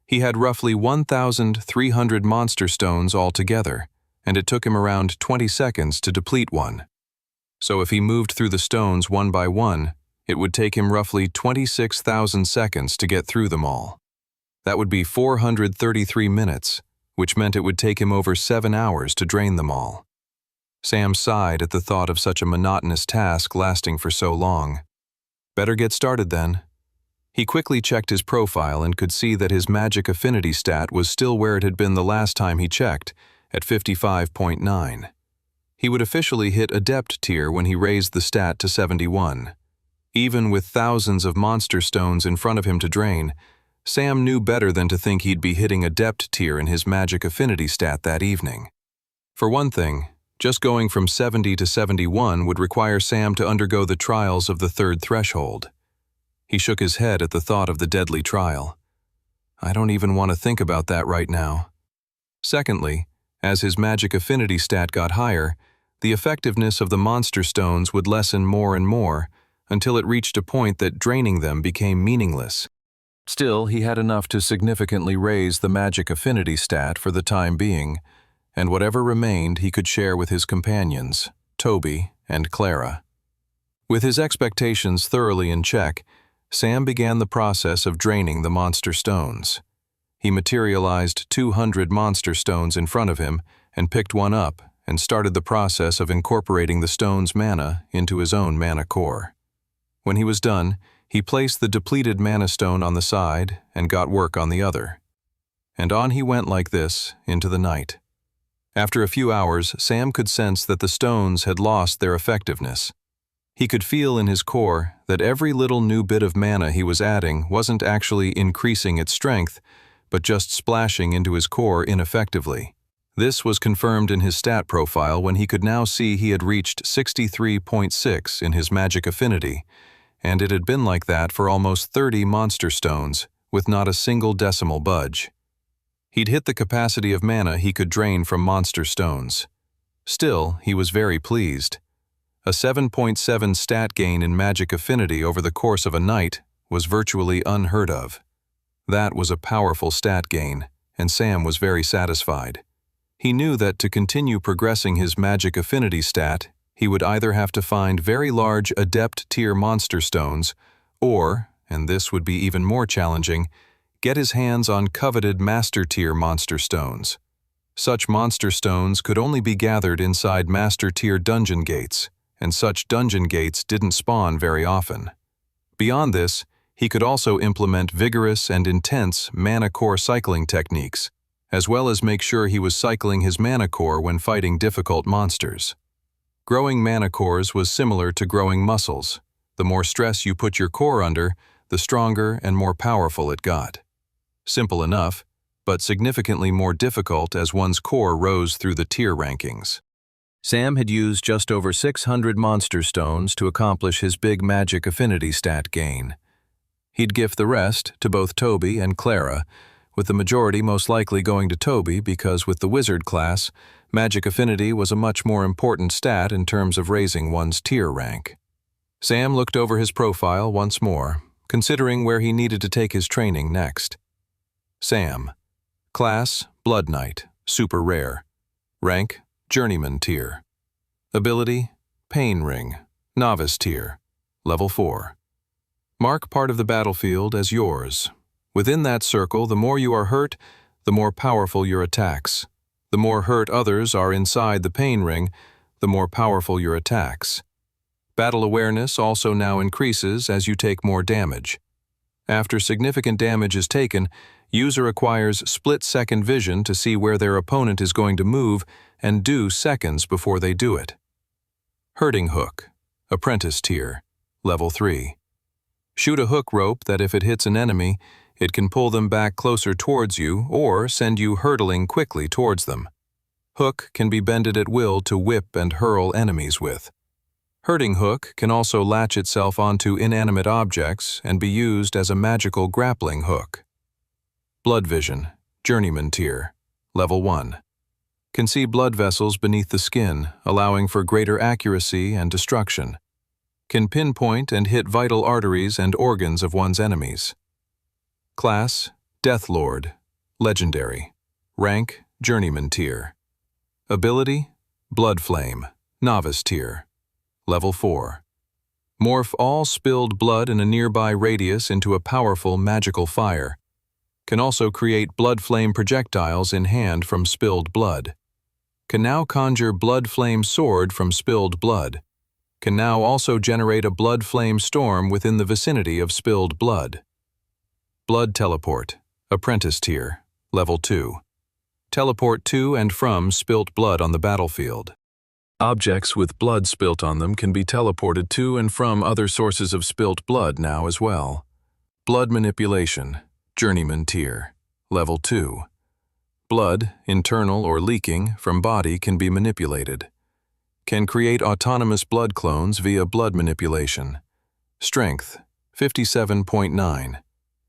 He had roughly 1,300 monster stones altogether, and it took him around 20 seconds to deplete one. So if he moved through the stones one by one, it would take him roughly 26,000 seconds to get through them all. That would be 433 minutes, which meant it would take him over 7 hours to drain them all. Sam sighed at the thought of such a monotonous task lasting for so long. Better get started then. He quickly checked his profile and could see that his magic affinity stat was still where it had been the last time he checked, at 55.9. He would officially hit Adept Tier when he raised the stat to 71. Even with thousands of monster stones in front of him to drain, Sam knew better than to think he'd be hitting Adept Tier in his magic affinity stat that evening. For one thing, just going from 70 to 71 would require Sam to undergo the trials of the third threshold. He shook his head at the thought of the deadly trial. I don't even want to think about that right now. Secondly, as his magic affinity stat got higher, the effectiveness of the monster stones would lessen more and more, until it reached a point that draining them became meaningless. Still, he had enough to significantly raise the magic affinity stat for the time being, and whatever remained he could share with his companions, Toby and Clara. With his expectations thoroughly in check, Sam began the process of draining the monster stones. He materialized 200 monster stones in front of him and picked one up and started the process of incorporating the stone's mana into his own mana core. When he was done, he placed the depleted mana stone on the side and got work on the other. And on he went like this into the night. After a few hours, Sam could sense that the stones had lost their effectiveness. He could feel in his core that every little new bit of mana he was adding wasn't actually increasing its strength, but just splashing into his core ineffectively. This was confirmed in his stat profile when he could now see he had reached 63.6 in his magic affinity, and it had been like that for almost 30 monster stones, with not a single decimal budge. He'd hit the capacity of mana he could drain from monster stones. Still, he was very pleased. A 7.7 stat gain in magic affinity over the course of a night was virtually unheard of. That was a powerful stat gain, and Sam was very satisfied. He knew that to continue progressing his magic affinity stat, he would either have to find very large Adept Tier monster stones, or, and this would be even more challenging, get his hands on coveted Master Tier monster stones. Such monster stones could only be gathered inside master-tier dungeon gates, and such dungeon gates didn't spawn very often. Beyond this, he could also implement vigorous and intense mana core cycling techniques, as well as make sure he was cycling his mana core when fighting difficult monsters. Growing mana cores was similar to growing muscles. The more stress you put your core under, the stronger and more powerful it got. Simple enough, but significantly more difficult as one's core rose through the tier rankings. Sam had used just over 600 monster stones to accomplish his big magic affinity stat gain. He'd gift the rest to both Toby and Clara, with the majority most likely going to Toby because with the wizard class, magic affinity was a much more important stat in terms of raising one's tier rank. Sam looked over his profile once more, considering where he needed to take his training next. Sam. Class, Blood Knight, super rare. Rank, Journeyman tier. Ability, Pain Ring, Novice tier, level 4. Mark part of the battlefield as yours. Within that circle, the more you are hurt, the more powerful your attacks. The more hurt others are inside the Pain Ring, the more powerful your attacks. Battle awareness also now increases as you take more damage. After significant damage is taken, user acquires split-second vision to see where their opponent is going to move and do seconds before they do it. Hurting Hook, Apprentice tier, level 3. Shoot a hook rope that if it hits an enemy, it can pull them back closer towards you or send you hurtling quickly towards them. Hook can be bended at will to whip and hurl enemies with. Hurting Hook can also latch itself onto inanimate objects and be used as a magical grappling hook. Blood Vision, Journeyman tier, level 1. Can see blood vessels beneath the skin, allowing for greater accuracy and destruction. Can pinpoint and hit vital arteries and organs of one's enemies. Class, Death Lord, Legendary. Rank, Journeyman tier. Ability, Blood Flame, Novice tier, level 4. Morph all spilled blood in a nearby radius into a powerful magical fire. Can also create blood flame projectiles in hand from spilled blood. Can now conjure blood flame sword from spilled blood. Can now also generate a blood flame storm within the vicinity of spilled blood. Blood Teleport, Apprentice tier, level 2. Teleport to and from spilt blood on the battlefield. Objects with blood spilt on them can be teleported to and from other sources of spilt blood now as well. Blood Manipulation, Journeyman tier, level 2. Blood, internal or leaking, from body can be manipulated. Can create autonomous blood clones via blood manipulation. Strength, 57.9.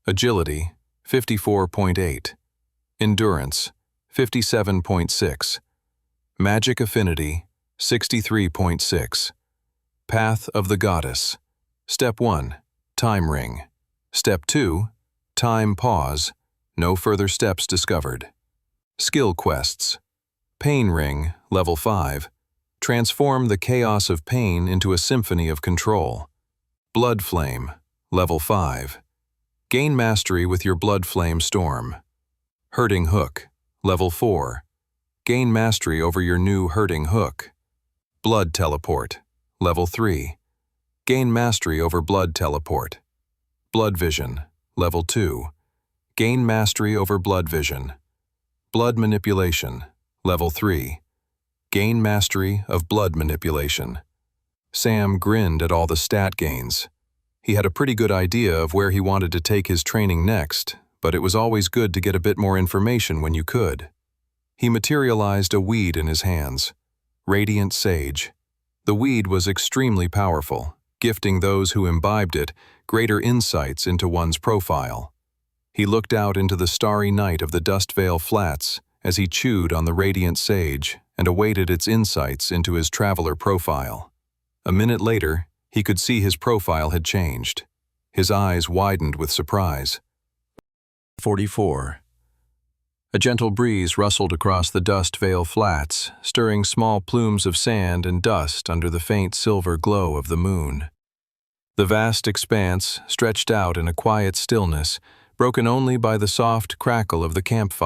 Agility, 54.8. Endurance, 57.6. Magic Affinity, 63.6. Path of the Goddess. Step 1, Time Ring. Step 2, Time Pause. No further steps discovered. Skill Quests. Pain Ring, level 5. Transform the chaos of pain into a symphony of control. Blood Flame, level 5. Gain mastery with your Blood Flame Storm. Hurting Hook, level 4. Gain mastery over your new Hurting Hook. Blood Teleport, level 3. Gain mastery over Blood Teleport. Blood Vision, level 2. Gain mastery over Blood Vision. Blood Manipulation, level 3. Gain mastery of blood manipulation. Sam grinned at all the stat gains. He had a pretty good idea of where he wanted to take his training next, but it was always good to get a bit more information when you could. He materialized a weed in his hands. Radiant Sage. The weed was extremely powerful, gifting those who imbibed it greater insights into one's profile. He looked out into the starry night of the Dust Vale Flats as he chewed on the Radiant Sage and awaited its insights into his traveler profile. A minute later, he could see his profile had changed. His eyes widened with surprise. 44. A gentle breeze rustled across the Dust Vale Flats, stirring small plumes of sand and dust under the faint silver glow of the moon. The vast expanse stretched out in a quiet stillness, broken only by the soft crackle of the campfire